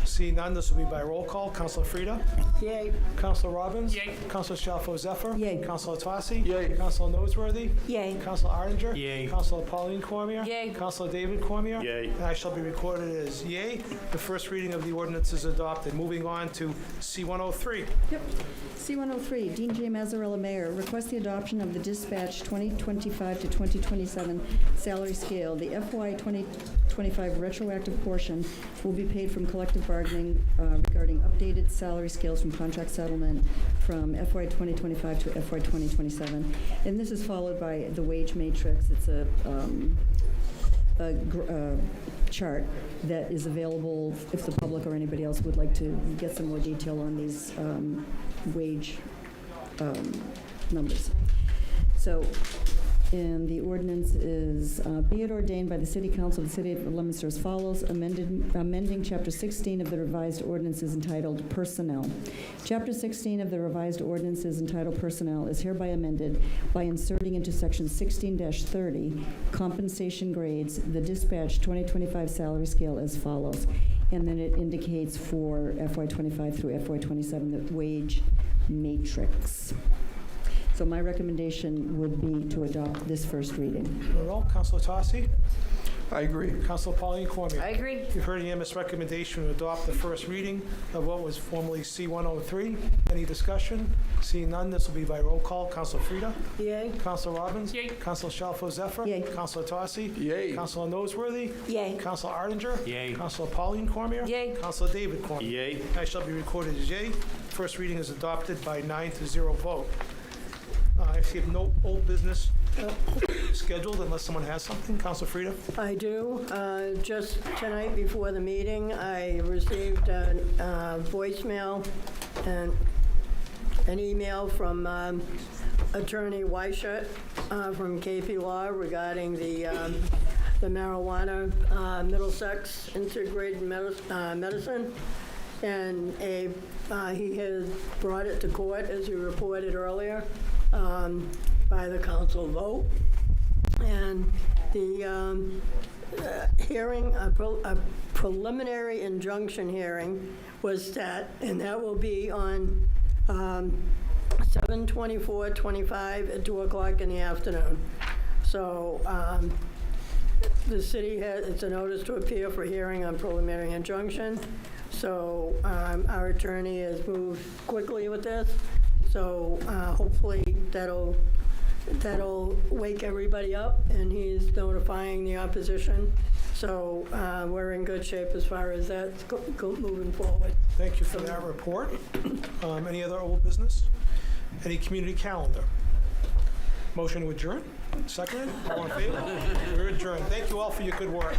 Seeing none, this will be by roll call. Councilor Frida? Yay. Councilor Robbins? Yay. Councilor Shalfo Zephyr? Yay. Councilor Tosi? Yay. Councilor Noseworthy? Yay. Councilor Arndinger? Yay. Councilor Pauline Cormier? Yay. Councilor David Cormier? Yay. And I shall be recorded as yay. The first reading of the ordinance is adopted. Moving on to C-103. Yep. C-103, Dean J. Mazzarella, Mayor, request the adoption of the dispatch 2025 to 2027 salary scale. The FY 2025 retroactive portion will be paid from collective bargaining regarding updated salary scales from contract settlement from FY 2025 to FY 2027. And this is followed by the wage matrix. It's a chart that is available if the public or anybody else would like to get some more detail on these wage numbers. So, and the ordinance is, be it ordained by the City Council of the City of Leominster as follows, amending Chapter 16 of the revised ordinances entitled Personnel. Chapter 16 of the revised ordinances entitled Personnel is hereby amended by inserting into Section 16-30, Compensation Grades, the dispatch 2025 salary scale as follows. And then it indicates for FY25 through FY27 the wage matrix. So my recommendation would be to adopt this first reading. Very well. Councilor Tosi? I agree. Councilor Pauline Cormier? I agree. You've heard the unanimous recommendation to adopt the first reading of what was formerly C-103. Any discussion? Seeing none, this will be by roll call. Councilor Frida? Yay. Councilor Robbins? Yay. Councilor Shalfo Zephyr? Yay. Councilor Tosi? Yay. Councilor Noseworthy? Yay. Councilor Arndinger? Yay. Councilor Pauline Cormier? Yay. Councilor David Cormier? Yay. I shall be recorded as yay. First reading is adopted by 9-0 vote. I see no old business scheduled unless someone has something. Councilor Frida? I do. Just tonight before the meeting, I received a voicemail and an email from Attorney Weishut from KP Law regarding the marijuana Middlesex integrated medicine. And he has brought it to court, as you reported earlier, by the council vote. And the hearing, a preliminary injunction hearing was set, and that will be on 7/24/25 at 2 o'clock in the afternoon. So the city has, it's a notice to appear for hearing on preliminary injunction. So our attorney has moved quickly with this. So hopefully that'll wake everybody up, and he's notifying the opposition. So we're in good shape as far as that's moving forward. Thank you for that report. Any other old business? Any community calendar? Motion to adjourn? Seconded? All in favor? We're adjourned. Thank you all for your good work.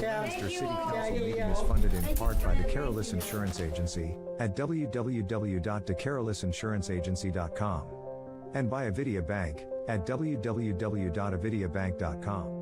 Leominster City Council meeting is funded in part by the Carolus Insurance Agency at www.thecarolusinsuranceagency.com and by Avidia Bank at www.avidiabank.com.